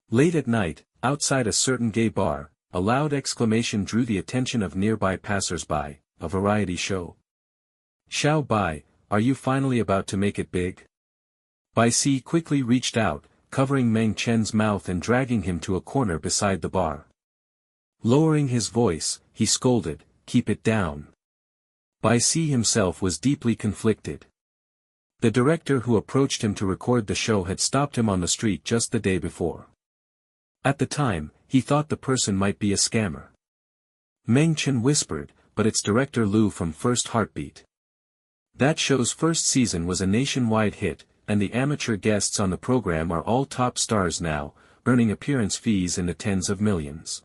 Late at night, outside a certain gay bar, a loud exclamation drew the attention of nearby passers-by, a variety show. Xiao Bai, are you finally about to make it big? Bai Si quickly reached out, covering Meng Chen's mouth and dragging him to a corner beside the bar. Lowering his voice, he scolded, keep it down. Bai Si himself was deeply conflicted. The director who approached him to record the show had stopped him on the street just the day before. At the time, he thought the person might be a scammer. Meng Chen whispered, but it's director Lu from First Heartbeat. That show's first season was a nationwide hit, and the amateur guests on the program are all top stars now, earning appearance fees in the tens of millions.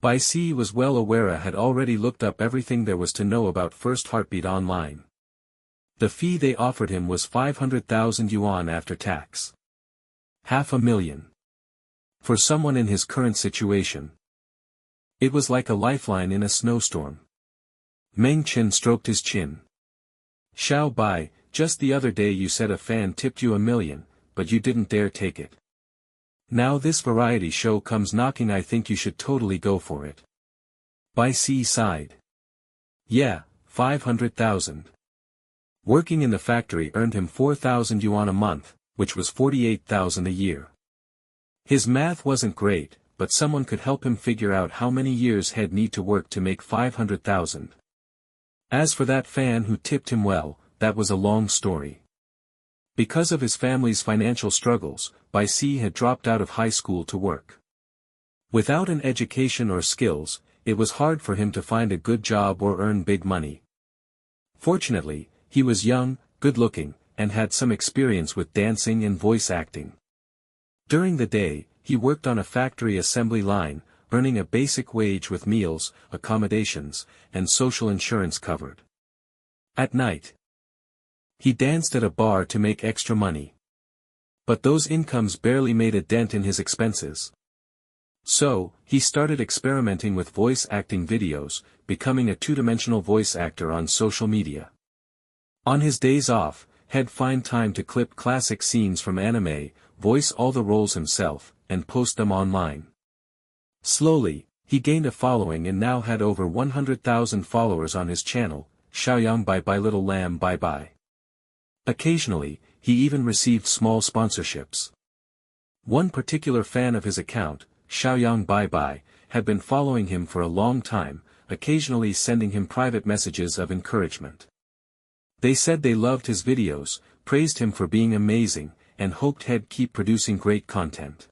Bai Si was well aware had already looked up everything there was to know about First Heartbeat online. The fee they offered him was 500,000 yuan after tax. $500,000. For someone in his current situation. It was like a lifeline in a snowstorm. Meng Chen stroked his chin. Xiao Bai, just the other day you said a fan tipped you $1 million, but you didn't dare take it. Now this variety show comes knocking, I think you should totally go for it. Bai Si sighed. Yeah, 500,000. Working in the factory earned him 4,000 yuan a month, which was 48,000 a year. His math wasn't great, but someone could help him figure out how many years he'd need to work to make 500,000. As for that fan who tipped him well, that was a long story. Because of his family's financial struggles, Bai Si had dropped out of high school to work. Without an education or skills, it was hard for him to find a good job or earn big money. Fortunately, he was young, good-looking, and had some experience with dancing and voice acting. During the day, he worked on a factory assembly line, earning a basic wage with meals, accommodations, and social insurance covered. At night, he danced at a bar to make extra money. But those incomes barely made a dent in his expenses. So, he started experimenting with voice acting videos, becoming a two-dimensional voice actor on social media. On his days off, he'd find time to clip classic scenes from anime, voice all the roles himself, and post them online. Slowly, he gained a following and now had over 100,000 followers on his channel, Xiaoyang Bai Little Lamb Bai Bai. Occasionally, he even received small sponsorships. One particular fan of his account, Xiaoyang Bai Bai, had been following him for a long time, occasionally sending him private messages of encouragement. They said they loved his videos, praised him for being amazing, and hoped he'd keep producing great content.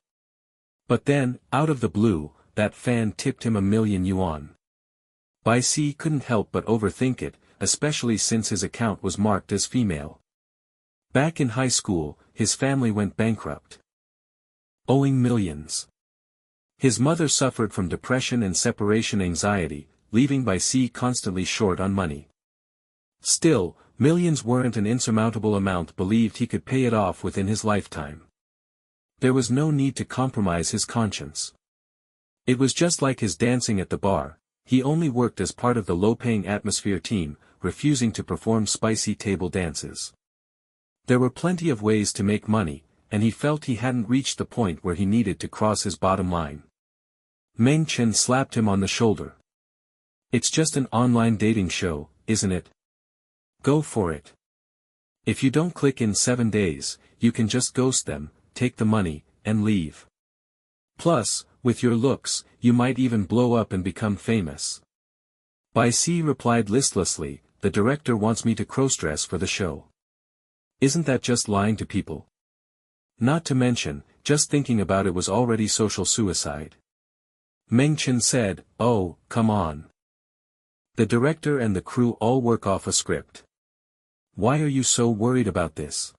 But then, out of the blue, that fan tipped him 1 million yuan. Bai Si couldn't help but overthink it, especially since his account was marked as female. Back in high school, his family went bankrupt, owing millions. His mother suffered from depression and separation anxiety, leaving Bai Si constantly short on money. Still, millions weren't an insurmountable amount, believed he could pay it off within his lifetime. There was no need to compromise his conscience. It was just like his dancing at the bar, he only worked as part of the low-paying atmosphere team, refusing to perform spicy table dances. There were plenty of ways to make money, and he felt he hadn't reached the point where he needed to cross his bottom line. Meng Chen slapped him on the shoulder. It's just an online dating show, isn't it? Go for it. If you don't click in 7 days, you can just ghost them, take the money, and leave. Plus, with your looks, you might even blow up and become famous. Bai Si replied listlessly, the director wants me to crossdress for the show. Isn't that just lying to people? Not to mention, just thinking about it was already social suicide. Meng Chen said, oh, come on. The director and the crew all work off a script. Why are you so worried about this?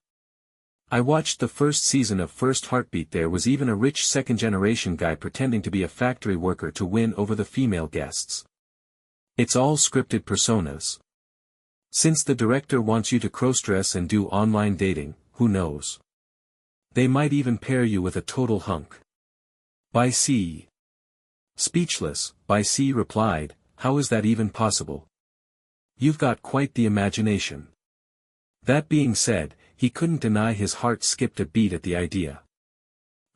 I watched the first season of First Heartbeat. There was even a rich second-generation guy pretending to be a factory worker to win over the female guests. It's all scripted personas. Since the director wants you to crossdress and do online dating, who knows? They might even pair you with a total hunk. Bai Si. Speechless, Bai Si replied, how is that even possible? You've got quite the imagination. That being said, he couldn't deny his heart skipped a beat at the idea.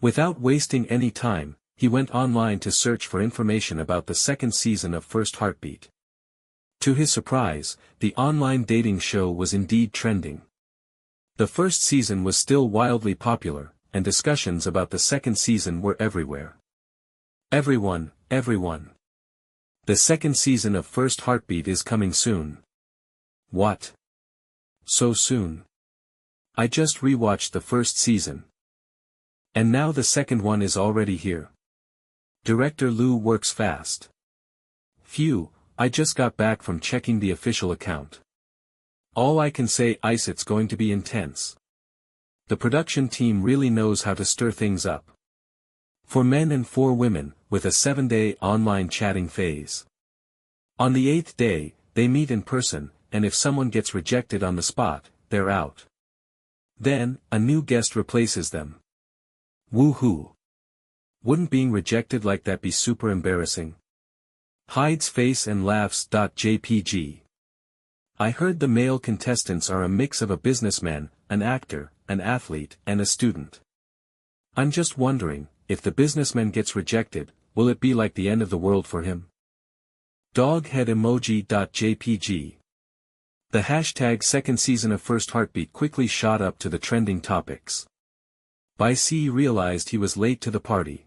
Without wasting any time, he went online to search for information about the second season of First Heartbeat. To his surprise, the online dating show was indeed trending. The first season was still wildly popular, and discussions about the second season were everywhere. Everyone. The second season of First Heartbeat is coming soon. What? So soon? I just rewatched the first season. And now the second one is already here. Director Lu works fast. Phew, I just got back from checking the official account. All I can say is it's going to be intense. The production team really knows how to stir things up. 4 men and 4 women, with a 7-day online chatting phase. On the 8th day, they meet in person, and if someone gets rejected on the spot, they're out. Then, a new guest replaces them. Woohoo! Wouldn't being rejected like that be super embarrassing? Hides face and laughs.jpg. I heard the male contestants are a mix of a businessman, an actor, an athlete, and a student. I'm just wondering, if the businessman gets rejected, will it be like the end of the world for him? Doghead emoji.jpg. The hashtag second season of First Heartbeat quickly shot up to the trending topics. BLC realized he was late to the party.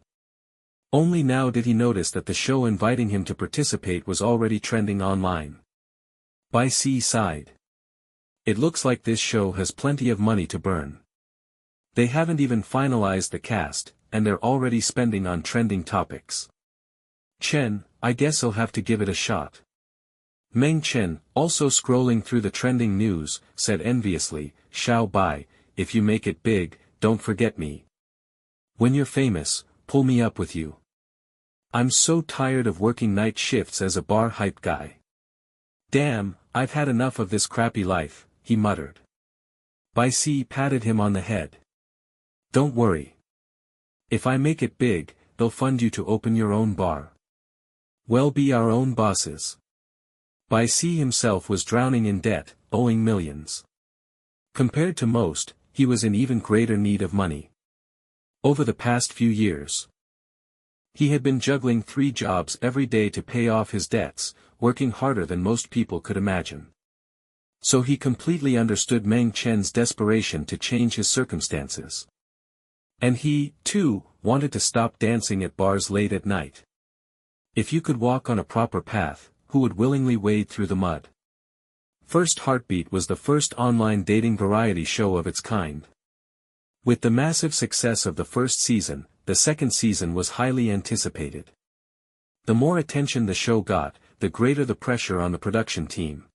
Only now did he notice that the show inviting him to participate was already trending online. BLC sighed. It looks like this show has plenty of money to burn. They haven't even finalized the cast, and they're already spending on trending topics. Chen, I guess I'll have to give it a shot. Meng Chen, also scrolling through the trending news, said enviously, Xiao Bai, if you make it big, don't forget me. When you're famous, pull me up with you. I'm so tired of working night shifts as a bar hype guy. Damn, I've had enough of this crappy life, he muttered. BLC patted him on the head. Don't worry. If I make it big, they'll fund you to open your own bar. We'll be our own bosses. BLC himself was drowning in debt, owing millions. Compared to most, he was in even greater need of money. Over the past few years, he had been juggling 3 jobs every day to pay off his debts, working harder than most people could imagine. So he completely understood Meng Chen's desperation to change his circumstances. And he, too, wanted to stop dancing at bars late at night. If you could walk on a proper path, who would willingly wade through the mud? First Heartbeat was the first online dating variety show of its kind. With the massive success of the first season, the second season was highly anticipated. The more attention the show got, the greater the pressure on the production team.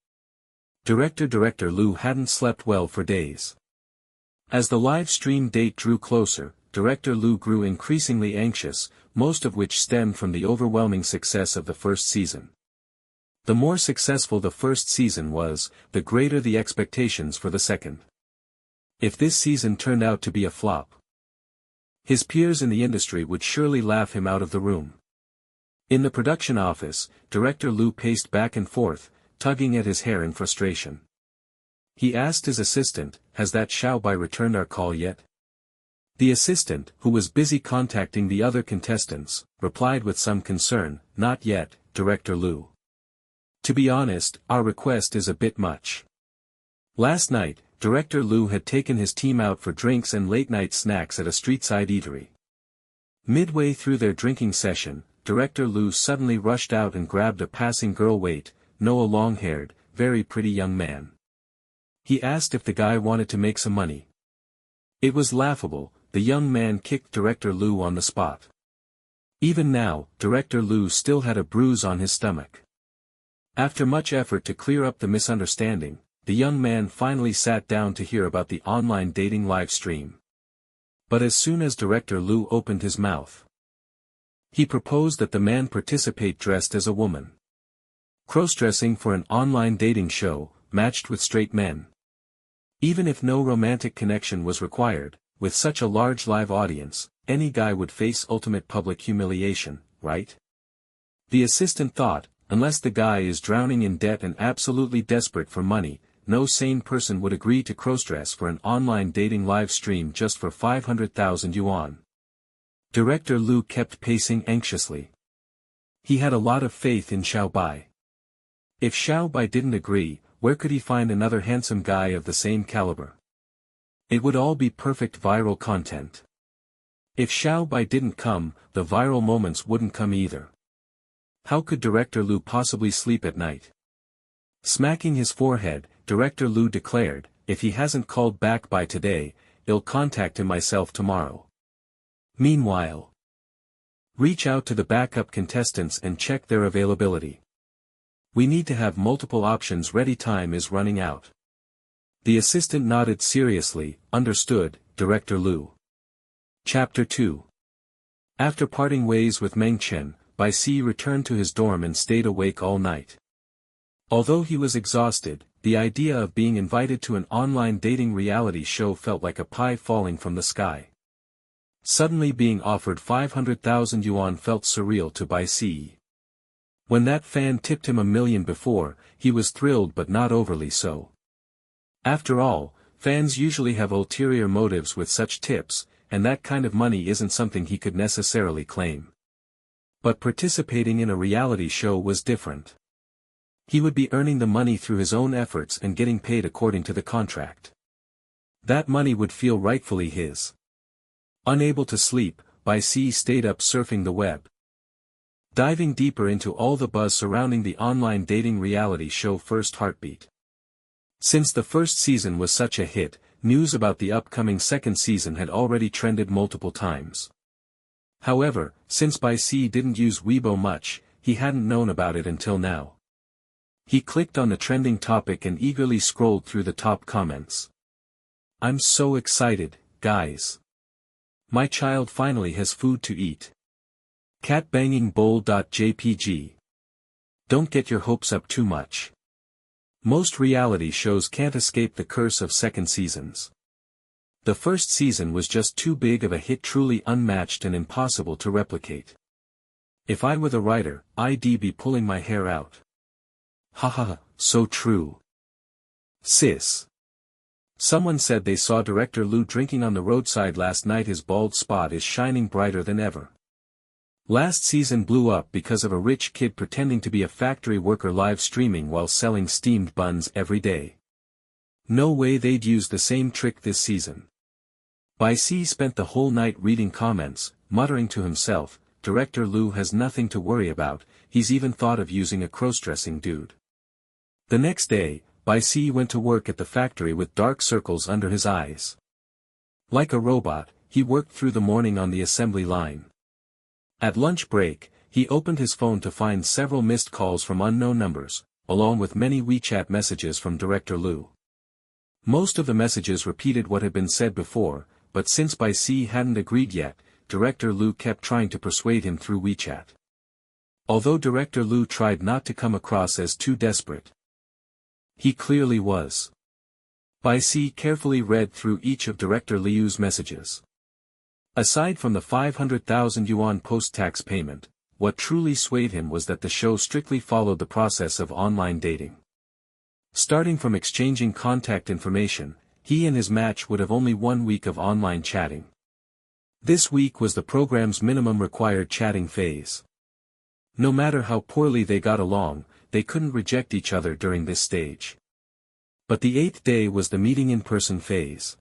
Director Lu hadn't slept well for days. As the live stream date drew closer, Director Lu grew increasingly anxious, most of which stemmed from the overwhelming success of the first season. The more successful the first season was, the greater the expectations for the second. If this season turned out to be a flop, his peers in the industry would surely laugh him out of the room. In the production office, Director Lu paced back and forth, tugging at his hair in frustration. He asked his assistant, has that Xiao Bai returned our call yet? The assistant, who was busy contacting the other contestants, replied with some concern, not yet, Director Lu. To be honest, our request is a bit much. Last night, Director Lu had taken his team out for drinks and late-night snacks at a street-side eatery. Midway through their drinking session, Director Lu suddenly rushed out and grabbed a passing girl a long-haired, very pretty young man. He asked if the guy wanted to make some money. It was laughable, the young man kicked Director Lu on the spot. Even now, Director Lu still had a bruise on his stomach. After much effort to clear up the misunderstanding, the young man finally sat down to hear about the online dating live stream. But as soon as Director Lu opened his mouth, he proposed that the man participate dressed as a woman. Cross-dressing for an online dating show, matched with straight men. Even if no romantic connection was required, with such a large live audience, any guy would face ultimate public humiliation, right? The assistant thought, unless the guy is drowning in debt and absolutely desperate for money, no sane person would agree to crossdress for an online dating live stream just for 500,000 yuan. Director Lu kept pacing anxiously. He had a lot of faith in Xiao Bai. If Xiao Bai didn't agree, where could he find another handsome guy of the same caliber? It would all be perfect viral content. If Xiao Bai didn't come, the viral moments wouldn't come either. How could Director Lu possibly sleep at night? Smacking his forehead, Director Lu declared, if he hasn't called back by today, I'll contact him myself tomorrow. Meanwhile, reach out to the backup contestants and check their availability. We need to have multiple options ready, time is running out. The assistant nodded seriously, understood, Director Lu. Chapter 2. After parting ways with Meng Chen, Bai Si returned to his dorm and stayed awake all night. Although he was exhausted, the idea of being invited to an online dating reality show felt like a pie falling from the sky. Suddenly being offered 500,000 yuan felt surreal to Bai Si. When that fan tipped him $1 million before, he was thrilled but not overly so. After all, fans usually have ulterior motives with such tips, and that kind of money isn't something he could necessarily claim. But participating in a reality show was different. He would be earning the money through his own efforts and getting paid according to the contract. That money would feel rightfully his. Unable to sleep, Bai Si stayed up surfing the web. Diving deeper into all the buzz surrounding the online dating reality show First Heartbeat. Since the first season was such a hit, news about the upcoming second season had already trended multiple times. However, since Bai Si didn't use Weibo much, he hadn't known about it until now. He clicked on the trending topic and eagerly scrolled through the top comments. I'm so excited, guys. My child finally has food to eat. Catbangingbowl.jpg. Don't get your hopes up too much. Most reality shows can't escape the curse of second seasons. The first season was just too big of a hit, truly unmatched and impossible to replicate. If I were the writer, I'd be pulling my hair out. Haha, so true. Sis. Someone said they saw Director Lu drinking on the roadside last night. His bald spot is shining brighter than ever. Last season blew up because of a rich kid pretending to be a factory worker live streaming while selling steamed buns every day. No way they'd use the same trick this season. Bai Si spent the whole night reading comments, muttering to himself, Director Lu has nothing to worry about, he's even thought of using a cross-dressing dude. The next day, Bai Si went to work at the factory with dark circles under his eyes. Like a robot, he worked through the morning on the assembly line. At lunch break, he opened his phone to find several missed calls from unknown numbers, along with many WeChat messages from Director Lu. Most of the messages repeated what had been said before, but since Bai Si hadn't agreed yet, Director Lu kept trying to persuade him through WeChat. Although Director Lu tried not to come across as too desperate, he clearly was. Bai Si carefully read through each of Director Liu's messages. Aside from the 500,000 yuan post-tax payment, what truly swayed him was that the show strictly followed the process of online dating. Starting from exchanging contact information, he and his match would have only 1 week of online chatting. This week was the program's minimum required chatting phase. No matter how poorly they got along, they couldn't reject each other during this stage. But the 8th day was the meeting in person phase.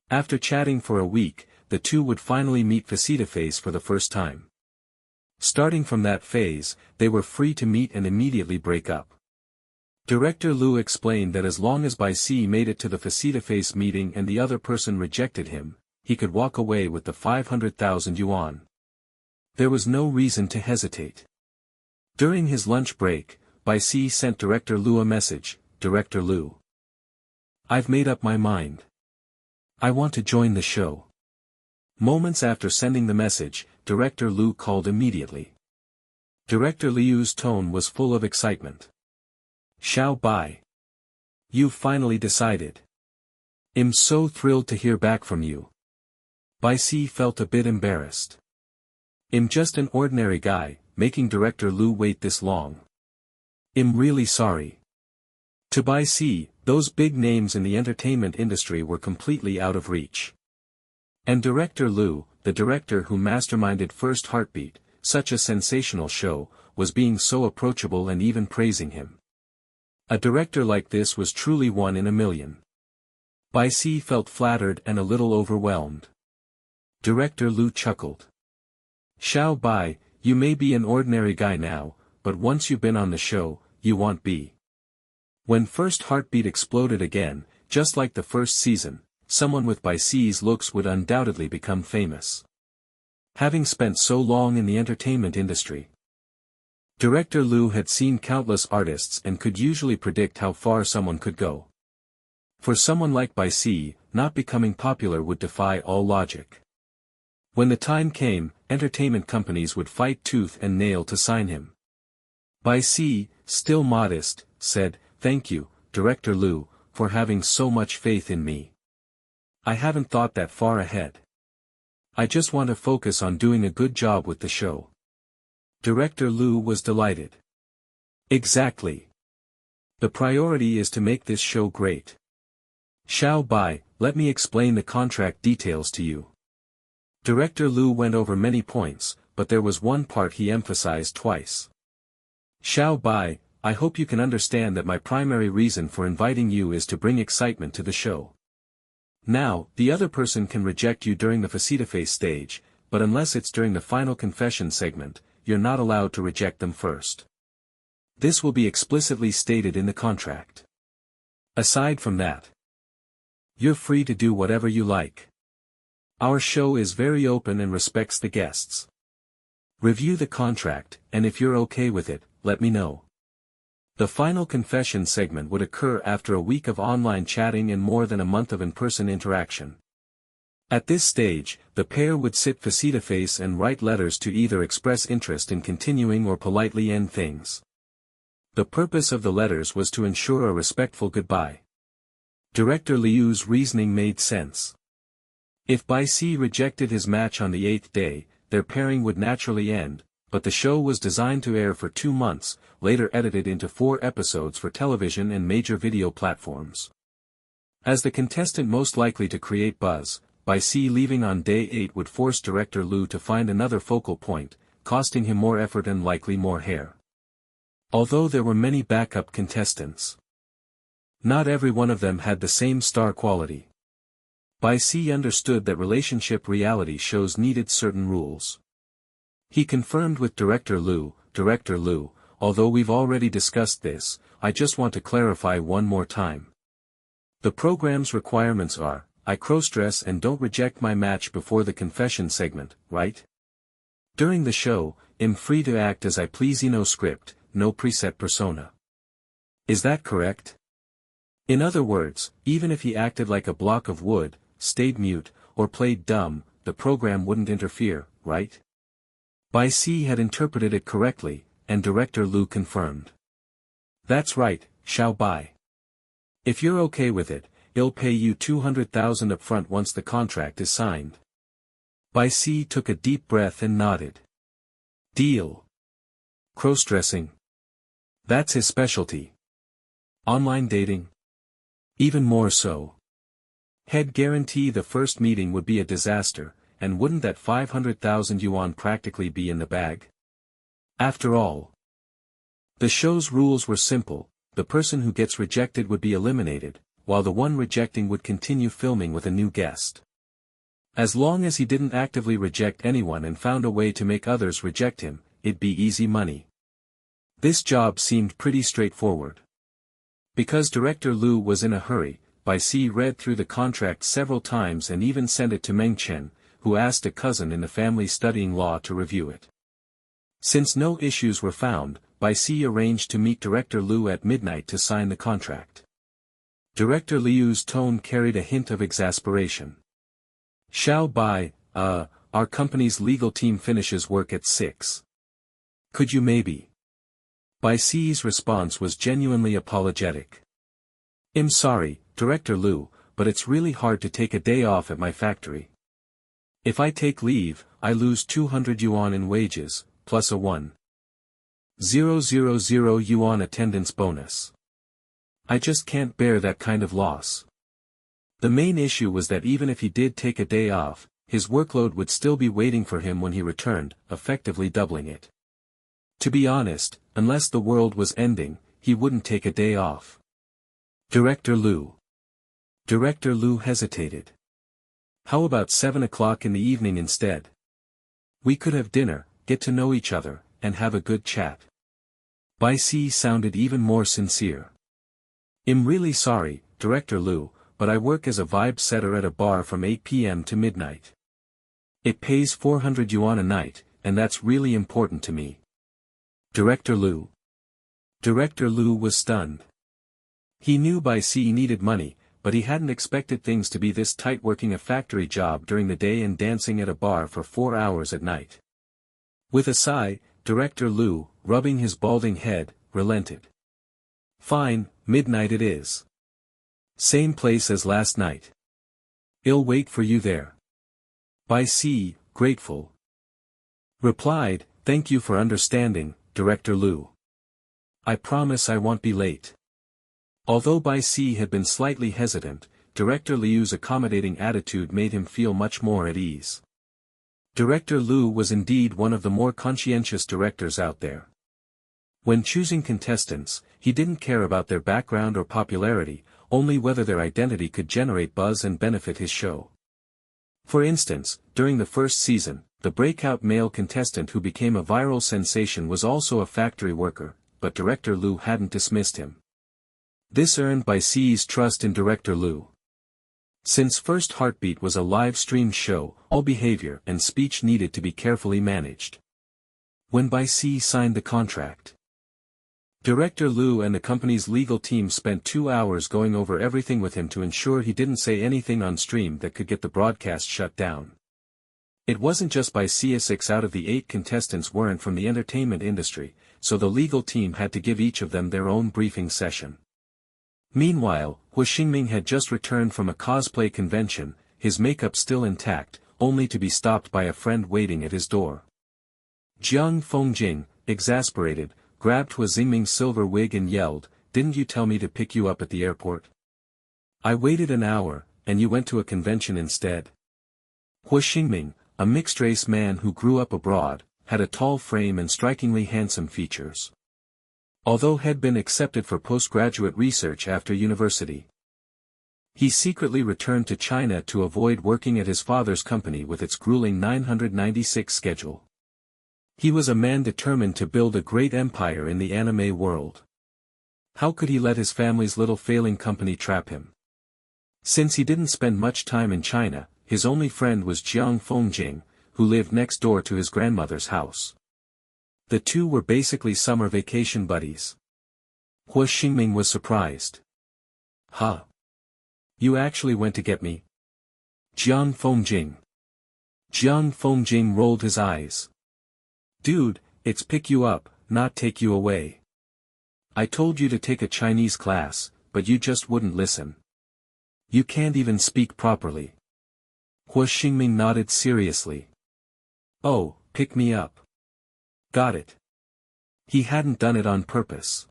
After chatting for a week, the two would finally meet face-to-face for the first time. Starting from that phase, they were free to meet and immediately break up. Director Lu explained that as long as Bai Si made it to the face-to-face meeting and the other person rejected him, he could walk away with the 500,000 yuan. There was no reason to hesitate. During his lunch break, Bai Si sent Director Lu a message, Director Lu. I've made up my mind. I want to join the show. Moments after sending the message, Director Lu called immediately. Director Liu's tone was full of excitement. Xiao Bai. You've finally decided. I'm so thrilled to hear back from you. Bai Si felt a bit embarrassed. I'm just an ordinary guy, making Director Lu wait this long. I'm really sorry. To Bai Si, those big names in the entertainment industry were completely out of reach. And Director Lu, the director who masterminded First Heartbeat, such a sensational show, was being so approachable and even praising him. A director like this was truly one in a million. Bai Si felt flattered and a little overwhelmed. Director Lu chuckled. Xiao Bai, you may be an ordinary guy now, but once you've been on the show, you won't be. When First Heartbeat exploded again, just like the first season, someone with Bai Si's looks would undoubtedly become famous. Having spent so long in the entertainment industry, Director Lu had seen countless artists and could usually predict how far someone could go. For someone like Bai Si, not becoming popular would defy all logic. When the time came, entertainment companies would fight tooth and nail to sign him. Bai Si, still modest, said, "Thank you, Director Lu, for having so much faith in me. I haven't thought that far ahead. I just want to focus on doing a good job with the show." Director Lu was delighted. Exactly. The priority is to make this show great. Xiao Bai, let me explain the contract details to you. Director Lu went over many points, but there was one part he emphasized twice. Xiao Bai, I hope you can understand that my primary reason for inviting you is to bring excitement to the show. Now, the other person can reject you during the face-to-face stage, but unless it's during the final confession segment, you're not allowed to reject them first. This will be explicitly stated in the contract. Aside from that, you're free to do whatever you like. Our show is very open and respects the guests. Review the contract, and if you're okay with it, let me know. The final confession segment would occur after a week of online chatting and more than a month of in-person interaction. At this stage, the pair would sit face-to-face and write letters to either express interest in continuing or politely end things. The purpose of the letters was to ensure a respectful goodbye. Director Liu's reasoning made sense. If Bai Si rejected his match on the 8th day, their pairing would naturally end, but the show was designed to air for 2 months, later edited into 4 episodes for television and major video platforms. As the contestant most likely to create buzz, Bai Si leaving on day 8 would force Director Lu to find another focal point, costing him more effort and likely more hair. Although there were many backup contestants, not every one of them had the same star quality. Bai Si understood that relationship reality shows needed certain rules. He confirmed with Director Lu, although we've already discussed this, I just want to clarify one more time. The program's requirements are, I cross-dress and don't reject my match before the confession segment, right? During the show, I'm free to act as I please, no script, no preset persona. Is that correct? In other words, even if he acted like a block of wood, stayed mute, or played dumb, the program wouldn't interfere, right? Bai Si had interpreted it correctly, and Director Lu confirmed. That's right, Xiao Bai. If you're okay with it, I'll pay you 200,000 upfront once the contract is signed. Bai Si took a deep breath and nodded. Deal. Cross-dressing. That's his specialty. Online dating. Even more so. He'd guarantee the first meeting would be a disaster, and wouldn't that 500,000 yuan practically be in the bag? After all, the show's rules were simple, the person who gets rejected would be eliminated, while the one rejecting would continue filming with a new guest. As long as he didn't actively reject anyone and found a way to make others reject him, it'd be easy money. This job seemed pretty straightforward. Because Director Lu was in a hurry, Bai Si read through the contract several times and even sent it to Meng Chen, who asked a cousin in the family studying law to review it. Since no issues were found, Bai Si arranged to meet Director Lu at midnight to sign the contract. Director Liu's tone carried a hint of exasperation. Xiao Bai, our company's legal team finishes work at 6. Could you maybe? Bai Si's response was genuinely apologetic. I'm sorry, Director Lu, but it's really hard to take a day off at my factory. If I take leave, I lose 200 yuan in wages, plus a 1,000 yuan attendance bonus. I just can't bear that kind of loss. The main issue was that even if he did take a day off, his workload would still be waiting for him when he returned, effectively doubling it. To be honest, unless the world was ending, he wouldn't take a day off. Director Liu. Director Liu hesitated. How about 7 o'clock in the evening instead? We could have dinner, get to know each other, and have a good chat. Bai Si sounded even more sincere. I'm really sorry, Director Liu, but I work as a vibe setter at a bar from 8 p.m. to midnight. It pays 400 yuan a night, and that's really important to me. Director Liu. Director Liu was stunned. He knew Bai Si needed money, but he hadn't expected things to be this tight, working a factory job during the day and dancing at a bar for 4 hours at night. With a sigh, Director Liu, rubbing his balding head, relented. Fine, midnight it is. Same place as last night. I'll wait for you there. Bai Si, grateful, replied, Thank you for understanding, Director Liu. I promise I won't be late. Although Bai Si had been slightly hesitant, Director Liu's accommodating attitude made him feel much more at ease. Director Liu was indeed one of the more conscientious directors out there. When choosing contestants, he didn't care about their background or popularity, only whether their identity could generate buzz and benefit his show. For instance, during the first season, the breakout male contestant who became a viral sensation was also a factory worker, but Director Liu hadn't dismissed him. This earned Bai Si's trust in Director Liu. Since First Heartbeat was a live-stream show, all behavior and speech needed to be carefully managed. When Bai Si signed the contract, Director Liu and the company's legal team spent 2 hours going over everything with him to ensure he didn't say anything on stream that could get the broadcast shut down. It wasn't just Bai Si. 6 out of the 8 contestants weren't from the entertainment industry, so the legal team had to give each of them their own briefing session. Meanwhile, Hu Xingming had just returned from a cosplay convention, his makeup still intact, only to be stopped by a friend waiting at his door. Jiang Fengjing, exasperated, grabbed Hu Xingming's silver wig and yelled, Didn't you tell me to pick you up at the airport? I waited an hour, and you went to a convention instead. Hu Xingming, a mixed-race man who grew up abroad, had a tall frame and strikingly handsome features. Although had been accepted for postgraduate research after university, he secretly returned to China to avoid working at his father's company with its grueling 996 schedule. He was a man determined to build a great empire in the anime world. How could he let his family's little failing company trap him? Since he didn't spend much time in China, his only friend was Jiang Fengjing, who lived next door to his grandmother's house. The two were basically summer vacation buddies. Hu Xingming was surprised. Huh? You actually went to get me? Jiang Fengjing. Jiang Fengjing rolled his eyes. Dude, it's pick you up, not take you away. I told you to take a Chinese class, but you just wouldn't listen. You can't even speak properly. Hu Xingming nodded seriously. Oh, pick me up. Got it. He hadn't done it on purpose.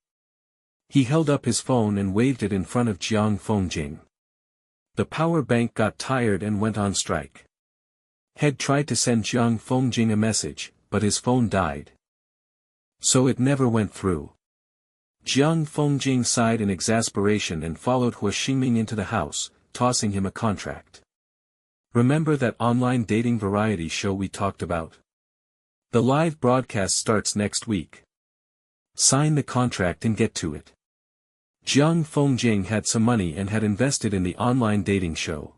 He held up his phone and waved it in front of Jiang Fengjing. The power bank got tired and went on strike. Had tried to send Jiang Fengjing a message, but his phone died. So it never went through. Jiang Fengjing sighed in exasperation and followed Hu Xingming into the house, tossing him a contract. Remember that online dating variety show we talked about? The live broadcast starts next week. Sign the contract and get to it. Jiang Fengjing had some money and had invested in the online dating show.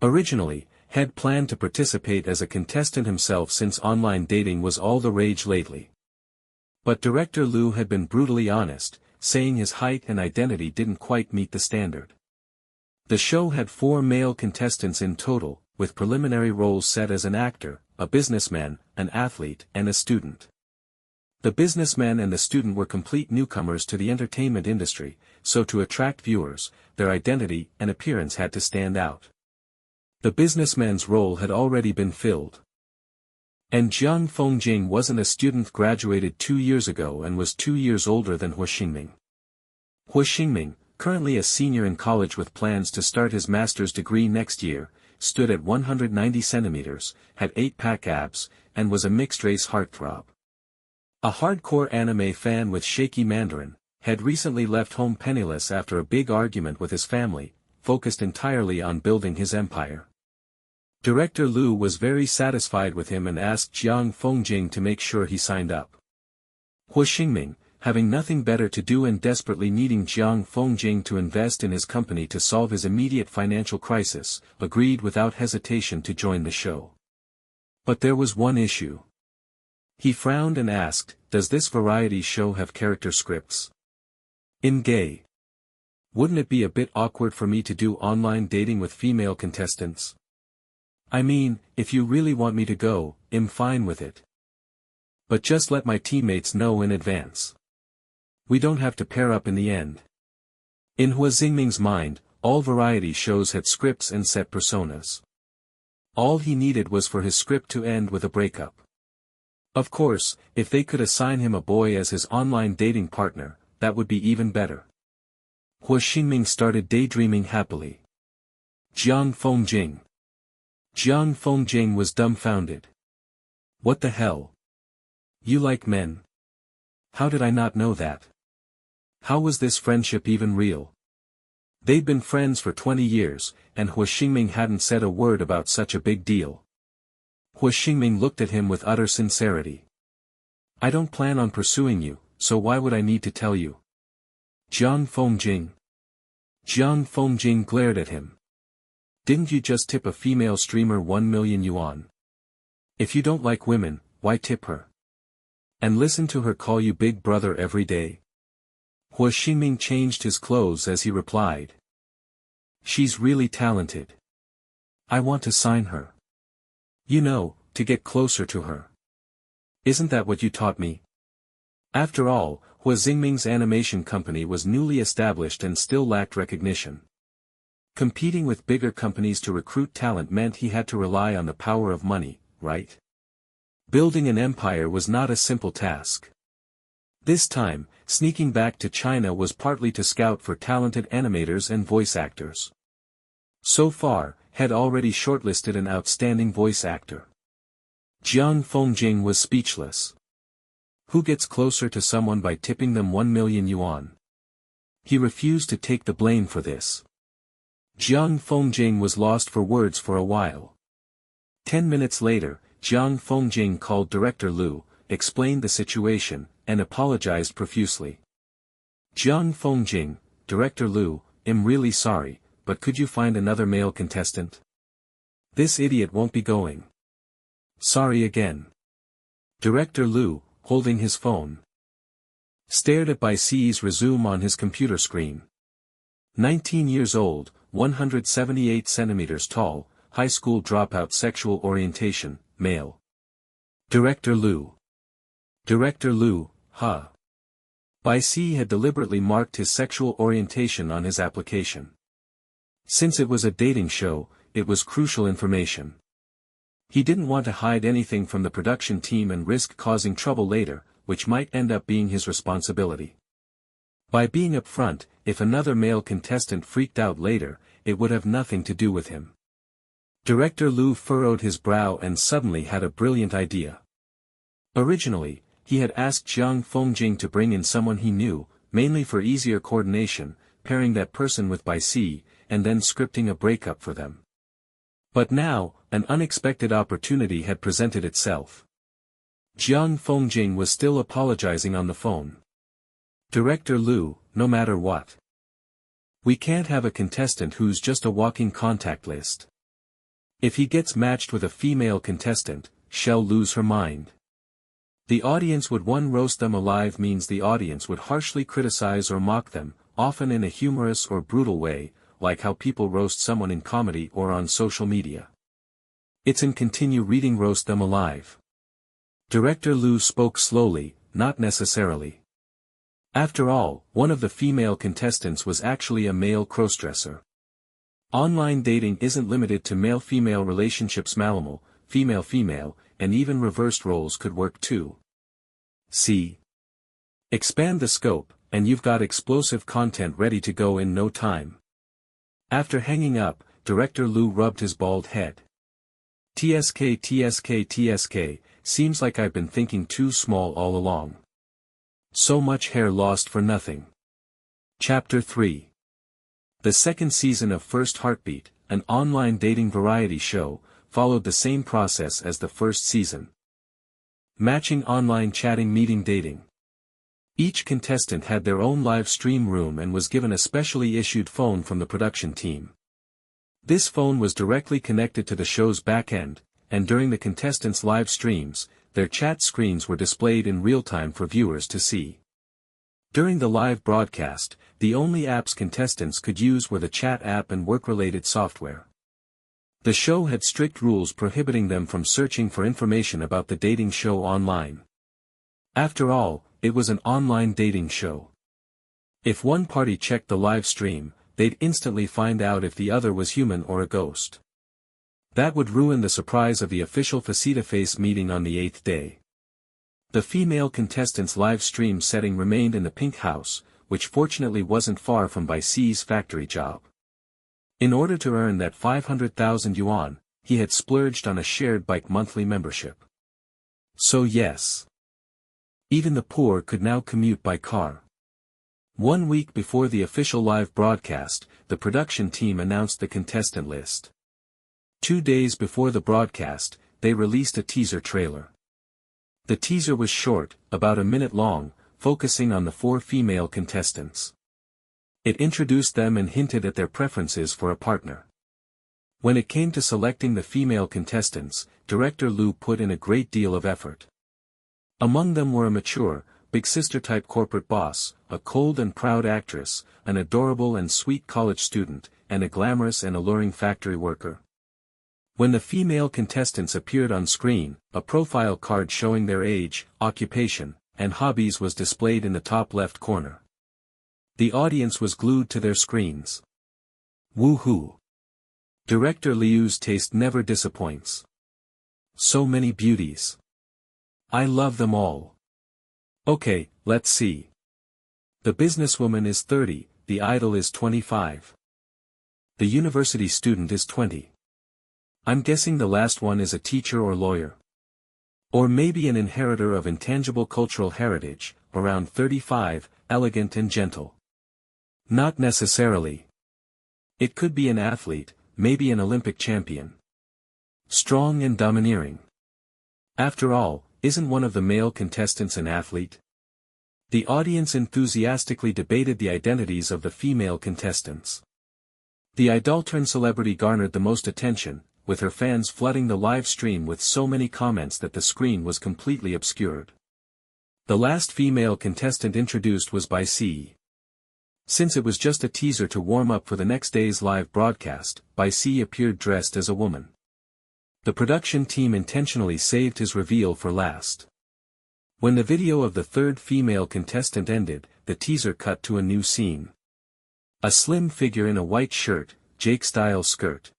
Originally, had planned to participate as a contestant himself since online dating was all the rage lately. But Director Liu had been brutally honest, saying his height and identity didn't quite meet the standard. The show had 4 male contestants in total, with preliminary roles set as an actor, a businessman, an athlete, and a student. The businessman and the student were complete newcomers to the entertainment industry, so to attract viewers, their identity and appearance had to stand out. The businessman's role had already been filled. And Jiang Fengjing wasn't a student, graduated 2 years ago and was 2 years older than Hu Xingming. Hu Xingming, currently a senior in college with plans to start his master's degree next year, stood at 190 centimeters, had 8-pack abs, and was a mixed-race heartthrob. A hardcore anime fan with shaky Mandarin, had recently left home penniless after a big argument with his family, focused entirely on building his empire. Director Liu was very satisfied with him and asked Jiang Fengjing to make sure he signed up. Hua Xingming, having nothing better to do and desperately needing Jiang Fengjing to invest in his company to solve his immediate financial crisis, agreed without hesitation to join the show. But there was one issue. He frowned and asked, "Does this variety show have character scripts?" In gay. Wouldn't it be a bit awkward for me to do online dating with female contestants? I mean, if you really want me to go, I'm fine with it. But just let my teammates know in advance. We don't have to pair up in the end. In Hua Xingming's mind, all variety shows had scripts and set personas. All he needed was for his script to end with a breakup. Of course, if they could assign him a boy as his online dating partner, that would be even better. Hua Xingming started daydreaming happily. Jiang Fengjing. Jiang Fengjing was dumbfounded. What the hell? You like men? How did I not know that? How was this friendship even real? They'd been friends for 20 years, and Hua Xingming hadn't said a word about such a big deal. Hua Xingming looked at him with utter sincerity. I don't plan on pursuing you, so why would I need to tell you? Jiang Fengjing. Jiang Fengjing glared at him. Didn't you just tip a female streamer 1 million yuan? If you don't like women, why tip her? And listen to her call you big brother every day? Hua Xingming changed his clothes as he replied. She's really talented. I want to sign her. You know, to get closer to her. Isn't that what you taught me? After all, Hua Xingming's animation company was newly established and still lacked recognition. Competing with bigger companies to recruit talent meant he had to rely on the power of money, right? Building an empire was not a simple task. This time, sneaking back to China was partly to scout for talented animators and voice actors. So far, had already shortlisted an outstanding voice actor. Jiang Fengjing was speechless. Who gets closer to someone by tipping them 1 million yuan? He refused to take the blame for this. Jiang Fengjing was lost for words for a while. 10 minutes later, Jiang Fengjing called Director Liu, explained the situation, and apologized profusely. Jiang Fengjing, Director Liu, I'm really sorry, but could you find another male contestant? This idiot won't be going. Sorry again. Director Liu, holding his phone, stared at BL's resume on his computer screen. 19 years old, 178 centimeters tall, high school dropout, sexual orientation, male. Director Liu. Director Liu, huh? BL had deliberately marked his sexual orientation on his application. Since it was a dating show, it was crucial information. He didn't want to hide anything from the production team and risk causing trouble later, which might end up being his responsibility. By being upfront, if another male contestant freaked out later, it would have nothing to do with him. Director Liu furrowed his brow and suddenly had a brilliant idea. Originally, he had asked Jiang Fengjing to bring in someone he knew, mainly for easier coordination, pairing that person with BL, and then scripting a breakup for them. But now, an unexpected opportunity had presented itself. Jiang Fengjing was still apologizing on the phone. Director Liu, no matter what. We can't have a contestant who's just a walking contact list. If he gets matched with a female contestant, she'll lose her mind. The audience would roast them alive means the audience would harshly criticize or mock them, often in a humorous or brutal way, like how people roast someone in comedy or on social media. It's and continue reading roast them alive. Director Liu spoke slowly, not necessarily. After all, one of the female contestants was actually a male crossdresser. Online dating isn't limited to male-female relationships. Male, female-female, and even reversed roles could work too. See? Expand the scope, and you've got explosive content ready to go in no time. After hanging up, Director Liu rubbed his bald head. TSK TSK TSK, seems like I've been thinking too small all along. So much hair lost for nothing. Chapter 3. The second season of First Heartbeat, an online dating variety show, followed the same process as the first season. Matching, online chatting, meeting, dating. Each contestant had their own live stream room and was given a specially issued phone from the production team. This phone was directly connected to the show's backend, and during the contestants' live streams, their chat screens were displayed in real time for viewers to see. During the live broadcast, the only apps contestants could use were the chat app and work-related software. The show had strict rules prohibiting them from searching for information about the dating show online. After all, it was an online dating show. If one party checked the live stream, they'd instantly find out if the other was human or a ghost. That would ruin the surprise of the official face-to-face meeting on the 8th day. The female contestants' live stream setting remained in the pink house, which fortunately wasn't far from BL's factory job. In order to earn that 500,000 yuan, he had splurged on a shared bike monthly membership. So yes, even the poor could now commute by car. 1 week before the official live broadcast, the production team announced the contestant list. 2 days before the broadcast, they released a teaser trailer. The teaser was short, about a minute long, focusing on the 4 female contestants. It introduced them and hinted at their preferences for a partner. When it came to selecting the female contestants, Director Liu put in a great deal of effort. Among them were a mature, big sister-type corporate boss, a cold and proud actress, an adorable and sweet college student, and a glamorous and alluring factory worker. When the female contestants appeared on screen, a profile card showing their age, occupation, and hobbies was displayed in the top left corner. The audience was glued to their screens. Woohoo! Director Liu's taste never disappoints. So many beauties. I love them all. Okay, let's see. The businesswoman is 30, the idol is 25. The university student is 20. I'm guessing the last one is a teacher or lawyer. Or maybe an inheritor of intangible cultural heritage, around 35, elegant and gentle. Not necessarily. It could be an athlete, maybe an Olympic champion. Strong and domineering. After all, isn't one of the male contestants an athlete? The audience enthusiastically debated the identities of the female contestants. The idoltron celebrity garnered the most attention, with her fans flooding the live stream with so many comments that the screen was completely obscured. The last female contestant introduced was BL. Since it was just a teaser to warm up for the next day's live broadcast, BL appeared dressed as a woman. The production team intentionally saved his reveal for last. When the video of the third female contestant ended, the teaser cut to a new scene. A slim figure in a white shirt, Jake-style skirt,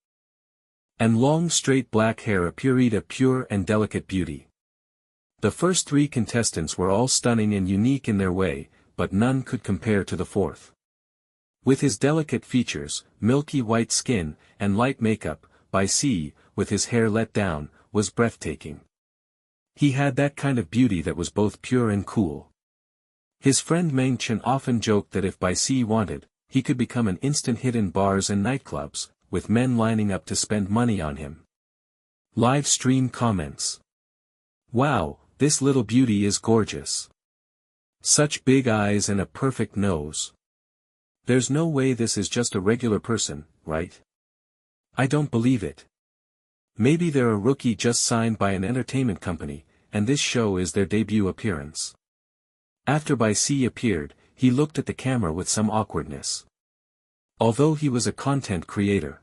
and long straight black hair appeared a pure and delicate beauty. The first 3 contestants were all stunning and unique in their way, but none could compare to the fourth. With his delicate features, milky white skin, and light makeup, BL, with his hair let down, was breathtaking. He had that kind of beauty that was both pure and cool. His friend Meng Chen often joked that if BL wanted, he could become an instant hit in bars and nightclubs, with men lining up to spend money on him. Live stream comments. Wow, this little beauty is gorgeous. Such big eyes and a perfect nose. There's no way this is just a regular person, right? I don't believe it. Maybe they're a rookie just signed by an entertainment company, and this show is their debut appearance. After BL appeared, he looked at the camera with some awkwardness. Although he was a content creator,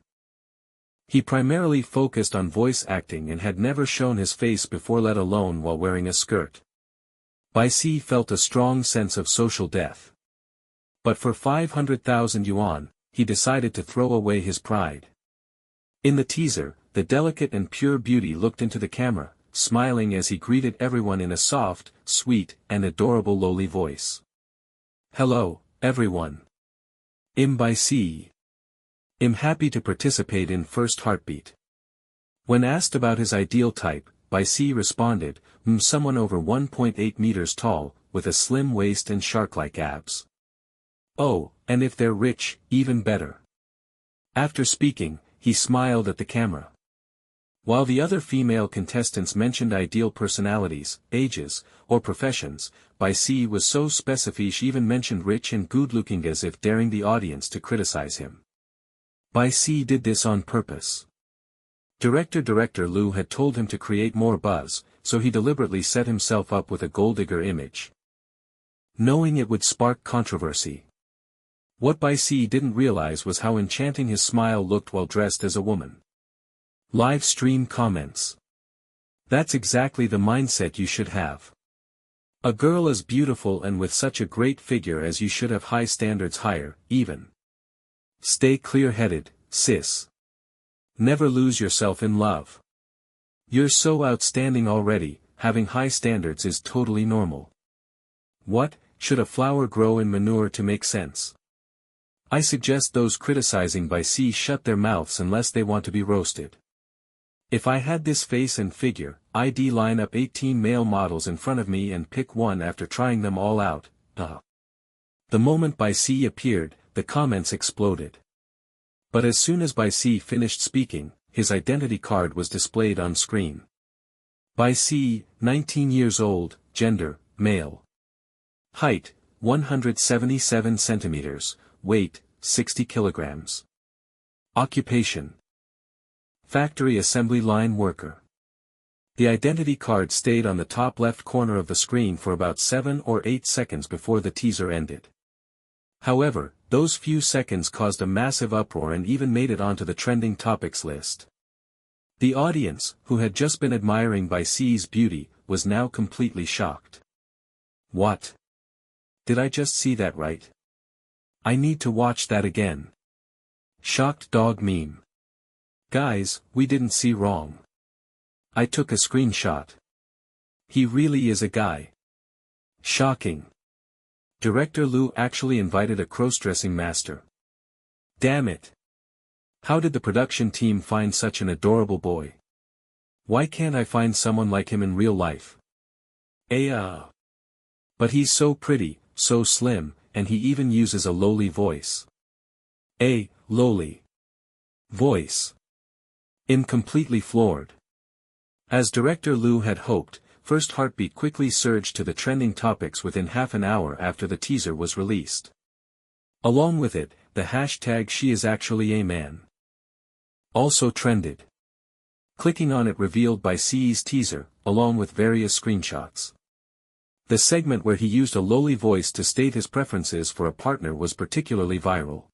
he primarily focused on voice acting and had never shown his face before, let alone while wearing a skirt. BL felt a strong sense of social death. But for 500,000 yuan, he decided to throw away his pride. In the teaser, the delicate and pure beauty looked into the camera, smiling as he greeted everyone in a soft, sweet, and adorable lowly voice. Hello, everyone. I'm BL. I'm happy to participate in First Heartbeat. When asked about his ideal type, BLC responded, someone over 1.8 meters tall, with a slim waist and shark-like abs. Oh, and if they're rich, even better. After speaking, he smiled at the camera. While the other female contestants mentioned ideal personalities, ages, or professions, BLC was so specific she even mentioned rich and good-looking as if daring the audience to criticize him. BLC did this on purpose. Director Lu had told him to create more buzz, so he deliberately set himself up with a gold-digger image, knowing it would spark controversy. What BLC didn't realize was how enchanting his smile looked while dressed as a woman. Live stream comments. That's exactly the mindset you should have. A girl as beautiful and with such a great figure as you should have high standards, higher, even. Stay clear-headed, sis. Never lose yourself in love. You're so outstanding already, having high standards is totally normal. What, should a flower grow in manure to make sense? I suggest those criticizing BLC shut their mouths unless they want to be roasted. If I had this face and figure, I'd line up 18 male models in front of me and pick one after trying them all out, The moment BLC appeared, the comments exploded. But as soon as BLC finished speaking, his identity card was displayed on screen. BLC, 19 years old, gender, male. Height, 177 centimeters, weight, 60 kilograms. Occupation. Factory assembly line worker. The identity card stayed on the top left corner of the screen for about 7 or 8 seconds before the teaser ended. However, those few seconds caused a massive uproar and even made it onto the trending topics list. The audience, who had just been admiring BLC's beauty, was now completely shocked. What? Did I just see that right? I need to watch that again. Shocked dog meme. Guys, we didn't see wrong. I took a screenshot. He really is a guy. Shocking. Director Lu actually invited a cross-dressing master. Damn it. How did the production team find such an adorable boy? Why can't I find someone like him in real life? But he's so pretty, so slim, and he even uses a lowly voice. A lowly voice. I'm completely floored. As Director Lu had hoped, First Heartbeat quickly surged to the trending topics within half an hour after the teaser was released. Along with it, the hashtag "She is actually a man" also trended. Clicking on it revealed BLC's teaser, along with various screenshots. The segment where he used a lowly voice to state his preferences for a partner was particularly viral.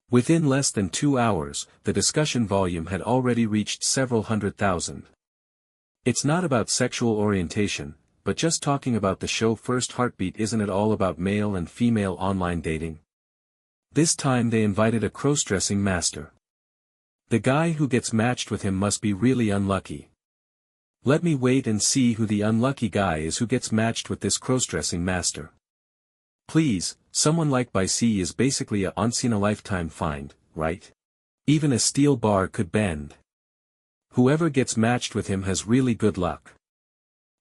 Within less than 2 hours, the discussion volume had already reached several 100,000. It's not about sexual orientation, but just talking about the show First Heartbeat. Isn't it all about male and female online dating? This time they invited a cross-dressing master. The guy who gets matched with him must be really unlucky. Let me wait and see who the unlucky guy is who gets matched with this cross-dressing master. Please, someone like BLC is basically a once-in-a-lifetime find, right? Even a steel bar could bend. Whoever gets matched with him has really good luck.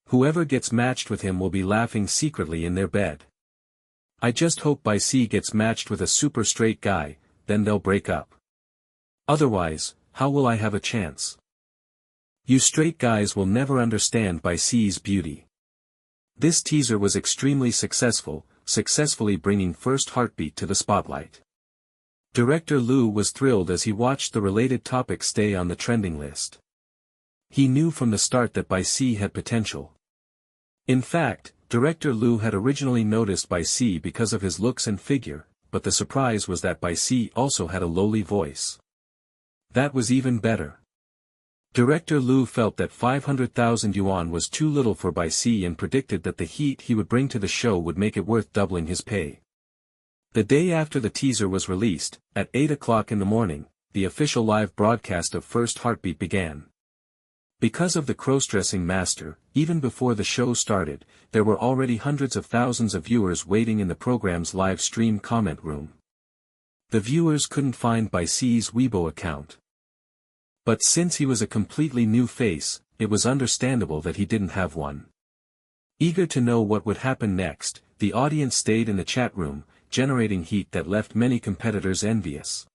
Whoever gets matched with him will be laughing secretly in their bed. I just hope BLC gets matched with a super straight guy, then they'll break up. Otherwise, how will I have a chance? You straight guys will never understand BLC's beauty. This teaser was extremely successful, successfully bringing First Heartbeat to the spotlight. Director Lu was thrilled as he watched the related topics stay on the trending list. He knew from the start that BLC had potential. In fact, Director Lu had originally noticed BLC because of his looks and figure, but the surprise was that BLC also had a lowly voice. That was even better. Director Lu felt that 500,000 yuan was too little for BLC and predicted that the heat he would bring to the show would make it worth doubling his pay. The day after the teaser was released, at 8 o'clock in the morning, the official live broadcast of First Heartbeat began. Because of the cross-dressing master, even before the show started, there were already hundreds of thousands of viewers waiting in the program's live stream comment room. The viewers couldn't find BL's Weibo account. But since he was a completely new face, it was understandable that he didn't have one. Eager to know what would happen next, the audience stayed in the chat room, generating heat that left many competitors envious.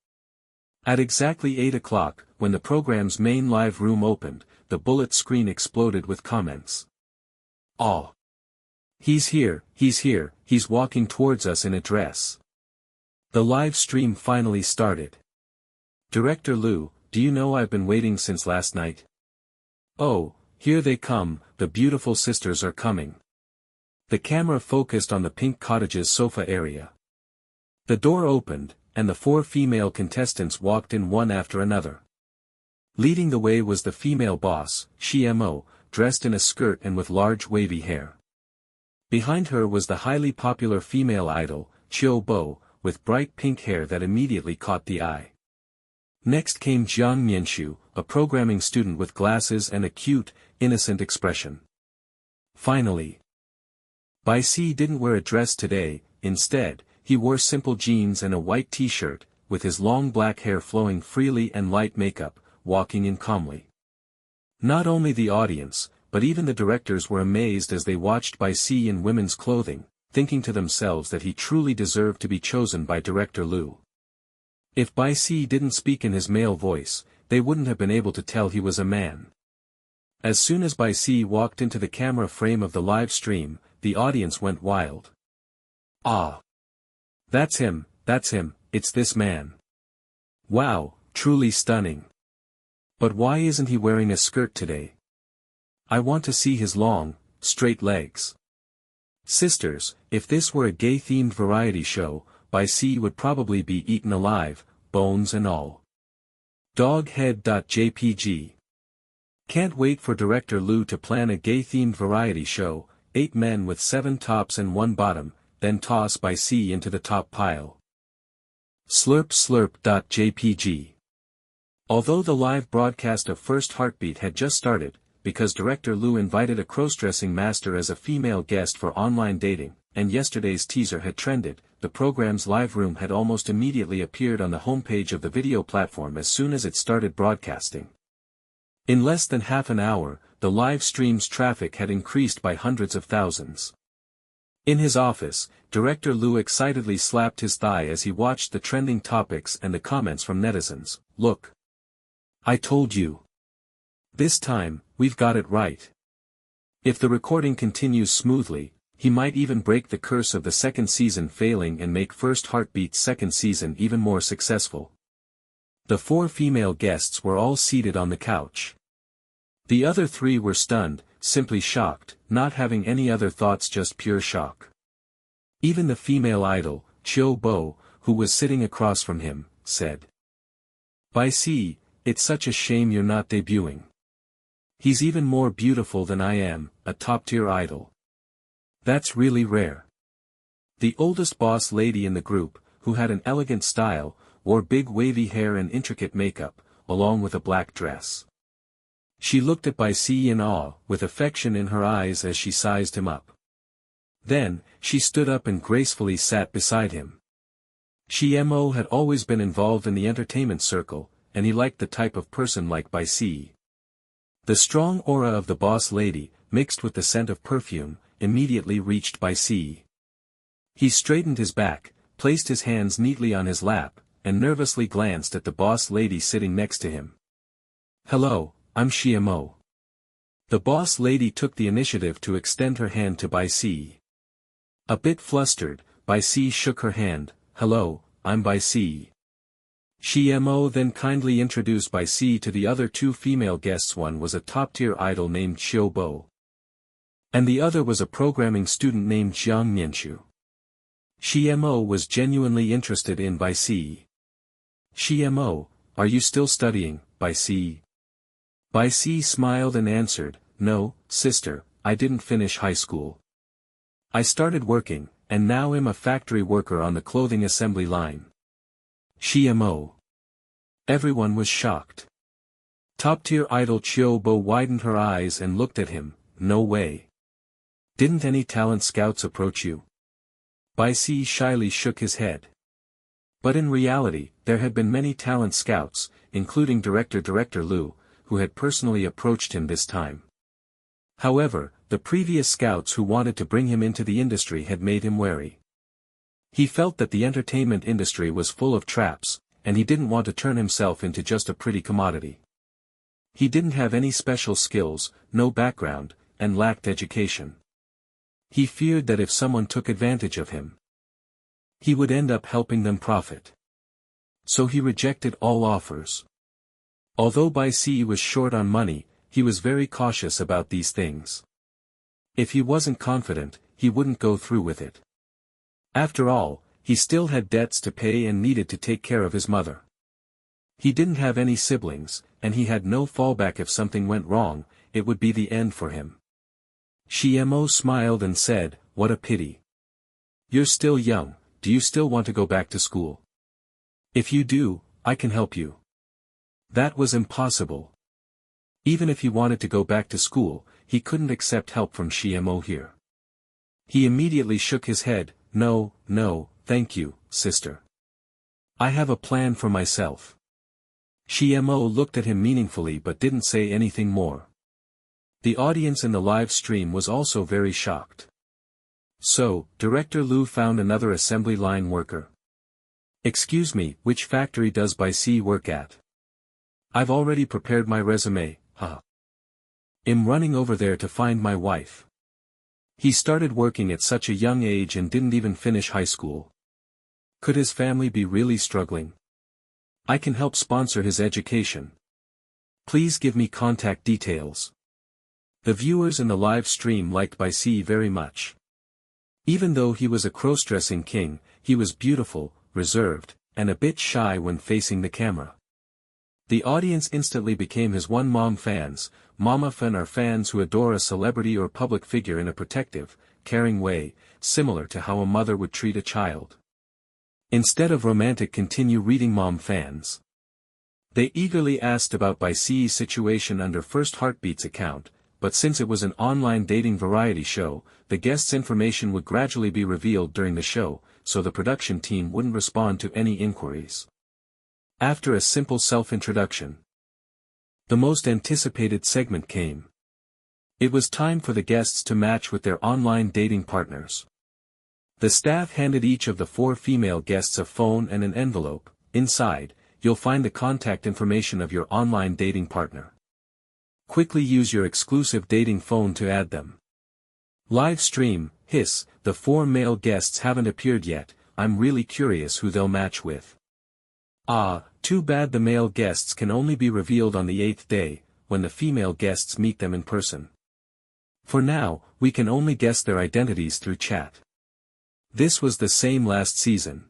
At exactly 8 o'clock, when the program's main live room opened, the bullet screen exploded with comments. "Oh! He's here, he's walking towards us in a dress." The live stream finally started. "Director Liu, do you know I've been waiting since last night?" "Oh, here they come, the beautiful sisters are coming." The camera focused on the pink cottage's sofa area. The door opened, and the 4 female contestants walked in one after another. Leading the way was the female boss, Shimo, dressed in a skirt and with large wavy hair. Behind her was the highly popular female idol, Bo, with bright pink hair that immediately caught the eye. Next came Jiang Mianshu, a programming student with glasses and a cute, innocent expression. Finally, BL didn't wear a dress today. Instead, he wore simple jeans and a white t-shirt, with his long black hair flowing freely and light makeup, walking in calmly. Not only the audience, but even the directors were amazed as they watched BL in women's clothing, thinking to themselves that he truly deserved to be chosen by Director Liu. If BL didn't speak in his male voice, they wouldn't have been able to tell he was a man. As soon as BL walked into the camera frame of the live stream, the audience went wild. "Ah! That's him, it's this man. Wow, truly stunning. But why isn't he wearing a skirt today? I want to see his long, straight legs." Sisters, if this were a gay-themed variety show, BL would probably be eaten alive, bones and all. Doghead.jpg. Can't wait for Director Liu to plan a gay-themed variety show, 8 men with 7 tops and 1 bottom, then toss BL into the top pile. Slurp.jpg. Although the live broadcast of First Heartbeat had just started, because Director Liu invited a cross-dressing master as a female guest for online dating, and yesterday's teaser had trended, the program's live room had almost immediately appeared on the homepage of the video platform as soon as it started broadcasting. In less than half an hour, the live stream's traffic had increased by hundreds of thousands. In his office, Director Liu excitedly slapped his thigh as he watched the trending topics and the comments from netizens. "Look! I told you! This time, we've got it right. If the recording continues smoothly, he might even break the curse of the second season failing and make First Heartbeat's second season even more successful." The 4 female guests were all seated on the couch. The other 3 were stunned, simply shocked, not having any other thoughts, just pure shock. Even the female idol, Bo, who was sitting across from him, said, "BL, it's such a shame you're not debuting. He's even more beautiful than I am, a top-tier idol. That's really rare." The oldest boss lady in the group, who had an elegant style, wore big wavy hair and intricate makeup, along with a black dress. She looked at BL in awe, with affection in her eyes as she sized him up. Then, she stood up and gracefully sat beside him. Shimo had always been involved in the entertainment circle, and he liked the type of person like BL. The strong aura of the boss lady, mixed with the scent of perfume, immediately reached BL. He straightened his back, placed his hands neatly on his lap, and nervously glanced at the boss lady sitting next to him. "Hello, I'm Shimo." The boss lady took the initiative to extend her hand to BL. A bit flustered, BL shook her hand. "Hello, I'm BL." Shimo then kindly introduced BL to the other 2 female guests. One was a top-tier idol named Bo, and the other was a programming student named Jiang Mianshu. Shimo was genuinely interested in BL. "Shimo, are you still studying, BL?" BL smiled and answered, "No, sister, I didn't finish high school. I started working, and now I'm a factory worker on the clothing assembly line." Shimo. Everyone was shocked. Top-tier idol Bo widened her eyes and looked at him. "No way. Didn't any talent scouts approach you?" BL shyly shook his head. But in reality, there had been many talent scouts, including Director Liu, who had personally approached him this time. However, the previous scouts who wanted to bring him into the industry had made him wary. He felt that the entertainment industry was full of traps, and he didn't want to turn himself into just a pretty commodity. He didn't have any special skills, no background, and lacked education. He feared that if someone took advantage of him, he would end up helping them profit. So he rejected all offers. Although Bai Si was short on money, he was very cautious about these things. If he wasn't confident, he wouldn't go through with it. After all, he still had debts to pay and needed to take care of his mother. He didn't have any siblings, and he had no fallback if something went wrong, it would be the end for him. Shimo smiled and said, "What a pity. You're still young, do you still want to go back to school? If you do, I can help you." That was impossible. Even if he wanted to go back to school, he couldn't accept help from Shimo here. He immediately shook his head, "No, thank you, sister. I have a plan for myself." Shimo looked at him meaningfully but didn't say anything more. The audience in the live stream was also very shocked. So, Director Liu found another assembly line worker. "Excuse me, which factory does Bai Si work at? I've already prepared my resume, I'm running over there to find my wife. He started working at such a young age and didn't even finish high school. Could his family be really struggling? I can help sponsor his education. Please give me contact details." The viewers in the live stream liked Bai Si very much. Even though he was a cross-dressing king, he was beautiful, reserved, and a bit shy when facing the camera. The audience instantly became his one-mom fans. Mama fan are fans who adore a celebrity or public figure in a protective, caring way, similar to how a mother would treat a child. Instead of romantic continue reading mom fans. They eagerly asked about Bai Si's situation under First Heartbeat's account, but since it was an online dating variety show, the guest's information would gradually be revealed during the show, so the production team wouldn't respond to any inquiries. After a simple self-introduction, the most anticipated segment came. It was time for the guests to match with their online dating partners. The staff handed each of the 4 female guests a phone and an envelope. Inside, you'll find the contact information of your online dating partner. Quickly use your exclusive dating phone to add them. Live stream, hiss, the 4 male guests haven't appeared yet, I'm really curious who they'll match with. Too bad the male guests can only be revealed on the 8th day, when the female guests meet them in person. For now, we can only guess their identities through chat. This was the same last season.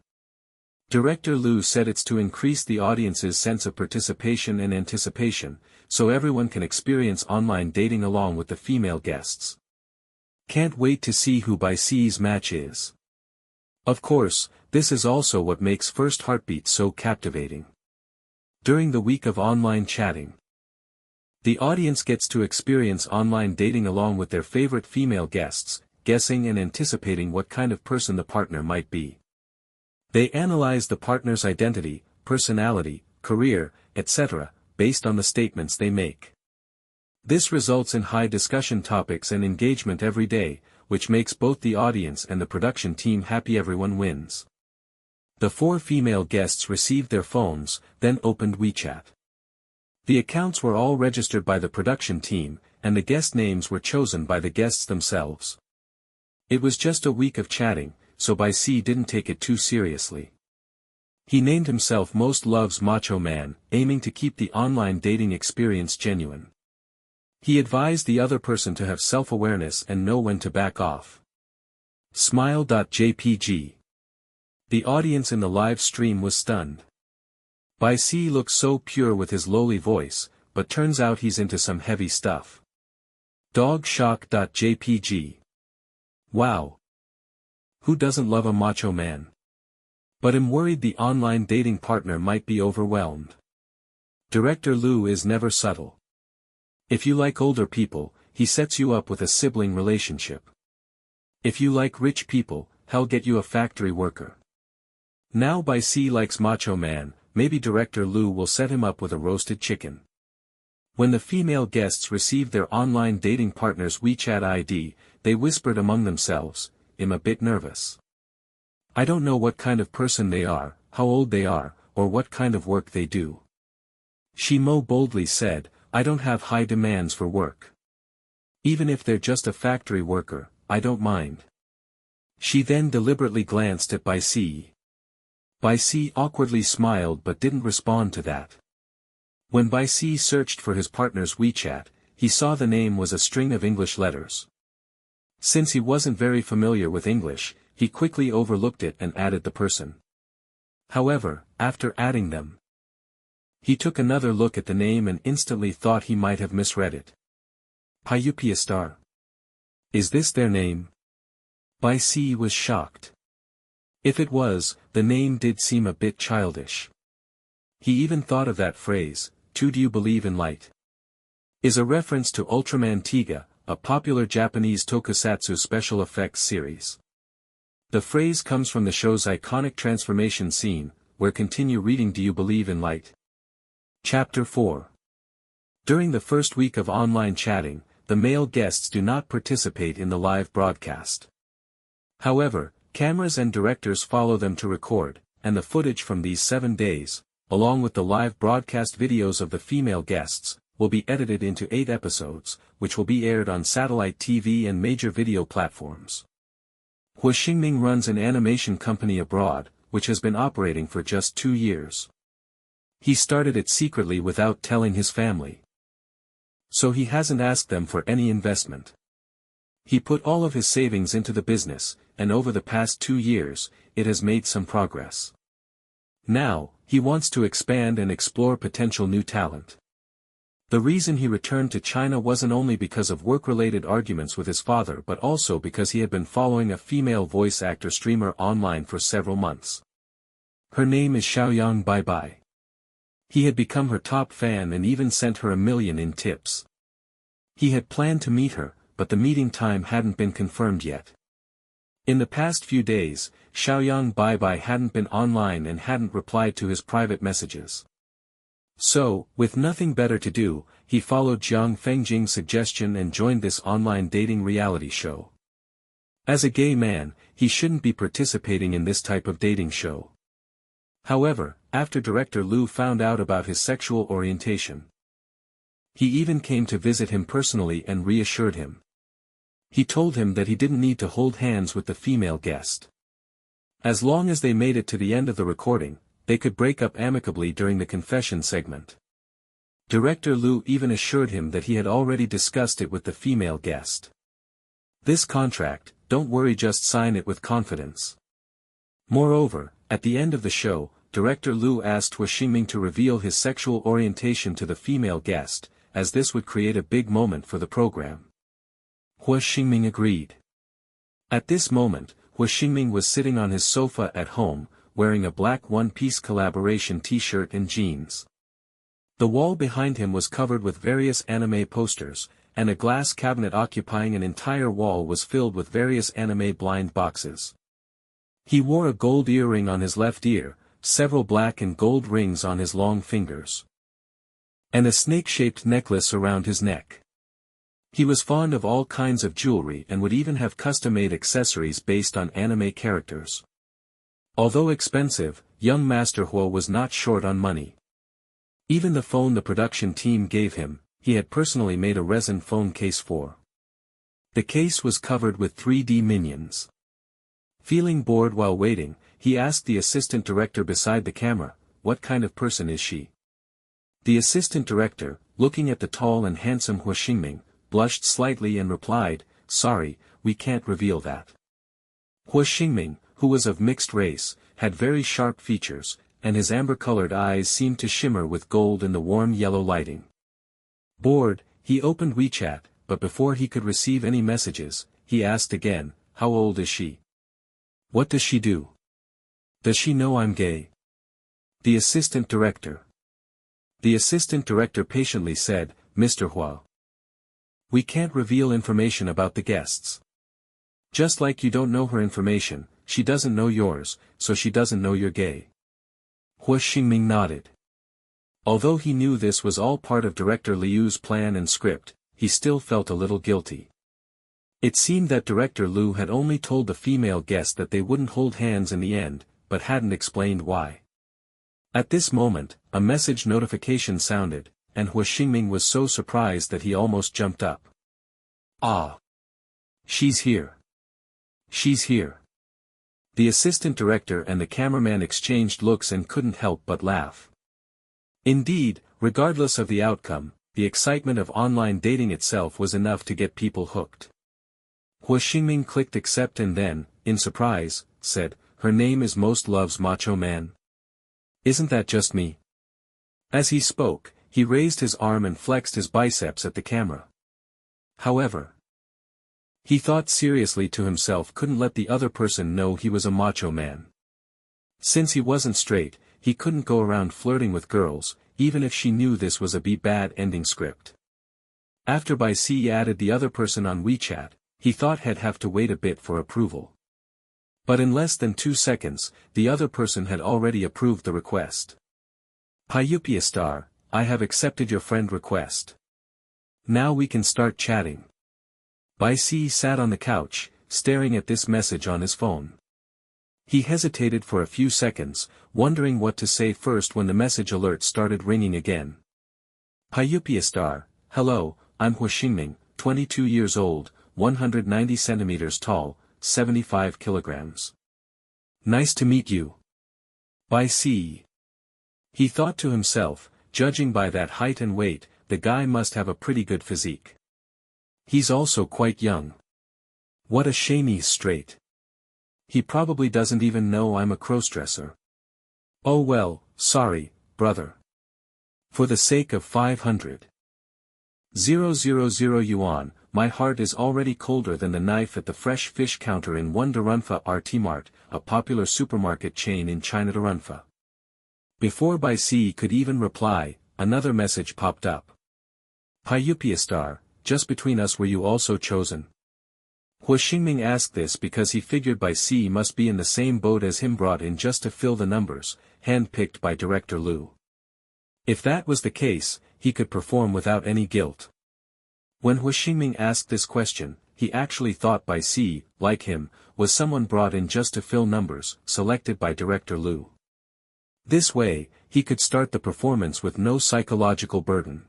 Director Liu said it's to increase the audience's sense of participation and anticipation, so everyone can experience online dating along with the female guests. Can't wait to see who Bai Si's match is. Of course, this is also what makes First Heartbeat so captivating. During the week of online chatting, the audience gets to experience online dating along with their favorite female guests, guessing and anticipating what kind of person the partner might be. They analyze the partner's identity, personality, career, etc., based on the statements they make. This results in high discussion topics and engagement every day, which makes both the audience and the production team happy. Everyone wins. The 4 female guests received their phones, then opened WeChat. The accounts were all registered by the production team, and the guest names were chosen by the guests themselves. It was just a week of chatting, so Bai Si didn't take it too seriously. He named himself Most Loves Macho Man, aiming to keep the online dating experience genuine. He advised the other person to have self-awareness and know when to back off. Smile.jpg. The audience in the live stream was stunned. Bai Si looks so pure with his lowly voice, but turns out he's into some heavy stuff. Dogshock.jpg. Wow. Who doesn't love a macho man? But I'm worried the online dating partner might be overwhelmed. Director Liu is never subtle. If you like older people, he sets you up with a sibling relationship. If you like rich people, he'll get you a factory worker. Now Bai Si likes Macho Man, maybe director Lu will set him up with a roasted chicken. When the female guests received their online dating partner's WeChat ID, they whispered among themselves, "I'm a bit nervous. I don't know what kind of person they are, how old they are, or what kind of work they do." Shi Mo boldly said, "I don't have high demands for work. Even if they're just a factory worker, I don't mind." She then deliberately glanced at Bai Si. Bai Si awkwardly smiled but didn't respond to that. When Bai Si searched for his partner's WeChat, he saw the name was a string of English letters. Since he wasn't very familiar with English, he quickly overlooked it and added the person. However, after adding them, he took another look at the name and instantly thought he might have misread it. Pyupiastar. Is this their name? Bai Si was shocked. If it was, the name did seem a bit childish. He even thought of that phrase, "Do you believe in light?" Is a reference to Ultraman Tiga, a popular Japanese tokusatsu special effects series. The phrase comes from the show's iconic transformation scene, where continue reading "Do you believe in light?" Chapter 4. During the first week of online chatting, the male guests do not participate in the live broadcast. However, cameras and directors follow them to record, and the footage from these 7 days, along with the live broadcast videos of the female guests, will be edited into 8 episodes, which will be aired on satellite TV and major video platforms. Hua Xingming runs an animation company abroad, which has been operating for just 2 years. He started it secretly without telling his family. So he hasn't asked them for any investment. He put all of his savings into the business, and over the past 2 years, it has made some progress. Now, he wants to expand and explore potential new talent. The reason he returned to China wasn't only because of work-related arguments with his father but also because he had been following a female voice actor streamer online for several months. Her name is Xiaoyang Baibai. He had become her top fan and even sent her $1 million in tips. He had planned to meet her, but the meeting time hadn't been confirmed yet. In the past few days, Xiaoyang Baibai hadn't been online and hadn't replied to his private messages. So, with nothing better to do, he followed Jiang Fengjing's suggestion and joined this online dating reality show. As a gay man, he shouldn't be participating in this type of dating show. However, after director Lu found out about his sexual orientation, he even came to visit him personally and reassured him. He told him that he didn't need to hold hands with the female guest. As long as they made it to the end of the recording, they could break up amicably during the confession segment. Director Lu even assured him that he had already discussed it with the female guest. This contract, don't worry, just sign it with confidence. Moreover, at the end of the show, director Lu asked Hua Xingming to reveal his sexual orientation to the female guest, as this would create a big moment for the program. Hua Xingming agreed. At this moment, Hua Xingming was sitting on his sofa at home, wearing a black one-piece collaboration t-shirt and jeans. The wall behind him was covered with various anime posters, and a glass cabinet occupying an entire wall was filled with various anime blind boxes. He wore a gold earring on his left ear, several black and gold rings on his long fingers, and a snake-shaped necklace around his neck. He was fond of all kinds of jewelry and would even have custom-made accessories based on anime characters. Although expensive, young Master Hua was not short on money. Even the phone the production team gave him, he had personally made a resin phone case for. The case was covered with 3D minions. Feeling bored while waiting, he asked the assistant director beside the camera, "What kind of person is she?" The assistant director, looking at the tall and handsome Hua Xingming, blushed slightly and replied, "Sorry, we can't reveal that." Hua Xingming, who was of mixed race, had very sharp features, and his amber-colored eyes seemed to shimmer with gold in the warm yellow lighting. Bored, he opened WeChat, but before he could receive any messages, he asked again, "How old is she? What does she do? Does she know I'm gay?" The assistant director patiently said, "Mr. Hua, we can't reveal information about the guests. Just like you don't know her information, she doesn't know yours, so she doesn't know you're gay. Hua Xingming nodded. Although he knew this was all part of Director Liu's plan and script, he still felt a little guilty. It seemed that Director Liu had only told the female guest that they wouldn't hold hands in the end, but hadn't explained why. At this moment, a message notification sounded, and Hua Xingming was so surprised that he almost jumped up. Ah! She's here. She's here. The assistant director and the cameraman exchanged looks and couldn't help but laugh. Indeed, regardless of the outcome, the excitement of online dating itself was enough to get people hooked. Hua Xingming clicked accept and then, in surprise, said, "Her name is Most Loves Macho Man. Isn't that just me?" As he spoke, he raised his arm and flexed his biceps at the camera. However, he thought seriously to himself, couldn't let the other person know he was a macho man. Since he wasn't straight, he couldn't go around flirting with girls, even if she knew this was a bad ending script. After Bai Si added the other person on WeChat, he thought he'd have to wait a bit for approval. But in less than 2 seconds, the other person had already approved the request. "Pyupia star, I have accepted your friend request. Now we can start chatting." Bai Si sat on the couch, staring at this message on his phone. He hesitated for a few seconds, wondering what to say first when the message alert started ringing again. "Pyupia star, hello, I'm Hua Xingming, 22 years old, 190 centimeters tall, 75 kilograms. Nice to meet you. Bai Si." He thought to himself, judging by that height and weight, the guy must have a pretty good physique. He's also quite young. What a shame he's straight. He probably doesn't even know I'm a crossdresser. Oh well, sorry, brother. For the sake of 500,000 yuan, my heart is already colder than the knife at the fresh fish counter in one Darunfa RT Mart, a popular supermarket chain in China. Darunfa. Before Bai Si could even reply, another message popped up. "Pyupia star, just between us, were you also chosen?" Hua Xingming asked this because he figured Bai Si must be in the same boat as him, brought in just to fill the numbers, hand-picked by Director Liu. If that was the case, he could perform without any guilt. When Hua Xingming asked this question, he actually thought Bai Si, like him, was someone brought in just to fill numbers, selected by Director Liu. This way, he could start the performance with no psychological burden.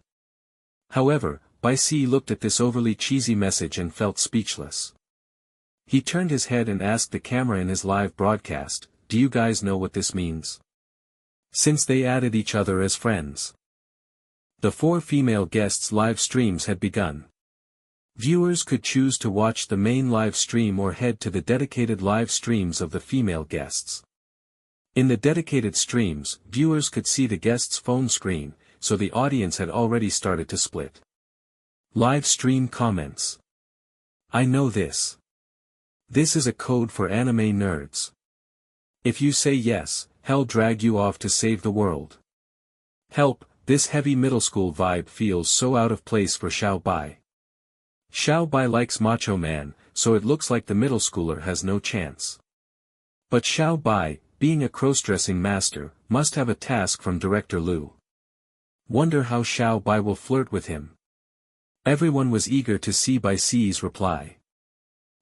However, Bai Si looked at this overly cheesy message and felt speechless. He turned his head and asked the camera in his live broadcast, "Do you guys know what this means?" Since they added each other as friends. The 4 female guests' live streams had begun. Viewers could choose to watch the main live stream or head to the dedicated live streams of the female guests. In the dedicated streams, viewers could see the guest's phone screen, so the audience had already started to split. Live stream comments. "I know this. This is a code for anime nerds. If you say yes, hell drag you off to save the world. Help, this heavy middle school vibe feels so out of place for Xiao Bai. Xiao Bai likes macho man, so it looks like the middle schooler has no chance. But Xiao Bai, being a crossdressing master, must have a task from Director Liu. Wonder how Xiao Bai will flirt with him." Everyone was eager to see Bai Si's reply.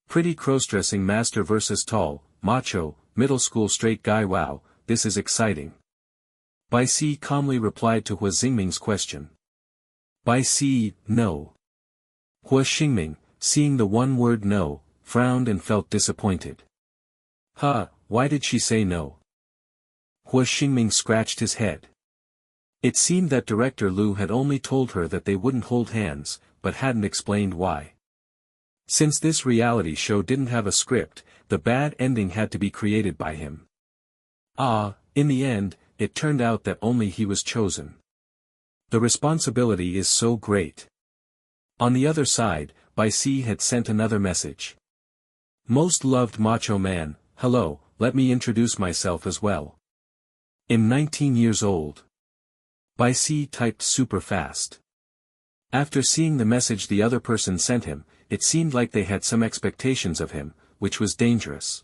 Pretty crossdressing master versus tall, macho, middle school straight guy. Wow, this is exciting. Bai Si calmly replied to Hua Xingming's question. Bai Si, no. Hua Xingming, seeing the one word no, frowned and felt disappointed. Huh, why did she say no? Hua Xingming scratched his head. It seemed that Director Liu had only told her that they wouldn't hold hands, but hadn't explained why. Since this reality show didn't have a script, the bad ending had to be created by him. In the end, it turned out that only he was chosen. The responsibility is so great. On the other side, Bai Si had sent another message. "Most loved macho man, hello, let me introduce myself as well. I'm 19 years old." Bai Si typed super fast. After seeing the message the other person sent him, it seemed like they had some expectations of him, which was dangerous.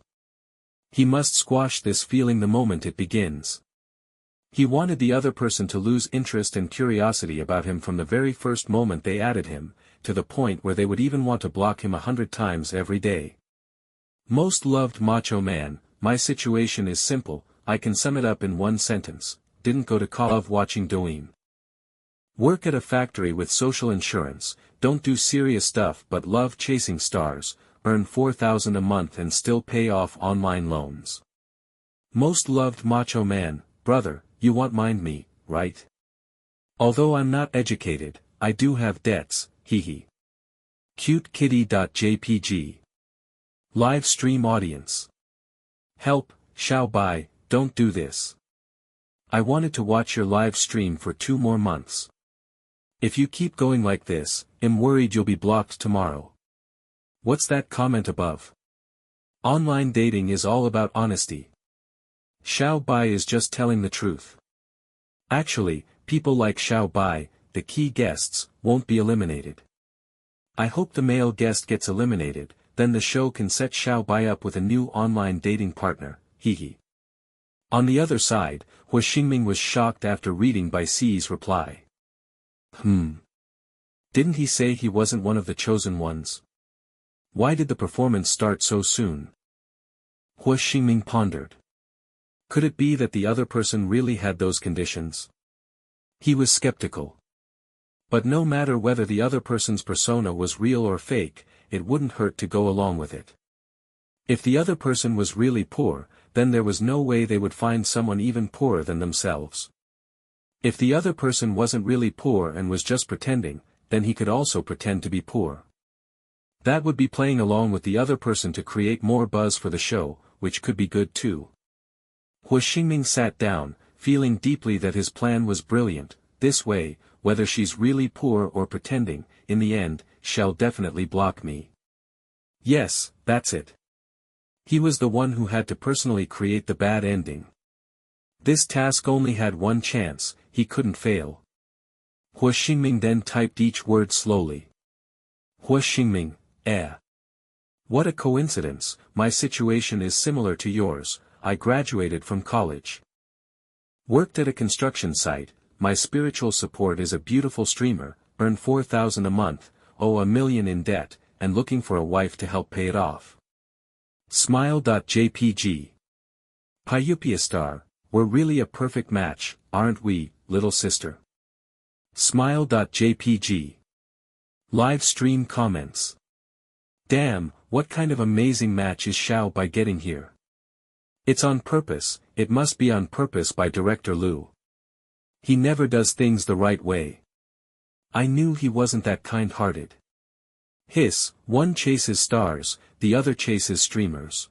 He must squash this feeling the moment it begins. He wanted the other person to lose interest and curiosity about him from the very first moment they added him, to the point where they would even want to block him 100 times every day. Most loved macho man, my situation is simple, I can sum it up in one sentence: didn't go to college, watching Doim. Work at a factory with social insurance, don't do serious stuff but love chasing stars, earn $4,000 a month and still pay off online loans. Most loved macho man, brother, you won't mind me, right? Although I'm not educated, I do have debts, hehe. Cutekitty.jpg. Live stream audience. Help, Xiao Bai, don't do this. I wanted to watch your live stream for 2 more months. If you keep going like this, I'm worried you'll be blocked tomorrow. What's that comment above? Online dating is all about honesty. Xiao Bai is just telling the truth. Actually, people like Xiao Bai, the key guests, won't be eliminated. I hope the male guest gets eliminated, then the show can set Xiao Bai up with a new online dating partner, hehe. On the other side, Hua Xingming was shocked after reading Bai Si's reply. Didn't he say he wasn't one of the chosen ones? Why did the performance start so soon? Hua Xingming pondered. Could it be that the other person really had those conditions? He was skeptical. But no matter whether the other person's persona was real or fake, it wouldn't hurt to go along with it. If the other person was really poor, then there was no way they would find someone even poorer than themselves. If the other person wasn't really poor and was just pretending, then he could also pretend to be poor. That would be playing along with the other person to create more buzz for the show, which could be good too. Hua Xingming sat down, feeling deeply that his plan was brilliant. This way, whether she's really poor or pretending, in the end, she'll definitely block me. Yes, that's it. He was the one who had to personally create the bad ending. This task only had one chance, he couldn't fail. Hua Xingming then typed each word slowly. Hua Xingming, What a coincidence, my situation is similar to yours. I graduated from college. Worked at a construction site, my spiritual support is a beautiful streamer, earn $4,000 a month, owe $1 million in debt, and looking for a wife to help pay it off. Smile.jpg. Pyupia star, we're really a perfect match, aren't we, little sister? Smile.jpg. Live stream comments. Damn, what kind of amazing match is Xiao Bai getting here? It's on purpose, it must be on purpose by Director Liu. He never does things the right way. I knew he wasn't that kind-hearted. Hiss, one chases stars, the other chases streamers.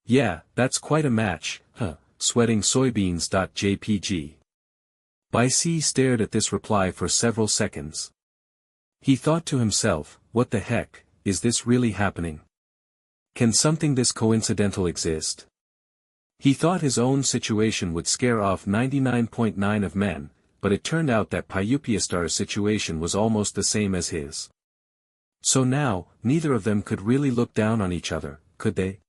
Yeah, that's quite a match, huh, sweating soybeans.jpg. Bai Si stared at this reply for several seconds. He thought to himself, what the heck, is this really happening? Can something this coincidental exist? He thought his own situation would scare off 99.9% of men, but it turned out that Pyupiastar's situation was almost the same as his. So now, neither of them could really look down on each other, could they?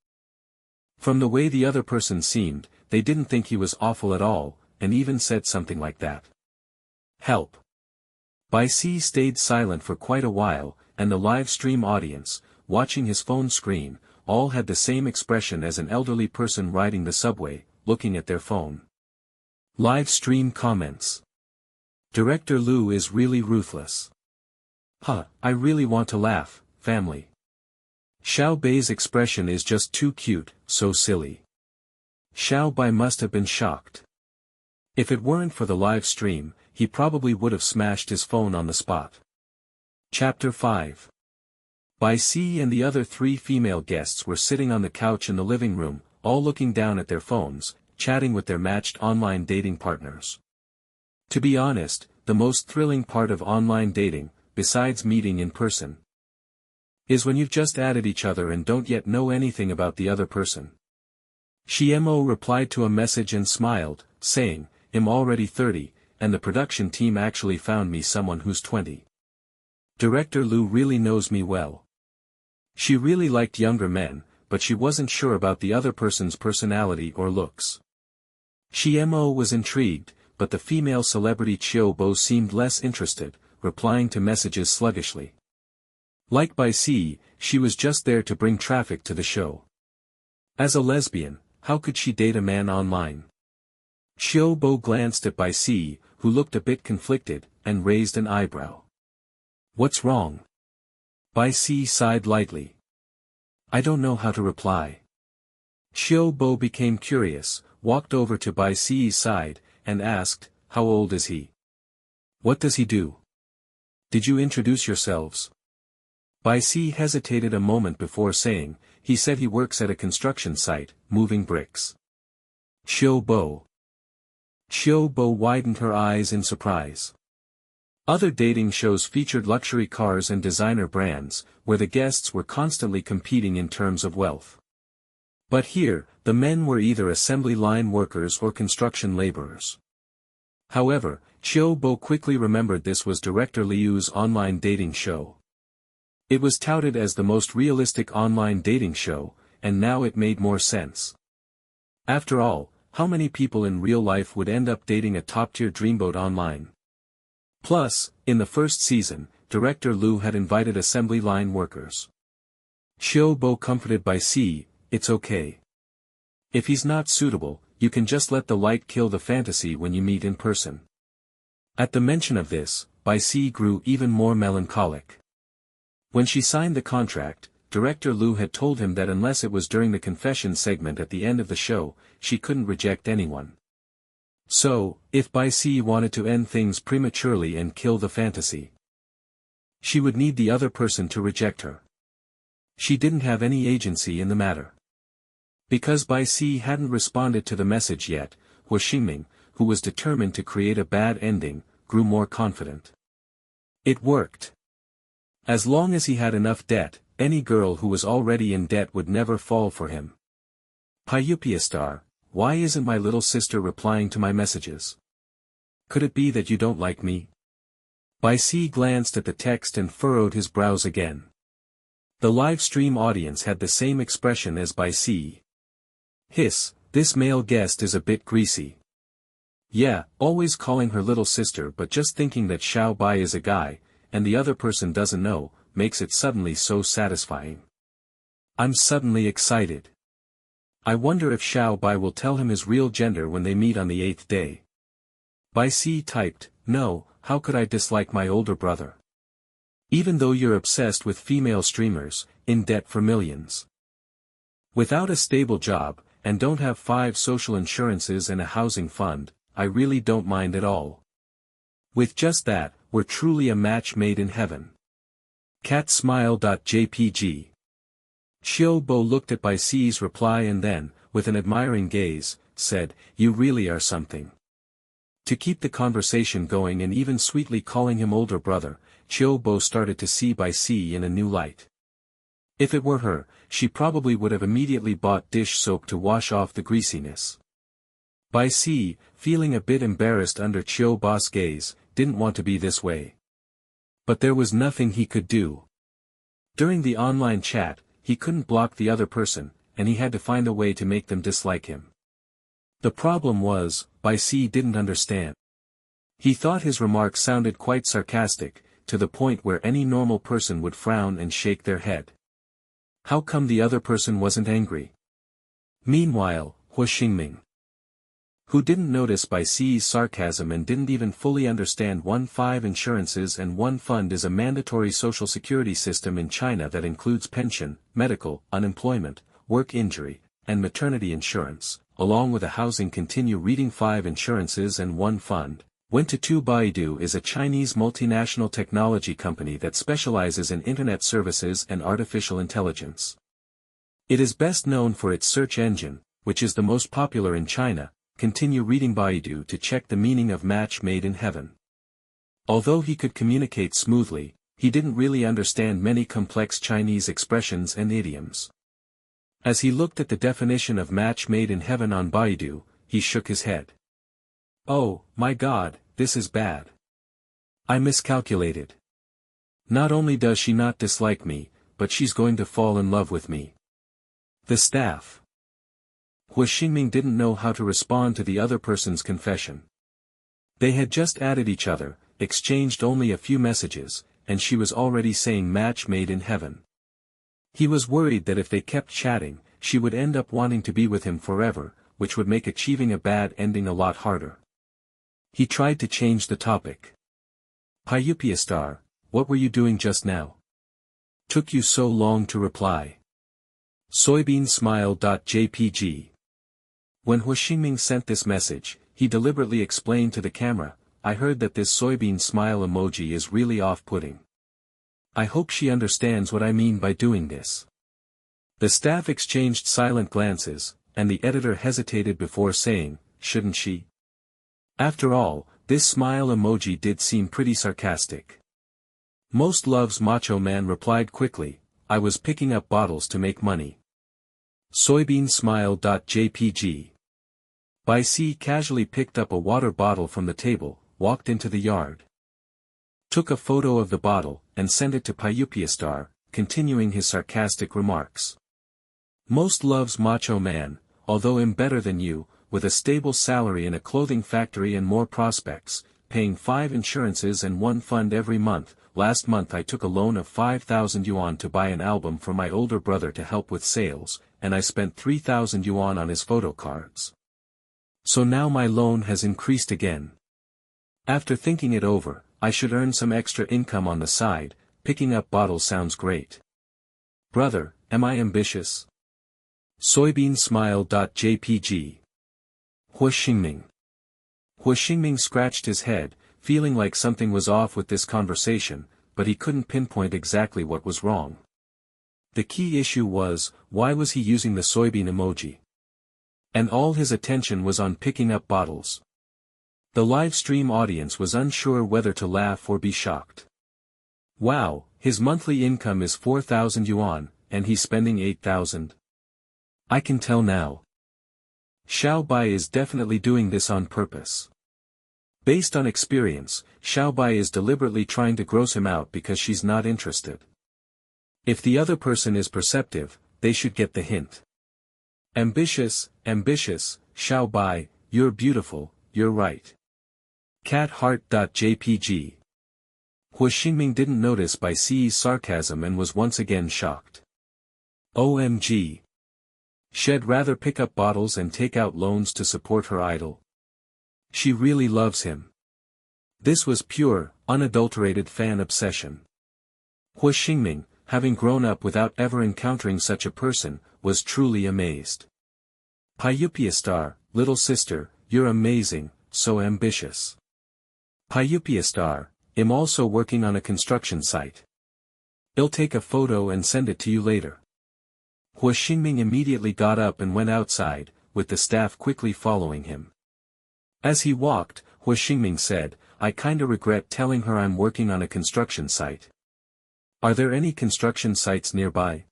From the way the other person seemed, they didn't think he was awful at all, and even said something like that. Help. Bai Si stayed silent for quite a while, and the live stream audience, watching his phone screen, all had the same expression as an elderly person riding the subway, looking at their phone. Live stream comments. Director Liu is really ruthless. Huh, I really want to laugh, family. Xiao Bai's expression is just too cute, so silly. Xiao Bai must have been shocked. If it weren't for the live stream, he probably would have smashed his phone on the spot. Chapter 5. Bai Si and the other 3 female guests were sitting on the couch in the living room, all looking down at their phones, chatting with their matched online dating partners. To be honest, the most thrilling part of online dating, besides meeting in person, is when you've just added each other and don't yet know anything about the other person. Shiemo replied to a message and smiled, saying, I'm already 30, and the production team actually found me someone who's 20. Director Liu really knows me well. She really liked younger men, but she wasn't sure about the other person's personality or looks. Xiemo was intrigued, but the female celebrity Xiaobo seemed less interested, replying to messages sluggishly. Like Bai Si, she was just there to bring traffic to the show. As a lesbian, how could she date a man online? Xiaobo glanced at Bai Si, who looked a bit conflicted, and raised an eyebrow. What's wrong? Bai Si sighed lightly. I don't know how to reply. Xiaobo became curious, walked over to Bai Si's side, and asked, how old is he? What does he do? Did you introduce yourselves? Bai Si hesitated a moment before saying, he said he works at a construction site, moving bricks. Xiaobo widened her eyes in surprise. Other dating shows featured luxury cars and designer brands, where the guests were constantly competing in terms of wealth. But here, the men were either assembly line workers or construction laborers. However, Xiaobo quickly remembered this was director Liu's online dating show. It was touted as the most realistic online dating show, and now it made more sense. After all, how many people in real life would end up dating a top-tier dreamboat online? Plus, in the first season, director Liu had invited assembly line workers. Xiaobo comforted Bai Si, it's okay. If he's not suitable, you can just let the light kill the fantasy when you meet in person. At the mention of this, Bai Si grew even more melancholic. When she signed the contract, director Liu had told him that unless it was during the confession segment at the end of the show, she couldn't reject anyone. So, if Bai Si wanted to end things prematurely and kill the fantasy, she would need the other person to reject her. She didn't have any agency in the matter. Because Bai Si hadn't responded to the message yet, Hua Xingming, who was determined to create a bad ending, grew more confident. It worked. As long as he had enough debt, any girl who was already in debt would never fall for him. Pyupiastar, why isn't my little sister replying to my messages? Could it be that you don't like me? Bai Si glanced at the text and furrowed his brows again. The live stream audience had the same expression as Bai Si. Hiss, this male guest is a bit greasy. Yeah, always calling her little sister but just thinking that Xiao Bai is a guy, and the other person doesn't know, makes it suddenly so satisfying. I'm suddenly excited. I wonder if Xiao Bai will tell him his real gender when they meet on the 8th day. Bai Si typed, no, how could I dislike my older brother? Even though you're obsessed with female streamers, in debt for millions. Without a stable job, and don't have 5 social insurances and a housing fund, I really don't mind at all. With just that, we're truly a match made in heaven. Catsmile.jpg. Xiaobo looked at Bai Si's reply and then, with an admiring gaze, said, you really are something. To keep the conversation going and even sweetly calling him older brother, Xiaobo started to see Bai Si in a new light. If it were her, she probably would have immediately bought dish soap to wash off the greasiness. Bai Si, feeling a bit embarrassed under Xiaobo's gaze, didn't want to be this way. But there was nothing he could do. During the online chat, he couldn't block the other person, and he had to find a way to make them dislike him. The problem was, Bai Si didn't understand. He thought his remark sounded quite sarcastic, to the point where any normal person would frown and shake their head. How come the other person wasn't angry? Meanwhile, Hua Xingming, who didn't notice Bai Si's sarcasm and didn't even fully understand 1.5 insurances and 1 fund is a mandatory social security system in China that includes pension, medical, unemployment, work injury, and maternity insurance, along with a housing continue reading 5 insurances and 1 fund, went to Baidu is a Chinese multinational technology company that specializes in internet services and artificial intelligence. It is best known for its search engine, which is the most popular in China. Continue reading Baidu to check the meaning of match made in heaven. Although he could communicate smoothly, he didn't really understand many complex Chinese expressions and idioms. As he looked at the definition of match made in heaven on Baidu, he shook his head. Oh, my God, this is bad. I miscalculated. Not only does she not dislike me, but she's going to fall in love with me. The staff. Hua Xingming didn't know how to respond to the other person's confession. They had just added each other, exchanged only a few messages, and she was already saying match made in heaven. He was worried that if they kept chatting, she would end up wanting to be with him forever, which would make achieving a bad ending a lot harder. He tried to change the topic. Pyupiastar, what were you doing just now? Took you so long to reply. Soybeansmile.jpg. When Hua Xingming sent this message, he deliberately explained to the camera, I heard that this soybean smile emoji is really off-putting. I hope she understands what I mean by doing this. The staff exchanged silent glances, and the editor hesitated before saying, shouldn't she? After all, this smile emoji did seem pretty sarcastic. Most Loves Macho Man replied quickly, I was picking up bottles to make money. Soybeansmile.jpg. Bai Si casually picked up a water bottle from the table, walked into the yard. Took a photo of the bottle, and sent it to Pyupiastar, continuing his sarcastic remarks. Most Loves Macho Man, although I'm better than you, with a stable salary in a clothing factory and more prospects, paying 5 insurances and 1 fund every month. Last month I took a loan of 5,000 yuan to buy an album for my older brother to help with sales, and I spent 3,000 yuan on his photo cards. So now my loan has increased again. After thinking it over, I should earn some extra income on the side. Picking up bottles sounds great. Brother, am I ambitious? Soybeansmile.jpg. Hua Xingming. Hua Xingming scratched his head, feeling like something was off with this conversation, but he couldn't pinpoint exactly what was wrong. The key issue was, why was he using the soybean emoji? And all his attention was on picking up bottles. The live stream audience was unsure whether to laugh or be shocked. Wow, his monthly income is 4,000 yuan, and he's spending 8,000. I can tell now. Xiao Bai is definitely doing this on purpose. Based on experience, Xiao Bai is deliberately trying to gross him out because she's not interested. If the other person is perceptive, they should get the hint. Ambitious, Xiao Bai, you're beautiful, you're right. Catheart.jpg. Hua Xingming didn't notice Bai Si's sarcasm and was once again shocked. OMG. She'd rather pick up bottles and take out loans to support her idol. She really loves him. This was pure, unadulterated fan obsession. Hua Xingming, having grown up without ever encountering such a person, was truly amazed. Pyupiastar, little sister, you're amazing, so ambitious. Pyupiastar, I'm also working on a construction site. I'll take a photo and send it to you later. Hua Xingming immediately got up and went outside, with the staff quickly following him. As he walked, Hua Xingming said, I kinda regret telling her I'm working on a construction site. Are there any construction sites nearby?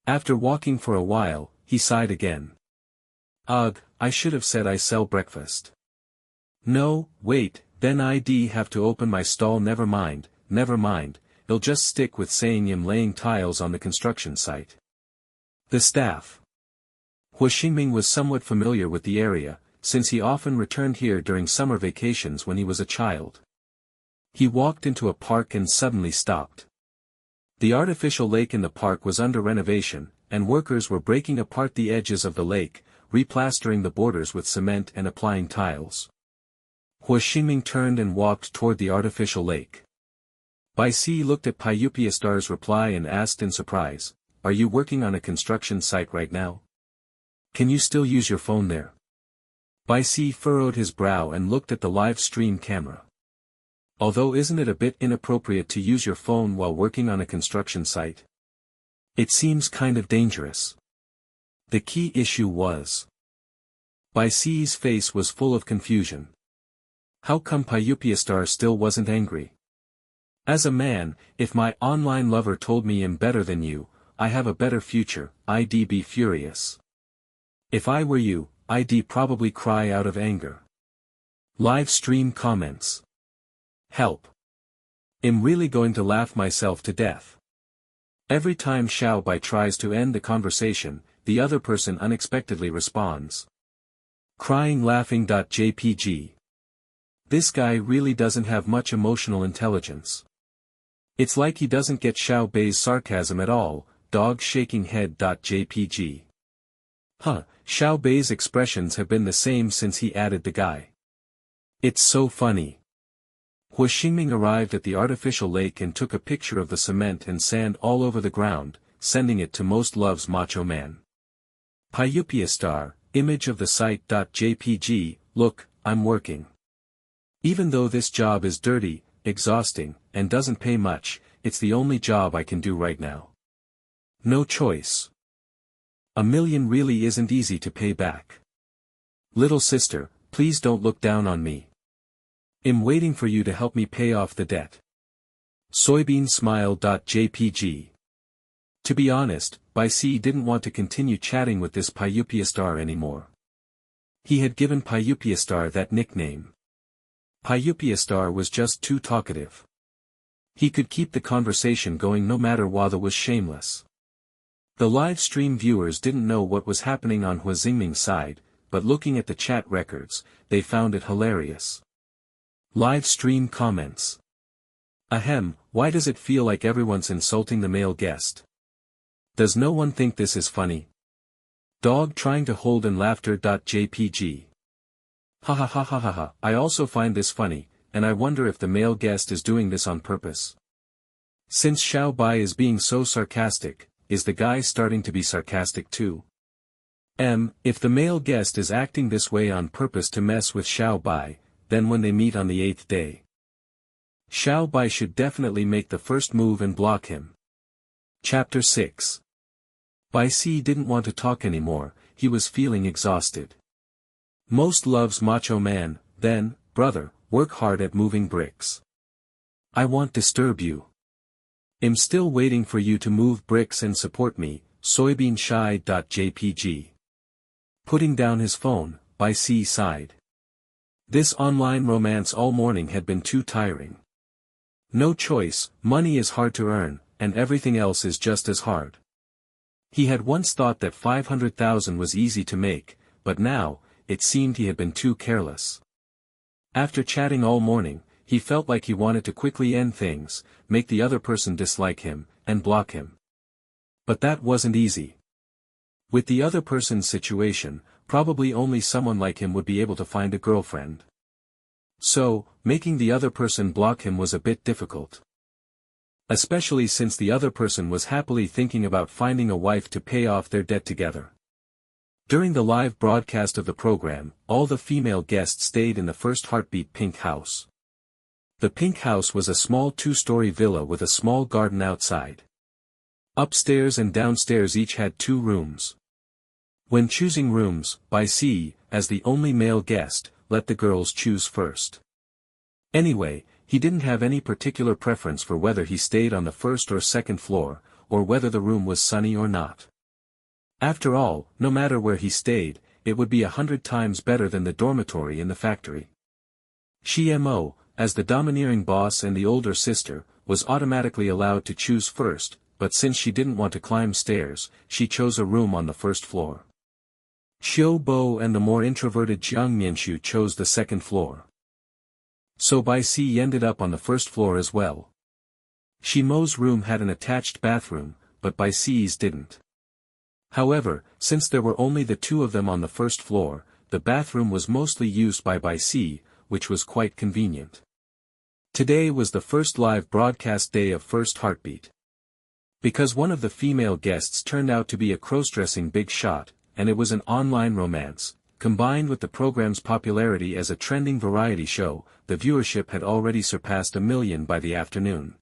After walking for a while, he sighed again. Ugh, I should have said I sell breakfast. No, wait, then I'd have to open my stall. Never mind, I'll just stick with saying I'm laying tiles on the construction site. The staff. Hua Xingming was somewhat familiar with the area, since he often returned here during summer vacations when he was a child. He walked into a park and suddenly stopped. The artificial lake in the park was under renovation, and workers were breaking apart the edges of the lake, replastering the borders with cement and applying tiles. Hua Xingming turned and walked toward the artificial lake. Bai Si looked at Pyupiastar's reply and asked in surprise, are you working on a construction site right now? Can you still use your phone there? Bai Si furrowed his brow and looked at the live stream camera. Although isn't it a bit inappropriate to use your phone while working on a construction site? It seems kind of dangerous. The key issue was. Bai Si's face was full of confusion. How come Pyupiastar still wasn't angry? As a man, if my online lover told me I'm better than you, I have a better future, I'd be furious. If I were you, I'd probably cry out of anger. Live stream comments. Help. I'm really going to laugh myself to death. Every time Xiao Bai tries to end the conversation, the other person unexpectedly responds. Crying laughing.jpg. This guy really doesn't have much emotional intelligence. It's like he doesn't get Xiao Bei's sarcasm at all, dog shaking head.jpg. Xiao Bei's expressions have been the same since he added the guy. It's so funny. Hua Xingming arrived at the artificial lake and took a picture of the cement and sand all over the ground, sending it to Most Loves Macho Man. Pyupia star, image of the site.jpg, look, I'm working. Even though this job is dirty, exhausting, and doesn't pay much, it's the only job I can do right now. No choice. $1 million really isn't easy to pay back. Little sister, please don't look down on me. I'm waiting for you to help me pay off the debt. Soybeansmile.jpg. To be honest, Bai Si didn't want to continue chatting with this Pyupia star anymore. He had given Pyupia star that nickname. Pyupia star was just too talkative. He could keep the conversation going no matter Wada was shameless. The live stream viewers didn't know what was happening on Hua Xingming's side, but looking at the chat records, they found it hilarious. Live stream comments. Ahem, why does it feel like everyone's insulting the male guest? Does no one think this is funny? Dog trying to hold in laughter.jpg. Ha ha ha ha ha ha, I also find this funny, and I wonder if the male guest is doing this on purpose. Since Xiao Bai is being so sarcastic, is the guy starting to be sarcastic too? If the male guest is acting this way on purpose to mess with Xiao Bai, then when they meet on the 8th day, Xiao Bai should definitely make the first move and block him. Chapter 6. Bai Si didn't want to talk anymore, he was feeling exhausted. Most Loves Macho Man, then, brother, work hard at moving bricks. I won't disturb you. I'm still waiting for you to move bricks and support me, soybeanshy.jpg. Putting down his phone, Bai Si sighed. This online romance all morning had been too tiring. No choice, money is hard to earn, and everything else is just as hard. He had once thought that 500,000 was easy to make, but now, it seemed he had been too careless. After chatting all morning, he felt like he wanted to quickly end things, make the other person dislike him, and block him. But that wasn't easy. With the other person's situation, probably only someone like him would be able to find a girlfriend. So, making the other person block him was a bit difficult. Especially since the other person was happily thinking about finding a wife to pay off their debt together. During the live broadcast of the program, all the female guests stayed in the first Heartbeat Pink House. The Pink House was a small 2-story villa with a small garden outside. Upstairs and downstairs each had 2 rooms. When choosing rooms, Bai Si, as the only male guest, let the girls choose first. Anyway, he didn't have any particular preference for whether he stayed on the first or second floor, or whether the room was sunny or not. After all, no matter where he stayed, it would be 100 times better than the dormitory in the factory. Shi Mo, as the domineering boss and the older sister, was automatically allowed to choose first, but since she didn't want to climb stairs, she chose a room on the first floor. Xiao Bo and the more introverted Jiang Mianshu chose the second floor. So Bai Si ended up on the first floor as well. Shi Mo's room had an attached bathroom, but Bai Si's didn't. However, since there were only the 2 of them on the first floor, the bathroom was mostly used by Bai Si, which was quite convenient. Today was the first live broadcast day of First Heartbeat. Because one of the female guests turned out to be a cross-dressing big shot, and it was an online romance, combined with the program's popularity as a trending variety show, the viewership had already surpassed 1 million by the afternoon.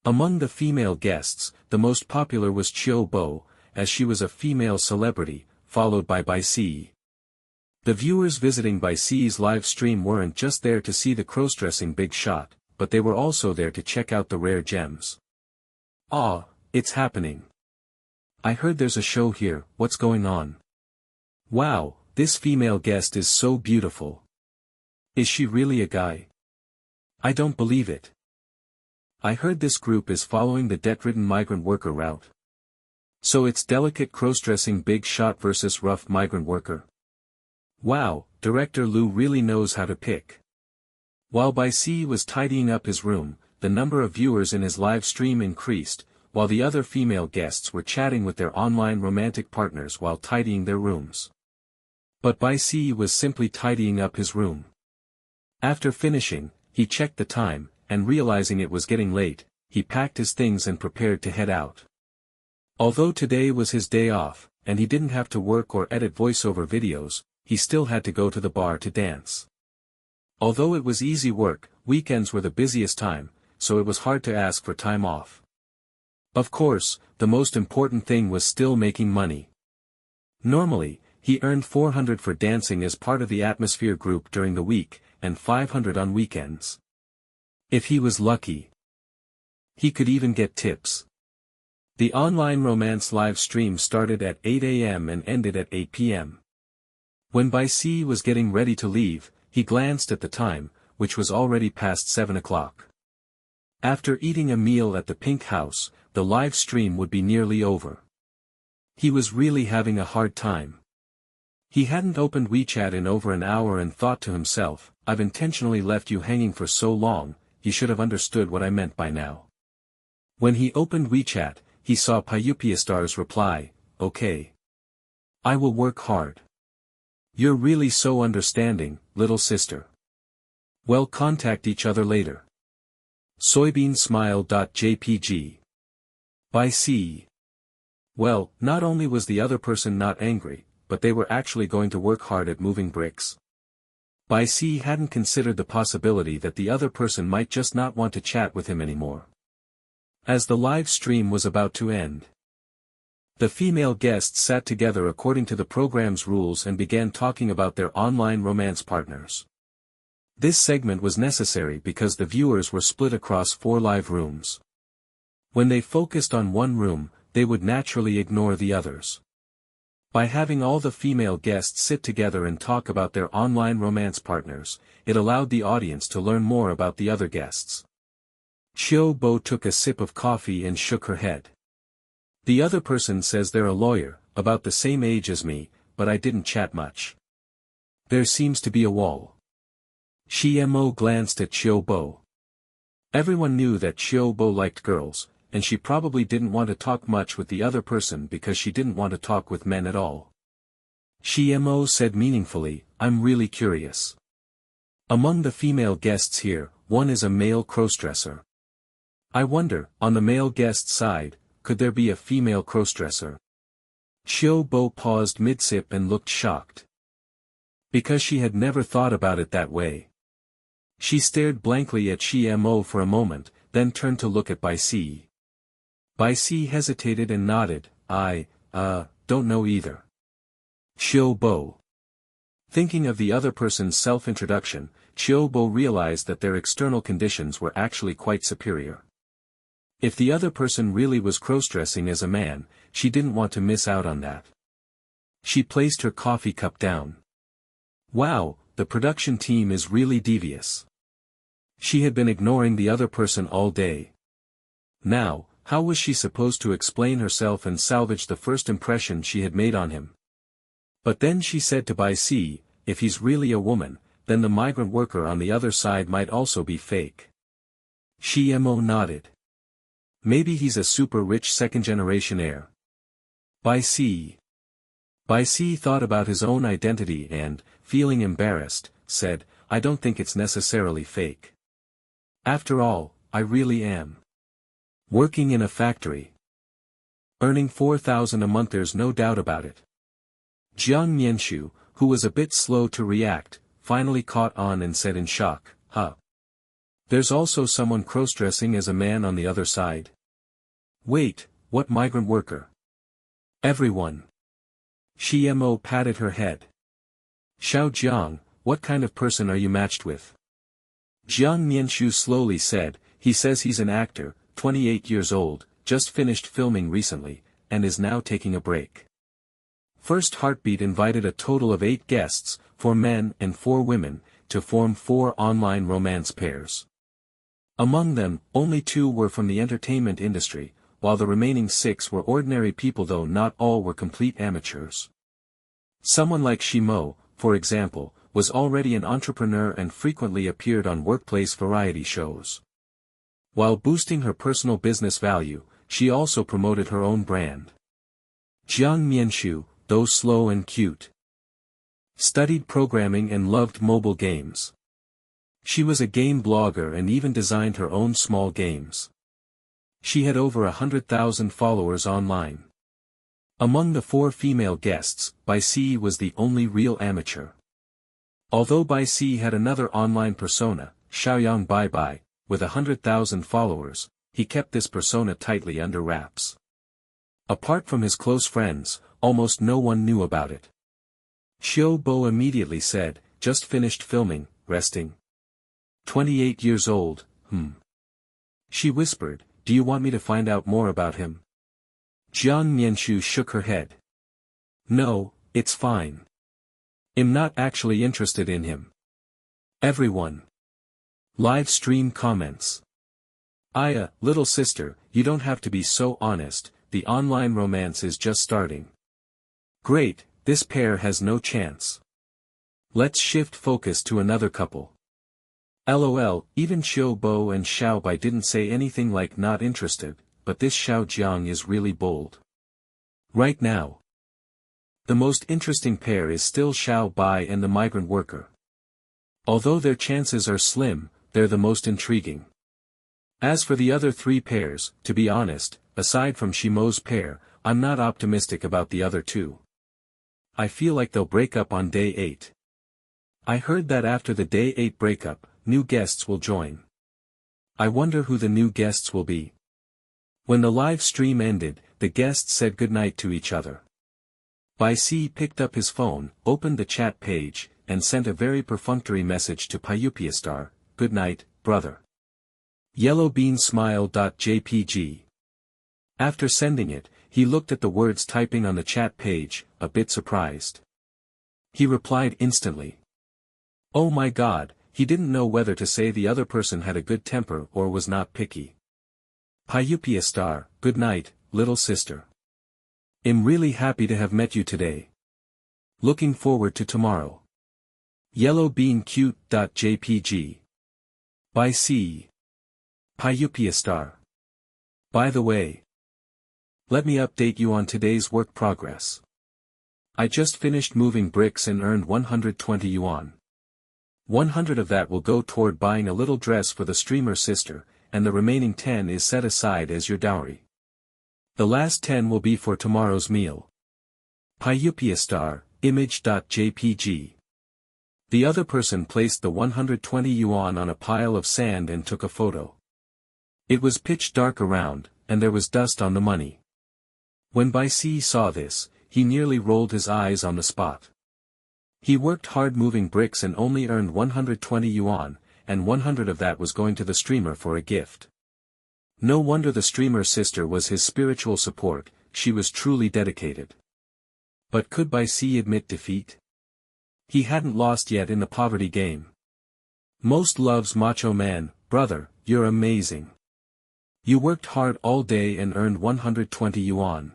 Among the female guests, the most popular was Qiu Bo, as she was a female celebrity, followed by Bai Si. The viewers visiting Bai Si's live stream weren't just there to see the cross-dressing big shot, but they were also there to check out the rare gems. Ah, it's happening. I heard there's a show here, what's going on? Wow, this female guest is so beautiful. Is she really a guy? I don't believe it. I heard this group is following the debt-ridden migrant worker route. So it's delicate cross-dressing big shot versus rough migrant worker. Wow, director Liu really knows how to pick. While Bai Si was tidying up his room, the number of viewers in his live stream increased, while the other female guests were chatting with their online romantic partners while tidying their rooms. But Bai Si was simply tidying up his room. After finishing, he checked the time, and realizing it was getting late, he packed his things and prepared to head out. Although today was his day off, and he didn't have to work or edit voiceover videos, he still had to go to the bar to dance. Although it was easy work, weekends were the busiest time, so it was hard to ask for time off. Of course, the most important thing was still making money. Normally, he earned 400 for dancing as part of the Atmosphere group during the week, and 500 on weekends. If he was lucky, he could even get tips. The online romance live stream started at 8 a.m. and ended at 8 p.m. When Bai Si was getting ready to leave, he glanced at the time, which was already past 7 o'clock. After eating a meal at the Pink House, the live stream would be nearly over. He was really having a hard time. He hadn't opened WeChat in over an hour and thought to himself, I've intentionally left you hanging for so long, he should have understood what I meant by now. When he opened WeChat, he saw Pyupiastar's reply, okay. I will work hard. You're really so understanding, little sister. Well, contact each other later. Soybeansmile.jpg. Bai Si. Well, not only was the other person not angry, but they were actually going to work hard at moving bricks. Bai Si hadn't considered the possibility that the other person might just not want to chat with him anymore. As the live stream was about to end, the female guests sat together according to the program's rules and began talking about their online romance partners. This segment was necessary because the viewers were split across 4 live rooms. When they focused on one room, they would naturally ignore the others. By having all the female guests sit together and talk about their online romance partners, it allowed the audience to learn more about the other guests. Qiu Bo took a sip of coffee and shook her head. The other person says they're a lawyer, about the same age as me, but I didn't chat much. There seems to be a wall. Xiemo glanced at Qiu Bo. Everyone knew that Qiu Bo liked girls, and she probably didn't want to talk much with the other person because she didn't want to talk with men at all. Xiemo said meaningfully, I'm really curious. Among the female guests here, one is a male crossdresser. I wonder, on the male guest side, could there be a female crossdresser? Qiu Bo paused mid-sip and looked shocked. Because she had never thought about it that way. She stared blankly at Xiemo for a moment, then turned to look at Bai Si. Bai Si hesitated and nodded, I don't know either. Qiu Bo. Thinking of the other person's self-introduction, Qiu Bo realized that their external conditions were actually quite superior. If the other person really was crossdressing as a man, she didn't want to miss out on that. She placed her coffee cup down. Wow, the production team is really devious. She had been ignoring the other person all day. Now, how was she supposed to explain herself and salvage the first impression she had made on him? But then she said to Bai Si, if he's really a woman, then the migrant worker on the other side might also be fake. Xiemo nodded. Maybe he's a super rich second-generation heir. Bai Si. Bai Si thought about his own identity and, feeling embarrassed, said, I don't think it's necessarily fake. After all, I really am. Working in a factory. Earning 4,000 a month, there's no doubt about it. Jiang Mianshu, who was a bit slow to react, finally caught on and said in shock, huh. There's also someone crossdressing as a man on the other side. Wait, what migrant worker? Everyone. Xiemo patted her head. Xiao Jiang, what kind of person are you matched with? Jiang Mianshu slowly said, he says he's an actor, 28 years old, just finished filming recently, and is now taking a break. First Heartbeat invited a total of 8 guests, 4 men and 4 women, to form 4 online romance pairs. Among them, only 2 were from the entertainment industry, while the remaining 6 were ordinary people, though not all were complete amateurs. Someone like Shimo, for example, was already an entrepreneur and frequently appeared on workplace variety shows. While boosting her personal business value, she also promoted her own brand. Jiang Mianshu, though slow and cute, studied programming and loved mobile games. She was a game blogger and even designed her own small games. She had over 100,000 followers online. Among the 4 female guests, Bai Si was the only real amateur. Although Bai Si had another online persona, Xiaoyang Bai Bai, with 100,000 followers, he kept this persona tightly under wraps. Apart from his close friends, almost no one knew about it. Xiao Bo immediately said, "Just finished filming, resting. 28 years old, She whispered, "Do you want me to find out more about him?" Jiang Mianshu shook her head. "No, it's fine. I'm not actually interested in him." Everyone. Live stream comments. "Aya, little sister, you don't have to be so honest, the online romance is just starting." "Great, this pair has no chance. Let's shift focus to another couple." LOL, even Xiao Bo and Xiao Bai didn't say anything like not interested, but this Xiao Jiang is really bold. Right now, the most interesting pair is still Xiao Bai and the migrant worker. Although their chances are slim, they're the most intriguing. As for the other 3 pairs, to be honest, aside from Shimo's pair, I'm not optimistic about the other 2. I feel like they'll break up on day 8. I heard that after the day 8 breakup, new guests will join. I wonder who the new guests will be. When the live stream ended, the guests said goodnight to each other. Bai Si picked up his phone, opened the chat page, and sent a very perfunctory message to Pyupiastar, "Good night, brother." Yellowbeansmile.jpg. After sending it, he looked at the words typing on the chat page, a bit surprised. He replied instantly. Oh my god, he didn't know whether to say the other person had a good temper or was not picky. Pyupiastar, good night, little sister. I'm really happy to have met you today. Looking forward to tomorrow. Yellowbeancute.jpg. By C. Pyupiastar. By the way, let me update you on today's work progress. I just finished moving bricks and earned 120 yuan. 100 of that will go toward buying a little dress for the streamer sister, and the remaining 10 is set aside as your dowry. The last 10 will be for tomorrow's meal. Pyupiastar, image.jpg. The other person placed the 120 yuan on a pile of sand and took a photo. It was pitch dark around, and there was dust on the money. When Bai Si saw this, he nearly rolled his eyes on the spot. He worked hard moving bricks and only earned 120 yuan, and 100 of that was going to the streamer for a gift. No wonder the streamer's sister was his spiritual support, she was truly dedicated. But could Bai Si admit defeat? He hadn't lost yet in the poverty game. Most loves macho man, brother, you're amazing. You worked hard all day and earned 120 yuan.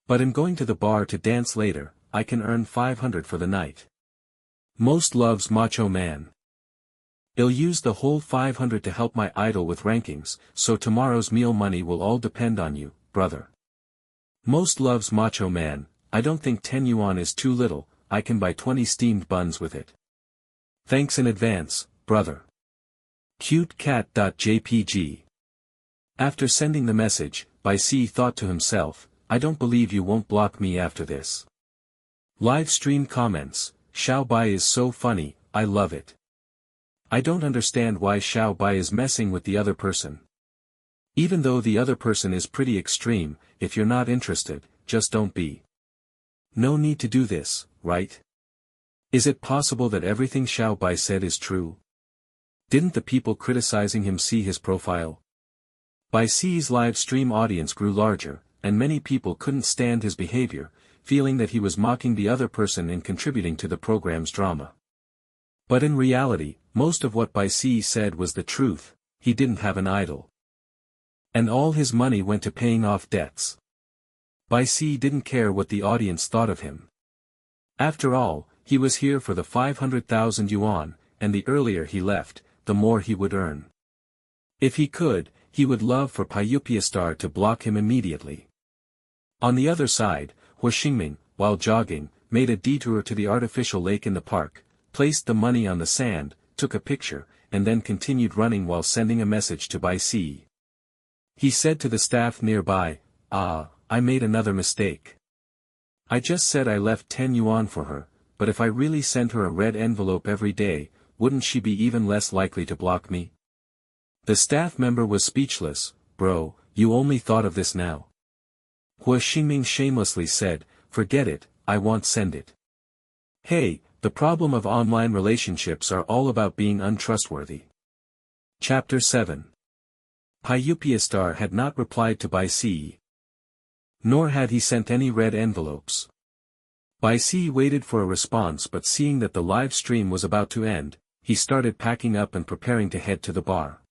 But I'm going to the bar to dance later, I can earn 500 for the night. Most loves macho man. I'll use the whole 500 to help my idol with rankings, so tomorrow's meal money will all depend on you, brother. Most loves macho man, I don't think 10 yuan is too little, I can buy 20 steamed buns with it. Thanks in advance, brother. Cutecat.jpg. After sending the message, Bai Si thought to himself, I don't believe you won't block me after this. Live stream comments, Xiao Bai is so funny, I love it. I don't understand why Xiao Bai is messing with the other person. Even though the other person is pretty extreme, if you're not interested, just don't be. No need to do this, right? Is it possible that everything Xiao Bai said is true? Didn't the people criticizing him see his profile? Bai Si's live stream audience grew larger, and many people couldn't stand his behavior, feeling that he was mocking the other person and contributing to the program's drama. But in reality, most of what Bai Si said was the truth, he didn't have an idol. And all his money went to paying off debts. Bai Si didn't care what the audience thought of him. After all, he was here for the 500,000 yuan, and the earlier he left, the more he would earn. If he could, he would love for BLstar to block him immediately. On the other side, Hua Xingming, while jogging, made a detour to the artificial lake in the park, placed the money on the sand, took a picture, and then continued running while sending a message to Bai Si. He said to the staff nearby, I made another mistake. I just said I left 10 yuan for her, but if I really sent her a red envelope every day, wouldn't she be even less likely to block me? The staff member was speechless. Bro, you only thought of this now. Hua Xingming shamelessly said, forget it, I won't send it. Hey, the problem of online relationships are all about being untrustworthy. Chapter 7. BLstar had not replied to Bai Si. Nor had he sent any red envelopes. Bai Si waited for a response, but seeing that the live stream was about to end, he started packing up and preparing to head to the bar.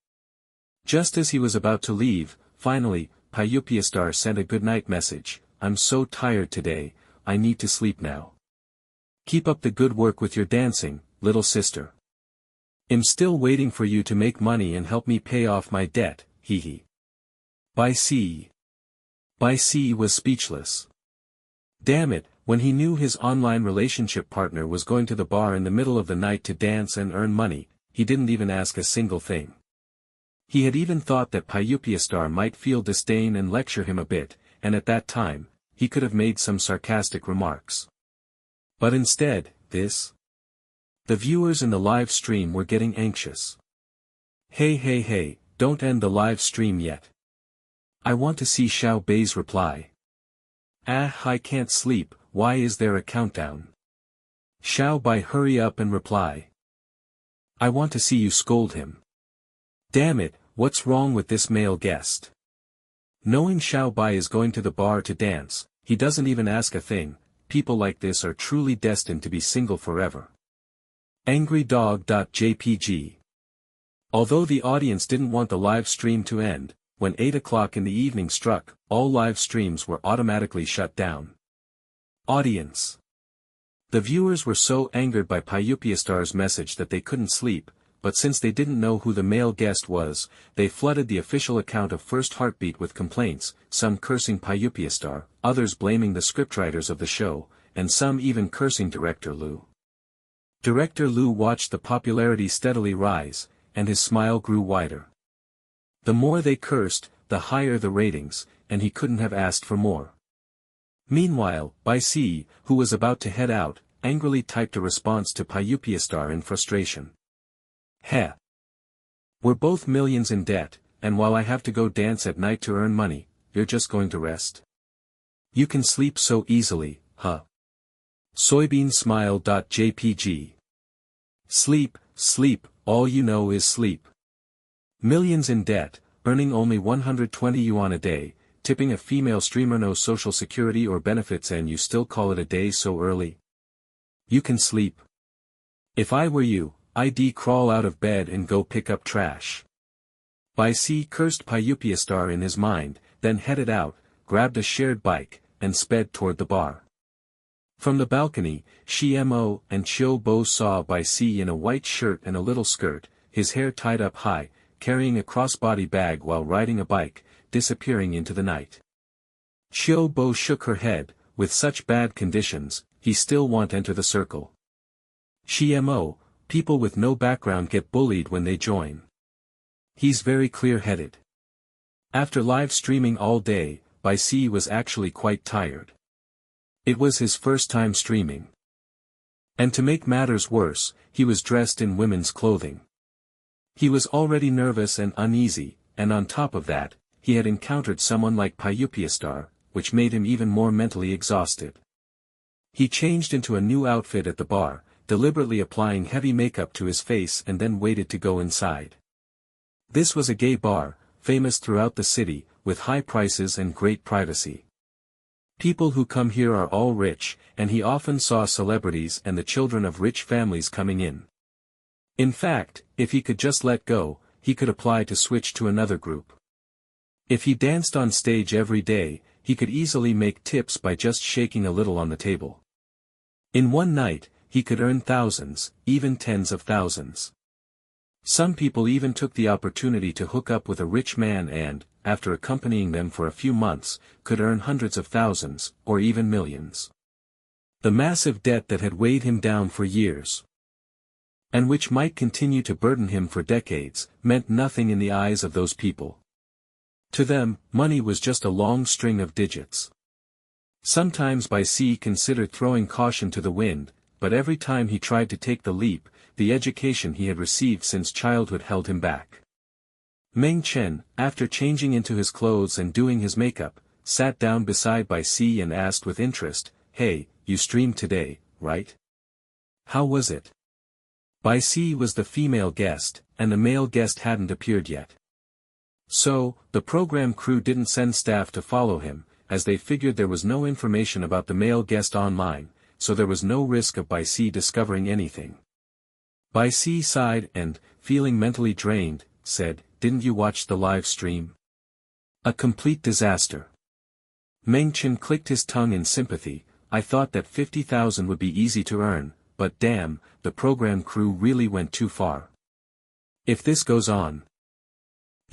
Just as he was about to leave, finally, BLstar sent a goodnight message. I'm so tired today, I need to sleep now. Keep up the good work with your dancing, little sister. I'm still waiting for you to make money and help me pay off my debt, hee. Bai Si. Bai Si was speechless. Damn it, when he knew his online relationship partner was going to the bar in the middle of the night to dance and earn money, he didn't even ask a single thing. He had even thought that BLstar might feel disdain and lecture him a bit, and at that time, he could have made some sarcastic remarks. But instead, this. The viewers in the live stream were getting anxious. Hey, don't end the live stream yet. I want to see Xiao Bei's reply. I can't sleep, why is there a countdown? Xiao Bei, hurry up and reply. I want to see you scold him. Damn it, what's wrong with this male guest? Knowing Xiao Bei is going to the bar to dance, he doesn't even ask a thing. People like this are truly destined to be single forever. AngryDog.jpg. Although the audience didn't want the live stream to end, when 8 o'clock in the evening struck, all live streams were automatically shut down. Audience. The viewers were so angered by BLstar's message that they couldn't sleep, but since they didn't know who the male guest was, they flooded the official account of First Heartbeat with complaints, some cursing BLstar, others blaming the scriptwriters of the show, and some even cursing Director Liu. Director Liu watched the popularity steadily rise, and his smile grew wider. The more they cursed, the higher the ratings, and he couldn't have asked for more. Meanwhile, Bai Si, who was about to head out, angrily typed a response to BLstar in frustration. Heh. We're both millions in debt, and while I have to go dance at night to earn money, you're just going to rest? You can sleep so easily, huh? Soybeansmile.jpg. Sleep, all you know is sleep. Millions in debt, earning only 120 yuan a day, tipping a female streamer, no social security or benefits, and you still call it a day so early? You can sleep. If I were you, I'd crawl out of bed and go pick up trash. Bai Si cursed BLstar in his mind, then headed out, grabbed a shared bike, and sped toward the bar. From the balcony, Mo and Qiu Bo saw Bai Si in a white shirt and a little skirt, his hair tied up high, carrying a crossbody bag while riding a bike, disappearing into the night. Qiu Bo shook her head. With such bad conditions, he still won't enter the circle. Mo, people with no background get bullied when they join. He's very clear-headed. After live streaming all day, Bai Si was actually quite tired. It was his first time streaming. And to make matters worse, he was dressed in women's clothing. He was already nervous and uneasy, and on top of that, he had encountered someone like BLstar, which made him even more mentally exhausted. He changed into a new outfit at the bar, deliberately applying heavy makeup to his face, and then waited to go inside. This was a gay bar, famous throughout the city, with high prices and great privacy. People who come here are all rich, and he often saw celebrities and the children of rich families coming in. In fact, if he could just let go, he could apply to switch to another group. If he danced on stage every day, he could easily make tips by just shaking a little on the table. In one night, he could earn thousands, even tens of thousands. Some people even took the opportunity to hook up with a rich man and, after accompanying them for a few months, could earn hundreds of thousands, or even millions. The massive debt that had weighed him down for years, and which might continue to burden him for decades, meant nothing in the eyes of those people. To them, money was just a long string of digits. Sometimes BL considered throwing caution to the wind, but every time he tried to take the leap, the education he had received since childhood held him back. Meng Chen, after changing into his clothes and doing his makeup, sat down beside BL and asked with interest, "Hey, you streamed today, right? How was it?" BL was the female guest, and the male guest hadn't appeared yet. So, the program crew didn't send staff to follow him, as they figured there was no information about the male guest online, so there was no risk of BL discovering anything. BL sighed and, feeling mentally drained, said, "Didn't you watch the live stream? A complete disaster." Meng Chen clicked his tongue in sympathy. "I thought that 50,000 would be easy to earn, but damn, the program crew really went too far. If this goes on,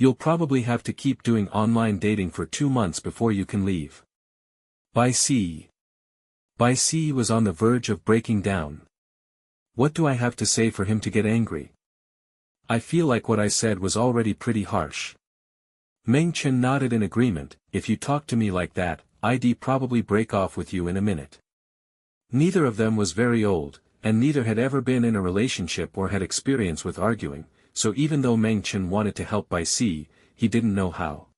you'll probably have to keep doing online dating for 2 months before you can leave." BL was on the verge of breaking down. What do I have to say for him to get angry? I feel like what I said was already pretty harsh. Meng Chen nodded in agreement. "If you talk to me like that, I'd probably break off with you in a minute." Neither of them was very old, and neither had ever been in a relationship or had experience with arguing, so even though Meng Chen wanted to help BL, he didn't know how.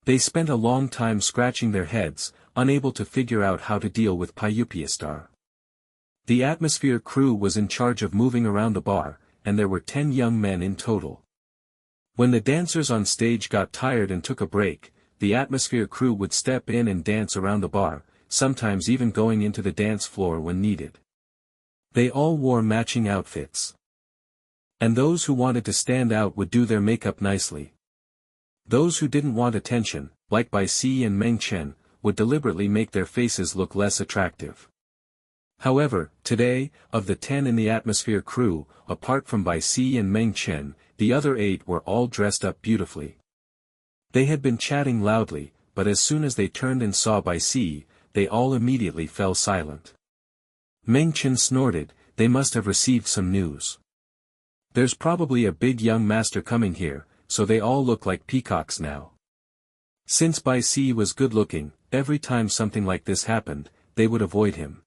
They spent a long time scratching their heads, unable to figure out how to deal with BLstar. The atmosphere crew was in charge of moving around the bar, and there were 10 young men in total. When the dancers on stage got tired and took a break, the atmosphere crew would step in and dance around the bar, sometimes even going into the dance floor when needed. They all wore matching outfits. And those who wanted to stand out would do their makeup nicely. Those who didn't want attention, like BL and Meng Chen, would deliberately make their faces look less attractive. However, today, of the 10 in the atmosphere crew, apart from BL and Meng Chen, the other 8 were all dressed up beautifully. They had been chatting loudly, but as soon as they turned and saw BL, they all immediately fell silent. Meng Chen snorted. "They must have received some news. There's probably a big young master coming here, so they all look like peacocks now." Since BL was good-looking, every time something like this happened, they would avoid him.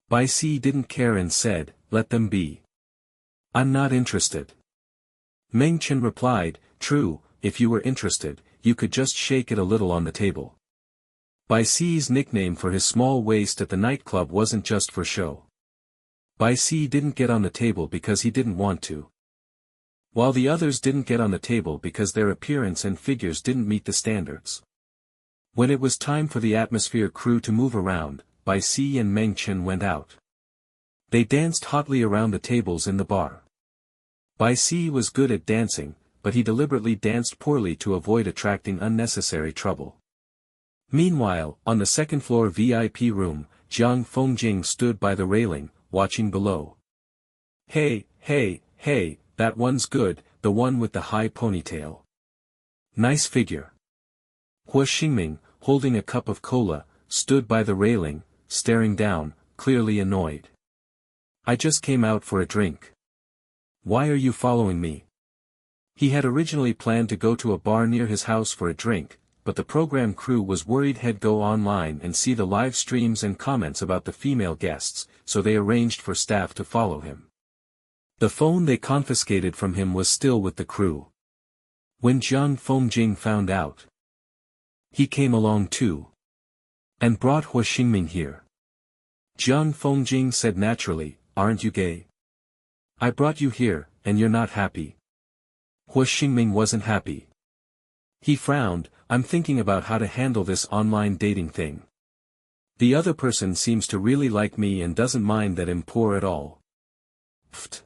BL didn't care and said, "Let them be. I'm not interested." Meng Chen replied, "True, if you were interested, you could just shake it a little on the table." BL's nickname for his small waist at the nightclub wasn't just for show. BL didn't get on the table because he didn't want to. While the others didn't get on the table because their appearance and figures didn't meet the standards. When it was time for the atmosphere crew to move around, BL and Meng Chen went out. They danced hotly around the tables in the bar. BL was good at dancing, but he deliberately danced poorly to avoid attracting unnecessary trouble. Meanwhile, on the second-floor VIP room, Jiang Fengjing stood by the railing, watching below. Hey, that one's good, the one with the high ponytail. Nice figure." Hua Xingming, holding a cup of cola, stood by the railing, staring down, clearly annoyed. "I just came out for a drink. Why are you following me?" He had originally planned to go to a bar near his house for a drink, but the program crew was worried he'd go online and see the live streams and comments about the female guests, so they arranged for staff to follow him. The phone they confiscated from him was still with the crew. When Jiang Fengjing found out, he came along too. And brought Hua Xingming here. Jiang Fengjing said naturally, "Aren't you gay? I brought you here, and you're not happy." Hua Xingming wasn't happy. He frowned. "I'm thinking about how to handle this online dating thing. The other person seems to really like me and doesn't mind that I'm poor at all." Pfft.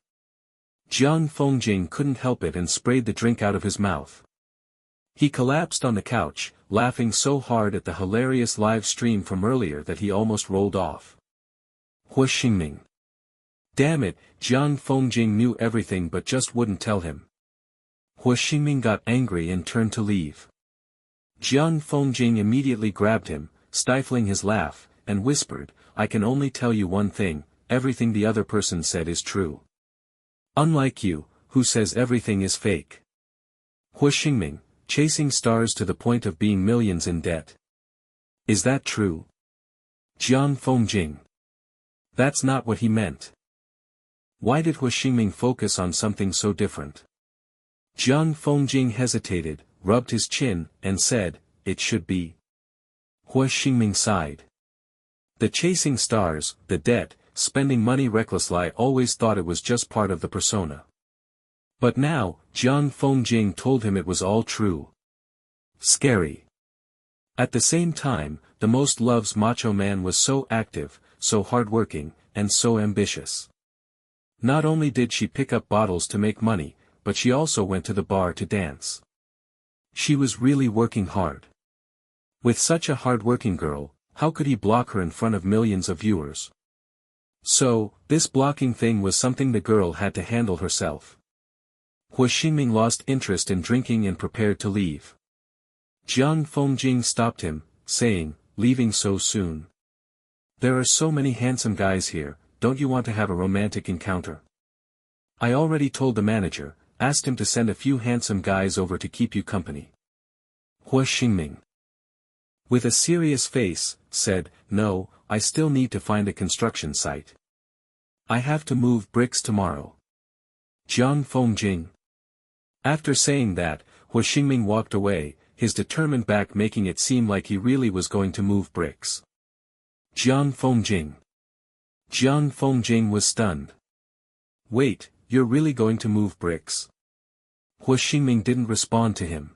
Jiang Fengjing couldn't help it and sprayed the drink out of his mouth. He collapsed on the couch, laughing so hard at the hilarious live stream from earlier that he almost rolled off. Hua Xingming. Damn it, Jiang Fengjing knew everything but just wouldn't tell him. Hua Xingming got angry and turned to leave. Jiang Fengjing immediately grabbed him, stifling his laugh, and whispered, "I can only tell you one thing, everything the other person said is true. Unlike you, who says everything is fake." Hua Xingming, chasing stars to the point of being millions in debt. Is that true? Jiang Fengjing. That's not what he meant. Why did Hua Xingming focus on something so different? Jiang Fengjing hesitated, rubbed his chin, and said, "It should be." Hua Xingming sighed. The chasing stars, the debt, spending money recklessly, I always thought it was just part of the persona. But now, Jiang Fengjing told him it was all true. Scary. At the same time, the most loves macho man was so active, so hardworking, and so ambitious. Not only did she pick up bottles to make money, but she also went to the bar to dance. She was really working hard. With such a hard-working girl, how could he block her in front of millions of viewers? So, this blocking thing was something the girl had to handle herself. Hua Xingming lost interest in drinking and prepared to leave. Jiang Fengjing stopped him, saying, "Leaving so soon? There are so many handsome guys here, don't you want to have a romantic encounter? I already told the manager, asked him to send a few handsome guys over to keep you company." Hua Xingming, with a serious face, said, "No, I still need to find a construction site. I have to move bricks tomorrow." Jiang Fengjing. After saying that, Hua Xingming walked away, his determined back making it seem like he really was going to move bricks. Jiang Fengjing. Jiang Fengjing was stunned. "Wait, you're really going to move bricks?" Hua Xingming didn't respond to him.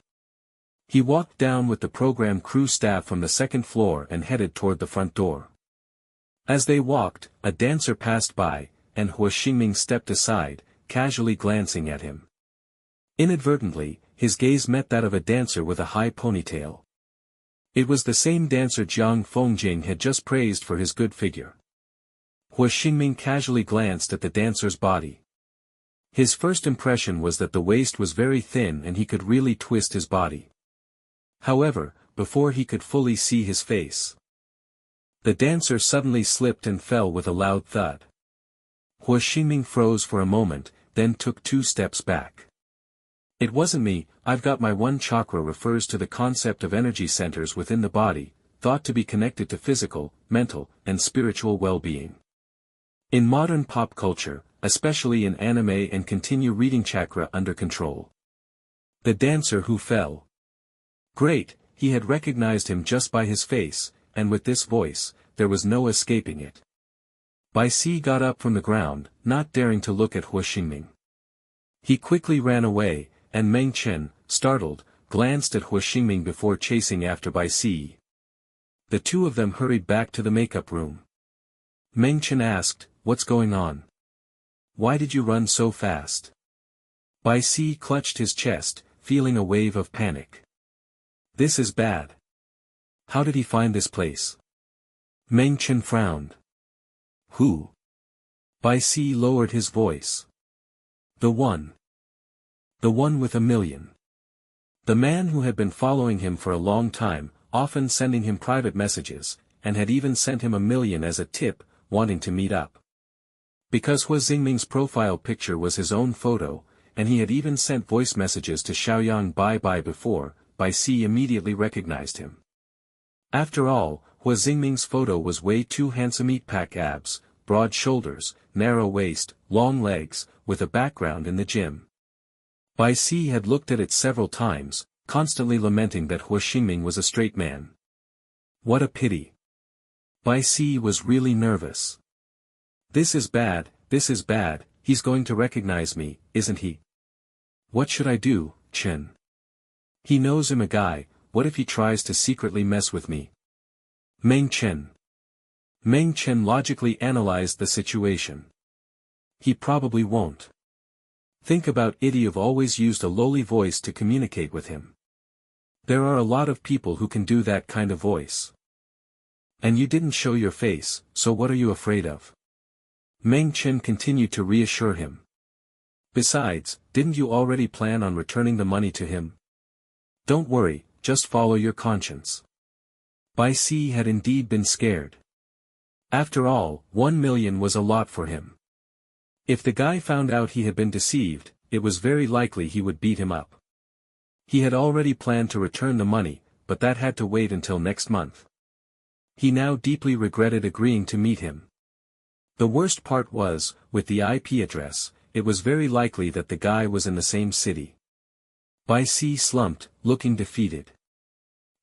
He walked down with the program crew staff from the second floor and headed toward the front door. As they walked, a dancer passed by, and Hua Xingming stepped aside, casually glancing at him. Inadvertently, his gaze met that of a dancer with a high ponytail. It was the same dancer Jiang Fengjing had just praised for his good figure. Hua Xingming casually glanced at the dancer's body. His first impression was that the waist was very thin and he could really twist his body. However, before he could fully see his face, the dancer suddenly slipped and fell with a loud thud. Hua Xingming froze for a moment, then took 2 steps back. "It wasn't me, I've got my one chakra," refers to the concept of energy centers within the body, thought to be connected to physical, mental, and spiritual well-being. In modern pop culture, especially in anime, and continue reading chakra under control. The dancer who fell. Great, he had recognized him just by his face, and with this voice, there was no escaping it. Bai Si got up from the ground, not daring to look at Hua Xingming. He quickly ran away, and Meng Chen, startled, glanced at Hua Xingming before chasing after Bai Si. The two of them hurried back to the makeup room. Meng Chen asked, "What's going on? Why did you run so fast?" Bai Si clutched his chest, feeling a wave of panic. "This is bad. How did he find this place?" Meng Chen frowned. "Who?" Bai Si lowered his voice. The one with $1 million. The man who had been following him for a long time, often sending him private messages, and had even sent him $1 million as a tip, wanting to meet up. Because Hua Xingming's profile picture was his own photo, and he had even sent voice messages to Xiaoyang Bai before, Bai Si immediately recognized him. After all, Hua Xingming's photo was way too handsome: eight-pack abs, broad shoulders, narrow waist, long legs, with a background in the gym. Bai Si had looked at it several times, constantly lamenting that Hua Xingming was a straight man. What a pity. Bai Si was really nervous. This is bad, he's going to recognize me, isn't he? What should I do, Chen? He knows I'm a guy, what if he tries to secretly mess with me? Meng Chen logically analyzed the situation. He probably won't. Think about it, you've always used a lowly voice to communicate with him. There are a lot of people who can do that kind of voice. And you didn't show your face, so what are you afraid of? Meng Chen continued to reassure him. Besides, didn't you already plan on returning the money to him? Don't worry, just follow your conscience. Bai Si had indeed been scared. After all, 1 million was a lot for him. If the guy found out he had been deceived, it was very likely he would beat him up. He had already planned to return the money, but that had to wait until next month. He now deeply regretted agreeing to meet him. The worst part was, with the IP address, it was very likely that the guy was in the same city. Bai Si slumped, looking defeated.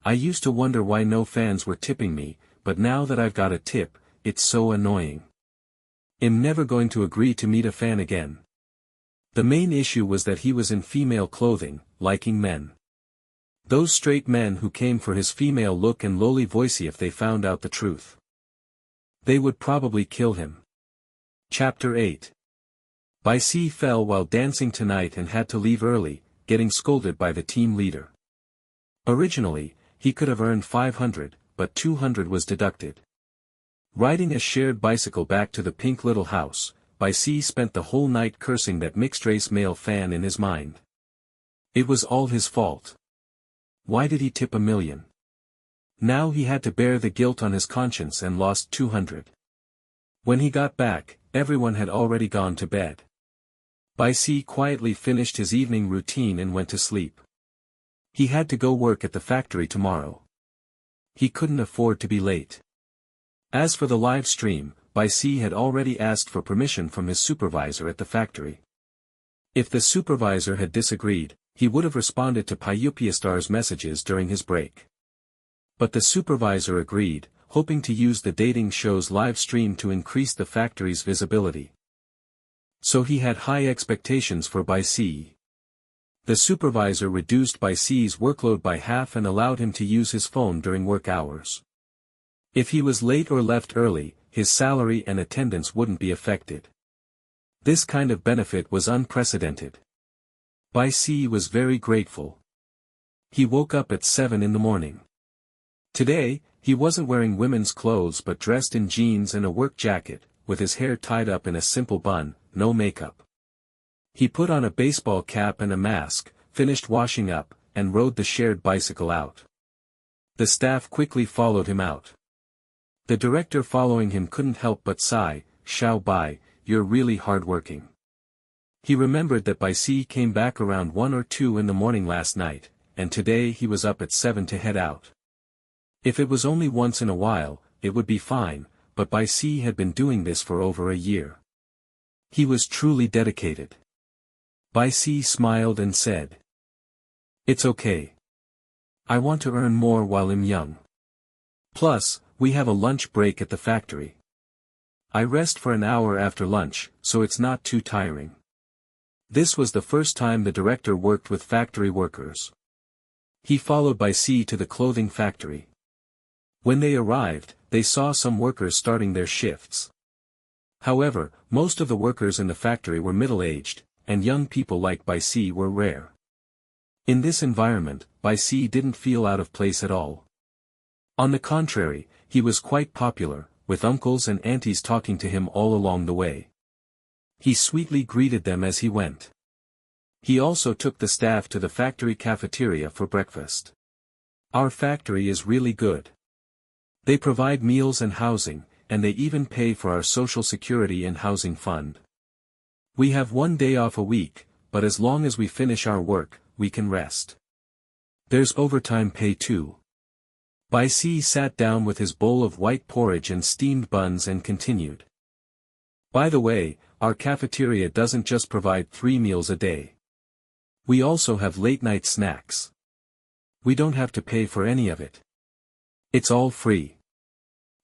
I used to wonder why no fans were tipping me, but now that I've got a tip, it's so annoying. I'm never going to agree to meet a fan again. The main issue was that he was in female clothing, liking men. Those straight men who came for his female look and lowly voice, if they found out the truth, they would probably kill him. Chapter 8. Bai Si fell while dancing tonight and had to leave early, getting scolded by the team leader. Originally, he could have earned 500, but 200 was deducted. Riding a shared bicycle back to the pink little house, Bai Si spent the whole night cursing that mixed-race male fan in his mind. It was all his fault. Why did he tip 1 million? Now he had to bear the guilt on his conscience and lost 200. When he got back, everyone had already gone to bed. Bai Si quietly finished his evening routine and went to sleep. He had to go work at the factory tomorrow. He couldn't afford to be late. As for the live stream, Bai Si had already asked for permission from his supervisor at the factory. If the supervisor had disagreed, he would have responded to Pyupiastar's messages during his break. But the supervisor agreed, hoping to use the dating show's live stream to increase the factory's visibility. So he had high expectations for Bai Si. The supervisor reduced Bai Si's workload by half and allowed him to use his phone during work hours. If he was late or left early, his salary and attendance wouldn't be affected. This kind of benefit was unprecedented. Bai Si was very grateful. He woke up at 7 in the morning. Today, he wasn't wearing women's clothes but dressed in jeans and a work jacket, with his hair tied up in a simple bun, no makeup. He put on a baseball cap and a mask, finished washing up, and rode the shared bicycle out. The staff quickly followed him out. The director following him couldn't help but sigh, "Xiao Bai, you're really hardworking." He remembered that Bai Si came back around 1 or 2 in the morning last night, and today he was up at 7 to head out. If it was only once in a while, it would be fine, but Bai Si had been doing this for over a year. He was truly dedicated. Bai Si smiled and said, "It's okay. I want to earn more while I'm young. Plus, we have a lunch break at the factory. I rest for an hour after lunch, so it's not too tiring." This was the first time the director worked with factory workers. He followed Bai Si to the clothing factory. When they arrived, they saw some workers starting their shifts. However, most of the workers in the factory were middle-aged, and young people like Bai Si were rare. In this environment, Bai Si didn't feel out of place at all. On the contrary, he was quite popular, with uncles and aunties talking to him all along the way. He sweetly greeted them as he went. He also took the staff to the factory cafeteria for breakfast. "Our factory is really good. They provide meals and housing, and they even pay for our social security and housing fund. We have 1 day off a week, but as long as we finish our work, we can rest. There's overtime pay too." Bai Si sat down with his bowl of white porridge and steamed buns and continued. "By the way, our cafeteria doesn't just provide 3 meals a day. We also have late-night snacks. We don't have to pay for any of it. It's all free."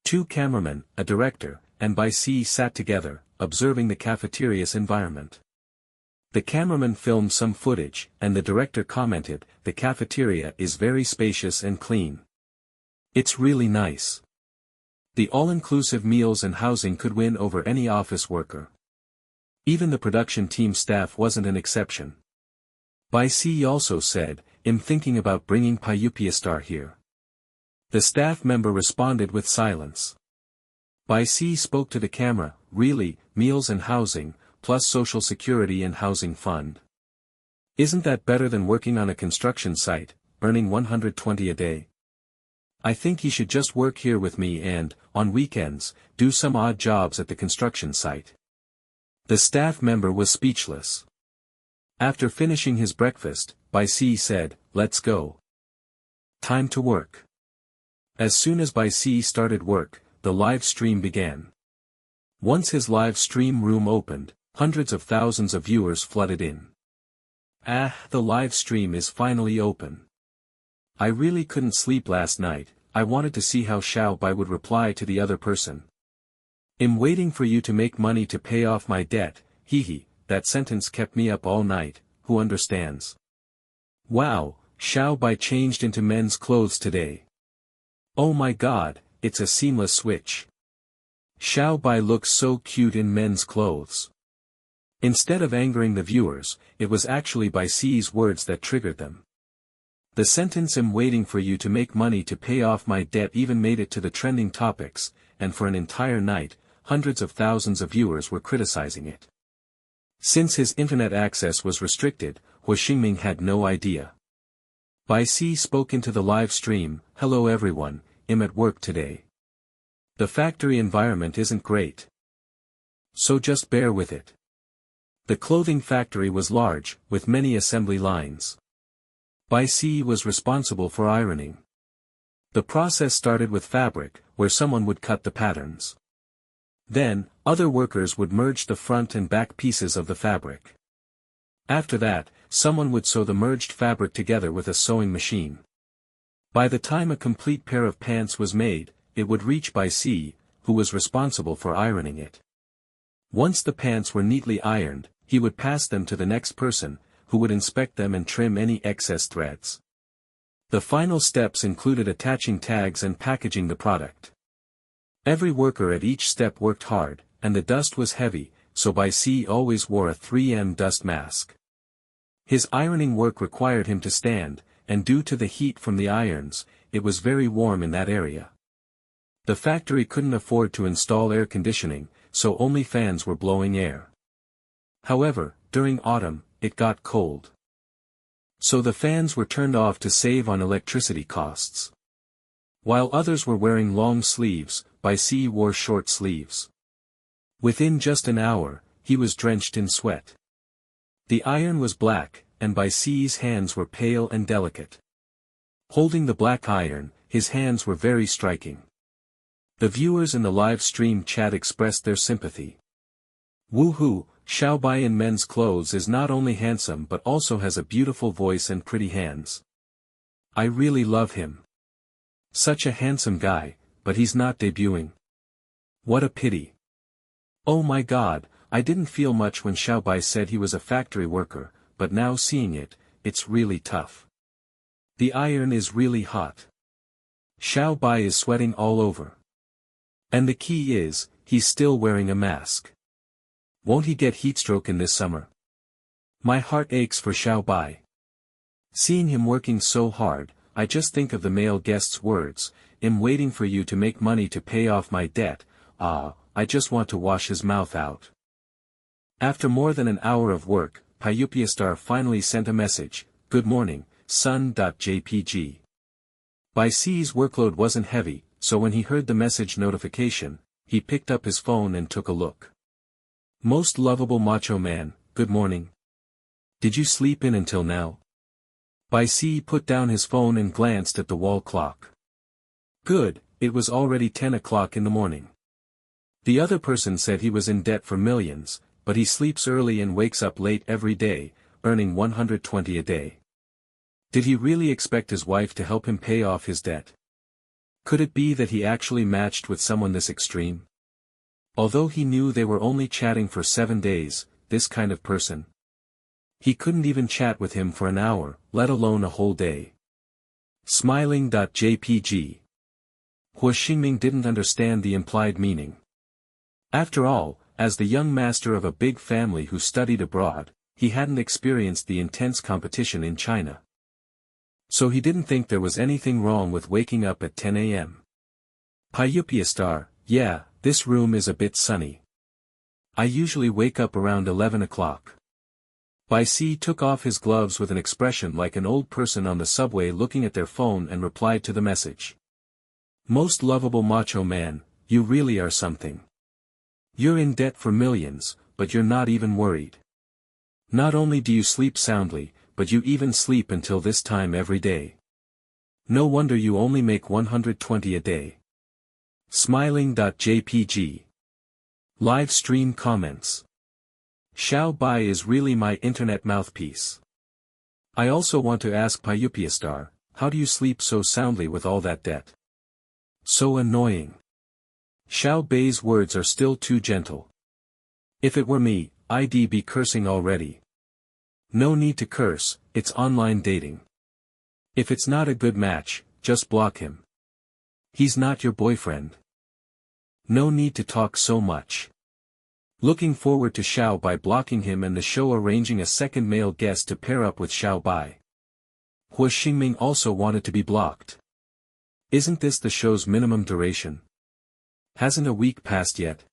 2 cameramen, a director, and Bai Si sat together, observing the cafeteria's environment. The cameraman filmed some footage, and the director commented, "The cafeteria is very spacious and clean. It's really nice. The all-inclusive meals and housing could win over any office worker." Even the production team staff wasn't an exception. Bai Si also said, I'm thinking about bringing BLstar here. The staff member responded with silence. BL spoke to the camera, really, meals and housing, plus social security and housing fund. Isn't that better than working on a construction site, earning 120 a day? I think he should just work here with me and, on weekends, do some odd jobs at the construction site. The staff member was speechless. After finishing his breakfast, BL said, "Let's go. Time to work." As soon as BL started work, the live stream began. Once his live stream room opened, hundreds of thousands of viewers flooded in. The live stream is finally open. I really couldn't sleep last night. I wanted to see how Xiao Bai would reply to the other person. I'm waiting for you to make money to pay off my debt, hehe, that sentence kept me up all night, who understands? Wow, Xiao Bai changed into men's clothes today. Oh my god, it's a seamless switch. Xiao Bai looks so cute in men's clothes. Instead of angering the viewers, it was actually BL's words that triggered them. The sentence "I'm waiting for you to make money to pay off my debt" even made it to the trending topics, and for an entire night, hundreds of thousands of viewers were criticizing it. Since his internet access was restricted, Hua Xingming had no idea. BL spoke into the live stream, "Hello everyone, I'm at work today. The factory environment isn't great. So just bear with it." The clothing factory was large, with many assembly lines. BL was responsible for ironing. The process started with fabric, where someone would cut the patterns. Then, other workers would merge the front and back pieces of the fabric. After that, someone would sew the merged fabric together with a sewing machine. By the time a complete pair of pants was made, it would reach BL, who was responsible for ironing it. Once the pants were neatly ironed, he would pass them to the next person, who would inspect them and trim any excess threads. The final steps included attaching tags and packaging the product. Every worker at each step worked hard, and the dust was heavy, so BL always wore a 3M dust mask. His ironing work required him to stand, and due to the heat from the irons, it was very warm in that area. The factory couldn't afford to install air conditioning, so only fans were blowing air. However, during autumn, it got cold. So the fans were turned off to save on electricity costs. While others were wearing long sleeves, BL wore short sleeves. Within just an hour, he was drenched in sweat. The iron was black, and BL's hands were pale and delicate. Holding the black iron, his hands were very striking. The viewers in the live stream chat expressed their sympathy. Woohoo, Xiao Bai in men's clothes is not only handsome but also has a beautiful voice and pretty hands. I really love him. Such a handsome guy, but he's not debuting. What a pity. Oh my god, I didn't feel much when Xiao Bai said he was a factory worker, but now seeing it, it's really tough. The iron is really hot. Xiao Bai is sweating all over. And the key is, he's still wearing a mask. Won't he get heatstroke in this summer? My heart aches for Xiao Bai. Seeing him working so hard, I just think of the male guest's words, "I'm waiting for you to make money to pay off my debt." I just want to wash his mouth out. After more than an hour of work, BLstar finally sent a message, "Good morning, son.jpg." BL's workload wasn't heavy, so when he heard the message notification, he picked up his phone and took a look. Most lovable macho man, good morning. Did you sleep in until now? BL put down his phone and glanced at the wall clock. Good, it was already 10 o'clock in the morning. The other person said he was in debt for millions, but he sleeps early and wakes up late every day, earning 120 a day. Did he really expect his wife to help him pay off his debt? Could it be that he actually matched with someone this extreme? Although he knew they were only chatting for 7 days, this kind of person. He couldn't even chat with him for an hour, let alone a whole day. Smiling.jpg. Hua Xingming didn't understand the implied meaning. After all, as the young master of a big family who studied abroad, he hadn't experienced the intense competition in China. So he didn't think there was anything wrong with waking up at 10 a.m. Star, yeah, this room is a bit sunny. I usually wake up around 11 o'clock. C took off his gloves with an expression like an old person on the subway looking at their phone and replied to the message. Most lovable macho man, you really are something. You're in debt for millions, but you're not even worried. Not only do you sleep soundly, but you even sleep until this time every day. No wonder you only make 120 a day. Smiling.jpg. Live stream comments. Xiao Bai is really my internet mouthpiece. I also want to ask Star, how do you sleep so soundly with all that debt? So annoying. Xiao Bai's words are still too gentle. If it were me, I'd be cursing already. No need to curse, it's online dating. If it's not a good match, just block him. He's not your boyfriend. No need to talk so much. Looking forward to Xiao Bai blocking him and the show arranging a second male guest to pair up with Xiao Bai. Hua Xingming also wanted to be blocked. Isn't this the show's minimum duration? Hasn't a week passed yet?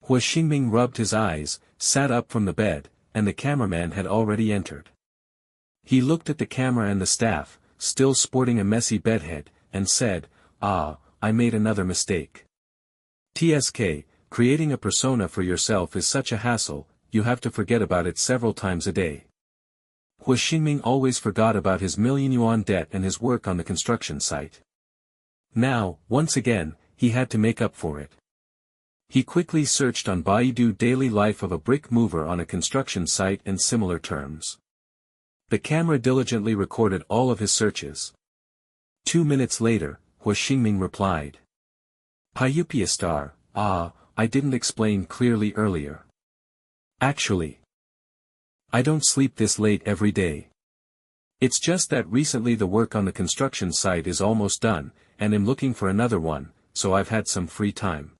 Hua Xingming rubbed his eyes, sat up from the bed, and the cameraman had already entered. He looked at the camera and the staff, still sporting a messy bedhead, and said, "Ah, I made another mistake. TSK, creating a persona for yourself is such a hassle, you have to forget about it several times a day." Hua Xingming always forgot about his million-yuan debt and his work on the construction site. Now, once again, he had to make up for it. He quickly searched on Baidu daily life of a brick mover on a construction site and similar terms. The camera diligently recorded all of his searches. 2 minutes later, Hua Xingming replied. Star, ah, I didn't explain clearly earlier. Actually, I don't sleep this late every day. It's just that recently the work on the construction site is almost done, and I'm looking for another one, so I've had some free time.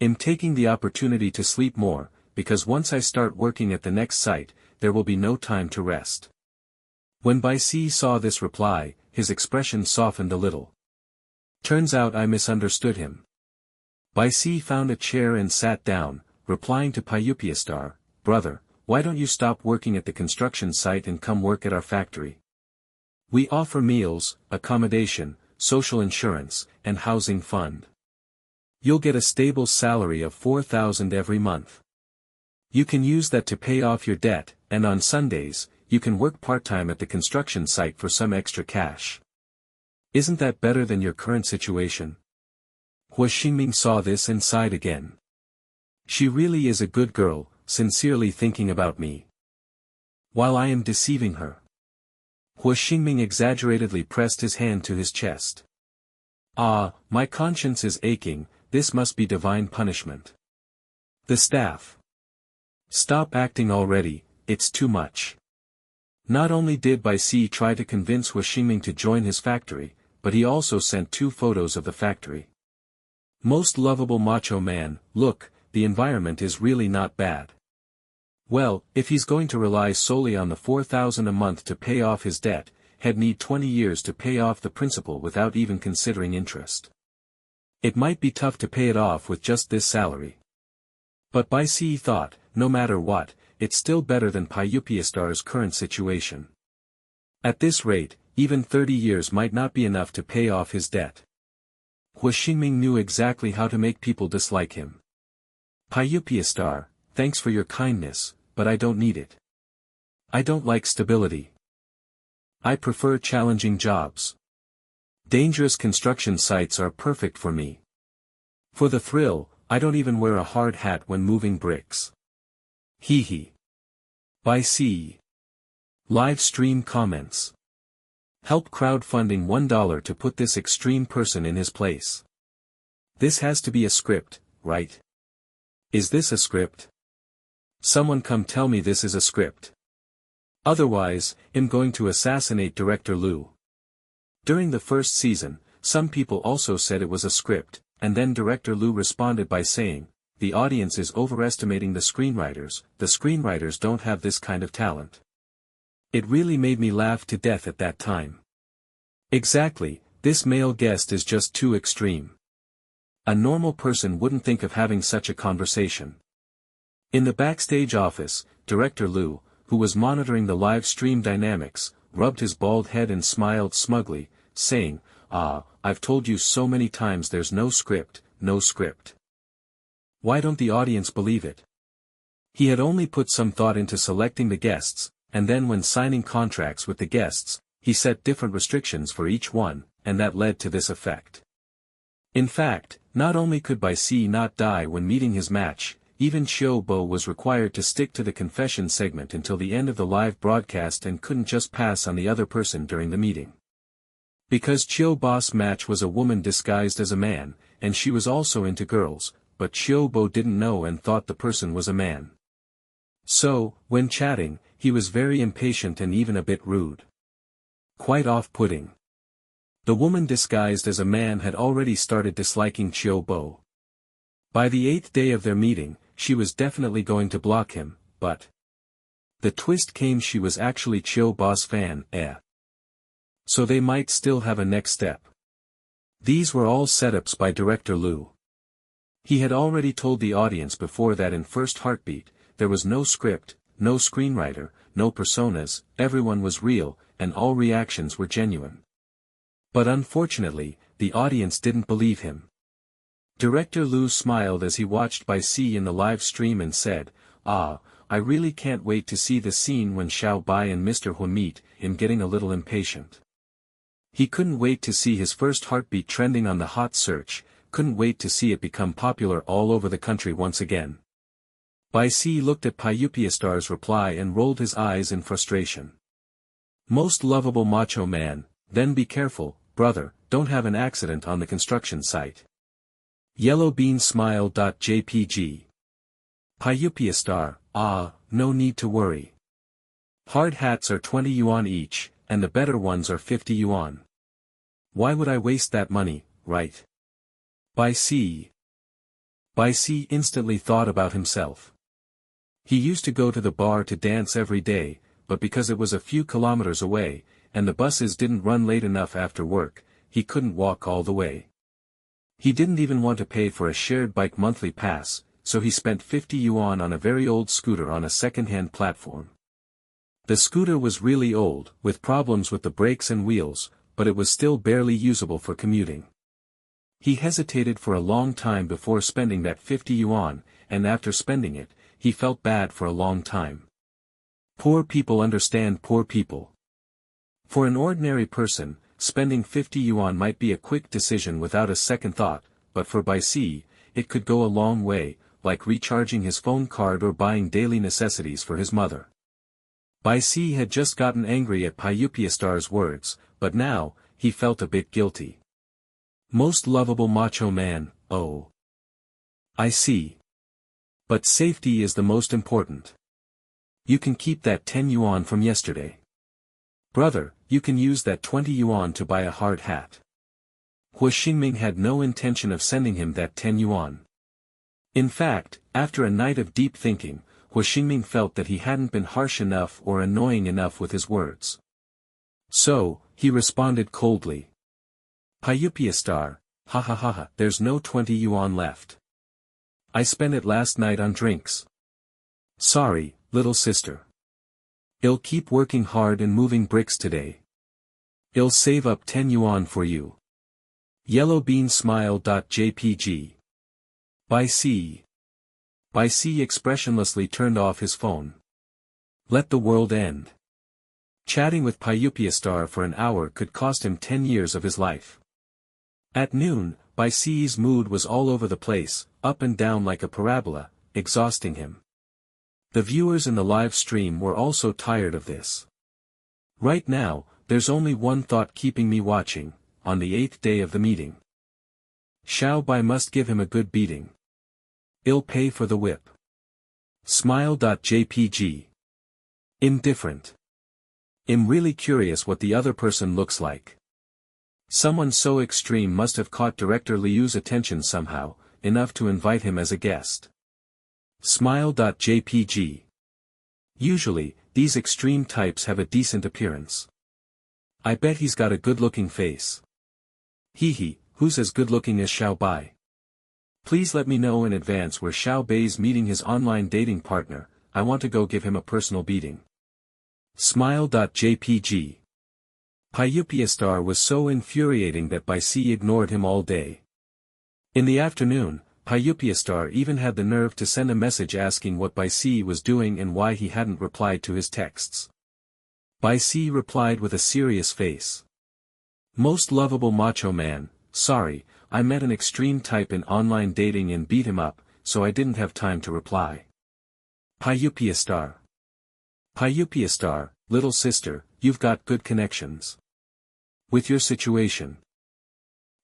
I'm taking the opportunity to sleep more, because once I start working at the next site, there will be no time to rest. When Bai Si saw this reply, his expression softened a little. Turns out I misunderstood him. Bai Si found a chair and sat down, replying to Star, "Brother, why don't you stop working at the construction site and come work at our factory? We offer meals, accommodation, social insurance, and housing fund. You'll get a stable salary of 4,000 every month. You can use that to pay off your debt, and on Sundays, you can work part-time at the construction site for some extra cash. Isn't that better than your current situation?" Hua Xingming saw this and sighed again. She really is a good girl, sincerely thinking about me. While I am deceiving her. Hua Xingming exaggeratedly pressed his hand to his chest. Ah, my conscience is aching, this must be divine punishment. The staff. Stop acting already, it's too much. Not only did Bai Si try to convince Hua Xingming to join his factory, but he also sent 2 photos of the factory. Most lovable macho man, look, the environment is really not bad. Well, if he's going to rely solely on the 4,000 a month to pay off his debt, he'd need 20 years to pay off the principal without even considering interest. It might be tough to pay it off with just this salary. But Bai Si thought, no matter what, it's still better than Star's current situation. At this rate, even 30 years might not be enough to pay off his debt. Hua Xingming knew exactly how to make people dislike him. Star, thanks for your kindness, but I don't need it. I don't like stability. I prefer challenging jobs. Dangerous construction sites are perfect for me. For the thrill, I don't even wear a hard hat when moving bricks. Hee hee. Bai Si. Live stream comments. Help crowdfunding $1 to put this extreme person in his place. This has to be a script, right? Is this a script? Someone come tell me this is a script. Otherwise, I'm going to assassinate Director Liu. During the first season, some people also said it was a script, and then Director Liu responded by saying, "The audience is overestimating the screenwriters don't have this kind of talent." It really made me laugh to death at that time. Exactly, this male guest is just too extreme. A normal person wouldn't think of having such a conversation. In the backstage office, Director Liu, who was monitoring the live stream dynamics, rubbed his bald head and smiled smugly, saying, I've told you so many times there's no script, no script. Why don't the audience believe it? He had only put some thought into selecting the guests, and then when signing contracts with the guests, he set different restrictions for each one, and that led to this effect. In fact, not only could Bai Si not die when meeting his match, even Xiao Bo was required to stick to the confession segment until the end of the live broadcast and couldn't just pass on the other person during the meeting. Because Xiao Bo's match was a woman disguised as a man, and she was also into girls, but Xiao Bo didn't know and thought the person was a man. So, when chatting, he was very impatient and even a bit rude. Quite off-putting. The woman disguised as a man had already started disliking Xiao Bo. By the 8th day of their meeting, she was definitely going to block him, but the twist came: she was actually Xiao Bo's fan, So they might still have a next step. These were all setups by Director Liu. He had already told the audience before that in First Heartbeat, there was no script, no screenwriter, no personas, everyone was real, and all reactions were genuine. But unfortunately, the audience didn't believe him. Director Liu smiled as he watched Bai Si in the live stream and said, I really can't wait to see the scene when Xiao Bai and Mr. Hu meet. Him getting a little impatient. He couldn't wait to see his First Heartbeat trending on the hot search, couldn't wait to see it become popular all over the country once again. Bai Si looked at BLFstar's reply and rolled his eyes in frustration. Most lovable macho man, then be careful, brother, don't have an accident on the construction site. Yellow Bean Smile.jpg. BLFstar, no need to worry. Hard hats are 20 yuan each, and the better ones are 50 yuan. Why would I waste that money, right? Bai Si instantly thought about himself. He used to go to the bar to dance every day, but because it was a few kilometers away, and the buses didn't run late enough after work, he couldn't walk all the way. He didn't even want to pay for a shared bike monthly pass, so he spent 50 yuan on a very old scooter on a second-hand platform. The scooter was really old, with problems with the brakes and wheels, but it was still barely usable for commuting. He hesitated for a long time before spending that 50 yuan, and after spending it, he felt bad for a long time. Poor people understand poor people. For an ordinary person, spending 50 yuan might be a quick decision without a second thought, but for Bai Si, it could go a long way, like recharging his phone card or buying daily necessities for his mother. Bai Si had just gotten angry at BLFstar's words, but now, he felt a bit guilty. Most lovable macho man, oh. I see. But safety is the most important. You can keep that 10 yuan from yesterday. Brother, you can use that 20 yuan to buy a hard hat. Hu Xingming had no intention of sending him that 10 yuan. In fact, after a night of deep thinking, Hu Xingming felt that he hadn't been harsh enough or annoying enough with his words. So, he responded coldly. BLFstar, ha, there's no 20 yuan left. I spent it last night on drinks. Sorry, little sister. I'll keep working hard and moving bricks today. I'll save up 10 yuan for you. Yellow Bean Smile.jpg. Bai Si expressionlessly turned off his phone. Let the world end. Chatting with BLFstar for an hour could cost him 10 years of his life. At noon, Bai Si's mood was all over the place, up and down like a parabola, exhausting him. The viewers in the live stream were also tired of this. Right now, there's only one thought keeping me watching, on the 8th day of the meeting. Xiao Bai must give him a good beating. I'll pay for the whip. Smile.jpg. Indifferent. I'm really curious what the other person looks like. Someone so extreme must have caught Director Liu's attention somehow, enough to invite him as a guest. Smile.jpg. Usually, these extreme types have a decent appearance. I bet he's got a good-looking face. Hee, who's as good-looking as Xiao Bai? Please let me know in advance where Xiao Bai's meeting his online dating partner, I want to go give him a personal beating. Smile.jpg. BLstar was so infuriating that BC ignored him all day. In the afternoon, BLstar even had the nerve to send a message asking what BC was doing and why he hadn't replied to his texts. BC replied with a serious face. Most lovable macho man, sorry, I met an extreme type in online dating and beat him up, so I didn't have time to reply. BLstar. BLstar, little sister, you've got good connections. With your situation.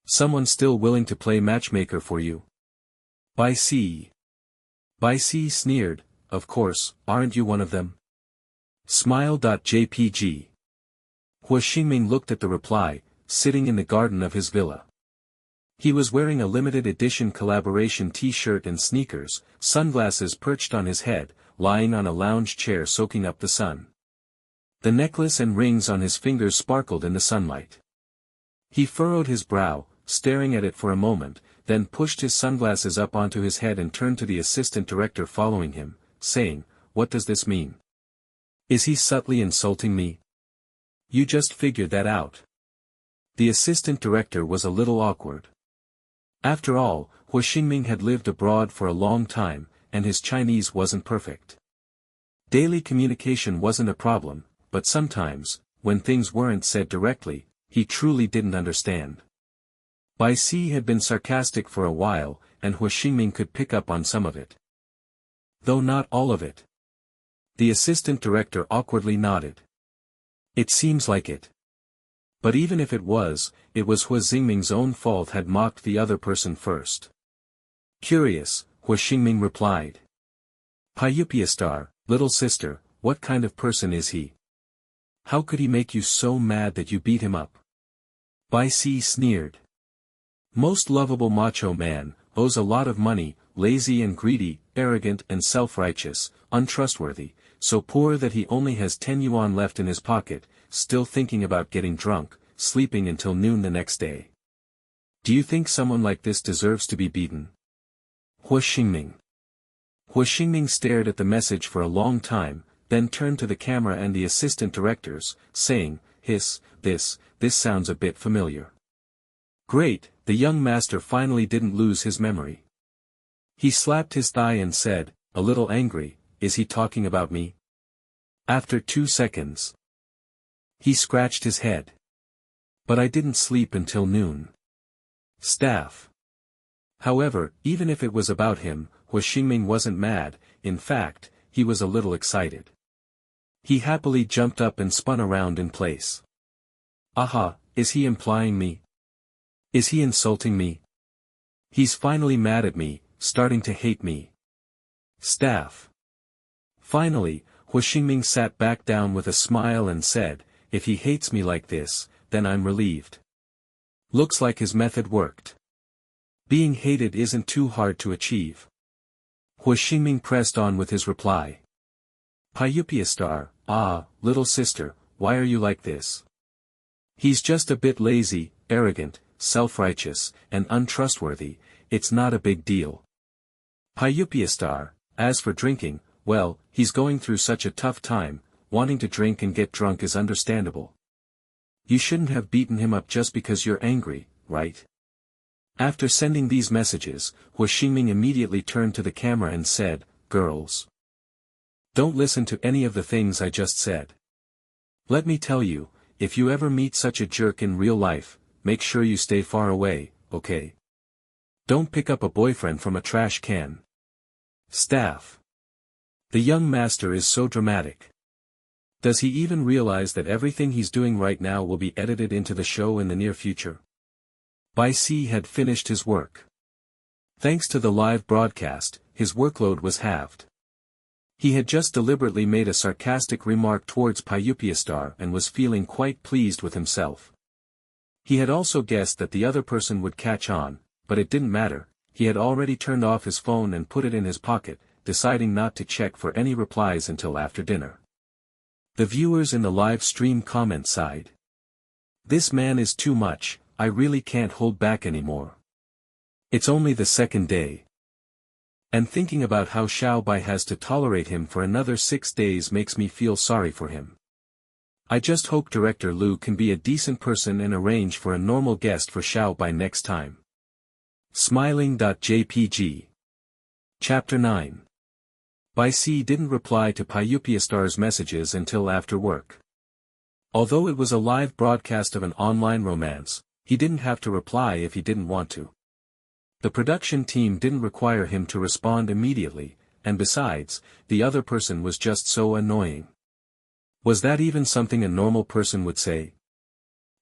Someone still willing to play matchmaker for you? BC sneered, of course, aren't you one of them? Smile.jpg. Hua Xingming looked at the reply, sitting in the garden of his villa. He was wearing a limited edition collaboration t-shirt and sneakers, sunglasses perched on his head, lying on a lounge chair soaking up the sun. The necklace and rings on his fingers sparkled in the sunlight. He furrowed his brow, staring at it for a moment, then pushed his sunglasses up onto his head and turned to the assistant director following him, saying, "What does this mean? Is he subtly insulting me? You just figured that out." The assistant director was a little awkward. After all, Hua Xingming had lived abroad for a long time, and his Chinese wasn't perfect. Daily communication wasn't a problem, but sometimes, when things weren't said directly, he truly didn't understand. BC had been sarcastic for a while, and Hua Xingming could pick up on some of it. Though not all of it. The assistant director awkwardly nodded. It seems like it. But even if it was Hua Xingming's own fault had mocked the other person first. Curious, Hua Xingming replied. BLstar, little sister, what kind of person is he? How could he make you so mad that you beat him up? BC sneered. Most lovable macho man, owes a lot of money, lazy and greedy, arrogant and self-righteous, untrustworthy, so poor that he only has 10 yuan left in his pocket, still thinking about getting drunk, sleeping until noon the next day. Do you think someone like this deserves to be beaten? Hua Xingming. Hua Xingming stared at the message for a long time, then turned to the camera and the assistant directors, saying, this sounds a bit familiar. Great, the young master finally didn't lose his memory. He slapped his thigh and said, a little angry, is he talking about me? After 2 seconds. He scratched his head. But I didn't sleep until noon. Staff. However, even if it was about him, Hua Xingming wasn't mad, in fact, he was a little excited. He happily jumped up and spun around in place. Aha, is he implying me? Is he insulting me? He's finally mad at me, starting to hate me. Staff. Finally, Hua Xingming sat back down with a smile and said, if he hates me like this, then I'm relieved. Looks like his method worked. Being hated isn't too hard to achieve. Hua Xingming pressed on with his reply. BLstar, little sister, why are you like this? He's just a bit lazy, arrogant, self-righteous, and untrustworthy, it's not a big deal. BLstar, as for drinking, well, he's going through such a tough time, wanting to drink and get drunk is understandable. You shouldn't have beaten him up just because you're angry, right? After sending these messages, Hua Xingming immediately turned to the camera and said, girls. Don't listen to any of the things I just said. Let me tell you, if you ever meet such a jerk in real life, make sure you stay far away, okay? Don't pick up a boyfriend from a trash can. Staff. The young master is so dramatic. Does he even realize that everything he's doing right now will be edited into the show in the near future? BC had finished his work. Thanks to the live broadcast, his workload was halved. He had just deliberately made a sarcastic remark towards BLstar and was feeling quite pleased with himself. He had also guessed that the other person would catch on, but it didn't matter, he had already turned off his phone and put it in his pocket, deciding not to check for any replies until after dinner. The viewers in the live stream comment sighed. This man is too much, I really can't hold back anymore. It's only the second day. And thinking about how Xiaobai has to tolerate him for another 6 days makes me feel sorry for him. I just hope Director Liu can be a decent person and arrange for a normal guest for Xiaobai next time. Smiling.jpg. Chapter 9. Bai Si didn't reply to Pyupiastar's messages until after work. Although it was a live broadcast of an online romance, he didn't have to reply if he didn't want to. The production team didn't require him to respond immediately, and besides, the other person was just so annoying. Was that even something a normal person would say?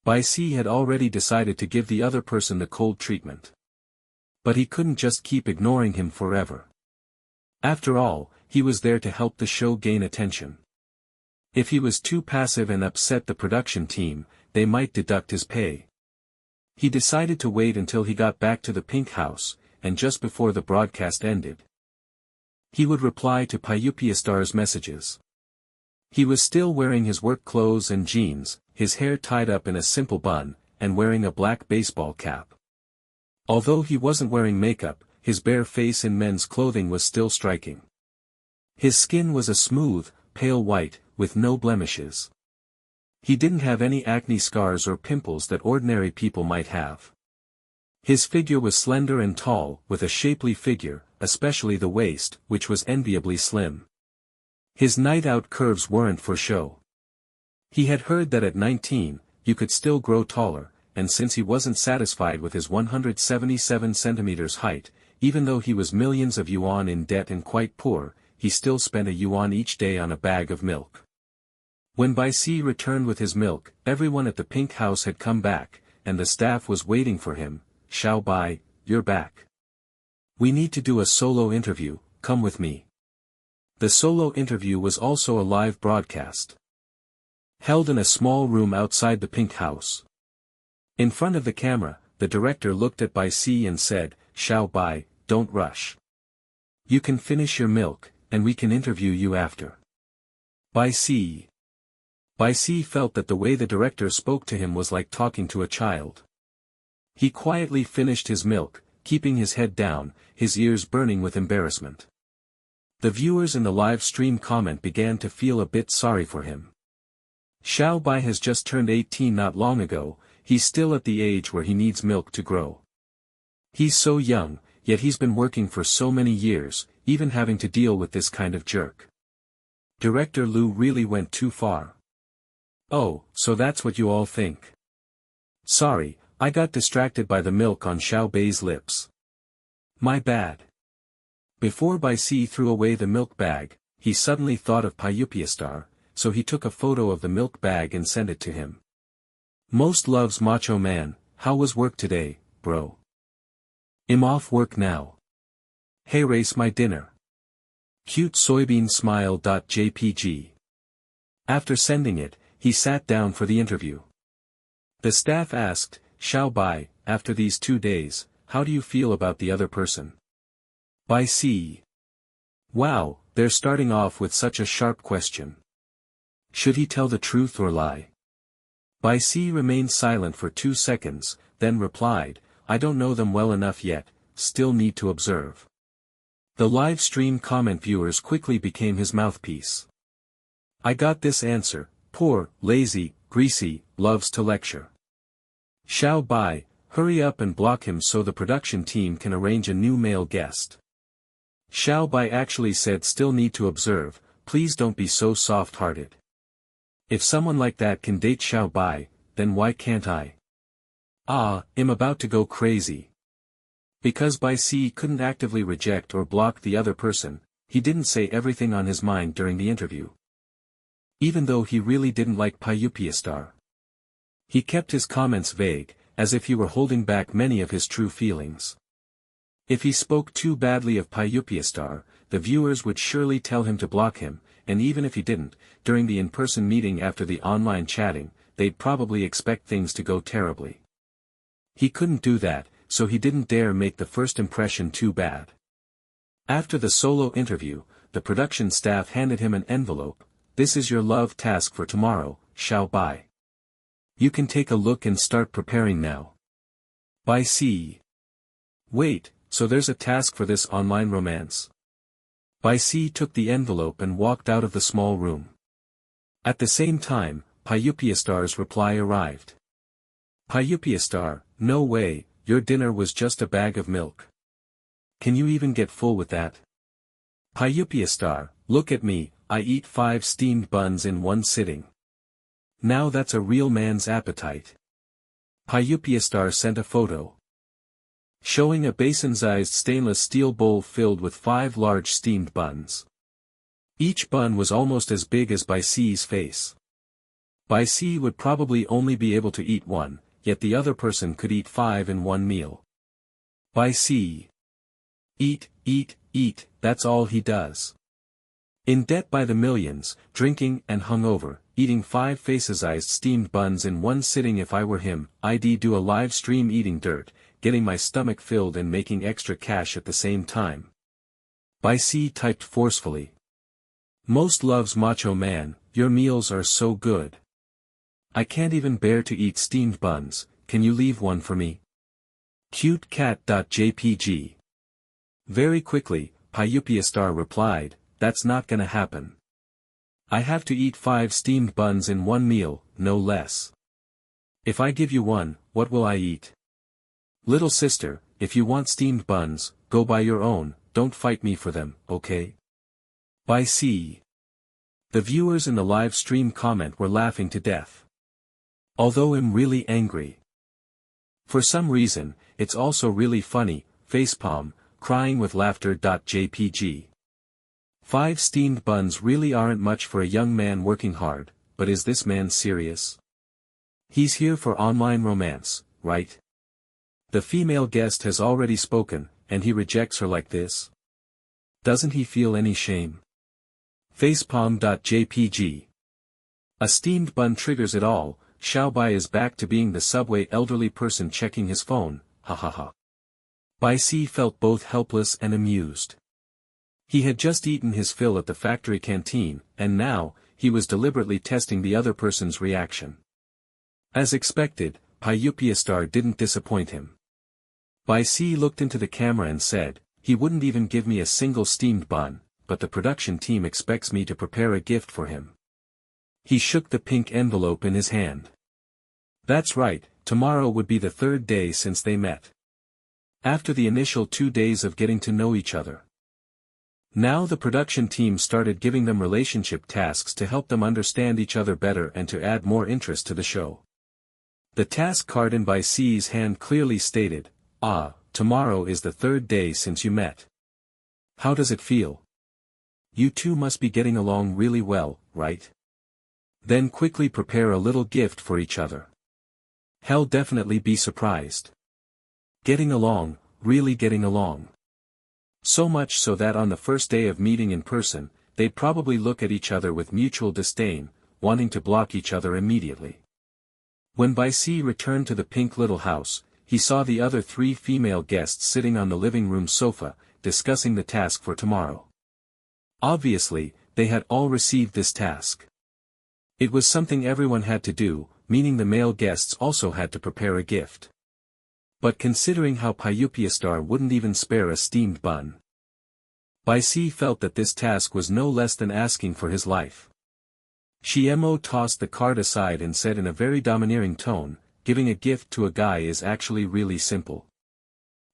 Bai Si had already decided to give the other person the cold treatment. But he couldn't just keep ignoring him forever. After all, he was there to help the show gain attention. If he was too passive and upset the production team, they might deduct his pay. He decided to wait until he got back to the pink house, and just before the broadcast ended, he would reply to Pyupiastar's messages. He was still wearing his work clothes and jeans, his hair tied up in a simple bun, and wearing a black baseball cap. Although he wasn't wearing makeup, his bare face in men's clothing was still striking. His skin was a smooth, pale white, with no blemishes. He didn't have any acne scars or pimples that ordinary people might have. His figure was slender and tall, with a shapely figure, especially the waist, which was enviably slim. His night-out curves weren't for show. He had heard that at 19, you could still grow taller, and since he wasn't satisfied with his 177 centimeters height, even though he was millions of yuan in debt and quite poor, he still spent a yuan each day on a bag of milk. When Bai Si returned with his milk, everyone at the pink house had come back, and the staff was waiting for him. Xiaobai, you're back. We need to do a solo interview, come with me. The solo interview was also a live broadcast, held in a small room outside the pink house. In front of the camera, the director looked at Bai Si and said, Xiaobai, don't rush. You can finish your milk, and we can interview you after. Bai Si felt that the way the director spoke to him was like talking to a child. He quietly finished his milk, keeping his head down, his ears burning with embarrassment. The viewers in the live stream comment began to feel a bit sorry for him. Xiaobai has just turned 18 not long ago, he's still at the age where he needs milk to grow. He's so young, yet he's been working for so many years, even having to deal with this kind of jerk. Director Liu really went too far. Oh, so that's what you all think. Sorry, I got distracted by the milk on Xiaobai's lips. My bad. Before Bai Si threw away the milk bag, he suddenly thought of Pyupiastar, so he took a photo of the milk bag and sent it to him. Most loves macho man, how was work today, bro? I'm off work now. Hey, race my dinner. Cute soybean smile.jpg. After sending it, he sat down for the interview. The staff asked, Xiaobai, after these 2 days, how do you feel about the other person? Bai Si. Wow, they're starting off with such a sharp question. Should he tell the truth or lie? Bai Si remained silent for 2 seconds, then replied, I don't know them well enough yet, still need to observe. The live stream comment viewers quickly became his mouthpiece. I got this answer, poor, lazy, greasy, loves to lecture. Xiaobai, hurry up and block him so the production team can arrange a new male guest. Xiaobai actually said still need to observe, please don't be so soft-hearted. If someone like that can date Xiaobai, then why can't I? I'm about to go crazy. Because Bai Si couldn't actively reject or block the other person, he didn't say everything on his mind during the interview. Even though he really didn't like Pyupiastar. He kept his comments vague, as if he were holding back many of his true feelings. If he spoke too badly of Pyupiastar, the viewers would surely tell him to block him, and even if he didn't, during the in-person meeting after the online chatting, they'd probably expect things to go terribly. He couldn't do that, so he didn't dare make the first impression too bad. After the solo interview, the production staff handed him an envelope. this is your love task for tomorrow, Xiao Bai. You can take a look and start preparing now. Bai Si. Wait, so there's a task for this online romance? Bai Si took the envelope and walked out of the small room. At the same time, Pyupiastar's reply arrived. Pyupiastar, no way, your dinner was just a bag of milk. Can you even get full with that? Pyupiastar, look at me, I eat 5 steamed buns in one sitting. Now that's a real man's appetite. Pyupiastar sent a photo showing a basin-sized stainless steel bowl filled with 5 large steamed buns. Each bun was almost as big as Bai Si's face. Bai Si would probably only be able to eat one, yet the other person could eat 5 in one meal. Bai Si. Eat, eat, eat, that's all he does. In debt by the millions, drinking and hungover, eating 5 face-sized steamed buns in one sitting. If I were him, I'd do a live stream eating dirt, getting my stomach filled and making extra cash at the same time. Bai Si typed forcefully. Most loves macho man, your meals are so good. I can't even bear to eat steamed buns, can you leave one for me? Cutecat.jpg. Very quickly, Pyupiastar replied, that's not gonna happen. I have to eat 5 steamed buns in one meal, no less. If I give you one, what will I eat? Little sister, if you want steamed buns, go buy your own, don't fight me for them, okay? Bai Si. The viewers in the live stream comment were laughing to death. Although I'm really angry. For some reason, it's also really funny, facepalm, crying with laughter.jpg. 5 steamed buns really aren't much for a young man working hard, but is this man serious? He's here for online romance, right? The female guest has already spoken, and he rejects her like this? Doesn't he feel any shame? Facepalm.jpg. A steamed bun triggers it all. Xiao Bai is back to being the subway elderly person checking his phone, hahaha. Bai Si felt both helpless and amused. He had just eaten his fill at the factory canteen, and now, he was deliberately testing the other person's reaction. As expected, Pyupiastar didn't disappoint him. Bai Si looked into the camera and said, he wouldn't even give me a single steamed bun, but the production team expects me to prepare a gift for him. He shook the pink envelope in his hand. That's right, tomorrow would be the 3rd day since they met. After the initial 2 days of getting to know each other. Now the production team started giving them relationship tasks to help them understand each other better and to add more interest to the show. The task card in Bai Si's hand clearly stated, tomorrow is the 3rd day since you met. How does it feel? You two must be getting along really well, right? Then quickly prepare a little gift for each other. He'll definitely be surprised. Getting along, really getting along. So much so that on the first day of meeting in person, they'd probably look at each other with mutual disdain, wanting to block each other immediately. When Bai Si returned to the pink little house, he saw the other 3 female guests sitting on the living room sofa, discussing the task for tomorrow. Obviously, they had all received this task. It was something everyone had to do, meaning the male guests also had to prepare a gift. But considering how Pyupiastar wouldn't even spare a steamed bun, Bai Si felt that this task was no less than asking for his life. Shiemo tossed the card aside and said in a very domineering tone, giving a gift to a guy is actually really simple.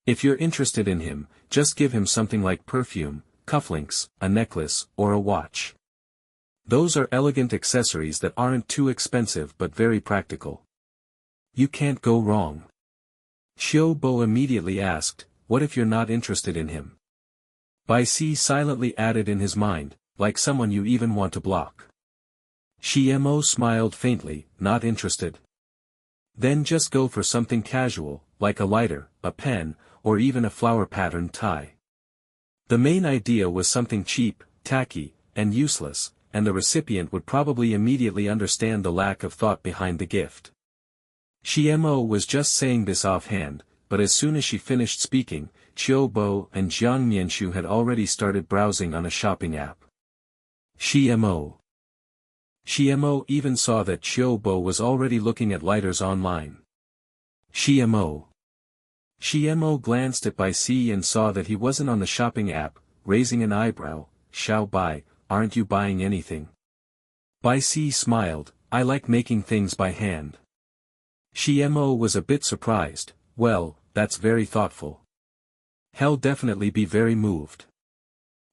If you're interested in him, just give him something like perfume, cufflinks, a necklace, or a watch. Those are elegant accessories that aren't too expensive but very practical. You can't go wrong. Xiao Bo immediately asked, what if you're not interested in him? Bai Si silently added in his mind, like someone you even want to block. Shiemo smiled faintly, not interested. Then just go for something casual, like a lighter, a pen, or even a flower-patterned tie. The main idea was something cheap, tacky, and useless, and the recipient would probably immediately understand the lack of thought behind the gift. Shiemo was just saying this offhand, but as soon as she finished speaking, Qiu Bo and Jiang Mianshu had already started browsing on a shopping app. Shiemo. Xiemo even saw that Xiaobo was already looking at lighters online. Xiemo glanced at Bai Si and saw that he wasn't on the shopping app, raising an eyebrow. Xiao Bai, aren't you buying anything? Bai Si smiled, I like making things by hand. Xiemo was a bit surprised, well, that's very thoughtful. He'll definitely be very moved.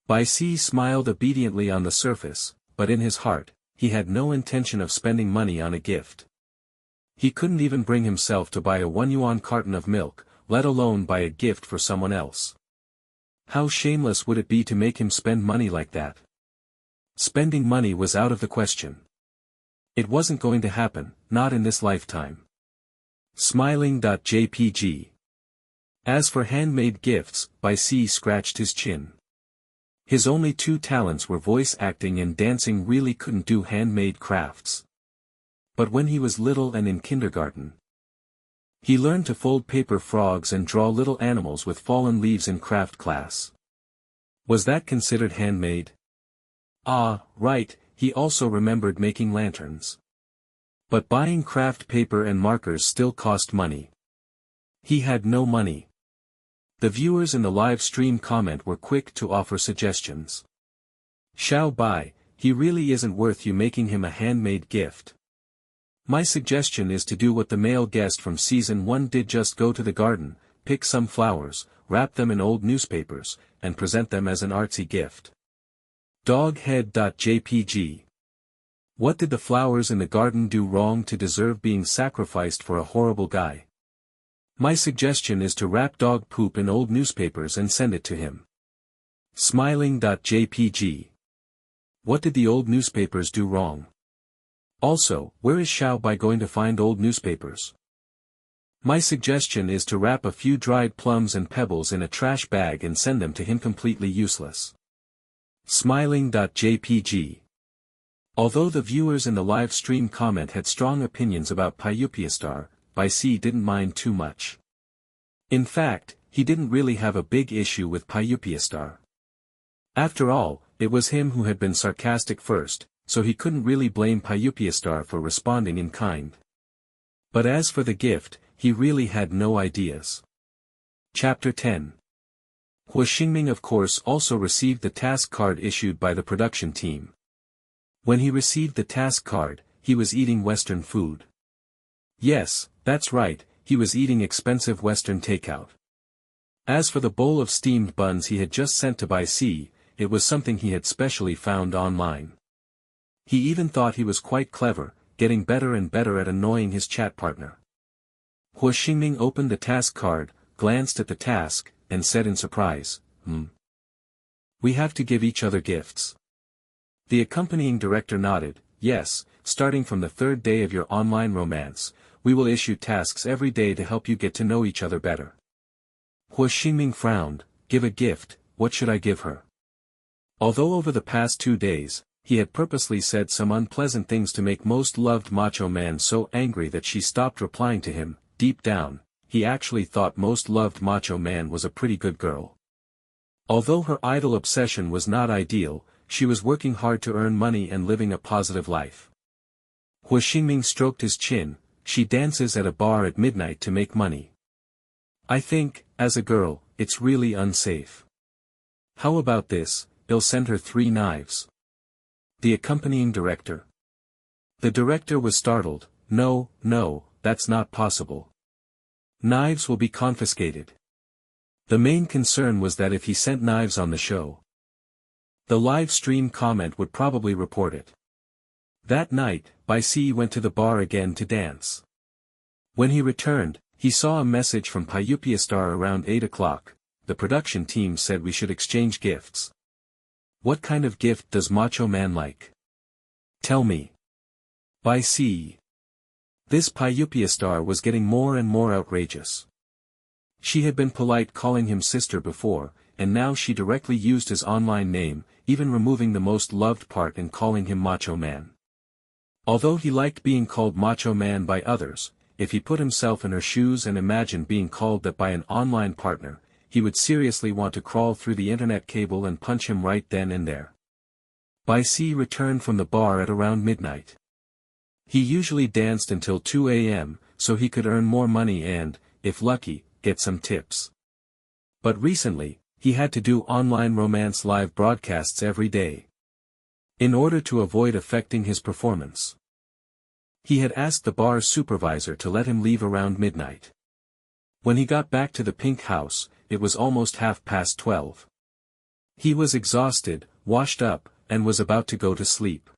Bai Si smiled obediently on the surface, but in his heart, he had no intention of spending money on a gift. He couldn't even bring himself to buy a 1 yuan carton of milk, let alone buy a gift for someone else. How shameless would it be to make him spend money like that? Spending money was out of the question. It wasn't going to happen, not in this lifetime. Smiling.jpg. As for handmade gifts, Bai Si scratched his chin. His only two talents were voice acting and dancing, really couldn't do handmade crafts. But when he was little and in kindergarten, he learned to fold paper frogs and draw little animals with fallen leaves in craft class. Was that considered handmade? Ah, right, he also remembered making lanterns. But buying craft paper and markers still cost money. He had no money. The viewers in the live stream comment were quick to offer suggestions. Xiao Bai, he really isn't worth you making him a handmade gift. My suggestion is to do what the male guest from season 1 did, just go to the garden, pick some flowers, wrap them in old newspapers, and present them as an artsy gift. Doghead.jpg. What did the flowers in the garden do wrong to deserve being sacrificed for a horrible guy? My suggestion is to wrap dog poop in old newspapers and send it to him. Smiling.jpg. What did the old newspapers do wrong? Also, where is Xiao Bai going to find old newspapers? My suggestion is to wrap a few dried plums and pebbles in a trash bag and send them to him completely useless. Smiling.jpg. Although the viewers in the live stream comment had strong opinions about BLstar, Bai Si didn't mind too much. In fact, he didn't really have a big issue with BLstar. After all, it was him who had been sarcastic first, so he couldn't really blame BLstar for responding in kind. But as for the gift, he really had no ideas. Chapter 10. Hua Xingming of course also received the task card issued by the production team. When he received the task card, he was eating Western food. Yes, that's right, he was eating expensive Western takeout. As for the bowl of steamed buns he had just sent to Bai Si, it was something he had specially found online. He even thought he was quite clever, getting better and better at annoying his chat partner. Hua Xingming opened the task card, glanced at the task, and said in surprise, We have to give each other gifts. The accompanying director nodded, yes, starting from the 3rd day of your online romance, we will issue tasks every day to help you get to know each other better. Hua Xingming frowned, give a gift, what should I give her? Although over the past 2 days, he had purposely said some unpleasant things to make Most Loved Macho Man so angry that she stopped replying to him, deep down, he actually thought Most Loved Macho Man was a pretty good girl. Although her idol obsession was not ideal, she was working hard to earn money and living a positive life. Hua Xingming stroked his chin, she dances at a bar at midnight to make money. I think, as a girl, it's really unsafe. How about this, he'll send her 3 knives. The accompanying director. The director was startled, no, that's not possible. Knives will be confiscated. The main concern was that if he sent knives on the show, the live stream comment would probably report it. That night, Bai Si went to the bar again to dance. When he returned, he saw a message from BLstar around 8 o'clock, the production team said we should exchange gifts. What kind of gift does Macho Man like? Tell me. Bai Si. This BLstar was getting more and more outrageous. She had been polite calling him sister before, and now she directly used his online name, even removing the most loved part and calling him Macho Man. Although he liked being called Macho Man by others, if he put himself in her shoes and imagined being called that by an online partner, he would seriously want to crawl through the internet cable and punch him right then and there. BLC returned from the bar at around midnight. He usually danced until 2 a.m., so he could earn more money and, if lucky, get some tips. But recently, he had to do online romance live broadcasts every day. In order to avoid affecting his performance, he had asked the bar's supervisor to let him leave around midnight. When he got back to the pink house, it was almost 12:30. He was exhausted, washed up, and was about to go to sleep.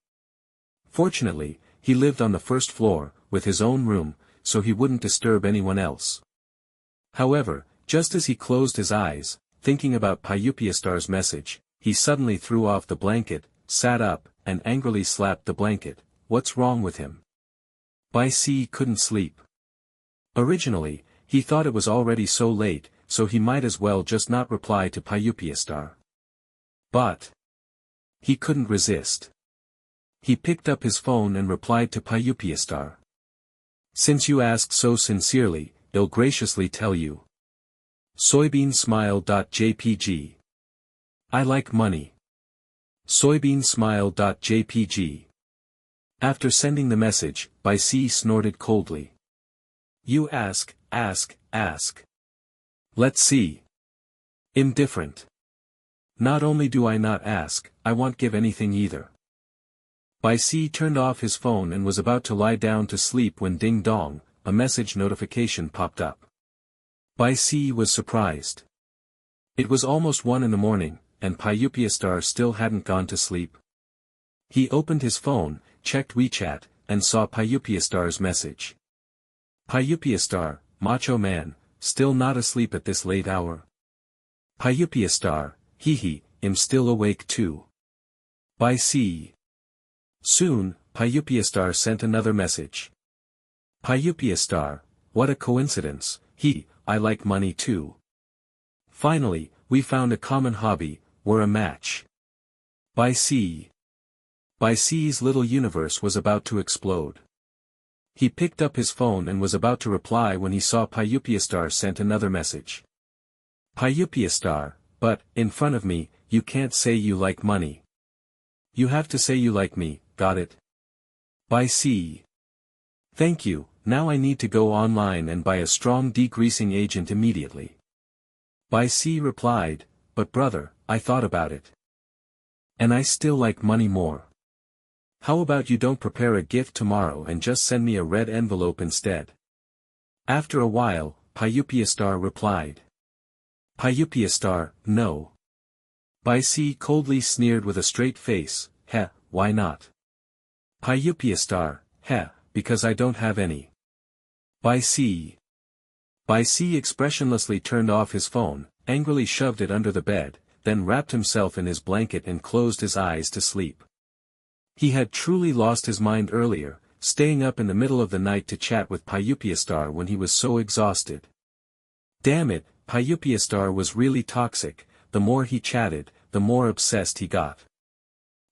Fortunately, he lived on the first floor, with his own room, so he wouldn't disturb anyone else. However, just as he closed his eyes, thinking about Pyupiastar's message, he suddenly threw off the blanket, sat up, and angrily slapped the blanket. What's wrong with him? BLC couldn't sleep. Originally, he thought it was already so late, so he might as well just not reply to Pyupiastar. But he couldn't resist. He picked up his phone and replied to Pyupiastar. Since you ask so sincerely, I'll graciously tell you. Soybeansmile.jpg. I like money. Soybeansmile.jpg. After sending the message, BLC snorted coldly. You ask. Let's see. Indifferent. Not only do I not ask, I won't give anything either. BLC turned off his phone and was about to lie down to sleep when ding dong, a message notification popped up. BLC was surprised. It was almost 1 a.m, and Pyupiastar still hadn't gone to sleep. He opened his phone, checked WeChat, and saw Pyupiastar's message. Pyupiastar, macho man, still not asleep at this late hour. Pyupiastar, hee, I'm still awake too. BLC. Soon, Pyupiastar sent another message. Pyupiastar, what a coincidence, I like money too. Finally, we found a common hobby, we're a match. BLC. BLC's little universe was about to explode. He picked up his phone and was about to reply when he saw Pyupiastar sent another message. Pyupiastar, but, in front of me, you can't say you like money. You have to say you like me, got it? BLC. Thank you, now I need to go online and buy a strong degreasing agent immediately. BLC replied, but brother, I thought about it. And I still like money more. How about you don't prepare a gift tomorrow and just send me a red envelope instead? After a while, Pyupiastar replied. Pyupiastar, no. BLC coldly sneered with a straight face, why not? Pyupiastar, because I don't have any. BLC. BLC expressionlessly turned off his phone, angrily shoved it under the bed, then wrapped himself in his blanket and closed his eyes to sleep. He had truly lost his mind earlier, staying up in the middle of the night to chat with Pyupiastar when he was so exhausted. Damn it, Pyupiastar was really toxic, the more he chatted, the more obsessed he got.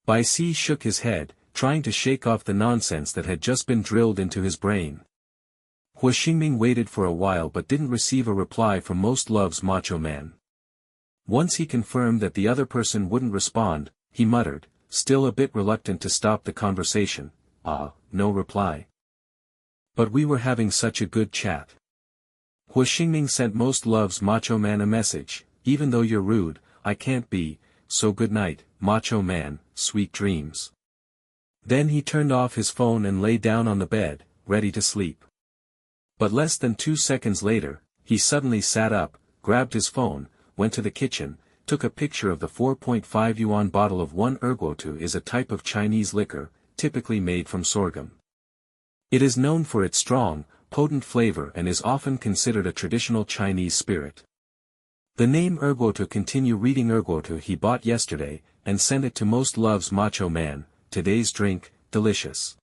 BLC shook his head, trying to shake off the nonsense that had just been drilled into his brain. Hua Xingming waited for a while but didn't receive a reply from Most Love's macho man. Once he confirmed that the other person wouldn't respond, he muttered, still a bit reluctant to stop the conversation, no reply. But we were having such a good chat. Hua Xingming sent Most Love's macho man a message, even though you're rude, I can't be, so good night, macho man, sweet dreams. Then he turned off his phone and lay down on the bed, ready to sleep. But less than 2 seconds later, he suddenly sat up, grabbed his phone, went to the kitchen, took a picture of the 4.5 yuan bottle of 1 erguotu is a type of Chinese liquor, typically made from sorghum. It is known for its strong, potent flavor and is often considered a traditional Chinese spirit. The name erguotu continue reading erguotu he bought yesterday, and sent it to Most Love's macho man, today's drink, delicious.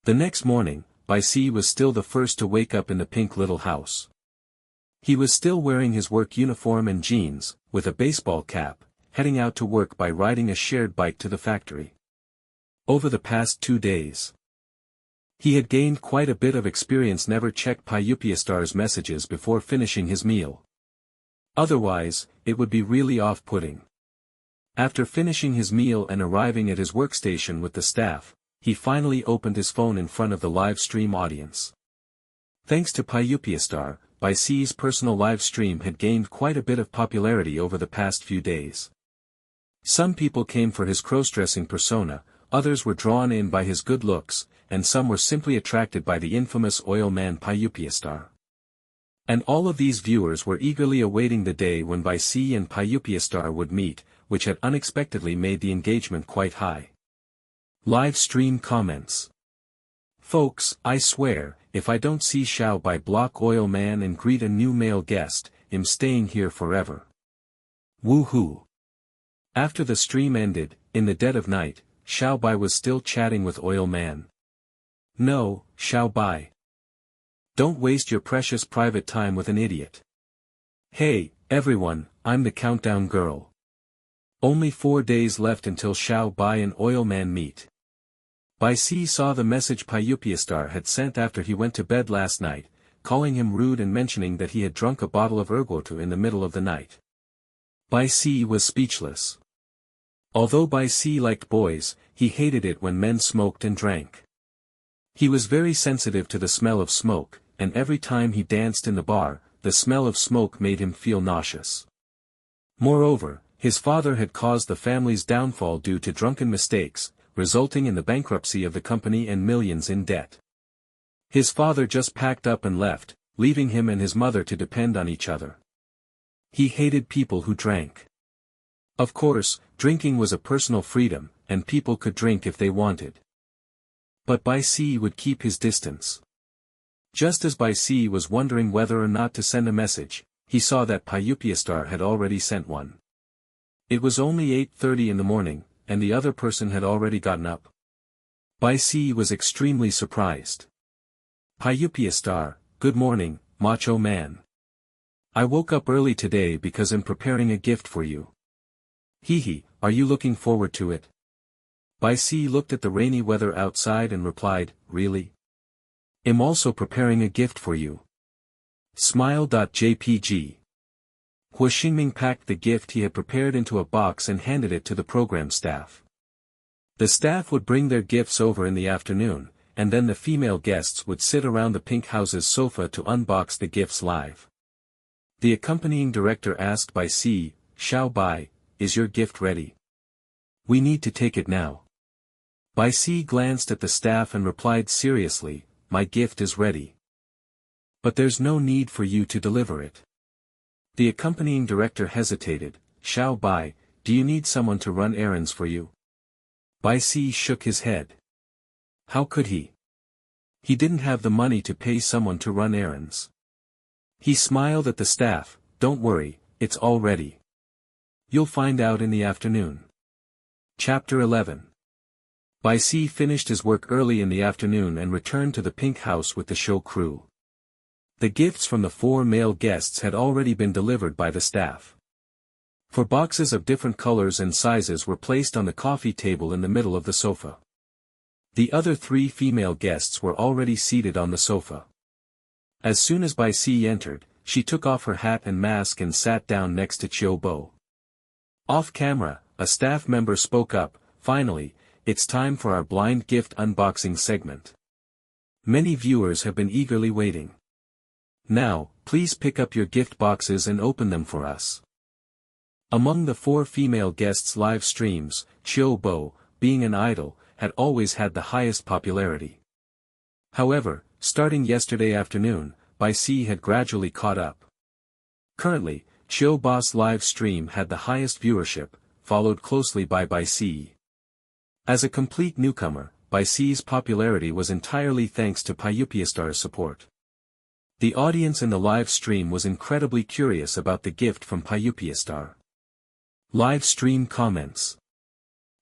The next morning, BLC was still the first to wake up in the pink little house. He was still wearing his work uniform and jeans, with a baseball cap, heading out to work by riding a shared bike to the factory. Over the past 2 days, he had gained quite a bit of experience. Never checked Pyupiastar's messages before finishing his meal. Otherwise, it would be really off-putting. After finishing his meal and arriving at his workstation with the staff, he finally opened his phone in front of the live stream audience. Thanks to BLstar, BL's personal live stream had gained quite a bit of popularity over the past few days. Some people came for his cross-dressing persona, others were drawn in by his good looks, and some were simply attracted by the infamous oil man BLstar. And all of these viewers were eagerly awaiting the day when BL and BLstar would meet, which had unexpectedly made the engagement quite high. Live stream comments. Folks, I swear, if I don't see Xiao Bai block oil man and greet a new male guest, I'm staying here forever. Woohoo. After the stream ended, in the dead of night, Xiao Bai was still chatting with oil man. No, Xiao Bai. Don't waste your precious private time with an idiot. Hey, everyone, I'm the countdown girl. Only 4 days left until Xiao Bai and oil man meet. BL saw the message BLstar had sent after he went to bed last night, calling him rude and mentioning that he had drunk a bottle of ergotu in the middle of the night. BL was speechless. Although BL liked boys, he hated it when men smoked and drank. He was very sensitive to the smell of smoke, and every time he danced in the bar, the smell of smoke made him feel nauseous. Moreover, his father had caused the family's downfall due to drunken mistakes, resulting in the bankruptcy of the company and millions in debt. His father just packed up and left, leaving him and his mother to depend on each other. He hated people who drank. Of course, drinking was a personal freedom, and people could drink if they wanted. But BL would keep his distance. Just as BL was wondering whether or not to send a message, he saw that BLstar had already sent one. It was only 8:30 in the morning, and the other person had already gotten up. BL was extremely surprised. BLstar, good morning, macho man. I woke up early today because I'm preparing a gift for you. Hehe, are you looking forward to it? BL looked at the rainy weather outside and replied, really? I'm also preparing a gift for you. Smile.jpg. Hua Xingming packed the gift he had prepared into a box and handed it to the program staff. The staff would bring their gifts over in the afternoon, and then the female guests would sit around the pink house's sofa to unbox the gifts live. The accompanying director asked BL, Xiao Bai, is your gift ready? We need to take it now. BL glanced at the staff and replied seriously, my gift is ready. But there's no need for you to deliver it. The accompanying director hesitated. Xiao Bai, do you need someone to run errands for you? BL shook his head. How could he? He didn't have the money to pay someone to run errands. He smiled at the staff, don't worry, it's all ready. You'll find out in the afternoon. Chapter 11. BL finished his work early in the afternoon and returned to the pink house with the show crew. The gifts from the 4 male guests had already been delivered by the staff. 4 boxes of different colors and sizes were placed on the coffee table in the middle of the sofa. The other 3 female guests were already seated on the sofa. As soon as BL entered, she took off her hat and mask and sat down next to Qiu Bo. Off camera, a staff member spoke up, finally, it's time for our blind gift unboxing segment. Many viewers have been eagerly waiting. Now, please pick up your gift boxes and open them for us. Among the 4 female guests' live streams, Qiu Bo, being an idol, had always had the highest popularity. However, starting yesterday afternoon, BL had gradually caught up. Currently, Qiu Bo's live stream had the highest viewership, followed closely by BL. As a complete newcomer, BL's popularity was entirely thanks to BLstar's support. The audience in the live stream was incredibly curious about the gift from BLstar. Live stream comments.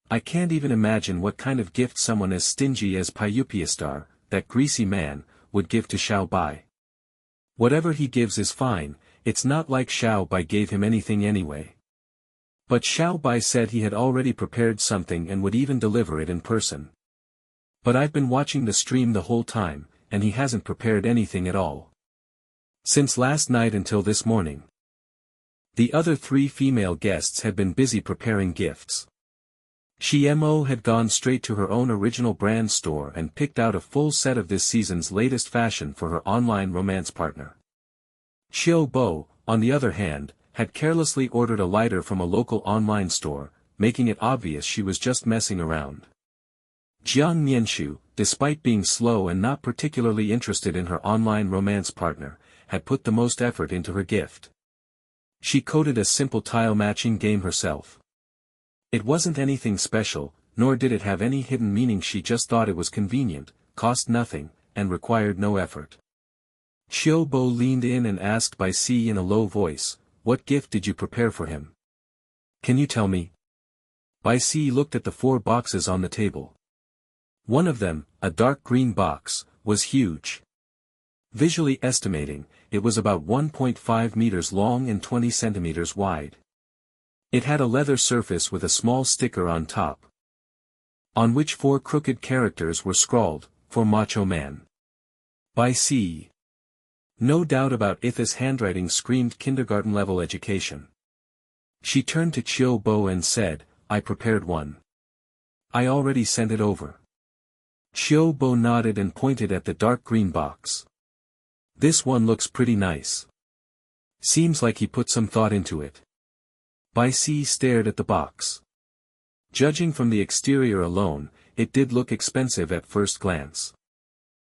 I can't even imagine what kind of gift someone as stingy as BLstar, that greasy man, would give to Xiao Bai. Whatever he gives is fine, it's not like Xiao Bai gave him anything anyway. But Xiao Bai said he had already prepared something and would even deliver it in person. But I've been watching the stream the whole time, and he hasn't prepared anything at all. Since last night until this morning. The other 3 female guests had been busy preparing gifts. Xiemo had gone straight to her own original brand store and picked out a full set of this season's latest fashion for her online romance partner. Xiao Bo, on the other hand, had carelessly ordered a lighter from a local online store, making it obvious she was just messing around. Jiang Nianshu, despite being slow and not particularly interested in her online romance partner, had put the most effort into her gift. She coded a simple tile-matching game herself. It wasn't anything special, nor did it have any hidden meaning. She just thought it was convenient, cost nothing, and required no effort. Xiao Bo leaned in and asked Bai Si in a low voice, "What gift did you prepare for him? Can you tell me?" Bai Si looked at the 4 boxes on the table. One of them, a dark green box, was huge. Visually estimating, it was about 1.5 meters long and 20 centimeters wide. It had a leather surface with a small sticker on top, on which 4 crooked characters were scrawled, "For Macho Man." By C. No doubt about it, this handwriting screamed kindergarten-level education. She turned to Xiao Bo and said, "I prepared one. I already sent it over." Xiao Bo nodded and pointed at the dark green box. "This one looks pretty nice. Seems like he put some thought into it." Bai Si stared at the box. Judging from the exterior alone, it did look expensive at first glance.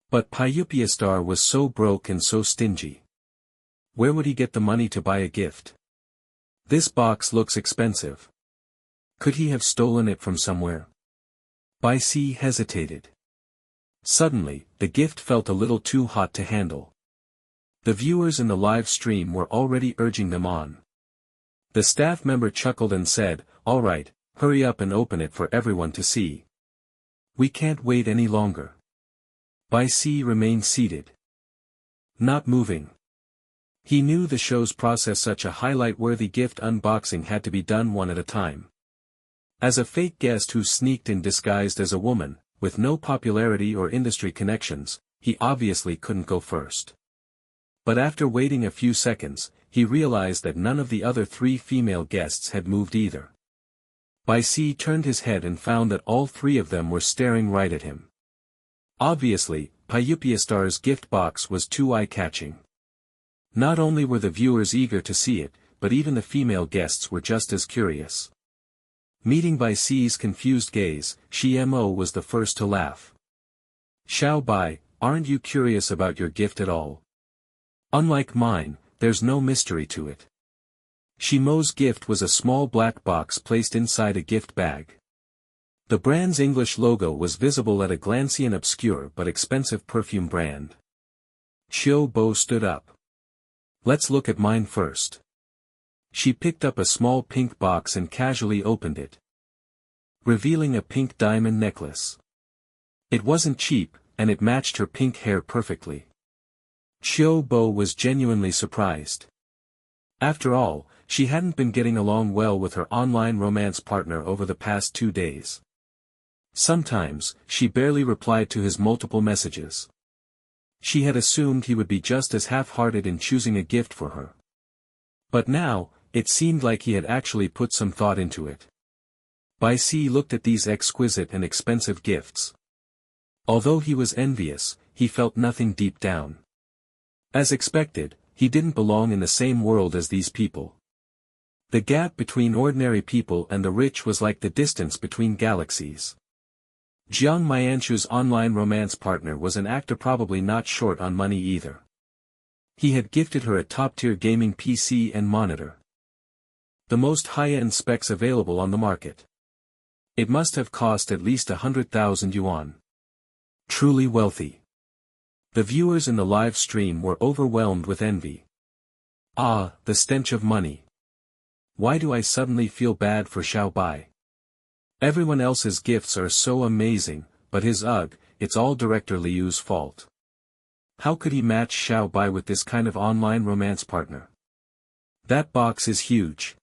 But Pyupiastar was so broke and so stingy. Where would he get the money to buy a gift? This box looks expensive. Could he have stolen it from somewhere? Bai Si hesitated. Suddenly, the gift felt a little too hot to handle. The viewers in the live stream were already urging them on. The staff member chuckled and said, "All right, hurry up and open it for everyone to see. We can't wait any longer." Bai Si remained seated, not moving. He knew the show's process. Such a highlight-worthy gift unboxing had to be done one at a time. As a fake guest who sneaked in disguised as a woman, with no popularity or industry connections, he obviously couldn't go first. But after waiting a few seconds, he realized that none of the other 3 female guests had moved either. Bai Si turned his head and found that all 3 of them were staring right at him. Obviously, Pyupiastar's gift box was too eye-catching. Not only were the viewers eager to see it, but even the female guests were just as curious. Meeting Bai Si's confused gaze, Xiemo was the first to laugh. "Xiao Bai, aren't you curious about your gift at all? Unlike mine, there's no mystery to it." Shimo's gift was a small black box placed inside a gift bag. The brand's English logo was visible at a glancy and obscure but expensive perfume brand. Xiao Bo stood up. "Let's look at mine first." She picked up a small pink box and casually opened it, revealing a pink diamond necklace. It wasn't cheap, and it matched her pink hair perfectly. Xiao Bo was genuinely surprised. After all, she hadn't been getting along well with her online romance partner over the past 2 days. Sometimes, she barely replied to his multiple messages. She had assumed he would be just as half-hearted in choosing a gift for her. But now, it seemed like he had actually put some thought into it. Bai Si looked at these exquisite and expensive gifts. Although he was envious, he felt nothing deep down. As expected, he didn't belong in the same world as these people. The gap between ordinary people and the rich was like the distance between galaxies. Jiang Mianshu's online romance partner was an actor, probably not short on money either. He had gifted her a top-tier gaming PC and monitor, the most high-end specs available on the market. It must have cost at least 100,000 yuan. Truly wealthy. The viewers in the live stream were overwhelmed with envy. Ah, the stench of money. Why do I suddenly feel bad for Xiao Bai? Everyone else's gifts are so amazing, but his it's all director Liu's fault. How could he match Xiao Bai with this kind of online romance partner? That box is huge.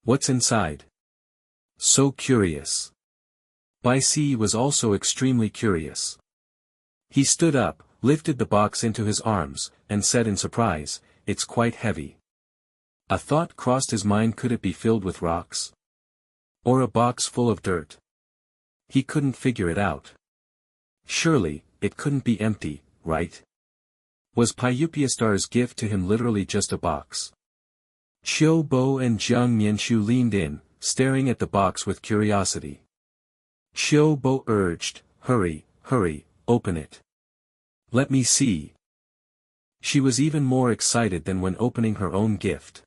What's inside? So curious. Bai Si was also extremely curious. He stood up, lifted the box into his arms, and said in surprise, "It's quite heavy." A thought crossed his mind: could it be filled with rocks? Or a box full of dirt? He couldn't figure it out. Surely, it couldn't be empty, right? Was BLstar's gift to him literally just a box? Xiao Bo and Jiang Mianshu leaned in, staring at the box with curiosity. Xiao Bo urged, "Hurry, hurry, open it. Let me see." She was even more excited than when opening her own gift.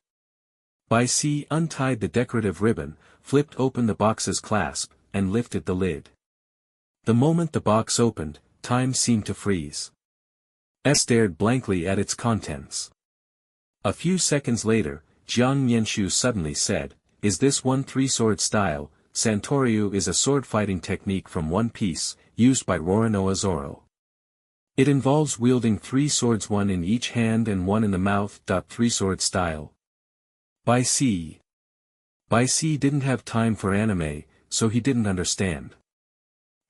Bai Si untied the decorative ribbon, flipped open the box's clasp, and lifted the lid. The moment the box opened, time seemed to freeze. Stared blankly at its contents. A few seconds later, Jiang Mianshu suddenly said, "Is this one three-sword style?" Santoryu is a sword-fighting technique from One Piece, used by Roronoa Zoro. It involves wielding three swords, one in each hand and one in the mouth. Three-sword style. Bai Si didn't have time for anime, so he didn't understand.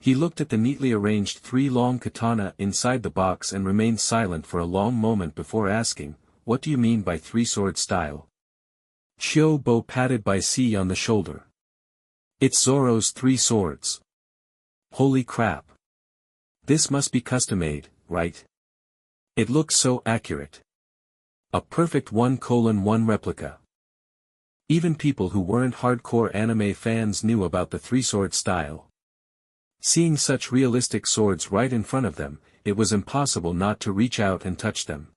He looked at the neatly arranged three long katana inside the box and remained silent for a long moment before asking, "What do you mean by three-sword style?" Xiao Bo patted Bai Si on the shoulder. "It's Zoro's three swords. Holy crap. This must be custom-made, right? It looks so accurate. A perfect 1:1 replica." Even people who weren't hardcore anime fans knew about the three-sword style. Seeing such realistic swords right in front of them, it was impossible not to reach out and touch them.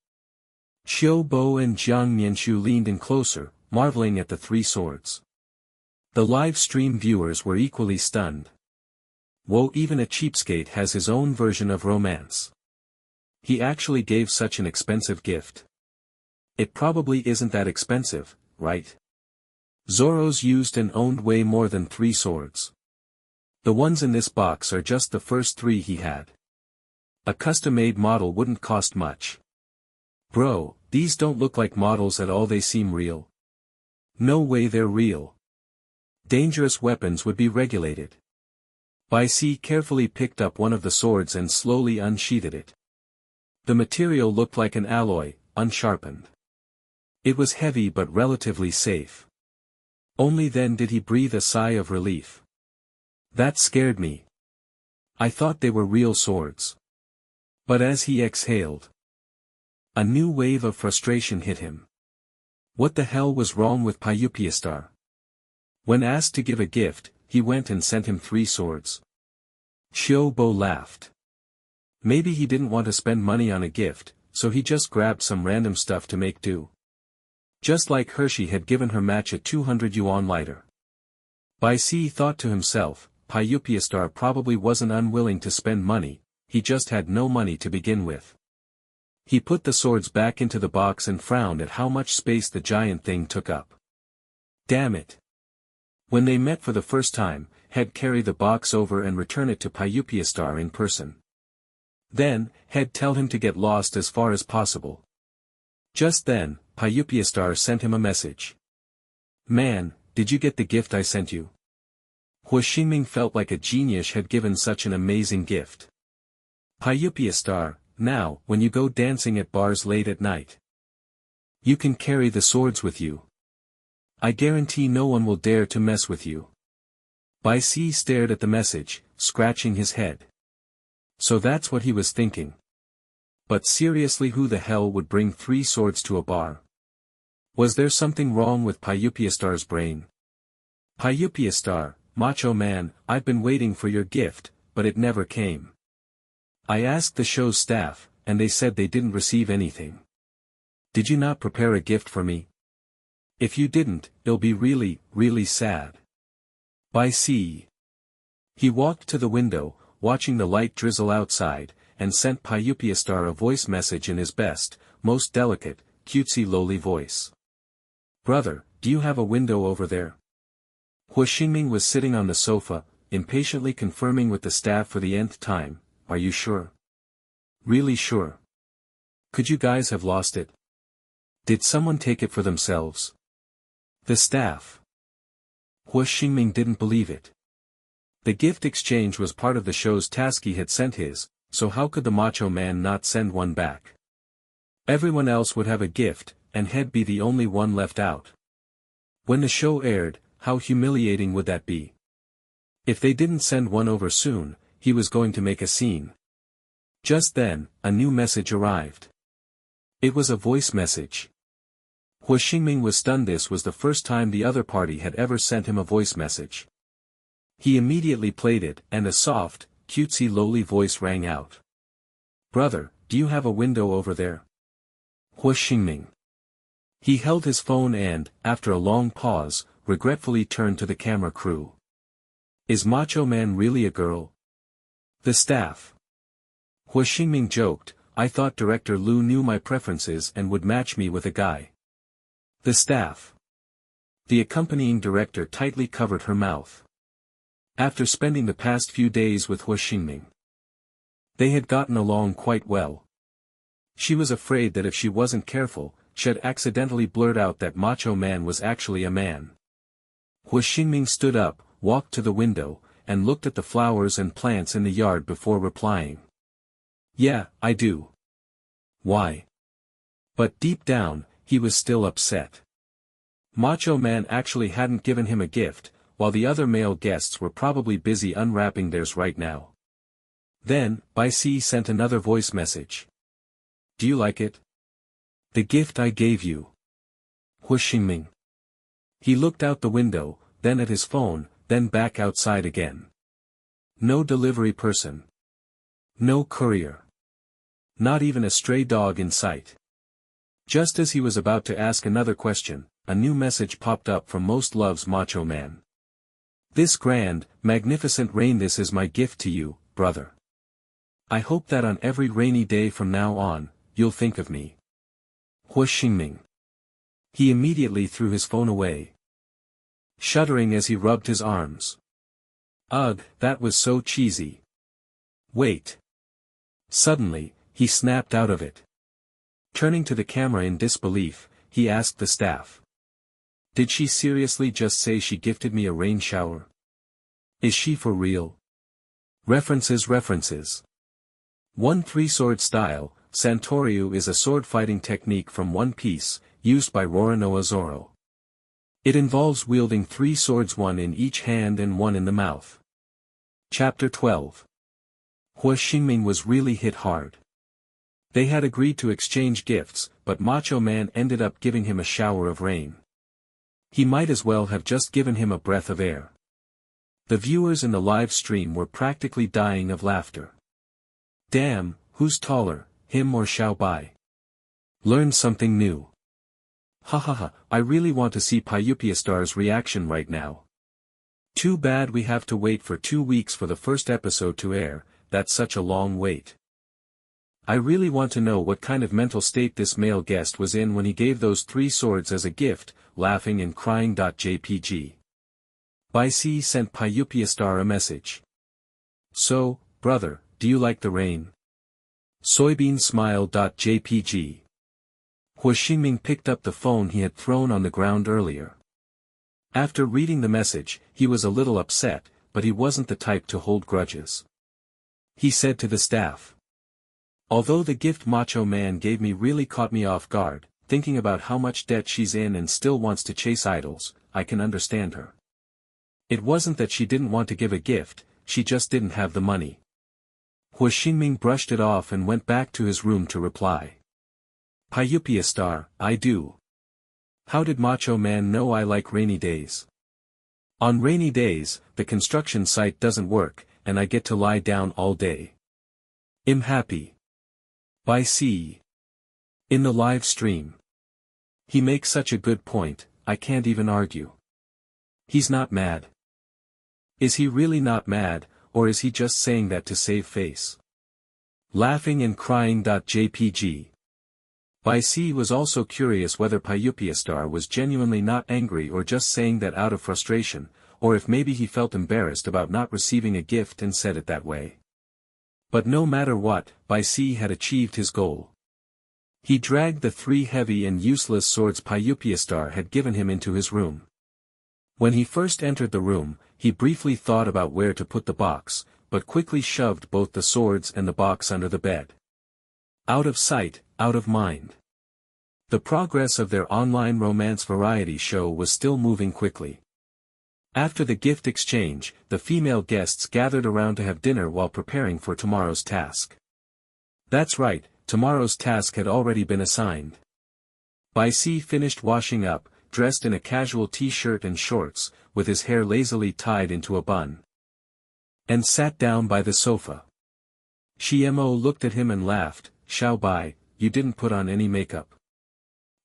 Xiao Bo and Jiang Mianshu leaned in closer, marveling at the three swords. The live stream viewers were equally stunned. Whoa, even a cheapskate has his own version of romance. He actually gave such an expensive gift. It probably isn't that expensive, right? Zoro's used and owned way more than three swords. The ones in this box are just the first three he had. A custom-made model wouldn't cost much. Bro, these don't look like models at all, they seem real. No way they're real. Dangerous weapons would be regulated. Bai Si carefully picked up one of the swords and slowly unsheathed it. The material looked like an alloy, unsharpened. It was heavy but relatively safe. Only then did he breathe a sigh of relief. That scared me. I thought they were real swords. But as he exhaled, a new wave of frustration hit him. What the hell was wrong with BLstar? When asked to give a gift, he went and sent him three swords. Xiao Bo laughed. Maybe he didn't want to spend money on a gift, so he just grabbed some random stuff to make do. Just like Hershey had given her match a 200 yuan lighter. Bai Si thought to himself, BLstar probably wasn't unwilling to spend money, he just had no money to begin with. He put the swords back into the box and frowned at how much space the giant thing took up. Damn it. When they met for the first time, he'd carry the box over and return it to BLstar in person. Then, he'd tell him to get lost as far as possible. Just then, BLstar sent him a message. "Man, did you get the gift I sent you?" Hua Xingming felt like a genius had given such an amazing gift. BLstar, now, when you go dancing at bars late at night, you can carry the swords with you. I guarantee no one will dare to mess with you. Bai Si stared at the message, scratching his head. So that's what he was thinking. But seriously, who the hell would bring three swords to a bar? Was there something wrong with BLstar's brain? BLstar, macho man, I've been waiting for your gift, but it never came. I asked the show's staff, and they said they didn't receive anything. Did you not prepare a gift for me? If you didn't, it'll be really, really sad. Bai Si. He walked to the window, watching the light drizzle outside, and sent BLstar a voice message in his best, most delicate, cutesy lowly voice. Brother, do you have a window over there? Hua Xingming was sitting on the sofa, impatiently confirming with the staff for the nth time, are you sure? Really sure? Could you guys have lost it? Did someone take it for themselves? The staff. Hua Xingming didn't believe it. The gift exchange was part of the show's task. He had sent his, so how could the macho man not send one back? Everyone else would have a gift, and he'd be the only one left out. When the show aired, how humiliating would that be? If they didn't send one over soon, he was going to make a scene. Just then, a new message arrived. It was a voice message. Hua Xingming was stunned. This was the first time the other party had ever sent him a voice message. He immediately played it, and a soft, cutesy lowly voice rang out. "Brother, do you have a window over there?" Hua Xingming. He held his phone and, after a long pause, regretfully turned to the camera crew. "Is Macho Man really a girl?" The staff. Hua Xingming joked, "I thought Director Lu knew my preferences and would match me with a guy." The staff. The accompanying director tightly covered her mouth. After spending the past few days with Hua Xingming, they had gotten along quite well. She was afraid that if she wasn't careful, she'd accidentally blurt out that Macho Man was actually a man. Hua Xingming stood up, walked to the window, and looked at the flowers and plants in the yard before replying. "Yeah, I do." "Why?" But deep down, he was still upset. Macho Man actually hadn't given him a gift, while the other male guests were probably busy unwrapping theirs right now. Then, Bai Si sent another voice message. "Do you like it? The gift I gave you." Hua Xingming. He looked out the window, then at his phone, then back outside again. No delivery person. No courier. Not even a stray dog in sight. Just as he was about to ask another question, a new message popped up from Most Loves Macho Man. "This grand, magnificent rain, this is my gift to you, brother. I hope that on every rainy day from now on, you'll think of me." Hua Xingming. He immediately threw his phone away, shuddering as he rubbed his arms. Ugh, that was so cheesy. Wait. Suddenly, he snapped out of it. Turning to the camera in disbelief, he asked the staff. "Did she seriously just say she gifted me a rain shower? Is she for real?" References. 1. Three-sword style. Santoryu is a sword-fighting technique from One Piece, used by Roronoa Zoro. It involves wielding 3 swords, 1 in each hand and 1 in the mouth. Chapter 12. Hua Xingming was really hit hard. They had agreed to exchange gifts, but Macho Man ended up giving him a shower of rain. He might as well have just given him a breath of air. The viewers in the live stream were practically dying of laughter. Damn, who's taller, him or Xiao Bai? Learn something new. Hahaha, I really want to see BLstar's reaction right now. Too bad we have to wait for 2 weeks for the first episode to air, that's such a long wait. I really want to know what kind of mental state this male guest was in when he gave those 3 swords as a gift, laughing and crying. JPG. Bai Si sent BLstar a message. "So, brother, do you like the rain?" Soybean smile. JPG. Hua Xingming picked up the phone he had thrown on the ground earlier. After reading the message, he was a little upset, but he wasn't the type to hold grudges. He said to the staff. "Although the gift Macho Man gave me really caught me off guard, thinking about how much debt she's in and still wants to chase idols, I can understand her. It wasn't that she didn't want to give a gift, she just didn't have the money." Hua Xingming brushed it off and went back to his room to reply. "BLstar, I do. How did Macho Man know I like rainy days? On rainy days, the construction site doesn't work, and I get to lie down all day. I'm happy." Bai Si. In the live stream. He makes such a good point, I can't even argue. He's not mad. Is he really not mad, or is he just saying that to save face? Laughing and crying. JPG. Bai Si was also curious whether BLstar was genuinely not angry or just saying that out of frustration, or if maybe he felt embarrassed about not receiving a gift and said it that way. But no matter what, Bai Si had achieved his goal. He dragged the 3 heavy and useless swords BLstar had given him into his room. When he first entered the room, he briefly thought about where to put the box, but quickly shoved both the swords and the box under the bed. Out of sight, out of mind. The progress of their online romance variety show was still moving quickly. After the gift exchange, the female guests gathered around to have dinner while preparing for tomorrow's task. That's right, tomorrow's task had already been assigned. BLC finished washing up, dressed in a casual t-shirt and shorts, with his hair lazily tied into a bun, and sat down by the sofa. Xiemo looked at him and laughed. "Xiao Bai, you didn't put on any makeup."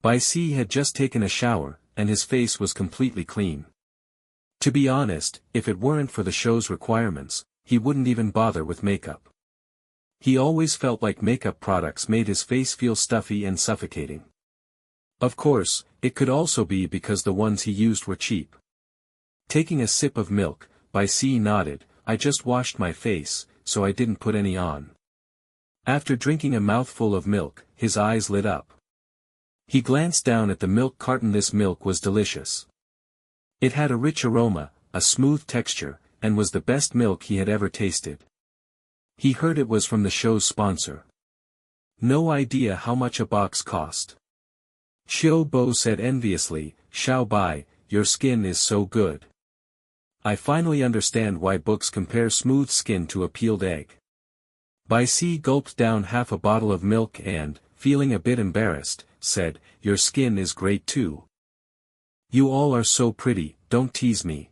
BLC had just taken a shower, and his face was completely clean. To be honest, if it weren't for the show's requirements, he wouldn't even bother with makeup. He always felt like makeup products made his face feel stuffy and suffocating. Of course, it could also be because the ones he used were cheap. Taking a sip of milk, BLC nodded. "I just washed my face, so I didn't put any on." After drinking a mouthful of milk, his eyes lit up. He glanced down at the milk carton. This milk was delicious. It had a rich aroma, a smooth texture, and was the best milk he had ever tasted. He heard it was from the show's sponsor. No idea how much a box cost. Xiao Bo said enviously, "Xiao Bai, your skin is so good. I finally understand why books compare smooth skin to a peeled egg." BLC gulped down half a bottle of milk and, feeling a bit embarrassed, said, "Your skin is great too. You all are so pretty, don't tease me."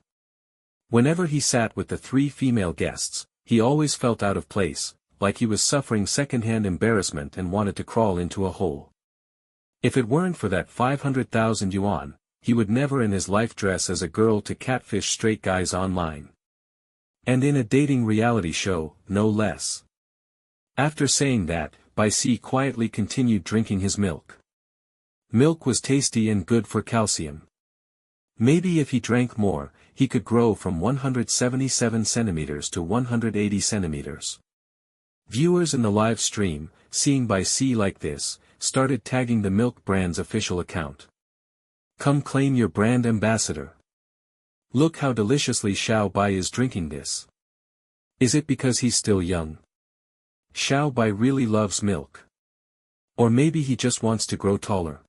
Whenever he sat with the three female guests, he always felt out of place, like he was suffering second-hand embarrassment and wanted to crawl into a hole. If it weren't for that 500,000 yuan, he would never in his life dress as a girl to catfish straight guys online. And in a dating reality show, no less. After saying that, BLC quietly continued drinking his milk. Milk was tasty and good for calcium. Maybe if he drank more, he could grow from 177 centimeters to 180 centimeters. Viewers in the live stream, seeing BLC like this, started tagging the milk brand's official account. "Come claim your brand ambassador. Look how deliciously Xiao Bai is drinking this. Is it because he's still young? Xiao Bai really loves milk. Or maybe he just wants to grow taller."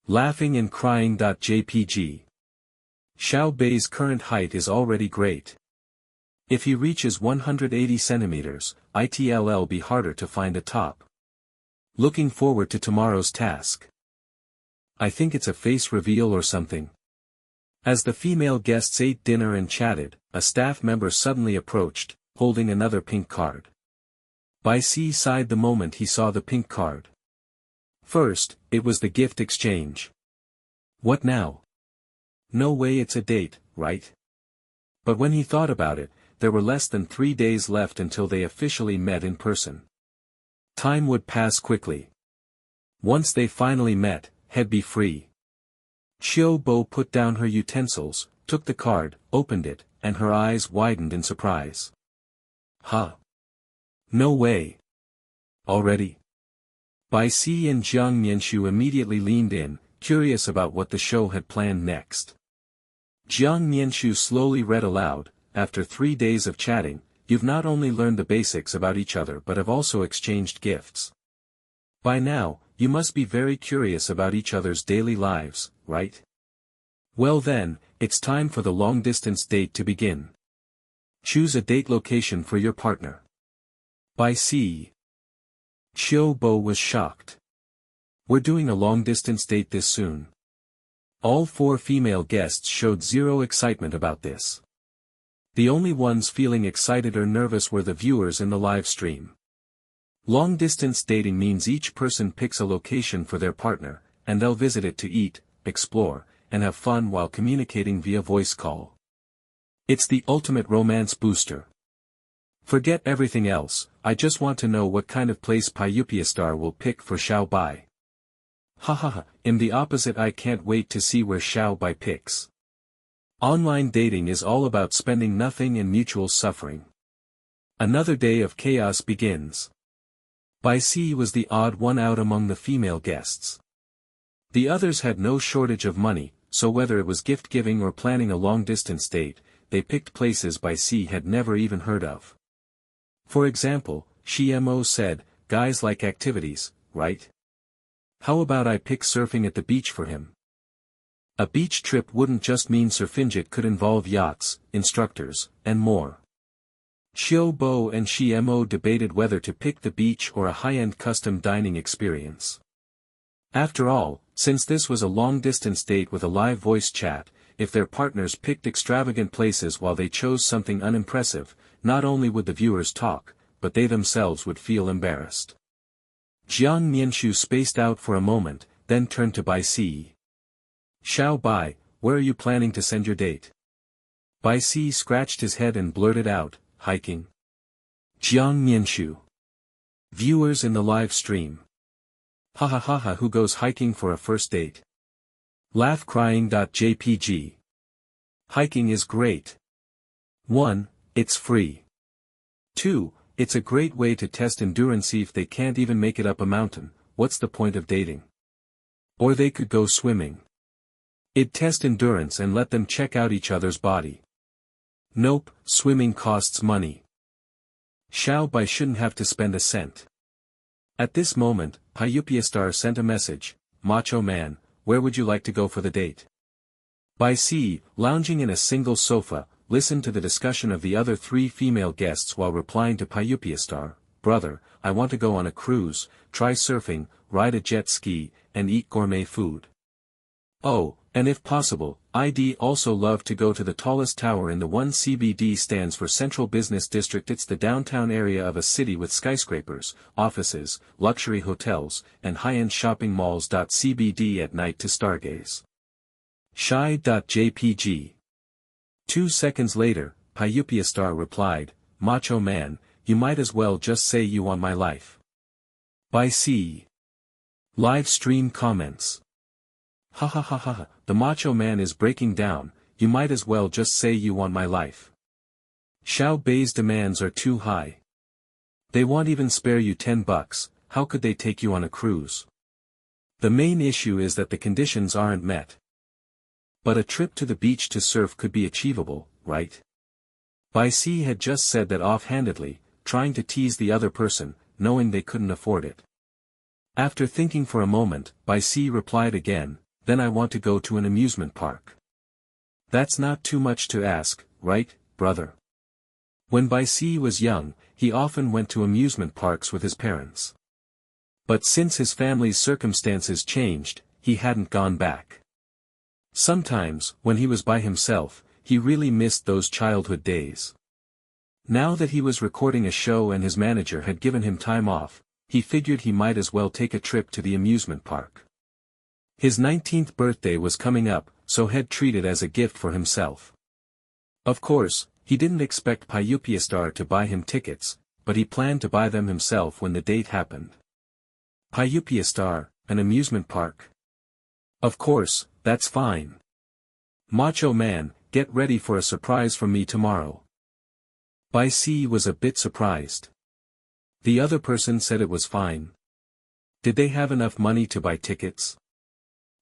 Laughing and crying.jpg. Xiao Bai's current height is already great. If he reaches 180 centimeters, it'll be harder to find a top. Looking forward to tomorrow's task. I think it's a face reveal or something. As the female guests ate dinner and chatted, a staff member suddenly approached, holding another pink card. BLC sighed the moment he saw the pink card. First, it was the gift exchange. What now? No way it's a date, right? But when he thought about it, there were less than 3 days left until they officially met in person. Time would pass quickly. Once they finally met, he'd be free. Xiao Bo put down her utensils, took the card, opened it, and her eyes widened in surprise. Huh? No way. Already? BLC and Jiang Nianshu immediately leaned in, curious about what the show had planned next. Jiang Nianshu slowly read aloud, "After 3 days of chatting, you've not only learned the basics about each other but have also exchanged gifts. By now, you must be very curious about each other's daily lives, right? Well then, it's time for the long-distance date to begin. Choose a date location for your partner." BLC. Xiao Bo was shocked. "We're doing a long-distance date this soon?" All 4 female guests showed zero excitement about this. The only ones feeling excited or nervous were the viewers in the live stream. Long-distance dating means each person picks a location for their partner, and they'll visit it to eat, explore, and have fun while communicating via voice call. It's the ultimate romance booster. Forget everything else, I just want to know what kind of place Pyupiastar will pick for Xiao Bai. Hahaha, in the opposite, I can't wait to see where Xiao Bai picks. Online dating is all about spending nothing and mutual suffering. Another day of chaos begins. BLC was the odd one out among the female guests. The others had no shortage of money, so whether it was gift-giving or planning a long-distance date, they picked places BLC had never even heard of. For example, Xiemo said, "Guys like activities, right? How about I pick surfing at the beach for him? A beach trip wouldn't just mean surfing, it could involve yachts, instructors, and more. Xiao Bo and Shi Mo debated whether to pick the beach or a high-end custom dining experience. After all, since this was a long-distance date with a live voice chat, if their partners picked extravagant places while they chose something unimpressive, not only would the viewers talk, but they themselves would feel embarrassed. Jiang Mianshu spaced out for a moment, then turned to Bai Si. Xiao Bai, where are you planning to send your date? Bai Si scratched his head and blurted out, hiking. Jiang Mianshu. Viewers in the live stream. Ha ha ha ha, who goes hiking for a first date? Laugh crying.jpg. Hiking is great. 1. It's free. 2. It's a great way to test endurance if they can't even make it up a mountain. What's the point of dating? Or they could go swimming. It'd test endurance and let them check out each other's body. Nope, swimming costs money. Xiao Bai shouldn't have to spend a cent. At this moment, Pyupiastar sent a message, Macho Man, where would you like to go for the date? Bai Si, lounging in a single sofa, listened to the discussion of the other 3 female guests while replying to Pyupiastar, brother, I want to go on a cruise, try surfing, ride a jet ski, and eat gourmet food. Oh, and if possible, I'd also love to go to the tallest tower in the 1 CBD stands for Central Business District. It's the downtown area of a city with skyscrapers, offices, luxury hotels, and high-end shopping malls. CBD at night to stargaze. Shy.jpg. 2 seconds later, Pyupiastar replied, Macho Man, you might as well just say you want my life. By C. Live stream comments. Ha ha ha ha, the Macho Man is breaking down, you might as well just say you want my life. Xiao Bai's demands are too high. They won't even spare you $10, how could they take you on a cruise? The main issue is that the conditions aren't met. But a trip to the beach to surf could be achievable, right? Bai Si had just said that offhandedly, trying to tease the other person, knowing they couldn't afford it. After thinking for a moment, Bai Si replied again, then I want to go to an amusement park. That's not too much to ask, right, brother? When Bai Si was young, he often went to amusement parks with his parents. But since his family's circumstances changed, he hadn't gone back. Sometimes, when he was by himself, he really missed those childhood days. Now that he was recording a show and his manager had given him time off, he figured he might as well take a trip to the amusement park. His 19th birthday was coming up, so he'd treat it as a gift for himself. Of course, he didn't expect Pyupiastar to buy him tickets, but he planned to buy them himself when the date happened. Pyupiastar, an amusement park? Of course, that's fine. Macho Man, get ready for a surprise from me tomorrow. Bai Si was a bit surprised. The other person said it was fine. Did they have enough money to buy tickets?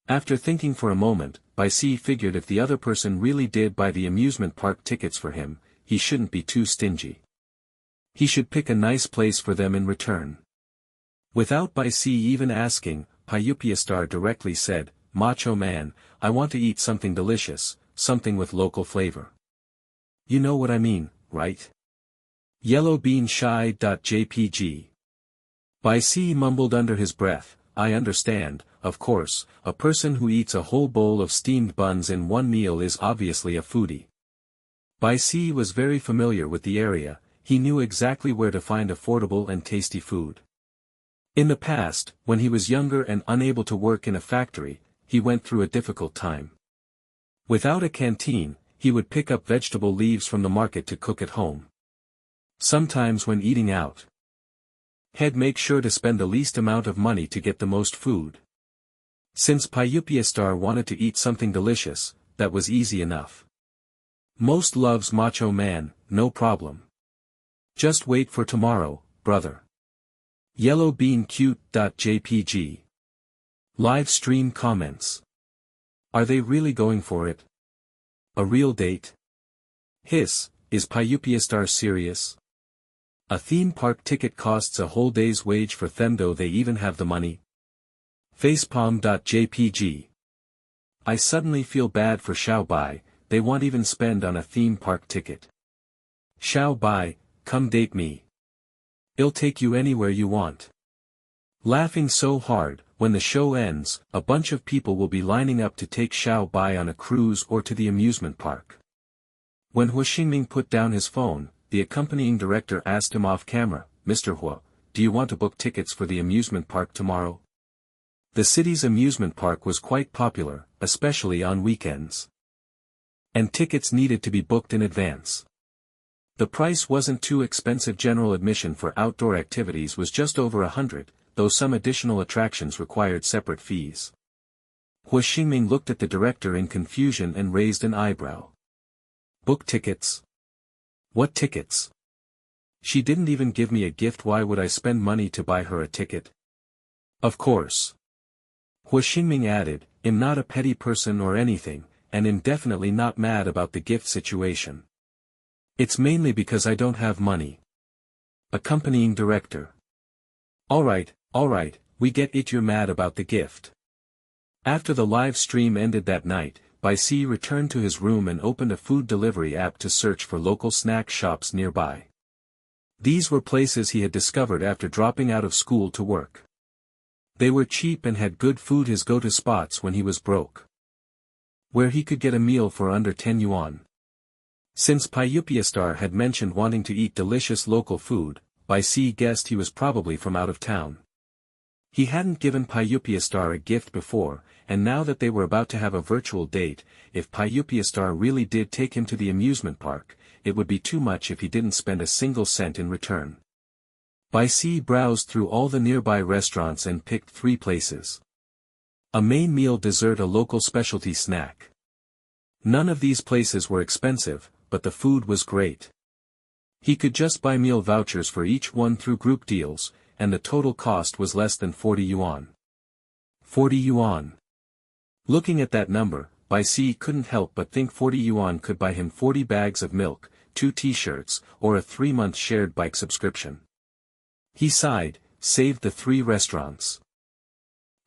After thinking for a moment, Bai Si figured if the other person really did buy the amusement park tickets for him, he shouldn't be too stingy. He should pick a nice place for them in return. Without Bai Si even asking, Pyupiastar directly said, Macho Man, I want to eat something delicious, something with local flavor. You know what I mean, right? Yellowbeanshy.jpg. Bai Si mumbled under his breath, I understand, of course, a person who eats a whole bowl of steamed buns in one meal is obviously a foodie. Bai Si was very familiar with the area, he knew exactly where to find affordable and tasty food. In the past, when he was younger and unable to work in a factory, he went through a difficult time. Without a canteen, he would pick up vegetable leaves from the market to cook at home. Sometimes when eating out, he'd make sure to spend the least amount of money to get the most food. Since Pyupiastar wanted to eat something delicious, that was easy enough. Most loves Macho Man, no problem. Just wait for tomorrow, brother. Yellowbeancute.jpg. Live stream comments. Are they really going for it? A real date? Hiss, is Pyupiastar serious? A theme park ticket costs a whole day's wage for them, though they even have the money. Facepalm.jpg. I suddenly feel bad for Xiao Bai, they won't even spend on a theme park ticket. Xiao Bai, come date me. I'll take you anywhere you want. Laughing so hard, when the show ends, a bunch of people will be lining up to take Xiao Bai on a cruise or to the amusement park. When Hua Xingming put down his phone, the accompanying director asked him off camera, Mr. Hua, do you want to book tickets for the amusement park tomorrow? The city's amusement park was quite popular, especially on weekends. And tickets needed to be booked in advance. The price wasn't too expensive. General admission for outdoor activities was just over 100, though some additional attractions required separate fees. Hua Xingming looked at the director in confusion and raised an eyebrow. Book tickets? What tickets? She didn't even give me a gift. Why would I spend money to buy her a ticket? Of course. Hua Xingming added, I'm not a petty person or anything, and I'm definitely not mad about the gift situation. It's mainly because I don't have money. Accompanying director. Alright, we get it, you're mad about the gift. After the live stream ended that night, Bai Si returned to his room and opened a food delivery app to search for local snack shops nearby. These were places he had discovered after dropping out of school to work. They were cheap and had good food, his go-to spots when he was broke. Where he could get a meal for under 10 yuan. Since BLstar had mentioned wanting to eat delicious local food, Bai Si guessed he was probably from out of town. He hadn't given BLstar a gift before, and now that they were about to have a virtual date, if BLstar really did take him to the amusement park, it would be too much if he didn't spend a single cent in return. Bai Si browsed through all the nearby restaurants and picked 3 places. A main meal, dessert, a local specialty snack. None of these places were expensive, but the food was great. He could just buy meal vouchers for each one through group deals, and the total cost was less than 40 yuan. 40 yuan. Looking at that number, Bai Si couldn't help but think 40 yuan could buy him 40 bags of milk, 2 t-shirts, or a 3-month shared bike subscription. He sighed, saved the 3 restaurants,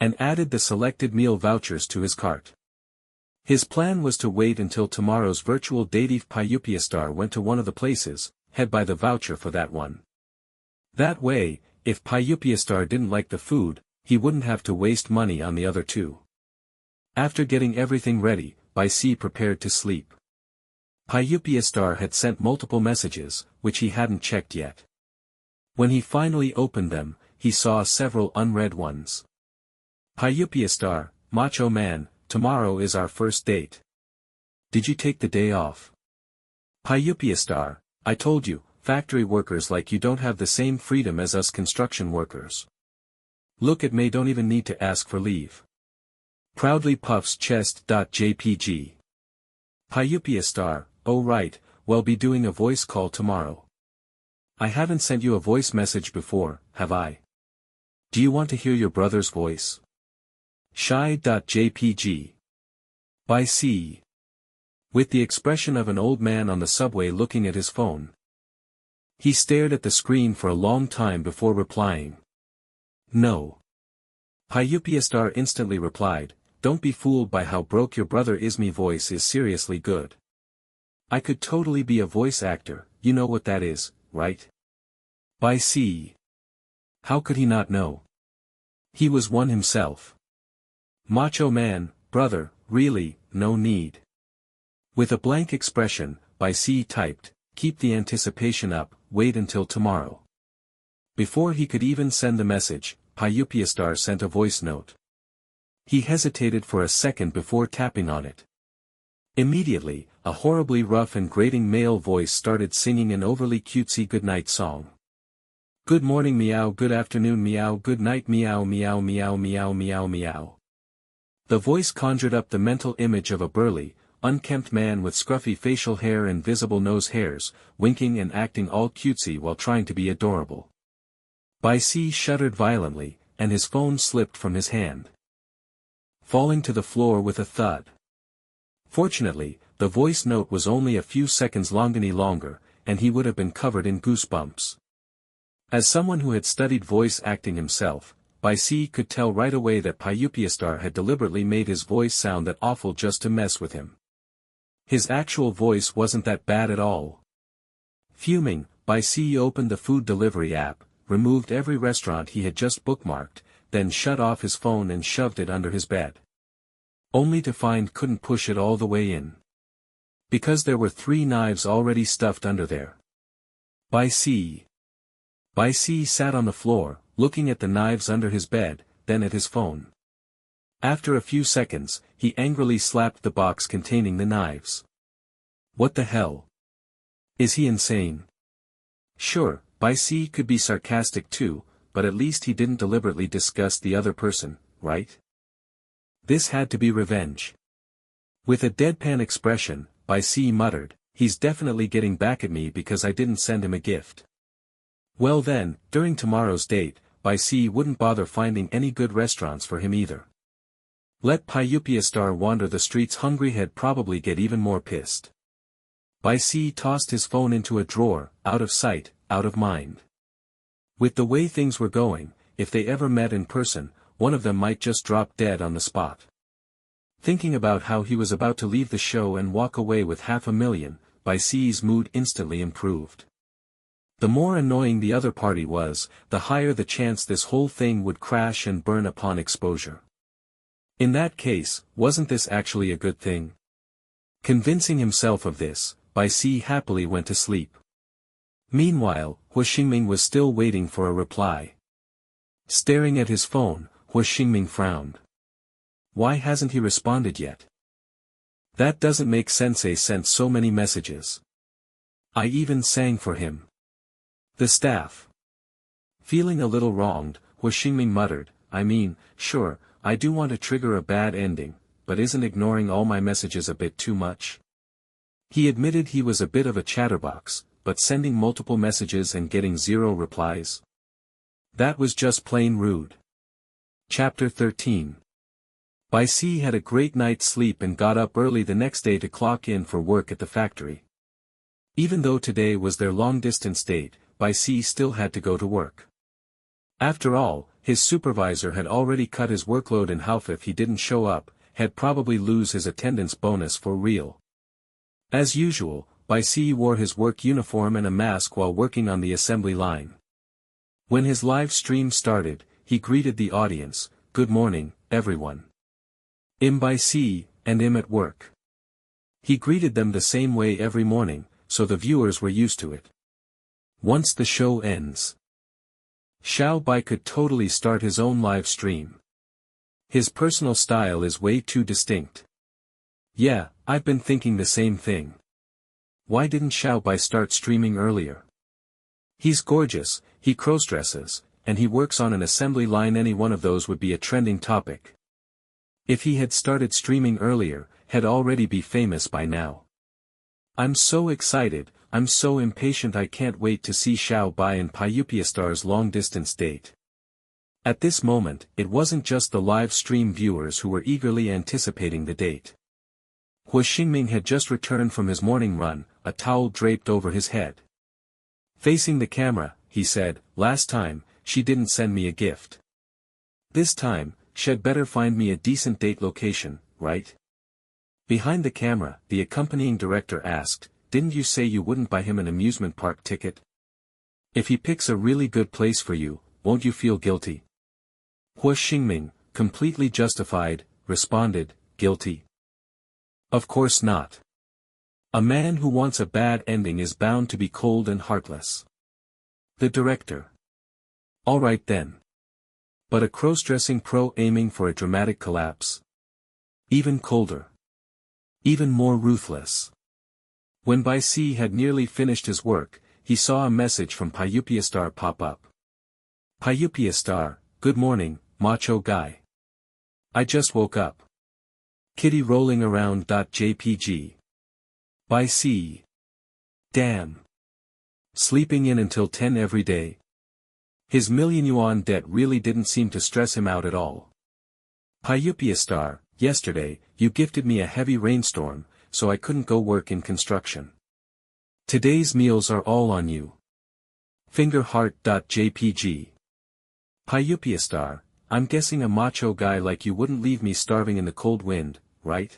and added the selected meal vouchers to his cart. His plan was to wait until tomorrow's virtual date. If BLstar went to one of the places, he'd buy the voucher for that one. That way, if BLstar didn't like the food, he wouldn't have to waste money on the other 2. After getting everything ready, Bai Si prepared to sleep. BLstar had sent multiple messages, which he hadn't checked yet. When he finally opened them, he saw several unread ones. BLstar, Macho Man, tomorrow is our first date. Did you take the day off? BLstar, I told you, factory workers like you don't have the same freedom as us construction workers. Look at me, don't even need to ask for leave. Proudly puffs chest.jpg. BLstar, oh right, well be doing a voice call tomorrow. I haven't sent you a voice message before, have I? Do you want to hear your brother's voice? Shy.jpg. Bai Si. With the expression of an old man on the subway looking at his phone. He stared at the screen for a long time before replying. No. BLstar instantly replied, don't be fooled by how broke your brother is. Me voice is seriously good. I could totally be a voice actor, you know what that is, right? Bai Si. How could he not know? He was one himself. Macho Man, brother, really, no need. With a blank expression, Bai Si typed, keep the anticipation up, wait until tomorrow. Before he could even send the message, BLstar sent a voice note. He hesitated for a second before tapping on it. Immediately, a horribly rough and grating male voice started singing an overly cutesy goodnight song. Good morning meow, good afternoon meow, good night meow meow meow meow meow meow. The voice conjured up the mental image of a burly, unkempt man with scruffy facial hair and visible nose hairs, winking and acting all cutesy while trying to be adorable. Bai Si shuddered violently, and his phone slipped from his hand, falling to the floor with a thud. Fortunately, the voice note was only a few seconds longer, and he would have been covered in goosebumps. As someone who had studied voice acting himself, Bai Si could tell right away that Pyupiastar had deliberately made his voice sound that awful just to mess with him. His actual voice wasn't that bad at all. Fuming, Bai Si opened the food delivery app, removed every restaurant he had just bookmarked, then shut off his phone and shoved it under his bed. Only to find couldn't push it all the way in. Because there were 3 knives already stuffed under there. Bai Si sat on the floor, looking at the knives under his bed, then at his phone. After a few seconds, he angrily slapped the box containing the knives. What the hell? Is he insane? Sure, Bai Si could be sarcastic too, but at least he didn't deliberately disgust the other person, right? This had to be revenge. With a deadpan expression, Bai Si muttered, "He's definitely getting back at me because I didn't send him a gift." Well then, during tomorrow's date, Bai Si wouldn't bother finding any good restaurants for him either. Let Pyupiastar wander the streets hungry, he'd probably get even more pissed. Bai Si tossed his phone into a drawer, out of sight, out of mind. With the way things were going, if they ever met in person, one of them might just drop dead on the spot. Thinking about how he was about to leave the show and walk away with $500,000, Bai Si's mood instantly improved. The more annoying the other party was, the higher the chance this whole thing would crash and burn upon exposure. In that case, wasn't this actually a good thing? Convincing himself of this, Bai Si happily went to sleep. Meanwhile, Hua Xingming was still waiting for a reply. Staring at his phone, Hua Xingming frowned. Why hasn't he responded yet? That doesn't make sense. He sent so many messages. I even sang for him. The staff. Feeling a little wronged, Hua Xingming muttered, I mean, sure, I do want to trigger a bad ending, but isn't ignoring all my messages a bit too much? He admitted he was a bit of a chatterbox, but sending multiple messages and getting 0 replies? That was just plain rude. Chapter 13. Bai Si had a great night's sleep and got up early the next day to clock in for work at the factory. Even though today was their long-distance date, Bai Si still had to go to work. After all, his supervisor had already cut his workload in half. If he didn't show up, he'd probably lose his attendance bonus for real. As usual, Bai Si wore his work uniform and a mask while working on the assembly line. When his live stream started, he greeted the audience, "Good morning, everyone. I'm Bai Si, and I'm at work." He greeted them the same way every morning, so the viewers were used to it. Once the show ends, Xiao Bai could totally start his own live stream. His personal style is way too distinct. Yeah, I've been thinking the same thing. Why didn't Xiao Bai start streaming earlier? He's gorgeous, he cross-dresses, and he works on an assembly line. Any one of those would be a trending topic. If he had started streaming earlier, he'd already be famous by now. I'm so excited, I'm so impatient. I can't wait to see Xiao Bai and Pyupiastar's long-distance date. At this moment, it wasn't just the live stream viewers who were eagerly anticipating the date. Hua Xingming had just returned from his morning run, a towel draped over his head. Facing the camera, he said, "Last time, she didn't send me a gift. This time, she'd better find me a decent date location, right?" Behind the camera, the accompanying director asked, "Didn't you say you wouldn't buy him an amusement park ticket? If he picks a really good place for you, won't you feel guilty?" Hua Xingming, completely justified, responded, "Guilty? Of course not. A man who wants a bad ending is bound to be cold and heartless." The director. All right then. But a cross-dressing pro aiming for a dramatic collapse? Even colder. Even more ruthless. When Bai Si had nearly finished his work, he saw a message from Pyupiastar pop up. "Pyupiastar, good morning, macho guy. I just woke up. Kitty rolling around. JPG. Bai Si. Damn. Sleeping in until 10 every day. His million-yuan debt really didn't seem to stress him out at all. Pyupiastar, yesterday, you gifted me a heavy rainstorm, so I couldn't go work in construction. Today's meals are all on you. Finger heart. JPG. Pyupiastar, I'm guessing a macho guy like you wouldn't leave me starving in the cold wind, right?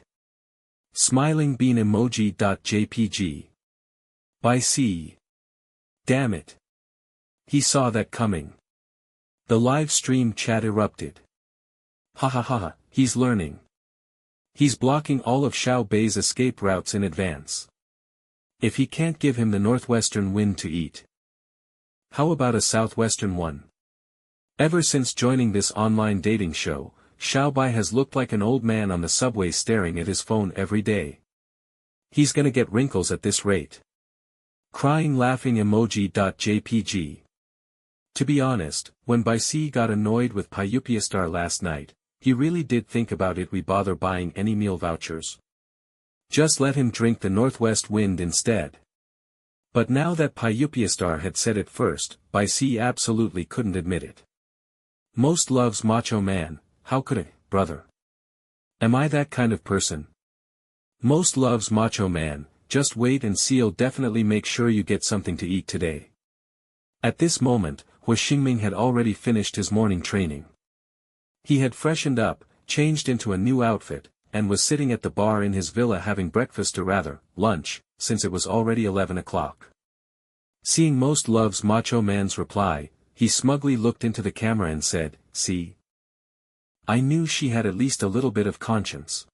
Smiling bean emoji.jpg. By C. Damn it. He saw that coming. The live stream chat erupted. Ha ha ha ha, he's learning. He's blocking all of Xiao Bei's escape routes in advance. If he can't give him the northwestern wind to eat, how about a southwestern one? Ever since joining this online dating show, Xiao Bei has looked like an old man on the subway staring at his phone every day. He's gonna get wrinkles at this rate. Crying laughing emoji.jpg. To be honest, when Bai C got annoyed with Pyupiastar last night, he really did think about it. We bother buying any meal vouchers. Just let him drink the northwest wind instead. But now that Pyupiastar had said it first, Bai C absolutely couldn't admit it. Most loves macho man, how could I, brother? Am I that kind of person? Most loves macho man, just wait and see. I'll definitely make sure you get something to eat today. At this moment, Hua Xingming had already finished his morning training. He had freshened up, changed into a new outfit, and was sitting at the bar in his villa having breakfast or rather, lunch, since it was already 11 o'clock. Seeing Most Loves Macho Man's reply, he smugly looked into the camera and said, "See? I knew she had at least a little bit of conscience.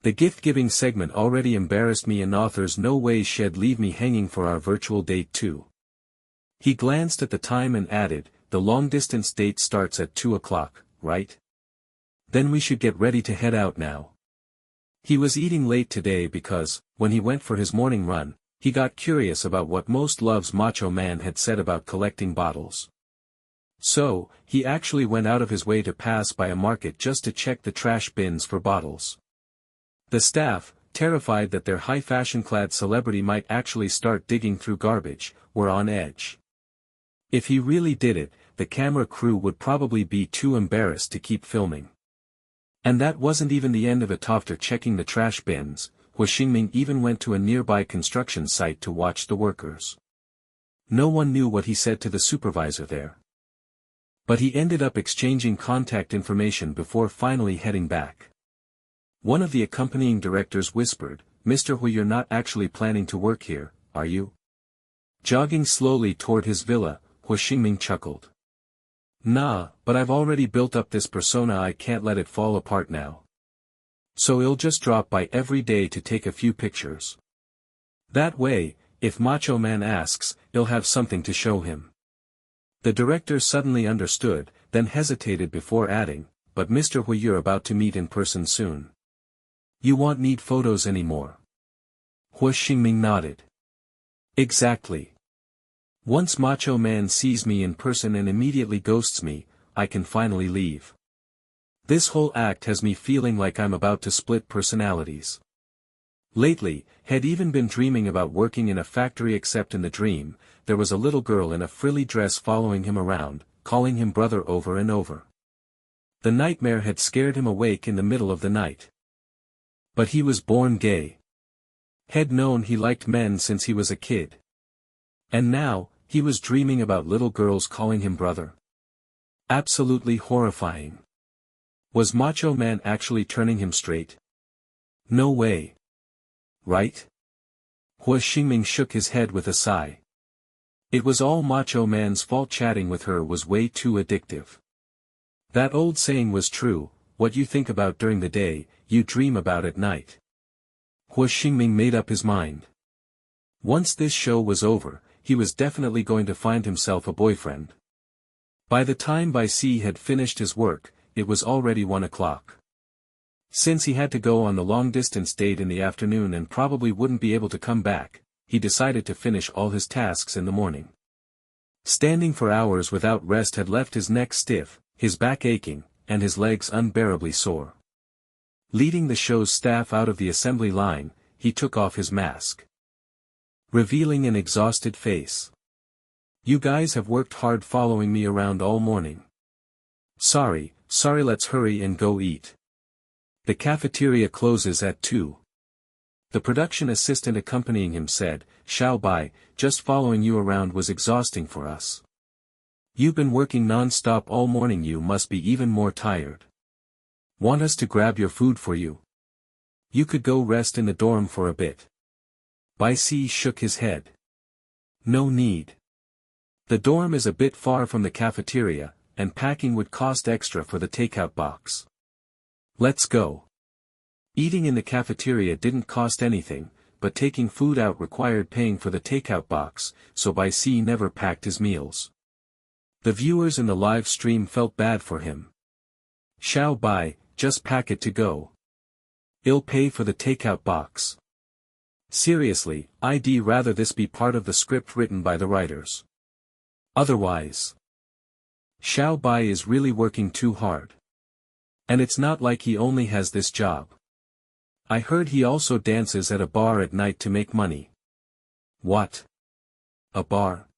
The gift-giving segment already embarrassed me and authors no way she'd leave me hanging for our virtual date too." He glanced at the time and added, "The long-distance date starts at 2 o'clock, right? Then we should get ready to head out now." He was eating late today because, when he went for his morning run, he got curious about what Most Loves Macho Man had said about collecting bottles. So, he actually went out of his way to pass by a market just to check the trash bins for bottles. The staff, terrified that their high-fashion-clad celebrity might actually start digging through garbage, were on edge. If he really did it, the camera crew would probably be too embarrassed to keep filming. And that wasn't even the end of it. After checking the trash bins, Hua Xingming even went to a nearby construction site to watch the workers. No one knew what he said to the supervisor there. But he ended up exchanging contact information before finally heading back. One of the accompanying directors whispered, "Mr. Hui, you're not actually planning to work here, are you?" Jogging slowly toward his villa, Hua Xingming chuckled. "Nah, but I've already built up this persona. I can't let it fall apart now. So I'll just drop by every day to take a few pictures. That way, if Macho Man asks, I'll have something to show him." The director suddenly understood, then hesitated before adding, "But Mr. Hui, you're about to meet in person soon. You won't need photos anymore." Hua Xingming nodded. "Exactly. Once Macho Man sees me in person and immediately ghosts me, I can finally leave. This whole act has me feeling like I'm about to split personalities." Lately, had even been dreaming about working in a factory, except in the dream, there was a little girl in a frilly dress following him around, calling him brother over and over. The nightmare had scared him awake in the middle of the night. But he was born gay. Had known he liked men since he was a kid. And now, he was dreaming about little girls calling him brother. Absolutely horrifying. Was Macho Man actually turning him straight? No way. Right? Hua Xingming shook his head with a sigh. It was all Macho Man's fault. Chatting with her was way too addictive. That old saying was true, what you think about during the day, you dream about at night. Hua Xingming made up his mind. Once this show was over, he was definitely going to find himself a boyfriend. By the time Bai Si had finished his work, it was already 1 o'clock. Since he had to go on the long-distance date in the afternoon and probably wouldn't be able to come back, he decided to finish all his tasks in the morning. Standing for hours without rest had left his neck stiff, his back aching, and his legs unbearably sore. Leading the show's staff out of the assembly line, he took off his mask, revealing an exhausted face. "You guys have worked hard following me around all morning. Sorry, let's hurry and go eat. The cafeteria closes at 2. The production assistant accompanying him said, "Xiao Bai, just following you around was exhausting for us. You've been working non-stop all morning, you must be even more tired. Want us to grab your food for you? You could go rest in the dorm for a bit. BLC shook his head. No need. The dorm is a bit far from the cafeteria, and packing would cost extra for the takeout box. Let's go. Eating in the cafeteria didn't cost anything, but taking food out required paying for the takeout box, so BLC never packed his meals. The viewers in the live stream felt bad for him. Xiao Bai, just pack it to go. I'll pay for the takeout box. Seriously, I'd rather this be part of the script written by the writers. Otherwise, Xiao Bai is really working too hard. And it's not like he only has this job. I heard he also dances at a bar at night to make money. What? A bar?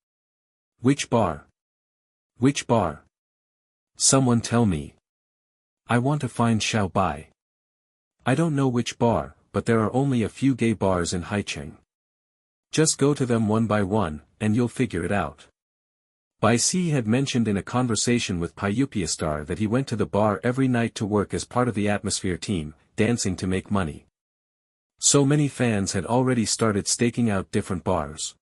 Which bar? Which bar? Someone tell me. I want to find Xiao Bai. I don't know which bar, but there are only a few gay bars in Haicheng. Just go to them one by one, and you'll figure it out. BLC had mentioned in a conversation with Pyupiastar that he went to the bar every night to work as part of the Atmosphere team, dancing to make money. So many fans had already started staking out different bars.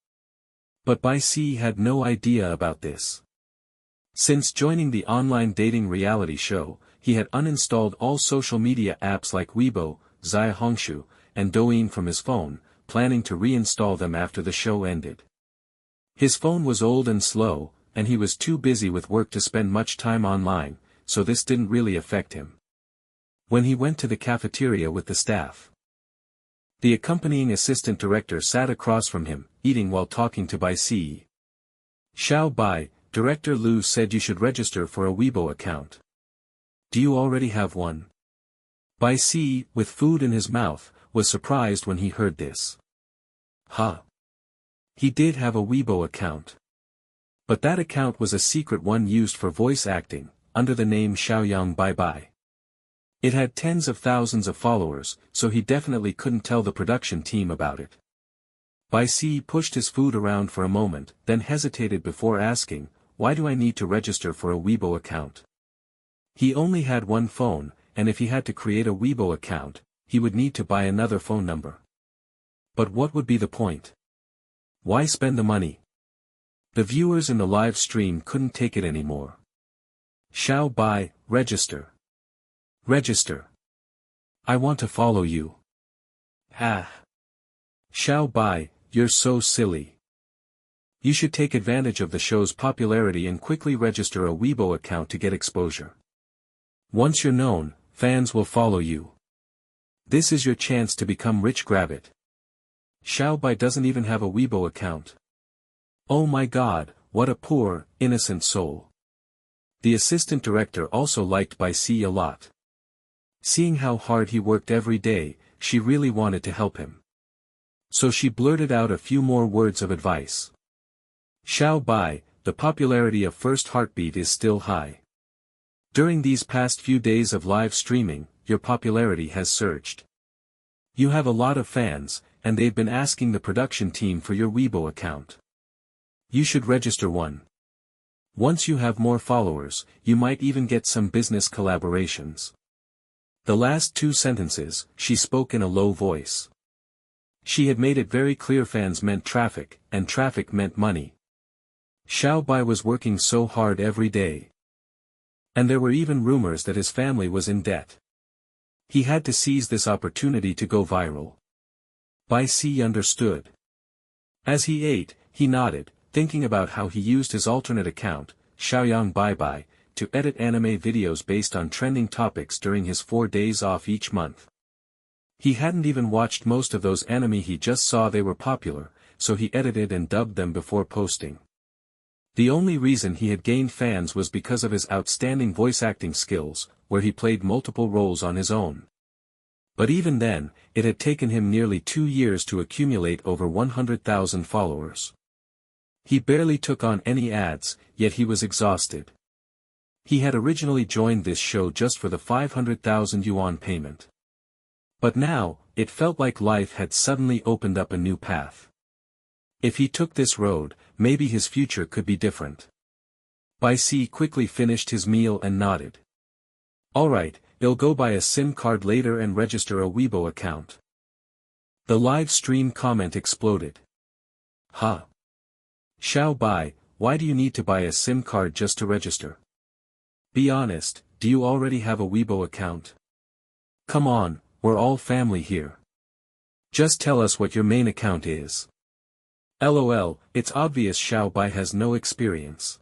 But BLC had no idea about this. Since joining the online dating reality show, he had uninstalled all social media apps like Weibo, Xiaohongshu, and Douyin from his phone, planning to reinstall them after the show ended. His phone was old and slow, and he was too busy with work to spend much time online, so this didn't really affect him. When he went to the cafeteria with the staff, the accompanying assistant director sat across from him, eating while talking to BLC. Xiao Bai, Director Lu said you should register for a Weibo account. Do you already have one? BLC, with food in his mouth, was surprised when he heard this. Huh. He did have a Weibo account. But that account was a secret one used for voice acting, under the name Xiaoyang Bai Bai. It had tens of thousands of followers, so he definitely couldn't tell the production team about it. BLC pushed his food around for a moment, then hesitated before asking, why do I need to register for a Weibo account? He only had one phone, and if he had to create a Weibo account, he would need to buy another phone number. But what would be the point? Why spend the money? The viewers in the live stream couldn't take it anymore. Xiao Bai, register. Register. I want to follow you. Ah. Xiao Bai, you're so silly. You should take advantage of the show's popularity and quickly register a Weibo account to get exposure. Once you're known, fans will follow you. This is your chance to become rich, grab it. Xiao Bai doesn't even have a Weibo account. Oh my god, what a poor, innocent soul. The assistant director also liked BLC a lot. Seeing how hard he worked every day, she really wanted to help him. So she blurted out a few more words of advice. Xiao Bai, the popularity of First Heartbeat is still high. During these past few days of live streaming, your popularity has surged. You have a lot of fans, and they've been asking the production team for your Weibo account. You should register one. Once you have more followers, you might even get some business collaborations. The last two sentences, she spoke in a low voice. She had made it very clear fans meant traffic, and traffic meant money. Xiao Bai was working so hard every day. And there were even rumors that his family was in debt. He had to seize this opportunity to go viral. BLC understood. As he ate, he nodded, thinking about how he used his alternate account, Xiaoyang Bai Bai, to edit anime videos based on trending topics during his 4 days off each month. He hadn't even watched most of those anime, he just saw they were popular, so he edited and dubbed them before posting. The only reason he had gained fans was because of his outstanding voice acting skills, where he played multiple roles on his own. But even then, it had taken him nearly 2 years to accumulate over 100,000 followers. He barely took on any ads, yet he was exhausted. He had originally joined this show just for the 500,000 yuan payment. But now, it felt like life had suddenly opened up a new path. If he took this road, maybe his future could be different. Bai Si quickly finished his meal and nodded. Alright, he'll go buy a SIM card later and register a Weibo account. The live stream comment exploded. Huh? Xiao Bai, why do you need to buy a SIM card just to register? Be honest, do you already have a Weibo account? Come on, we're all family here. Just tell us what your main account is. LOL, it's obvious Xiao Bai has no experience.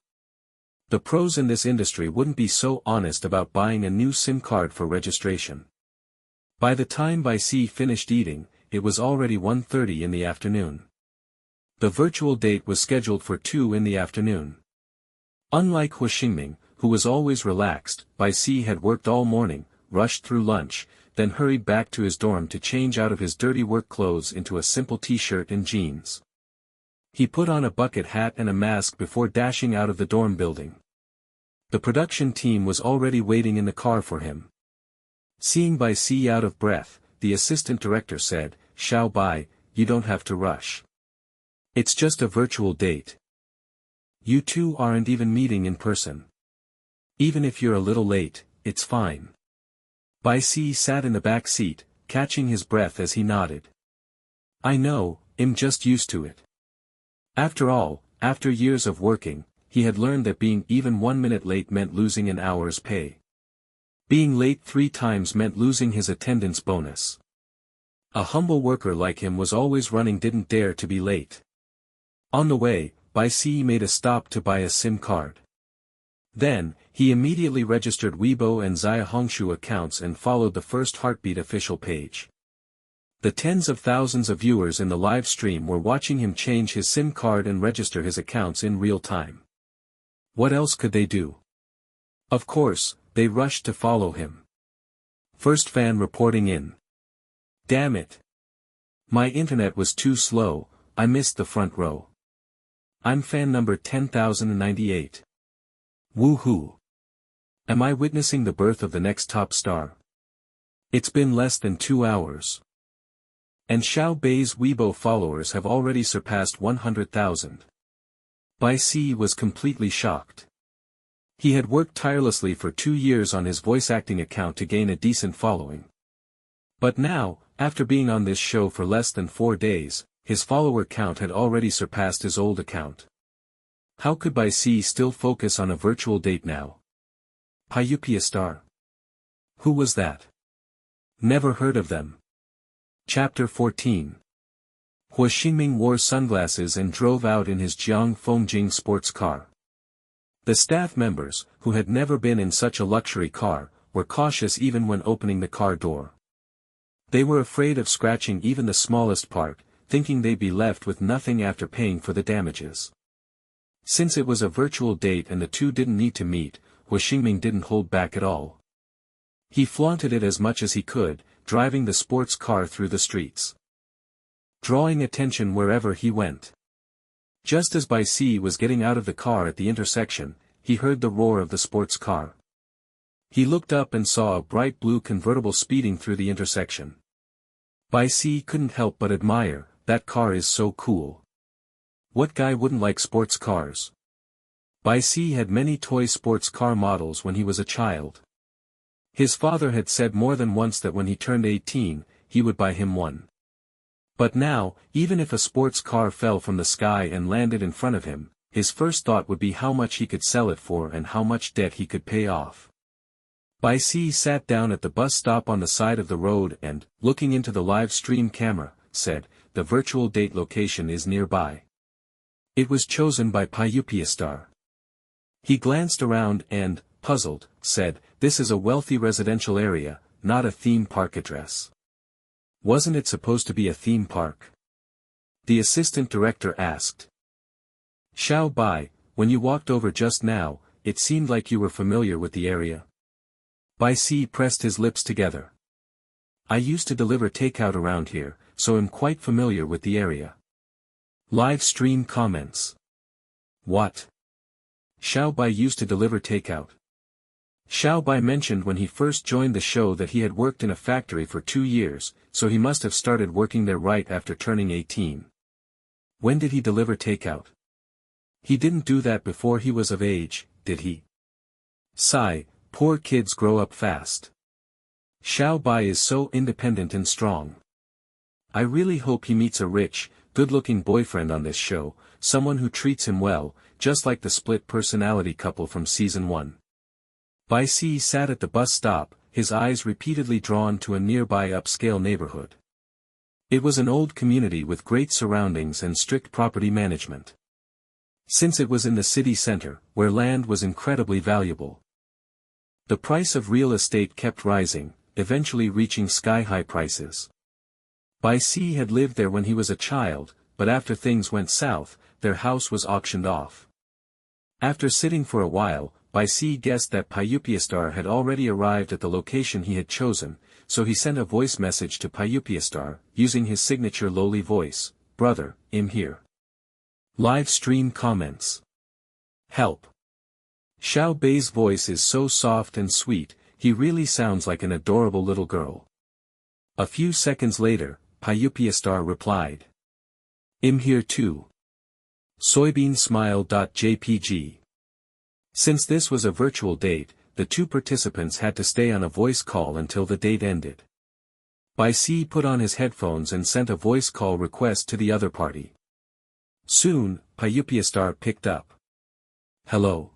The pros in this industry wouldn't be so honest about buying a new SIM card for registration. By the time Bai Si finished eating, it was already 1:30 in the afternoon. The virtual date was scheduled for 2 in the afternoon. Unlike Hu Xingming, who was always relaxed, Bai Si had worked all morning, rushed through lunch, then hurried back to his dorm to change out of his dirty work clothes into a simple t-shirt and jeans. He put on a bucket hat and a mask before dashing out of the dorm building. The production team was already waiting in the car for him. Seeing Bai Si out of breath, the assistant director said, "Xiao Bai, you don't have to rush. It's just a virtual date. You two aren't even meeting in person. Even if you're a little late, it's fine." Bai Si sat in the back seat, catching his breath as he nodded. "I know, I'm just used to it." After all, after years of working, he had learned that being even 1 minute late meant losing an hour's pay. Being late 3 times meant losing his attendance bonus. A humble worker like him was always running, didn't dare to be late. On the way, Bai Si made a stop to buy a SIM card. Then, he immediately registered Weibo and Zaya Hongshu accounts and followed the First Heartbeat official page. The tens of thousands of viewers in the live stream were watching him change his SIM card and register his accounts in real time. What else could they do? Of course, they rushed to follow him. First fan reporting in. Damn it. My internet was too slow, I missed the front row. I'm fan number 10,098. Woohoo. Am I witnessing the birth of the next top star? It's been less than 2 hours. And Xiao Bai's Weibo followers have already surpassed 100,000. Bai Si was completely shocked. He had worked tirelessly for 2 years on his voice acting account to gain a decent following. But now, after being on this show for less than 4 days, his follower count had already surpassed his old account. How could Bai Si still focus on a virtual date now? Pyupia Star. Who was that? Never heard of them. Chapter 14. Hu Xingming wore sunglasses and drove out in his Jiang Fongjing sports car. The staff members, who had never been in such a luxury car, were cautious even when opening the car door. They were afraid of scratching even the smallest part, thinking they'd be left with nothing after paying for the damages. Since it was a virtual date and the two didn't need to meet, Hu Xingming didn't hold back at all. He flaunted it as much as he could, driving the sports car through the streets, drawing attention wherever he went. Just as Bai Si was getting out of the car at the intersection, he heard the roar of the sports car. He looked up and saw a bright blue convertible speeding through the intersection. Bai Si couldn't help but admire, that car is so cool. What guy wouldn't like sports cars? Bai Si had many toy sports car models when he was a child. His father had said more than once that when he turned 18, he would buy him one. But now, even if a sports car fell from the sky and landed in front of him, his first thought would be how much he could sell it for and how much debt he could pay off. Bai Si sat down at the bus stop on the side of the road and, looking into the live stream camera, said, "The virtual date location is nearby." It was chosen by Pyupia Star. He glanced around and, puzzled, said, "This is a wealthy residential area, not a theme park address." Wasn't it supposed to be a theme park? The assistant director asked. Xiao Bai, when you walked over just now, it seemed like you were familiar with the area. Bai Si pressed his lips together. I used to deliver takeout around here, so I'm quite familiar with the area. Live stream comments. What? Xiao Bai used to deliver takeout. Xiao Bai mentioned when he first joined the show that he had worked in a factory for 2 years, so he must have started working there right after turning 18. When did he deliver takeout? He didn't do that before he was of age, did he? Sigh, poor kids grow up fast. Xiao Bai is so independent and strong. I really hope he meets a rich, good-looking boyfriend on this show, someone who treats him well, just like the split personality couple from season 1. Bai Si sat at the bus stop, his eyes repeatedly drawn to a nearby upscale neighborhood. It was an old community with great surroundings and strict property management. Since it was in the city center, where land was incredibly valuable. The price of real estate kept rising, eventually reaching sky-high prices. Bai Si had lived there when he was a child, but after things went south, their house was auctioned off. After sitting for a while, Bai Si guessed that Pyupiastar had already arrived at the location he had chosen, so he sent a voice message to Pyupiastar, using his signature lowly voice, "Brother, I'm here." Live stream comments. Help. Xiao Bai's voice is so soft and sweet, he really sounds like an adorable little girl. A few seconds later, Pyupiastar replied. "I'm here too." Soybeansmile.jpg. Since this was a virtual date, the two participants had to stay on a voice call until the date ended. Bai Si put on his headphones and sent a voice call request to the other party. Soon, Pyupiastar picked up. "Hello."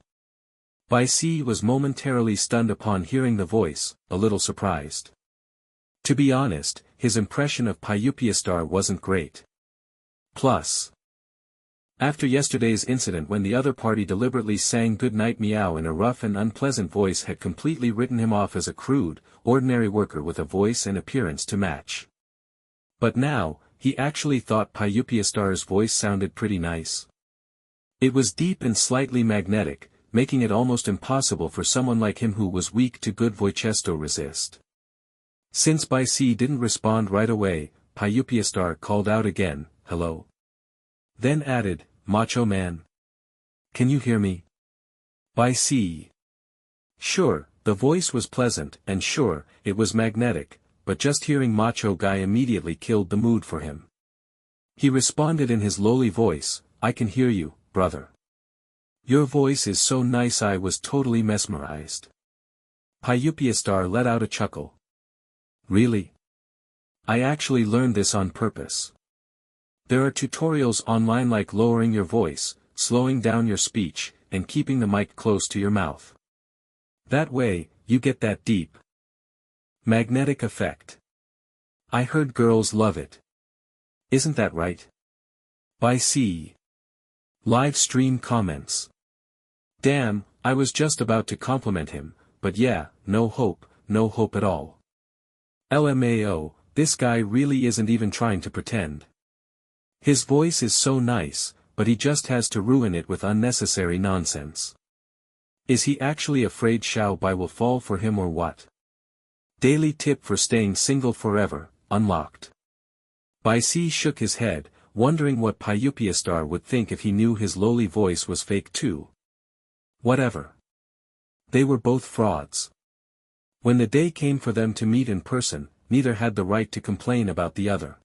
Bai Si was momentarily stunned upon hearing the voice, a little surprised. To be honest, his impression of Pyupiastar wasn't great. Plus, after yesterday's incident when the other party deliberately sang "Good Night Meow" in a rough and unpleasant voice had completely written him off as a crude, ordinary worker with a voice and appearance to match. But now, he actually thought Pyupiastar's voice sounded pretty nice. It was deep and slightly magnetic, making it almost impossible for someone like him who was weak to good voice to resist. Since Bai Si didn't respond right away, Pyupiastar called out again, "Hello." Then added, "Macho man. Can you hear me?" Bai Si. Sure, the voice was pleasant, and sure, it was magnetic, but just hearing Macho Guy immediately killed the mood for him. He responded in his lowly voice, "I can hear you, brother. Your voice is so nice, I was totally mesmerized." Pyupiastar let out a chuckle. "Really? I actually learned this on purpose. There are tutorials online like lowering your voice, slowing down your speech, and keeping the mic close to your mouth. That way, you get that deep, magnetic effect. I heard girls love it. Isn't that right?" Bai Si. Live stream comments. Damn, I was just about to compliment him, but yeah, no hope at all. LMAO, this guy really isn't even trying to pretend. His voice is so nice, but he just has to ruin it with unnecessary nonsense. Is he actually afraid Xiao Bai will fall for him or what? Daily tip for staying single forever, unlocked. Bai Si shook his head, wondering what Pyupiastar would think if he knew his lowly voice was fake too. Whatever. They were both frauds. When the day came for them to meet in person, neither had the right to complain about the other.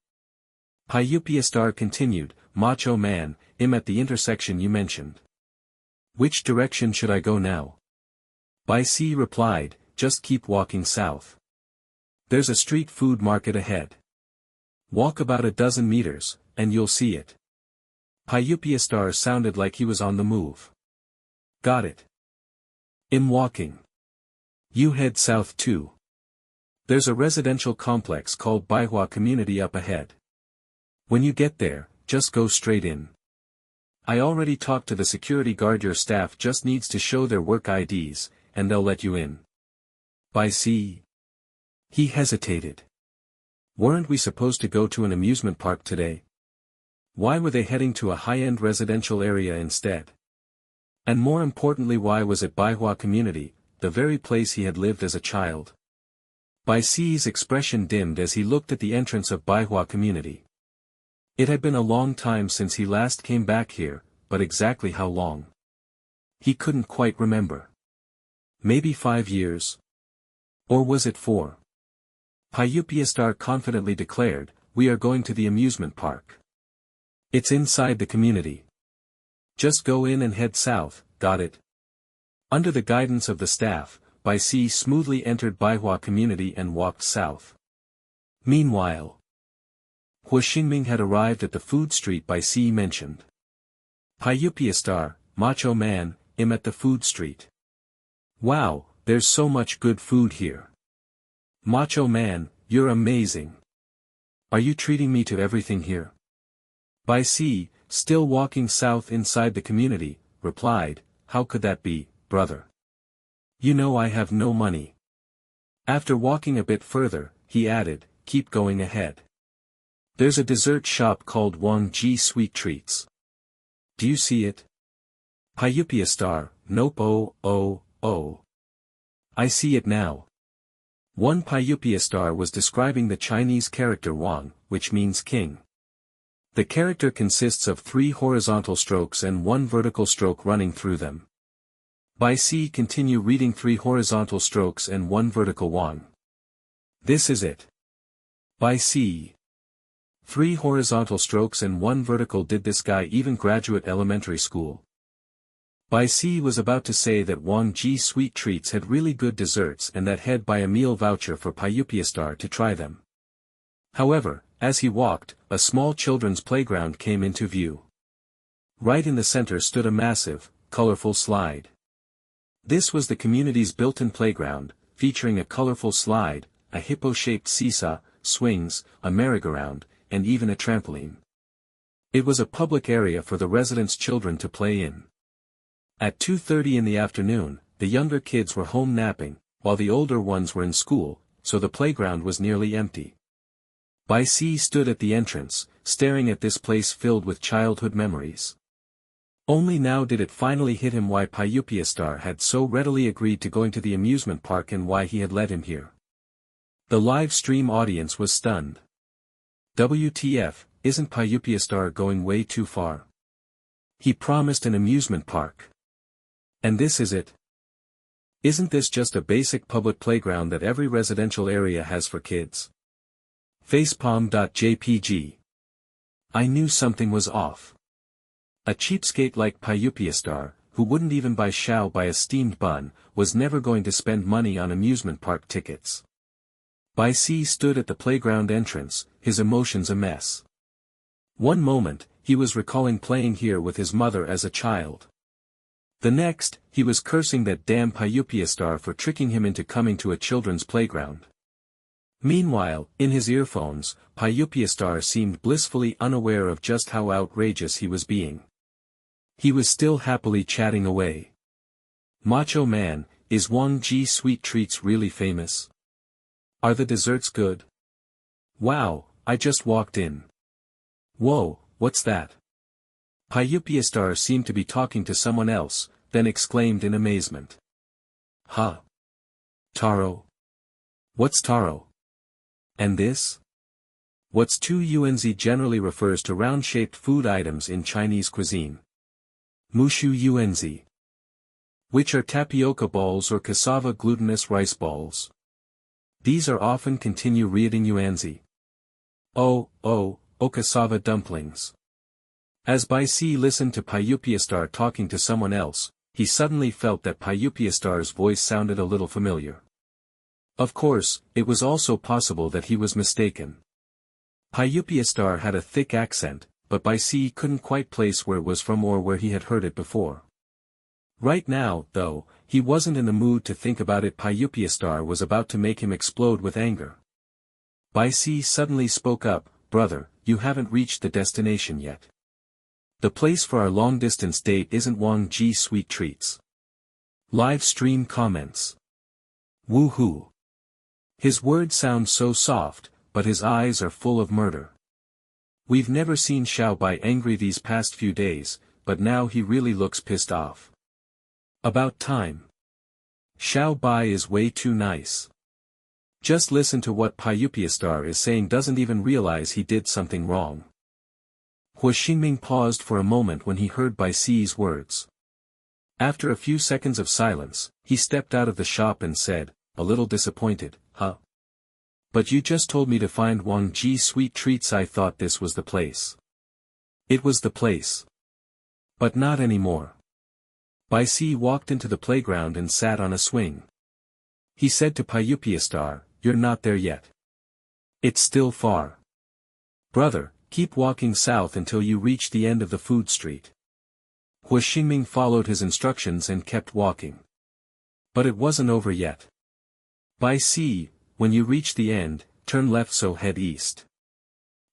Pyupiastar continued, "Macho man, I'm at the intersection you mentioned. Which direction should I go now?" Bai Si replied, "Just keep walking south. There's a street food market ahead. Walk about a dozen meters, and you'll see it." Pyupiastar sounded like he was on the move. "Got it. I'm walking. You head south too. There's a residential complex called Baihua Community up ahead. When you get there, just go straight in. I already talked to the security guard. Your staff just needs to show their work IDs, and they'll let you in." Bai Si. He hesitated. Weren't we supposed to go to an amusement park today? Why were they heading to a high-end residential area instead? And more importantly, why was it Baihua Community, the very place he had lived as a child? Bai Si's expression dimmed as he looked at the entrance of Baihua Community. It had been a long time since he last came back here, but exactly how long? He couldn't quite remember. Maybe 5 years? Or was it 4? Pyupiastar confidently declared, "We are going to the amusement park. It's inside the community. Just go in and head south, got it? Under the guidance of the staff, Bai Si smoothly entered Baihua community and walked south. Meanwhile, Hua Xingming had arrived at the food street Bai Si mentioned. Star, Macho Man, I'm at the food street. Wow, there's so much good food here. Macho Man, you're amazing. Are you treating me to everything here? Bai Si, still walking south inside the community, replied, how could that be, brother? You know I have no money. After walking a bit further, he added, keep going ahead. There's a dessert shop called Wang Ji Sweet Treats. Do you see it? Star, nope. Oh. I see it now. One Star was describing the Chinese character Wang, which means king. The character consists of 3 horizontal strokes and 1 vertical stroke running through them. Bai Si continue reading 3 horizontal strokes and 1 vertical Wang. This is it. Bai Si. 3 horizontal strokes and 1 vertical. Did this guy even graduate elementary school? Bai Si was about to say that Wang Ji Sweet Treats had really good desserts and that he'd buy a meal voucher for Star to try them. However, as he walked, a small children's playground came into view. Right in the center stood a massive, colorful slide. This was the community's built-in playground, featuring a colorful slide, a hippo-shaped seesaw, swings, a merry-go-round, and even a trampoline. It was a public area for the residents' children to play in. At 2:30 in the afternoon, the younger kids were home napping, while the older ones were in school, so the playground was nearly empty. Bai Si stood at the entrance, staring at this place filled with childhood memories. Only now did it finally hit him why Star had so readily agreed to going to the amusement park and why he had led him here. The live stream audience was stunned. WTF, isn't Star going way too far? He promised an amusement park. And this is it? Isn't this just a basic public playground that every residential area has for kids? Facepalm.jpg. I knew something was off. A cheapskate like Star, who wouldn't even buy Xiao by a steamed bun, was never going to spend money on amusement park tickets. Bai Si stood at the playground entrance, his emotions a mess. One moment, he was recalling playing here with his mother as a child. The next, he was cursing that damn Star for tricking him into coming to a children's playground. Meanwhile, in his earphones, Star seemed blissfully unaware of just how outrageous he was being. He was still happily chatting away. Macho Man, is Wang Ji Sweet Treats really famous? Are the desserts good? Wow, I just walked in. Whoa, what's that? Star seemed to be talking to someone else, then exclaimed in amazement. Huh? Taro? What's taro? And this? What's 2 generally refers to round-shaped food items in Chinese cuisine. Mushu Unzi. Which are tapioca balls or cassava glutinous rice balls. These are often continue reading Yuanzi. Oh, cassava dumplings. As Bai Si listened to Star talking to someone else, he suddenly felt that Star's voice sounded a little familiar. Of course, it was also possible that he was mistaken. Star had a thick accent, but Bai Si couldn't quite place where it was from or where he had heard it before. Right now, though, he wasn't in the mood to think about it. Star was about to make him explode with anger. Bai Si suddenly spoke up, brother, you haven't reached the destination yet. The place for our long-distance date isn't Wang Ji Sweet Treats. Live stream comments. Woohoo. His words sound so soft, but his eyes are full of murder. We've never seen Xiao Bai angry these past few days, but now he really looks pissed off. About time. Xiao Bai is way too nice. Just listen to what Star is saying, doesn't even realize he did something wrong. Hua Xingming paused for a moment when he heard Bai Si's words. After a few seconds of silence, he stepped out of the shop and said, a little disappointed, huh? But you just told me to find Wang Ji Sweet Treats. I thought this was the place. It was the place. But not anymore. Bai walked into the playground and sat on a swing. He said to Pyupiastar, "You're not there yet. It's still far. Brother, keep walking south until you reach the end of the food street." Hua Xingming followed his instructions and kept walking. But it wasn't over yet. Bai, when you reach the end, turn left so head east.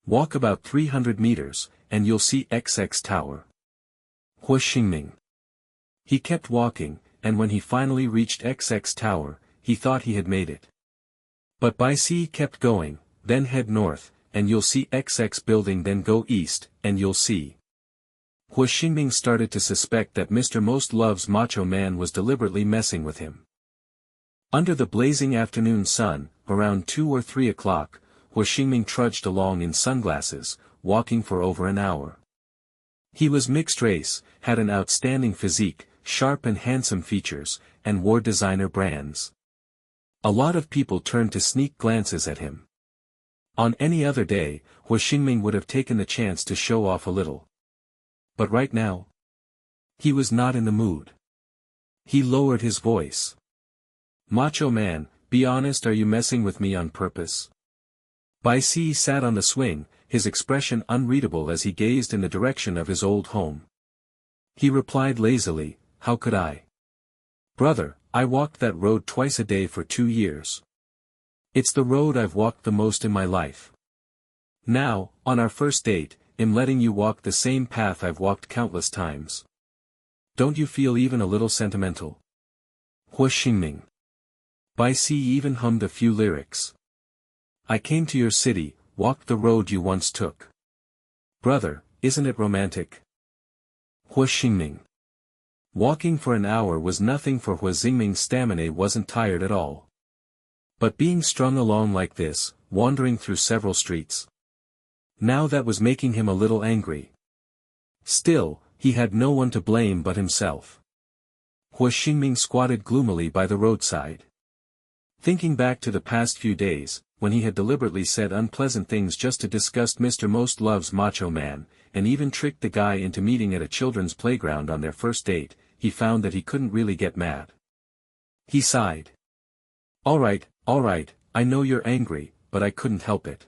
Walk about 300 meters, and you'll see XX Tower. Hua Xingming. He kept walking, and when he finally reached XX Tower, he thought he had made it. But Bai kept going, "Then head north, and you'll see XX building, then go east, and you'll see." Hua Xingming started to suspect that Mr. Most Loves Macho Man was deliberately messing with him. Under the blazing afternoon sun, around 2 or 3 o'clock, Hua Xingming trudged along in sunglasses, walking for over an hour. He was mixed race, had an outstanding physique, sharp and handsome features, and wore designer brands. A lot of people turned to sneak glances at him. On any other day, Hua Xingming would have taken the chance to show off a little. But right now, he was not in the mood. He lowered his voice. "Macho Man, be honest, are you messing with me on purpose?" Bai sat on the swing, his expression unreadable as he gazed in the direction of his old home. He replied lazily, "How could I? Brother, I walked that road twice a day for 2 years. It's the road I've walked the most in my life. Now, on our first date, I'm letting you walk the same path I've walked countless times. Don't you feel even a little sentimental?" Hua Xingming. Bai even hummed a few lyrics. "I came to your city, walked the road you once took. Brother, isn't it romantic?" Hua Xingming. Walking for an hour was nothing for Hua Xingming's stamina wasn't tired at all. But being strung along like this, wandering through several streets, now that was making him a little angry. Still, he had no one to blame but himself. Hua Xingming squatted gloomily by the roadside. Thinking back to the past few days, when he had deliberately said unpleasant things just to disgust Mr. Most Loves Macho Man, and even tricked the guy into meeting at a children's playground on their first date, he found that he couldn't really get mad. He sighed. All right, I know you're angry, but I couldn't help it.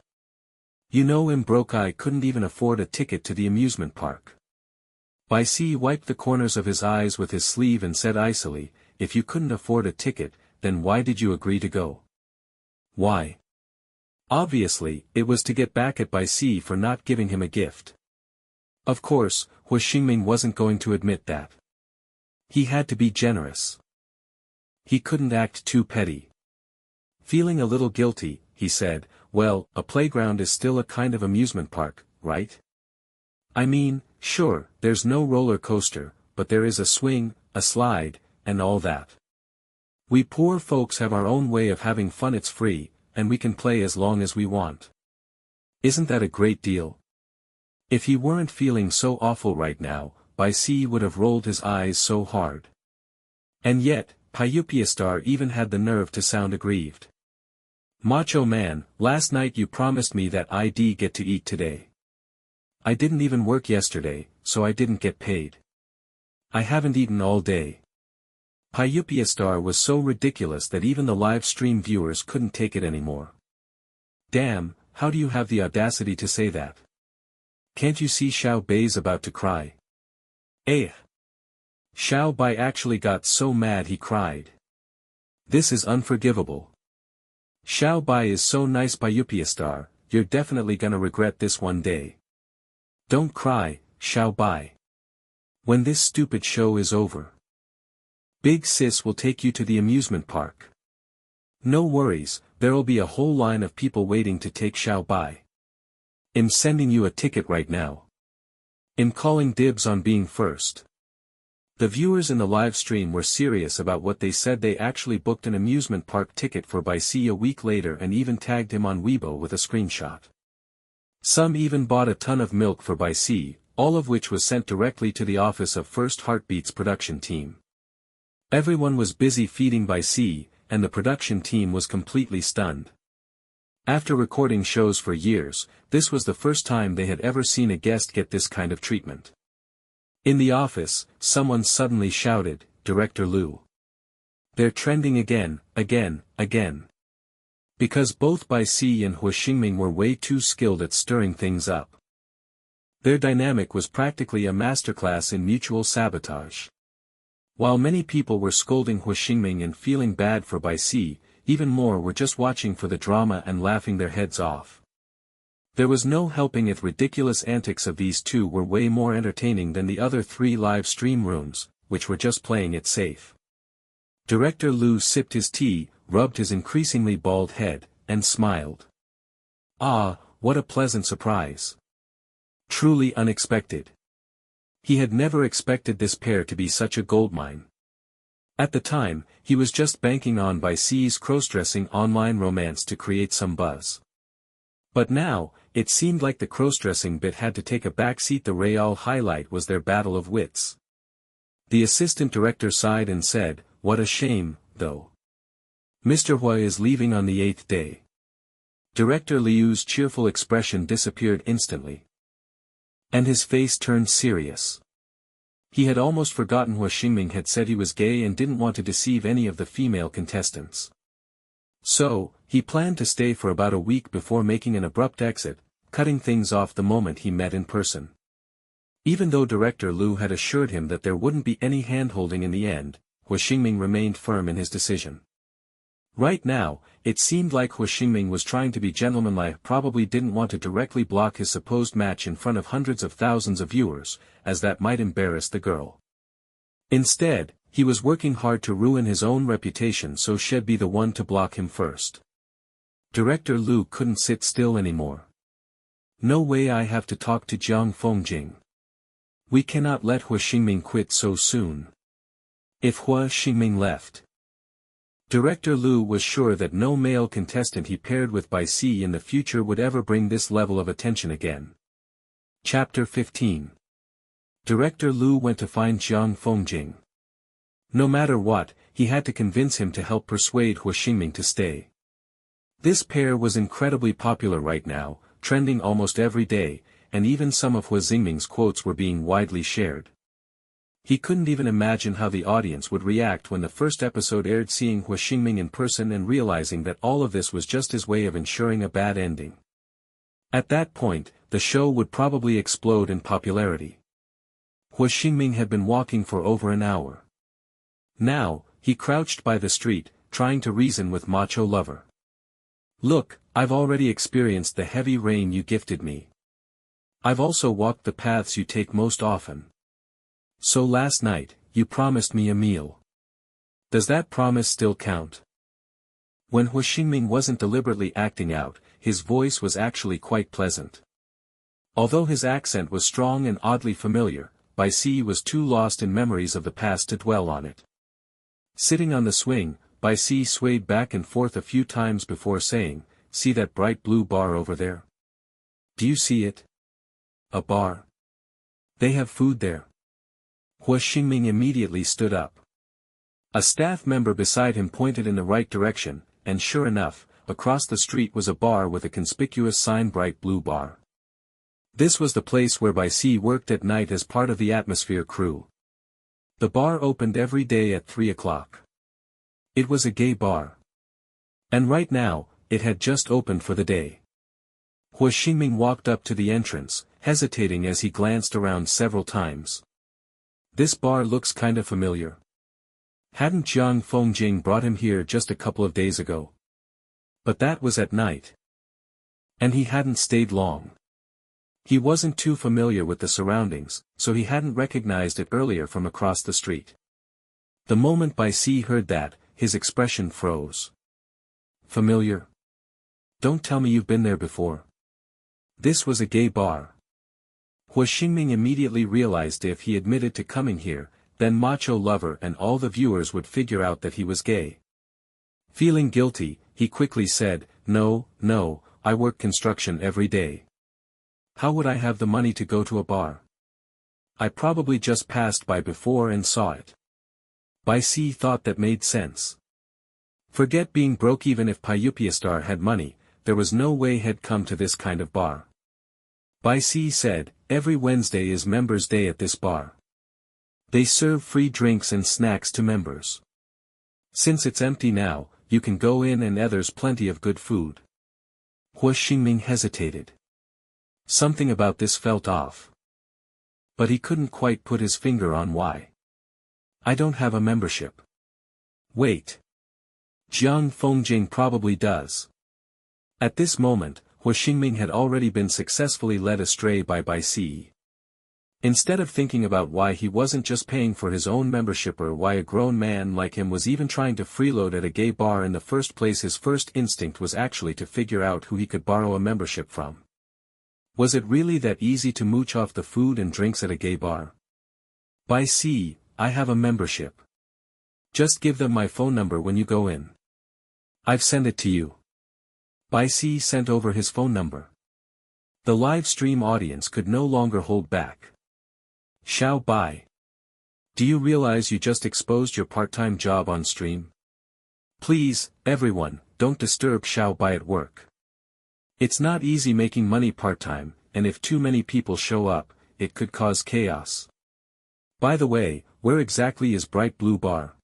You know I'm broke, I couldn't even afford a ticket to the amusement park." Bai wiped the corners of his eyes with his sleeve and said icily, "If you couldn't afford a ticket, then why did you agree to go?" "Why?" Obviously, it was to get back at Bai for not giving him a gift. Of course, Hua Xingming wasn't going to admit that. He had to be generous. He couldn't act too petty. Feeling a little guilty, he said, "Well, a playground is still a kind of amusement park, right? I mean, sure, there's no roller coaster, but there is a swing, a slide, and all that. We poor folks have our own way of having fun, it's free, and we can play as long as we want. Isn't that a great deal?" If he weren't feeling so awful right now, Bai would have rolled his eyes so hard. And yet, Pyupiastar even had the nerve to sound aggrieved. "Macho Man, last night you promised me that I'd get to eat today. I didn't even work yesterday, so I didn't get paid. I haven't eaten all day." Pyupiastar was so ridiculous that even the live stream viewers couldn't take it anymore. "Damn, how do you have the audacity to say that? Can't you see Xiao Bai's about to cry?" "Eh." Xiao Bai actually got so mad he cried. "This is unforgivable. Xiao Bai is so nice, Pyupiastar, you're definitely gonna regret this one day. Don't cry, Xiao Bai. When this stupid show is over, Big Sis will take you to the amusement park. No worries, there'll be a whole line of people waiting to take Xiao Bai. I'm sending you a ticket right now. I'm calling dibs on being first." The viewers in the live stream were serious about what they said. They actually booked an amusement park ticket for Bai a week later and even tagged him on Weibo with a screenshot. Some even bought a ton of milk for Bai, all of which was sent directly to the office of First Heartbeat's production team. Everyone was busy feeding Bai, and the production team was completely stunned. After recording shows for years, this was the first time they had ever seen a guest get this kind of treatment. In the office, someone suddenly shouted, "Director Liu. They're trending again, again. Because both Bai Si and Hua Xingming were way too skilled at stirring things up. Their dynamic was practically a masterclass in mutual sabotage. While many people were scolding Hua Xingming and feeling bad for Bai Si, even more were just watching for the drama and laughing their heads off. There was no helping it, ridiculous antics of these two were way more entertaining than the other 3 live stream rooms, which were just playing it safe. Director Liu sipped his tea, rubbed his increasingly bald head, and smiled. Ah, what a pleasant surprise. Truly unexpected. He had never expected this pair to be such a goldmine. At the time, he was just banking on Bai Si's cross-dressing online romance to create some buzz. But now, it seemed like the cross-dressing bit had to take a backseat. The real highlight was their battle of wits. The assistant director sighed and said, "What a shame, though. Mr. Hua is leaving on the 8th day." Director Liu's cheerful expression disappeared instantly. And his face turned serious. He had almost forgotten Hua Xingming had said he was gay and didn't want to deceive any of the female contestants. So, he planned to stay for about a week before making an abrupt exit, cutting things off the moment he met in person. Even though Director Liu had assured him that there wouldn't be any hand-holding in the end, Hua Xingming remained firm in his decision. Right now, it seemed like Hua Xingming was trying to be gentlemanlike, probably didn't want to directly block his supposed match in front of hundreds of thousands of viewers, as that might embarrass the girl. Instead, he was working hard to ruin his own reputation so she'd be the one to block him first. Director Liu couldn't sit still anymore. No way, I have to talk to Jiang Fengjing. We cannot let Hua Xingming quit so soon. If Hua Xingming left, Director Liu was sure that no male contestant he paired with Bai Si in the future would ever bring this level of attention again. Chapter 15. Director Liu went to find Jiang Fengjing. No matter what, he had to convince him to help persuade Hua Xingming to stay. This pair was incredibly popular right now, trending almost every day, and even some of Hua Xingming's quotes were being widely shared. He couldn't even imagine how the audience would react when the first episode aired, seeing Hua Xingming in person and realizing that all of this was just his way of ensuring a bad ending. At that point, the show would probably explode in popularity. Hua Xingming had been walking for over an hour. Now, he crouched by the street, trying to reason with Macho Lover. "Look, I've already experienced the heavy rain you gifted me. I've also walked the paths you take most often. So last night, you promised me a meal. Does that promise still count?" When Hua Xingming wasn't deliberately acting out, his voice was actually quite pleasant. Although his accent was strong and oddly familiar, Bai Si was too lost in memories of the past to dwell on it. Sitting on the swing, Bai Si swayed back and forth a few times before saying, "See that bright blue bar over there? Do you see it? A bar. They have food there." Hua Xingming immediately stood up. A staff member beside him pointed in the right direction, and sure enough, across the street was a bar with a conspicuous sign, Bright Blue Bar. This was the place where Bai Si worked at night as part of the Atmosphere crew. The bar opened every day at 3 o'clock. It was a gay bar. And right now, it had just opened for the day. Hua Xingming walked up to the entrance, hesitating as he glanced around several times. This bar looks kinda familiar. Hadn't Jiang Fengjing brought him here just a couple of days ago? But that was at night. And he hadn't stayed long. He wasn't too familiar with the surroundings, so he hadn't recognized it earlier from across the street. The moment Bai Si heard that, his expression froze. "Familiar? Don't tell me you've been there before." This was a gay bar. Hua Xingming immediately realized if he admitted to coming here, then Macho Lover and all the viewers would figure out that he was gay. Feeling guilty, he quickly said, No, I work construction every day. How would I have the money to go to a bar? I probably just passed by before and saw it." Bai Si thought that made sense. Forget being broke, even if Pyupiastar had money, there was no way he'd come to this kind of bar. Bai Si said, "Every Wednesday is members' day at this bar. They serve free drinks and snacks to members. Since it's empty now, you can go in and there's plenty of good food. Hua Xingming hesitated. Something about this felt off. But he couldn't quite put his finger on why. I don't have a membership. Wait. Jiang Fengjing probably does. At this moment, Hua Xingming had already been successfully led astray by Bai Si. Instead of thinking about why he wasn't just paying for his own membership or why a grown man like him was even trying to freeload at a gay bar in the first place, his first instinct was actually to figure out who he could borrow a membership from. Was it really that easy to mooch off the food and drinks at a gay bar? Bai Si, I have a membership. Just give them my phone number when you go in. I've sent it to you. Bai Si sent over his phone number. The live stream audience could no longer hold back. Xiao Bai. Do you realize you just exposed your part-time job on stream? Please, everyone, don't disturb Xiao Bai at work. It's not easy making money part-time, and if too many people show up, it could cause chaos. By the way, where exactly is Bright Blue Bar?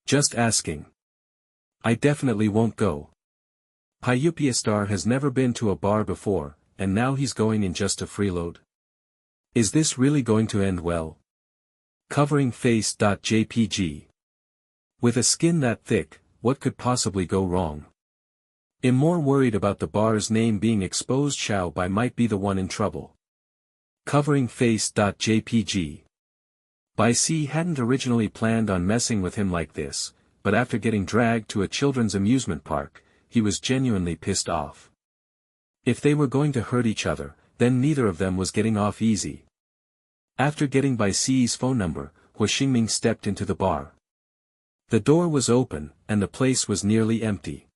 Just asking. I definitely won't go. Pyupiastar has never been to a bar before, and now he's going in just to freeload. Is this really going to end well? Covering face.jpg. With a skin that thick, what could possibly go wrong? I'm more worried about the bar's name being exposed. Xiao Bai might be the one in trouble. Covering face.jpg. Bai Si hadn't originally planned on messing with him like this, but after getting dragged to a children's amusement park, he was genuinely pissed off. If they were going to hurt each other, then neither of them was getting off easy. After getting Bai Si's phone number, Hua Xingming stepped into the bar. The door was open, and the place was nearly empty.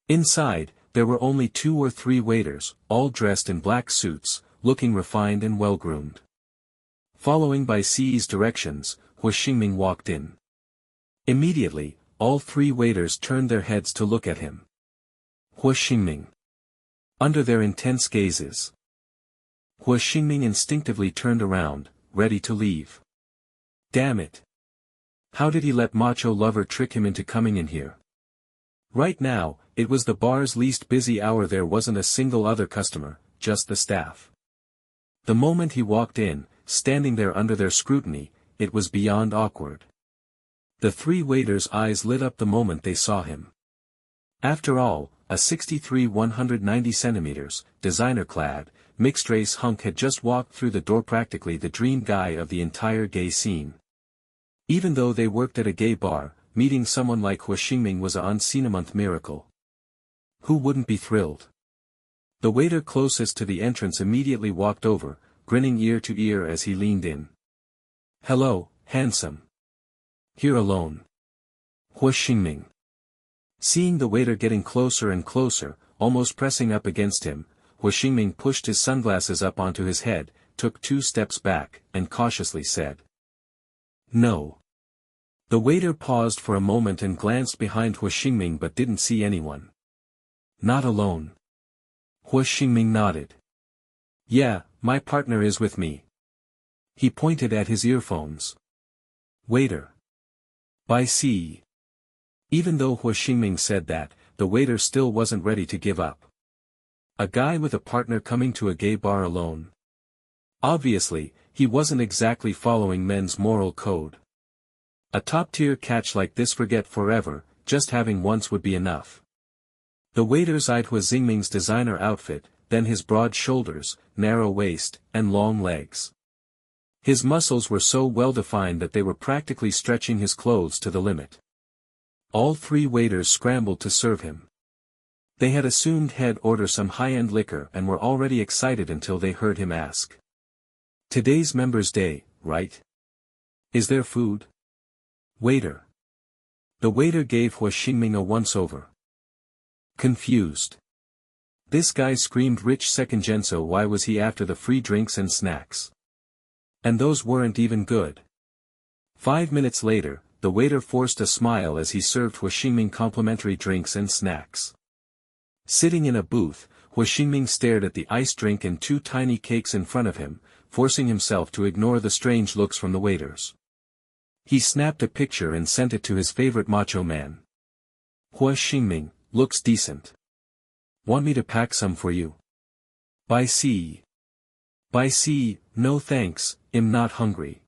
Inside, there were only 2 or 3 waiters, all dressed in black suits, looking refined and well-groomed. Following Bai Si's directions, Hua Xingming walked in. Immediately, all 3 waiters turned their heads to look at him. Hua Xingming. Under their intense gazes, Hua Xingming instinctively turned around, ready to leave. Damn it. How did he let Macho Lover trick him into coming in here? Right now, it was the bar's least busy hour. There wasn't a single other customer, just the staff. The moment he walked in, standing there under their scrutiny, it was beyond awkward. The 3 waiters' eyes lit up the moment they saw him. After all, a 63 190 centimeters, designer-clad, mixed-race hunk had just walked through the door, practically the dream guy of the entire gay scene. Even though they worked at a gay bar, meeting someone like Hua Xingming was a once-in-a-month miracle. Who wouldn't be thrilled? The waiter closest to the entrance immediately walked over, grinning ear to ear as he leaned in. Hello, handsome. Here alone. Hua Xingming. Seeing the waiter getting closer and closer, almost pressing up against him, Hua Xingming pushed his sunglasses up onto his head, took 2 steps back, and cautiously said, No. The waiter paused for a moment and glanced behind Hua Xingming but didn't see anyone. Not alone. Hua Xingming nodded. Yeah, my partner is with me. He pointed at his earphones. Waiter. Bai Si. Even though Hua Xingming said that, the waiter still wasn't ready to give up. A guy with a partner coming to a gay bar alone. Obviously, he wasn't exactly following men's moral code. A top-tier catch like this, forget forever, just having once would be enough. The waiters eyed Hua Xingming's designer outfit, then his broad shoulders, narrow waist, and long legs. His muscles were so well-defined that they were practically stretching his clothes to the limit. All 3 waiters scrambled to serve him. They had assumed he'd order some high-end liquor and were already excited until they heard him ask. Today's Members' Day, right? Is there food? Waiter. The waiter gave Hua Xingming a once-over. Confused. This guy screamed rich second-gen, why was he after the free drinks and snacks? And those weren't even good. 5 minutes later, the waiter forced a smile as he served Hua Xingming complimentary drinks and snacks. Sitting in a booth, Hua Xingming stared at the iced drink and 2 tiny cakes in front of him, forcing himself to ignore the strange looks from the waiters. He snapped a picture and sent it to his favorite macho man. Hua Xingming, looks decent. Want me to pack some for you? By sea. By sea, no thanks, I'm not hungry.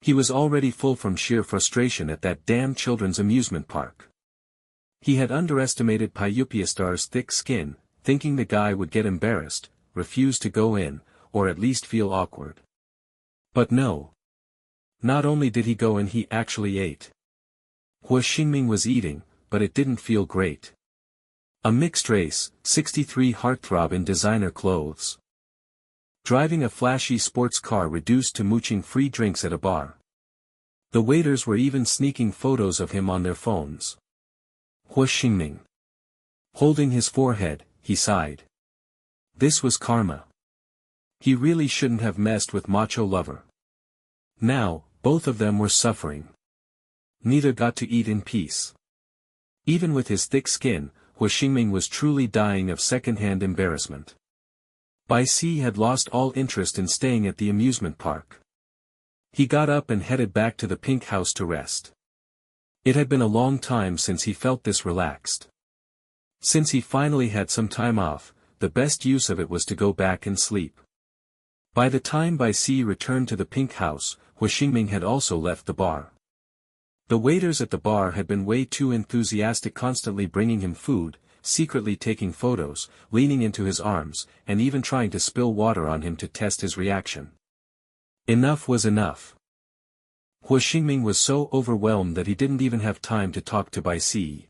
He was already full from sheer frustration at that damn children's amusement park. He had underestimated Pyupiastar's thick skin, thinking the guy would get embarrassed, refuse to go in, or at least feel awkward. But no. Not only did he go in, he actually ate. Hua Xingming was eating, but it didn't feel great. A mixed race, 63 heartthrob in designer clothes. Driving a flashy sports car reduced to mooching free drinks at a bar. The waiters were even sneaking photos of him on their phones. Hua Xingming. Holding his forehead, he sighed. This was karma. He really shouldn't have messed with macho lover. Now, both of them were suffering. Neither got to eat in peace. Even with his thick skin, Hua Xingming was truly dying of second-hand embarrassment. Bai Si had lost all interest in staying at the amusement park. He got up and headed back to the pink house to rest. It had been a long time since he felt this relaxed. Since he finally had some time off, the best use of it was to go back and sleep. By the time Bai Si returned to the pink house, Hua Xingming had also left the bar. The waiters at the bar had been way too enthusiastic, constantly bringing him food, secretly taking photos, leaning into his arms, and even trying to spill water on him to test his reaction. Enough was enough. Hua Xingming was so overwhelmed that he didn't even have time to talk to Bai Si.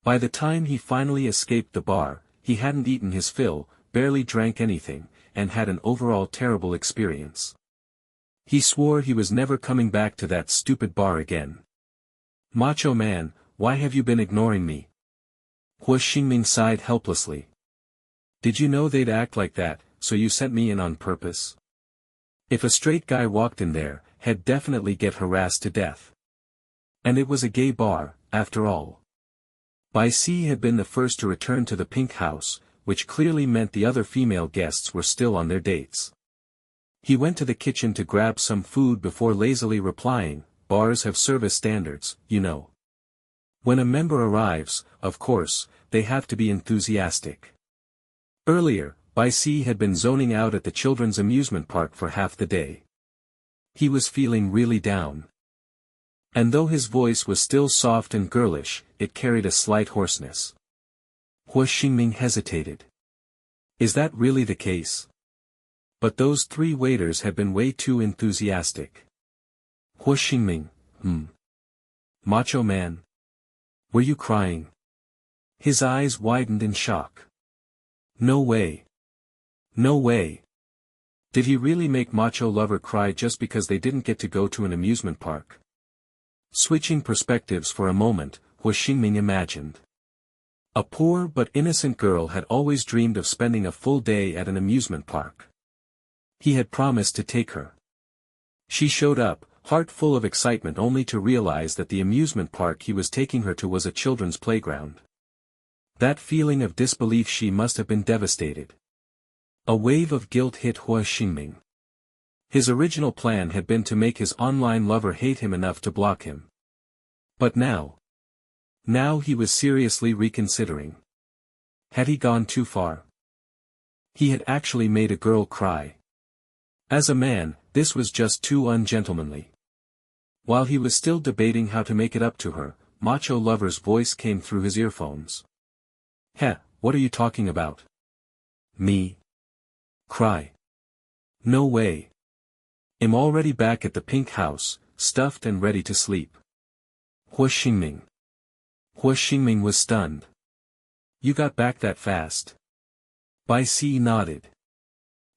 By the time he finally escaped the bar, he hadn't eaten his fill, barely drank anything, and had an overall terrible experience. He swore he was never coming back to that stupid bar again. Macho man, why have you been ignoring me? Hua Xingming sighed helplessly. Did you know they'd act like that, so you sent me in on purpose? If a straight guy walked in there, he'd definitely get harassed to death. And it was a gay bar, after all. Bai Si had been the first to return to the pink house, which clearly meant the other female guests were still on their dates. He went to the kitchen to grab some food before lazily replying, bars have service standards, you know. When a member arrives, of course, they have to be enthusiastic. Earlier, Bai Si had been zoning out at the children's amusement park for half the day. He was feeling really down. And though his voice was still soft and girlish, it carried a slight hoarseness. Hua Xingming hesitated. Is that really the case? But those three waiters had been way too enthusiastic. Hua Xingming, Macho man. Were you crying? His eyes widened in shock. No way. No way. Did he really make macho lover cry just because they didn't get to go to an amusement park? Switching perspectives for a moment, Hua Xingming imagined. A poor but innocent girl had always dreamed of spending a full day at an amusement park. He had promised to take her. She showed up, heart full of excitement, only to realize that the amusement park he was taking her to was a children's playground. That feeling of disbelief, she must have been devastated. A wave of guilt hit Hua Xingming. His original plan had been to make his online lover hate him enough to block him. But now he was seriously reconsidering. Had he gone too far? He had actually made a girl cry. As a man, this was just too ungentlemanly. While he was still debating how to make it up to her, macho lover's voice came through his earphones. Heh, what are you talking about? Me? Cry? No way. I'm already back at the pink house, stuffed and ready to sleep. Hua Xingming. Hua Xingming was stunned. You got back that fast? Bai Si nodded.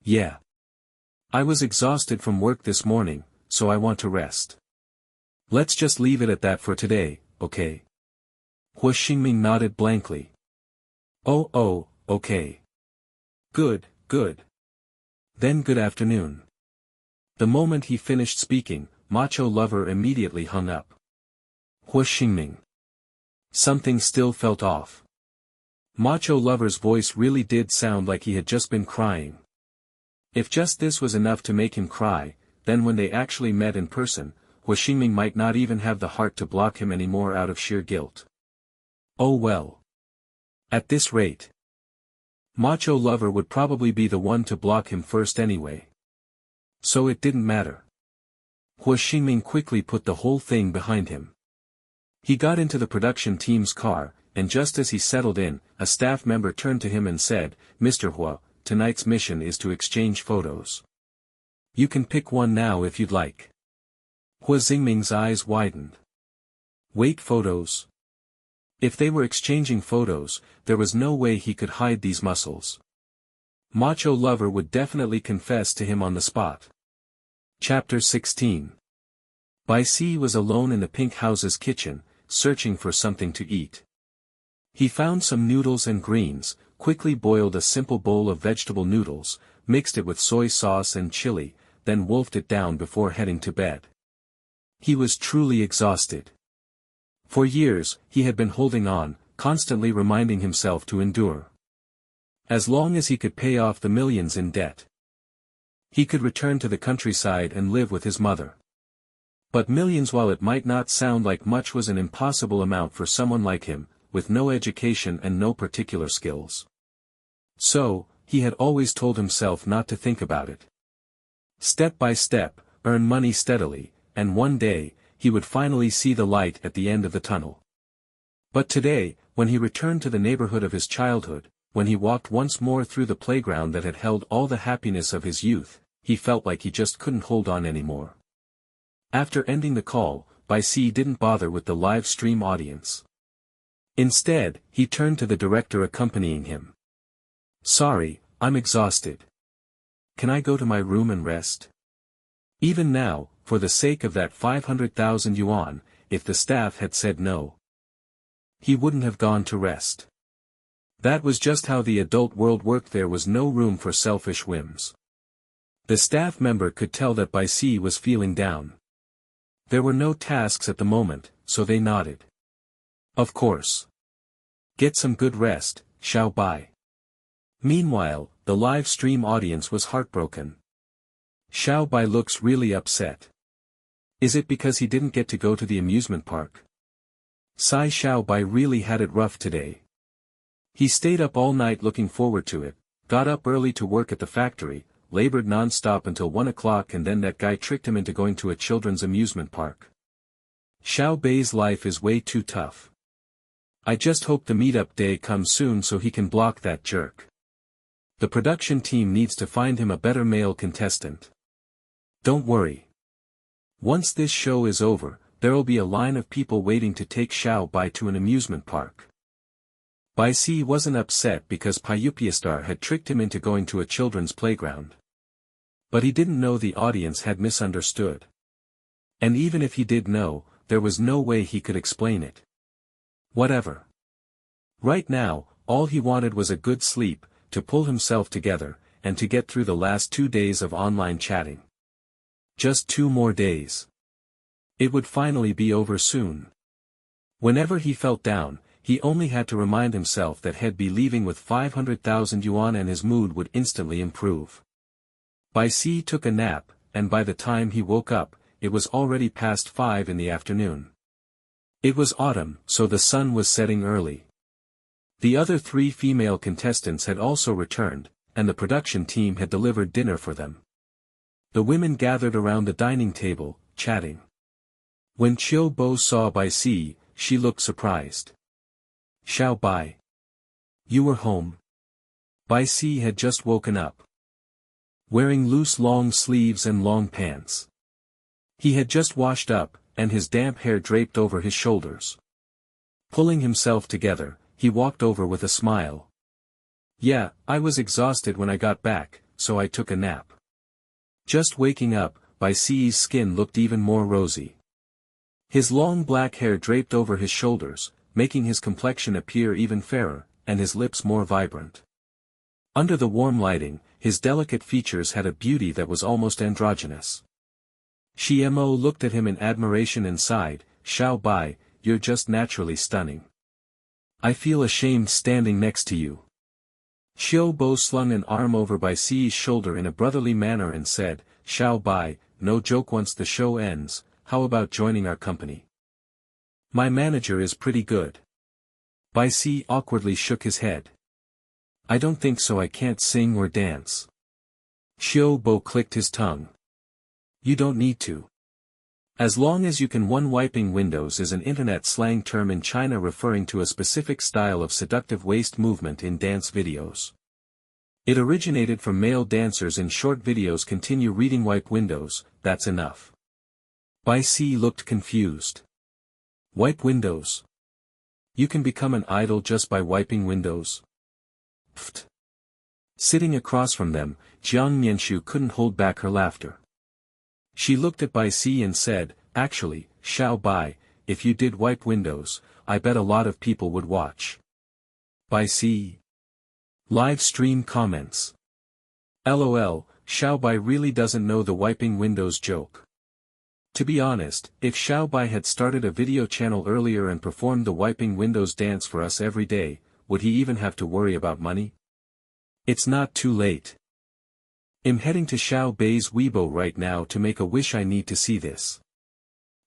Yeah. I was exhausted from work this morning, so I want to rest. Let's just leave it at that for today, okay? Hua Xingming nodded blankly. Oh, okay. Good. Then good afternoon. The moment he finished speaking, macho lover immediately hung up. Hua Xingming. Something still felt off. Macho lover's voice really did sound like he had just been crying. If just this was enough to make him cry, then when they actually met in person, Hua Xingming might not even have the heart to block him anymore out of sheer guilt. Oh well. At this rate, Macho Lover would probably be the one to block him first anyway. So it didn't matter. Hua Xingming quickly put the whole thing behind him. He got into the production team's car, and just as he settled in, a staff member turned to him and said, "Mr. Hua, tonight's mission is to exchange photos. You can pick one now if you'd like." Hua Xingming's eyes widened. Wait, photos? If they were exchanging photos, there was no way he could hide these muscles. Macho Lover would definitely confess to him on the spot. Chapter 16. Bai Si was alone in the pink house's kitchen, searching for something to eat. He found some noodles and greens, quickly boiled a simple bowl of vegetable noodles, mixed it with soy sauce and chili, then wolfed it down before heading to bed. He was truly exhausted. For years, he had been holding on, constantly reminding himself to endure. As long as he could pay off the millions in debt, he could return to the countryside and live with his mother. But millions, while it might not sound like much, was an impossible amount for someone like him, with no education and no particular skills. So, he had always told himself not to think about it. Step by step, earn money steadily, and one day, he would finally see the light at the end of the tunnel. But today, when he returned to the neighborhood of his childhood, when he walked once more through the playground that had held all the happiness of his youth, he felt like he just couldn't hold on anymore. After ending the call, Bai Si didn't bother with the live stream audience. Instead, he turned to the director accompanying him. "Sorry, I'm exhausted. Can I go to my room and rest?" Even now, for the sake of that 500,000 yuan, if the staff had said no, he wouldn't have gone to rest. That was just how the adult world worked. There was no room for selfish whims. The staff member could tell that Bai Si was feeling down. There were no tasks at the moment, so they nodded. Of course. Get some good rest, Xiao Bai. Meanwhile, the live stream audience was heartbroken. Xiao Bai looks really upset. Is it because he didn't get to go to the amusement park? Sai Xiao Bai really had it rough today. He stayed up all night looking forward to it, got up early to work at the factory, labored non-stop until 1 o'clock, and then that guy tricked him into going to a children's amusement park. Xiao Bai's life is way too tough. I just hope the meetup day comes soon so he can block that jerk. The production team needs to find him a better male contestant. Don't worry. Once this show is over, there'll be a line of people waiting to take Xiao Bai to an amusement park. Bai Si wasn't upset because Pyupiastar had tricked him into going to a children's playground. But he didn't know the audience had misunderstood. And even if he did know, there was no way he could explain it. Whatever. Right now, all he wanted was a good sleep, to pull himself together, and to get through the last 2 days of online chatting. Just 2 more days. It would finally be over soon. Whenever he felt down, he only had to remind himself that he'd be leaving with 500,000 yuan and his mood would instantly improve. Bai Si took a nap, and by the time he woke up, it was already past 5 in the afternoon. It was autumn, so the sun was setting early. The other 3 female contestants had also returned, and the production team had delivered dinner for them. The women gathered around the dining table, chatting. When Qiu Bo saw Bai Si, she looked surprised. "Xiao Bai. You were home?" Bai Si had just woken up. Wearing loose long sleeves and long pants. He had just washed up, and his damp hair draped over his shoulders. Pulling himself together, he walked over with a smile. "Yeah, I was exhausted when I got back, so I took a nap." Just waking up, Bai Si's skin looked even more rosy. His long black hair draped over his shoulders, making his complexion appear even fairer, and his lips more vibrant. Under the warm lighting, his delicate features had a beauty that was almost androgynous. Xiemo looked at him in admiration and sighed, "Xiao Bai, you're just naturally stunning. I feel ashamed standing next to you." Xiao Bo slung an arm over Bai Si's shoulder in a brotherly manner and said, Xiao Bai, no joke once the show ends, how about joining our company? My manager is pretty good. Bai Si awkwardly shook his head. I don't think so, I can't sing or dance. Xiao Bo clicked his tongue. You don't need to. As long as you can. Wiping windows is an internet slang term in China referring to a specific style of seductive waist movement in dance videos. It originated from male dancers in short videos. Continue reading. Wipe windows, that's enough. Bai Si looked confused. Wipe windows? You can become an idol just by wiping windows? Pfft. Sitting across from them, Jiang Mianshu couldn't hold back her laughter. She looked at Bai Si and said, actually, Xiao Bai, if you did wipe windows, I bet a lot of people would watch. Bai Si. Live stream comments. LOL, Xiao Bai really doesn't know the wiping windows joke. To be honest, if Xiao Bai had started a video channel earlier and performed the wiping windows dance for us every day, would he even have to worry about money? It's not too late. I'm heading to Xiao Bai's Weibo right now to make a wish. I need to see this.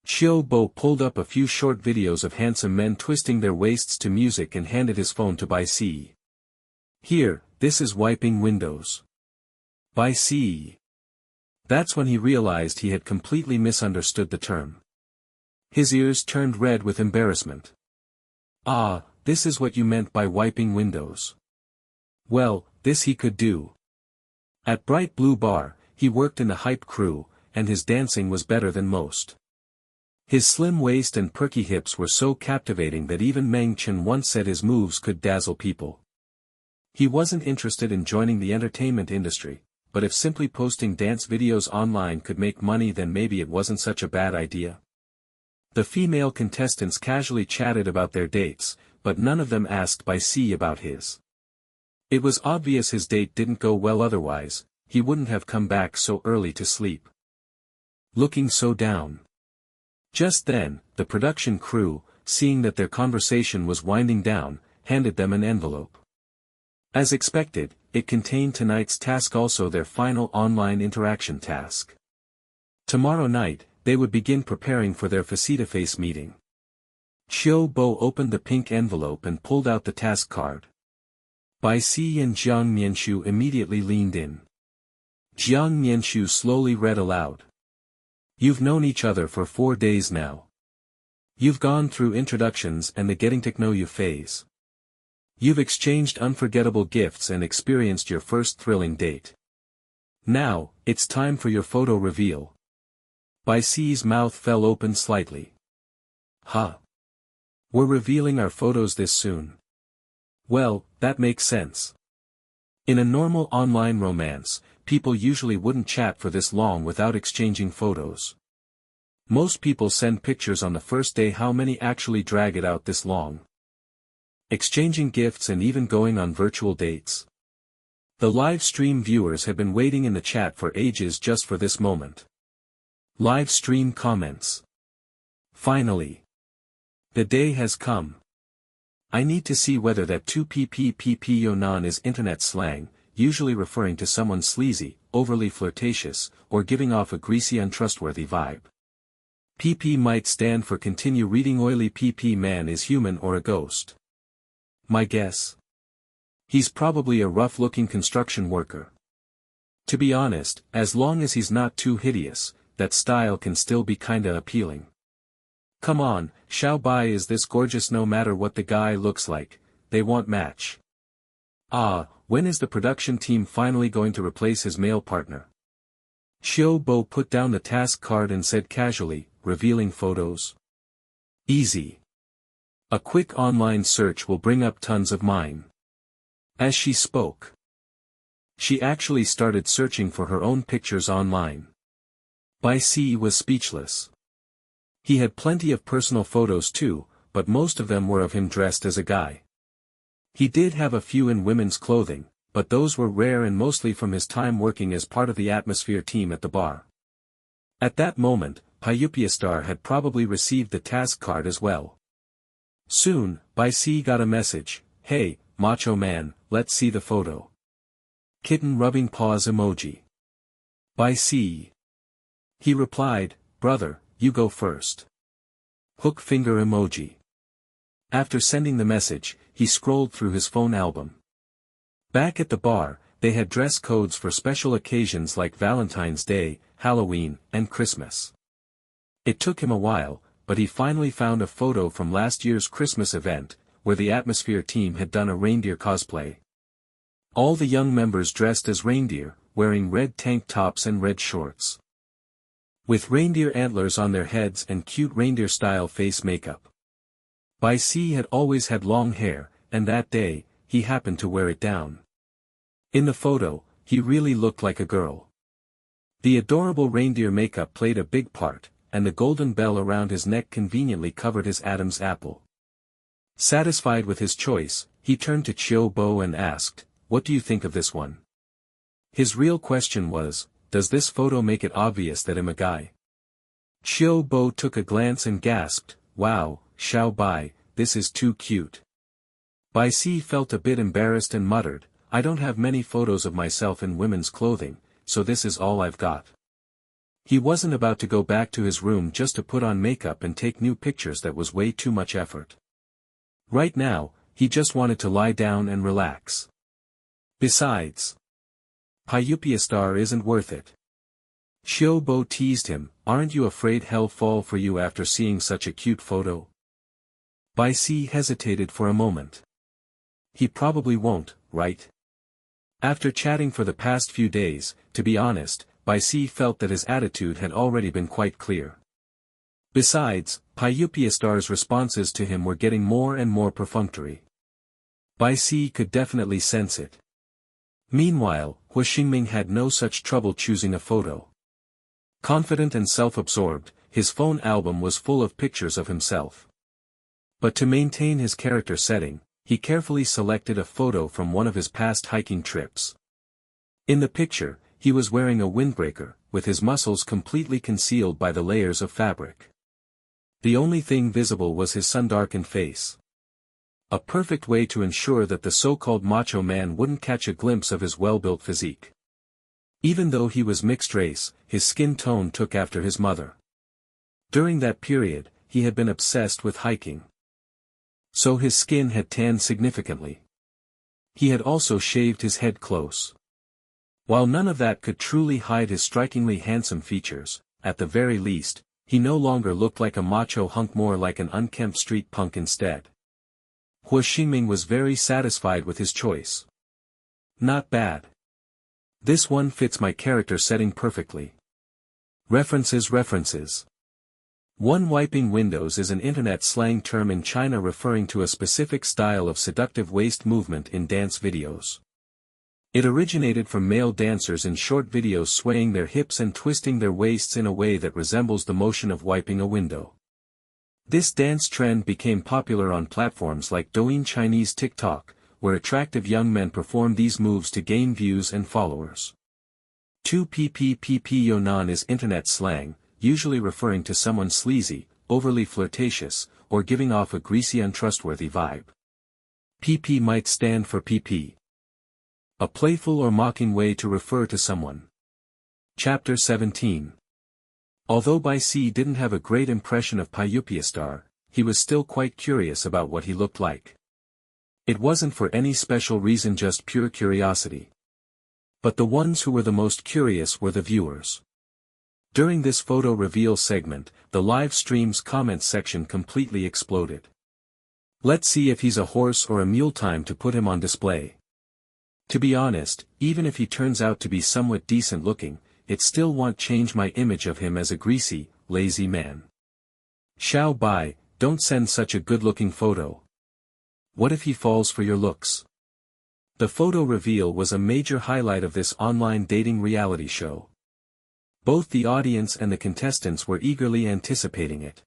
Xiao Bo pulled up a few short videos of handsome men twisting their waists to music and handed his phone to Bai Si. Here, this is wiping windows. Bai Si. That's when he realized he had completely misunderstood the term. His ears turned red with embarrassment. Ah, this is what you meant by wiping windows. Well, this he could do. At Bright Blue Bar, he worked in the hype crew, and his dancing was better than most. His slim waist and perky hips were so captivating that even Meng Chen once said his moves could dazzle people. He wasn't interested in joining the entertainment industry, but if simply posting dance videos online could make money, then maybe it wasn't such a bad idea. The female contestants casually chatted about their dates, but none of them asked Bai Si about his. It was obvious his date didn't go well, otherwise, he wouldn't have come back so early to sleep. Looking so down. Just then, the production crew, seeing that their conversation was winding down, handed them an envelope. As expected, it contained tonight's task, also their final online interaction task. Tomorrow night, they would begin preparing for their face-to-face meeting. Xiao Bo opened the pink envelope and pulled out the task card. Bai Si and Jiang Mianshu immediately leaned in. Jiang Mianshu slowly read aloud. You've known each other for 4 days now. You've gone through introductions and the getting to know you phase. You've exchanged unforgettable gifts and experienced your first thrilling date. Now, it's time for your photo reveal. Bai Si's mouth fell open slightly. Huh? We're revealing our photos this soon? Well, that makes sense. In a normal online romance, people usually wouldn't chat for this long without exchanging photos. Most people send pictures on the first day. How many actually drag it out this long? Exchanging gifts and even going on virtual dates. The live stream viewers had been waiting in the chat for ages just for this moment. Live stream comments. Finally. The day has come. I need to see whether that 2pppp yonan is internet slang, usually referring to someone sleazy, overly flirtatious, or giving off a greasy, untrustworthy vibe. PP might stand for continue reading. Oily PP man is human or a ghost. My guess? He's probably a rough-looking construction worker. To be honest, as long as he's not too hideous, that style can still be kinda appealing. Come on, Xiao Bai is this gorgeous no matter what the guy looks like, they won't match. Ah, when is the production team finally going to replace his male partner? Xiao Bo put down the task card and said casually, revealing photos. Easy. A quick online search will bring up tons of mine. As she spoke, she actually started searching for her own pictures online. Bai Si was speechless. He had plenty of personal photos too, but most of them were of him dressed as a guy. He did have a few in women's clothing, but those were rare and mostly from his time working as part of the Atmosphere team at the bar. At that moment, Pyupiastar had probably received the task card as well. Soon, Bai Si got a message, "Hey, macho man, let's see the photo. Kitten rubbing paws emoji. By C. He replied, brother, you go first. Hook finger emoji. After sending the message, he scrolled through his phone album. Back at the bar, they had dress codes for special occasions like Valentine's Day, Halloween, and Christmas. It took him a while, but he finally found a photo from last year's Christmas event, where the Atmosphere team had done a reindeer cosplay. All the young members dressed as reindeer, wearing red tank tops and red shorts. With reindeer antlers on their heads and cute reindeer-style face makeup. Bai Si had always had long hair, and that day, he happened to wear it down. In the photo, he really looked like a girl. The adorable reindeer makeup played a big part, and the golden bell around his neck conveniently covered his Adam's apple. Satisfied with his choice, he turned to Qiu Bo and asked, what do you think of this one? His real question was, does this photo make it obvious that I'm a guy? Qiu Bo took a glance and gasped, wow, Xiao Bai, this is too cute. Bai Si felt a bit embarrassed and muttered, I don't have many photos of myself in women's clothing, so this is all I've got. He wasn't about to go back to his room just to put on makeup and take new pictures. That was way too much effort. Right now, he just wanted to lie down and relax. Besides, BLstar isn't worth it. Qiu Bo teased him, aren't you afraid hell fall for you after seeing such a cute photo? Bai Si hesitated for a moment. He probably won't, right? After chatting for the past few days, to be honest, Bai Si felt that his attitude had already been quite clear. Besides, BLstar's responses to him were getting more and more perfunctory. Bai Si could definitely sense it. Meanwhile, Hua Xingming had no such trouble choosing a photo. Confident and self-absorbed, his phone album was full of pictures of himself. But to maintain his character setting, he carefully selected a photo from one of his past hiking trips. In the picture, he was wearing a windbreaker, with his muscles completely concealed by the layers of fabric. The only thing visible was his sun-darkened face. A perfect way to ensure that the so-called macho man wouldn't catch a glimpse of his well-built physique. Even though he was mixed race, his skin tone took after his mother. During that period, he had been obsessed with hiking. So his skin had tanned significantly. He had also shaved his head close. While none of that could truly hide his strikingly handsome features, at the very least, he no longer looked like a macho hunk, more like an unkempt street punk instead. Hua Xingming was very satisfied with his choice. Not bad. This one fits my character setting perfectly. References. One wiping windows is an internet slang term in China referring to a specific style of seductive waist movement in dance videos. It originated from male dancers in short videos swaying their hips and twisting their waists in a way that resembles the motion of wiping a window. This dance trend became popular on platforms like Douyin Chinese TikTok, where attractive young men perform these moves to gain views and followers. 2pp yonan is internet slang, usually referring to someone sleazy, overly flirtatious, or giving off a greasy untrustworthy vibe. PP might stand for PP. A playful or mocking way to refer to someone. Chapter 17. Although Bai Si didn't have a great impression of BLstar, he was still quite curious about what he looked like. It wasn't for any special reason, just pure curiosity. But the ones who were the most curious were the viewers. During this photo reveal segment, the live stream's comments section completely exploded. Let's see if he's a horse or a mule, time to put him on display. To be honest, even if he turns out to be somewhat decent looking, it still won't change my image of him as a greasy, lazy man. Xiao Bai, don't send such a good-looking photo. What if he falls for your looks? The photo reveal was a major highlight of this online dating reality show. Both the audience and the contestants were eagerly anticipating it.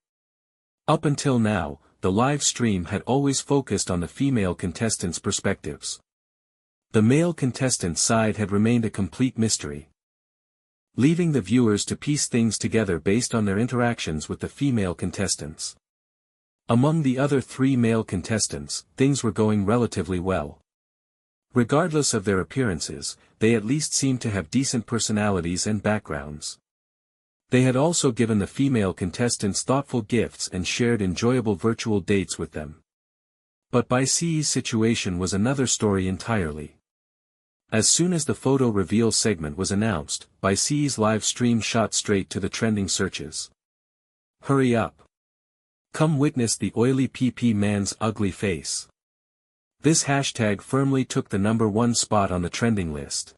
Up until now, the live stream had always focused on the female contestants' perspectives. The male contestants' side had remained a complete mystery, leaving the viewers to piece things together based on their interactions with the female contestants. Among the other three male contestants, things were going relatively well. Regardless of their appearances, they at least seemed to have decent personalities and backgrounds. They had also given the female contestants thoughtful gifts and shared enjoyable virtual dates with them. But BL's situation was another story entirely. As soon as the photo reveal segment was announced, BL's live stream shot straight to the trending searches. Hurry up! Come witness the oily PP man's ugly face. This hashtag firmly took the #1 spot on the trending list.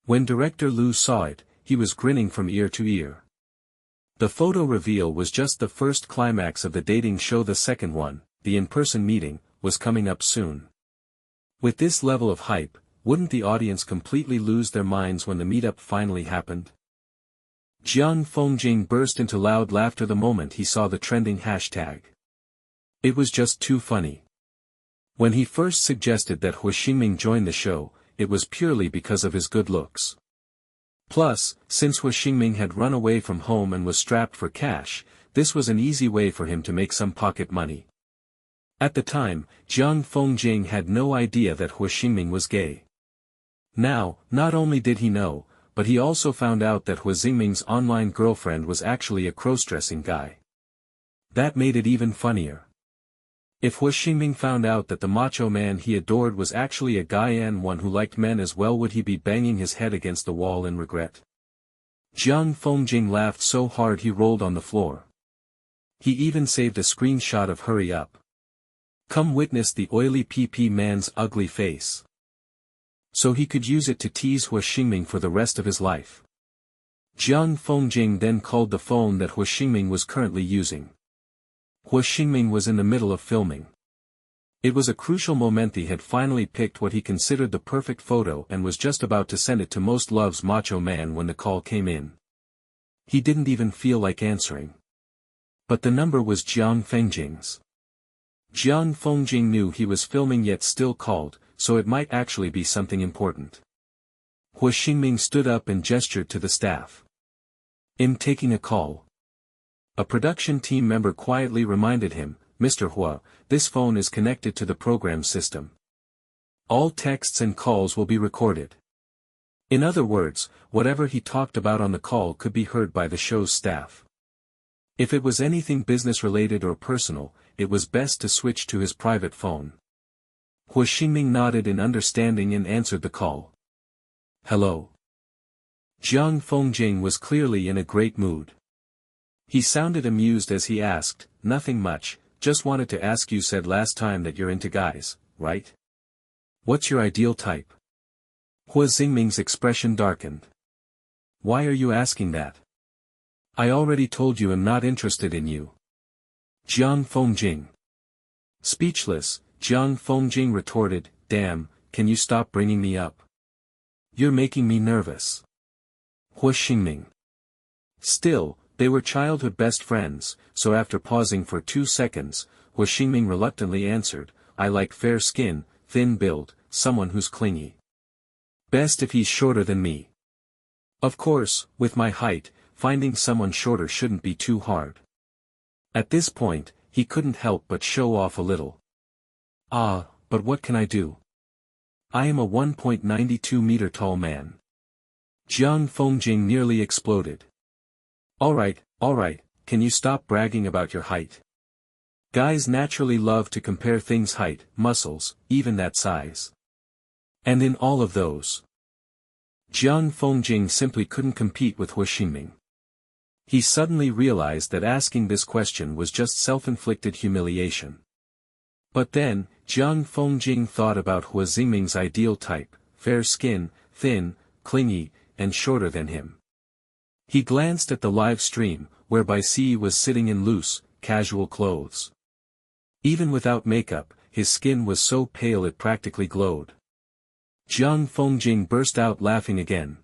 When director Liu saw it, he was grinning from ear to ear. The photo reveal was just the first climax of the dating show. The second one, the in-person meeting, was coming up soon. With this level of hype, wouldn't the audience completely lose their minds when the meetup finally happened? Jiang Fengjing burst into loud laughter the moment he saw the trending hashtag. It was just too funny. When he first suggested that Hua Xingming join the show, it was purely because of his good looks. Plus, since Hua Xingming had run away from home and was strapped for cash, this was an easy way for him to make some pocket money. At the time, Jiang Fengjing had no idea that Hua Xingming was gay. Now, not only did he know, but he also found out that Hua Xingming's online girlfriend was actually a cross-dressing guy. That made it even funnier. If Hua Xingming found out that the macho man he adored was actually a guy and one who liked men as well, would he be banging his head against the wall in regret? Jiang Fengjing laughed so hard he rolled on the floor. He even saved a screenshot of "Hurry up! Come witness the oily PP man's ugly face," so he could use it to tease Hua Xingming for the rest of his life. Jiang Fengjing then called the phone that Hua Xingming was currently using. Hua Xingming was in the middle of filming. It was a crucial moment. He had finally picked what he considered the perfect photo and was just about to send it to Most Love's macho man when the call came in. He didn't even feel like answering. But the number was Jiang Fengjing's. Jiang Fengjing knew he was filming yet still called, so it might actually be something important. Hua Xingming stood up and gestured to the staff. "I'm taking a call." A production team member quietly reminded him, "Mr. Hua, this phone is connected to the program system. All texts and calls will be recorded." In other words, whatever he talked about on the call could be heard by the show's staff. If it was anything business-related or personal, it was best to switch to his private phone. Hua Xingming nodded in understanding and answered the call. "Hello." Jiang Fengjing was clearly in a great mood. He sounded amused as he asked, "Nothing much, just wanted to ask, you said last time that you're into guys, right? What's your ideal type?" Hua Xingming's expression darkened. "Why are you asking that? I already told you I'm not interested in you." Jiang Fengjing. Speechless, Jiang Fengjing retorted, "Damn, can you stop bringing me up? You're making me nervous." Hua Xingming. Still, they were childhood best friends, so after pausing for 2 seconds, Hua Xingming reluctantly answered, "I like fair skin, thin build, someone who's clingy. Best if he's shorter than me. Of course, with my height, finding someone shorter shouldn't be too hard." At this point, he couldn't help but show off a little. "Ah, but what can I do? I am a 1.92-meter tall man." Jiang Fengjing nearly exploded. Alright, can you stop bragging about your height? Guys naturally love to compare things: height, muscles, even that size. And in all of those, Jiang Fengjing simply couldn't compete with Hua Xingming. He suddenly realized that asking this question was just self-inflicted humiliation. But then, Jiang Fengjing thought about Hua Xingming's ideal type: fair skin, thin, clingy, and shorter than him. He glanced at the live stream, where BL was sitting in loose, casual clothes. Even without makeup, his skin was so pale it practically glowed. Jiang Fengjing burst out laughing again.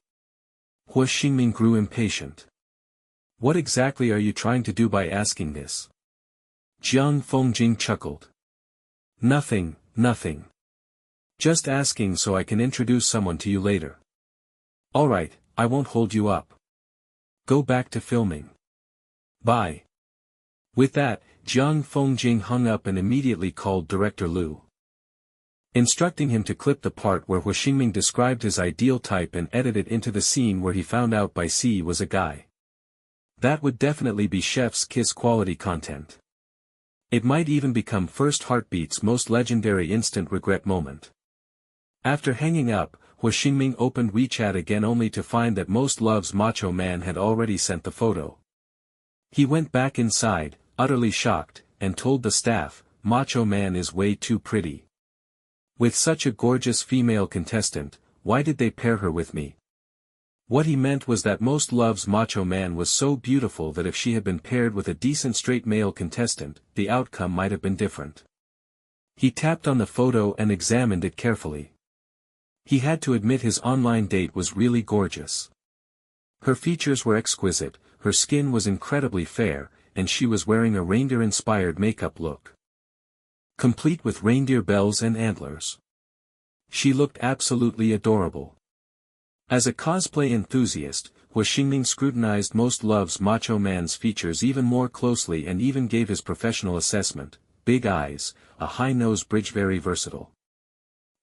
Hua Xingming grew impatient. "What exactly are you trying to do by asking this?" Jiang Fengjing chuckled. Nothing. Just asking so I can introduce someone to you later." "Alright, I won't hold you up. Go back to filming. Bye." With that, Jiang Fengjing hung up and immediately called director Liu. instructing him to clip the part where Hua Xingming described his ideal type and edit it into the scene where he found out Bai Si was a guy. That would definitely be chef's kiss quality content. It might even become First Heartbeat's most legendary instant regret moment. After hanging up, Hua Xingming opened WeChat again only to find that Most Love's Macho Man had already sent the photo. He went back inside, utterly shocked, and told the staff, Macho Man is way too pretty. With such a gorgeous female contestant, why did they pair her with me? What he meant was that Most Love's Macho Man was so beautiful that if she had been paired with a decent straight male contestant, the outcome might have been different. He tapped on the photo and examined it carefully. He had to admit his online date was really gorgeous. Her features were exquisite, her skin was incredibly fair, and she was wearing a reindeer-inspired makeup look, complete with reindeer bells and antlers. She looked absolutely adorable. As a cosplay enthusiast, Hua Xingming scrutinized Most Love's Macho Man's features even more closely and even gave his professional assessment: big eyes, a high nose bridge, very versatile.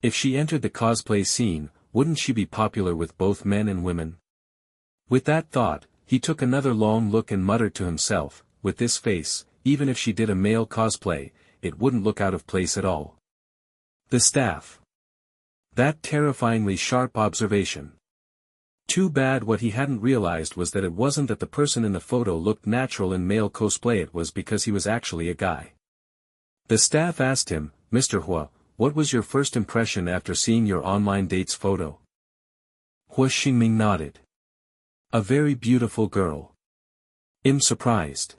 If she entered the cosplay scene, wouldn't she be popular with both men and women? With that thought, he took another long look and muttered to himself, with this face, even if she did a male cosplay, it wouldn't look out of place at all. The staff. That terrifyingly sharp observation. Too bad what he hadn't realized was that it wasn't that the person in the photo looked natural in male cosplay, it was because he was actually a guy. The staff asked him, Mr. Hua, what was your first impression after seeing your online date's photo? Hua Xingming nodded. A very beautiful girl. I'm surprised.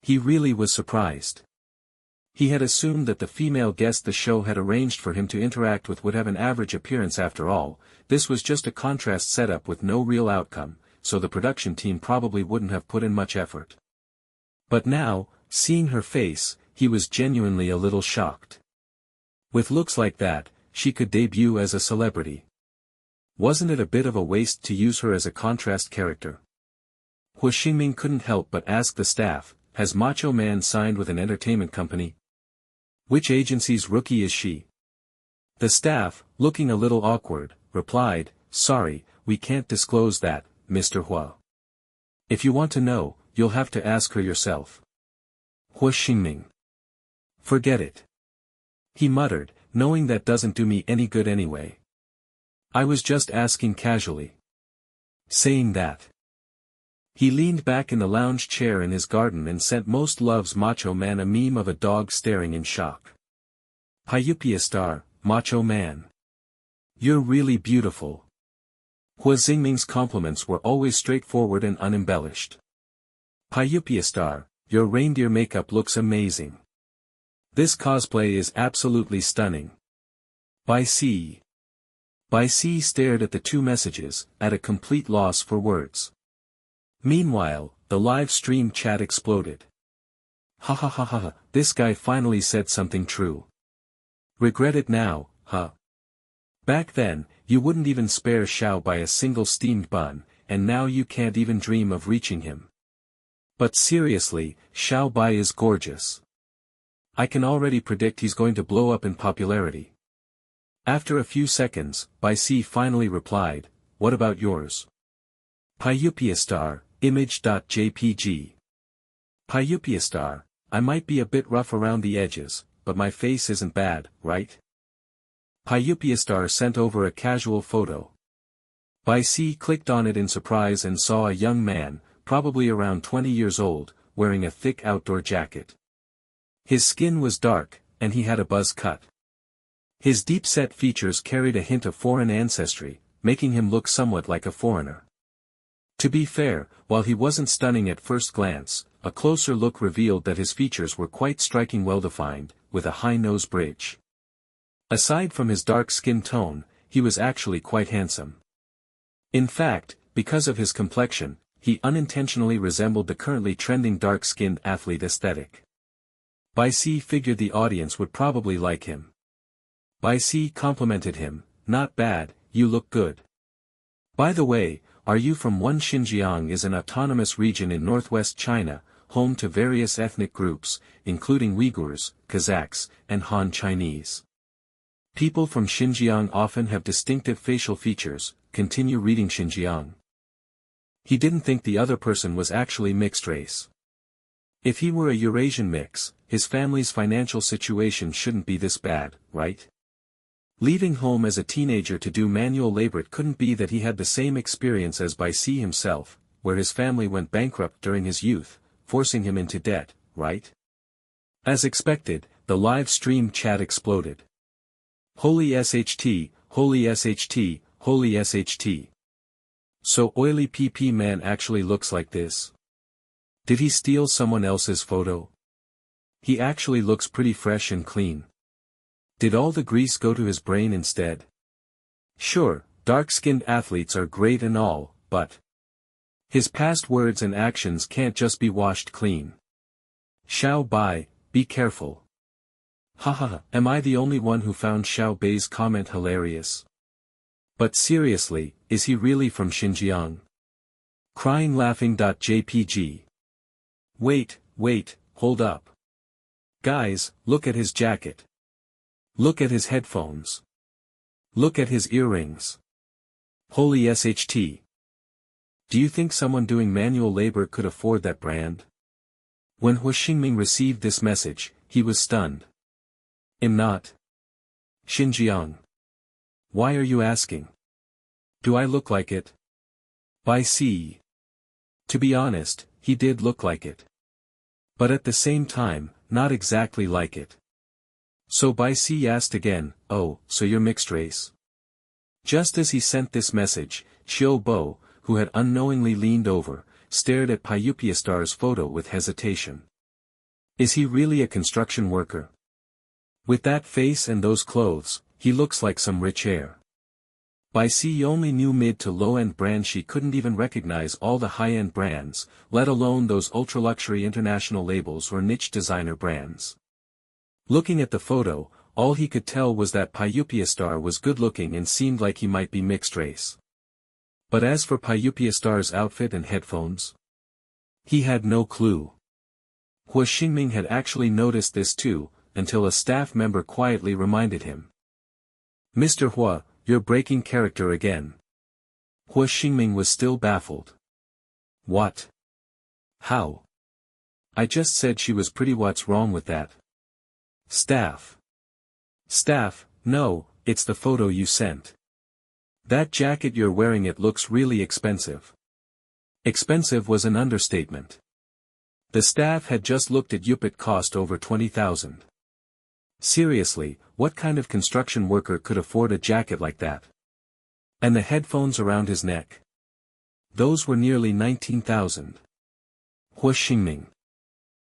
He really was surprised. He had assumed that the female guest the show had arranged for him to interact with would have an average appearance. After all, this was just a contrast setup with no real outcome, so the production team probably wouldn't have put in much effort. But now, seeing her face, he was genuinely a little shocked. With looks like that, she could debut as a celebrity. Wasn't it a bit of a waste to use her as a contrast character? Hua Xingming couldn't help but ask the staff, has Macho Man signed with an entertainment company? Which agency's rookie is she? The staff, looking a little awkward, replied, sorry, we can't disclose that, Mr. Hua. If you want to know, you'll have to ask her yourself. Hua Xingming. Forget it. He muttered, knowing that doesn't do me any good anyway. I was just asking casually. Saying that, he leaned back in the lounge chair in his garden and sent Most Love's Macho Man a meme of a dog staring in shock. Pyupia star, Macho Man. You're really beautiful. Hua Xingming's compliments were always straightforward and unembellished. Pyupia star, your reindeer makeup looks amazing. This cosplay is absolutely stunning. Bai Si. Bai Si stared at the two messages, at a complete loss for words. Meanwhile, the live stream chat exploded. Ha ha ha ha ha, this guy finally said something true. Regret it now, huh? Back then, you wouldn't even spare Xiao by a single steamed bun, and now you can't even dream of reaching him. But seriously, Xiao Bai is gorgeous. I can already predict he's going to blow up in popularity. After a few seconds, Bai Si finally replied, what about yours? Pyupia star, image.jpg. Pyupia star, I might be a bit rough around the edges, but my face isn't bad, right? Pyupia star sent over a casual photo. Bai Si clicked on it in surprise and saw a young man, probably around 20 years old, wearing a thick outdoor jacket. His skin was dark, and he had a buzz cut. His deep-set features carried a hint of foreign ancestry, making him look somewhat like a foreigner. To be fair, while he wasn't stunning at first glance, a closer look revealed that his features were quite striking, well-defined, with a high nose bridge. Aside from his dark skin tone, he was actually quite handsome. In fact, because of his complexion, he unintentionally resembled the currently trending dark-skinned athlete aesthetic. Bai Si figured the audience would probably like him. Bai Si complimented him, not bad, you look good. By the way, are you from one? Xinjiang is an autonomous region in northwest China, home to various ethnic groups, including Uyghurs, Kazakhs, and Han Chinese. People from Xinjiang often have distinctive facial features, continue reading Xinjiang. He didn't think the other person was actually mixed race. If he were a Eurasian mix, his family's financial situation shouldn't be this bad, right? Leaving home as a teenager to do manual labor, it couldn't be that he had the same experience as Bai Si himself, where his family went bankrupt during his youth, forcing him into debt, right? As expected, the live stream chat exploded. Holy SHT, holy SHT, holy SHT. So oily PP man actually looks like this? Did he steal someone else's photo? He actually looks pretty fresh and clean. Did all the grease go to his brain instead? Sure, dark-skinned athletes are great and all, but his past words and actions can't just be washed clean. Xiao Bai, be careful. Haha, am I the only one who found Xiao Bai's comment hilarious? But seriously, is he really from Xinjiang? Crying laughing.jpg. Wait, hold up. Guys, look at his jacket. Look at his headphones. Look at his earrings. Holy SHT. Do you think someone doing manual labor could afford that brand? When Hu Xingming received this message, he was stunned. Am not. Xinjiang. Why are you asking? Do I look like it? Bai Si. To be honest, he did look like it. But at the same time, not exactly like it. So Bai Si asked again, oh, so you're mixed race? Just as he sent this message, Xiao Bo, who had unknowingly leaned over, stared at Pyupiastar's photo with hesitation. Is he really a construction worker? With that face and those clothes, he looks like some rich heir. Bai Si only knew mid to low-end brands. She couldn't even recognize all the high-end brands, let alone those ultra-luxury international labels or niche designer brands. Looking at the photo, all he could tell was that Pyupiastar was good-looking and seemed like he might be mixed race. But as for Pyupiastar's outfit and headphones, he had no clue. Hu Xingming had actually noticed this too, until a staff member quietly reminded him. Mr. Hua, you're breaking character again. Hu Xingming was still baffled. What? How? I just said she was pretty. What's wrong with that? Staff. No, it's the photo you sent. That jacket you're wearing, it looks really expensive. Expensive was an understatement. The staff had just looked at Yup, it cost over 20,000. Seriously, what kind of construction worker could afford a jacket like that? And the headphones around his neck? Those were nearly 19,000. Hu Xingming.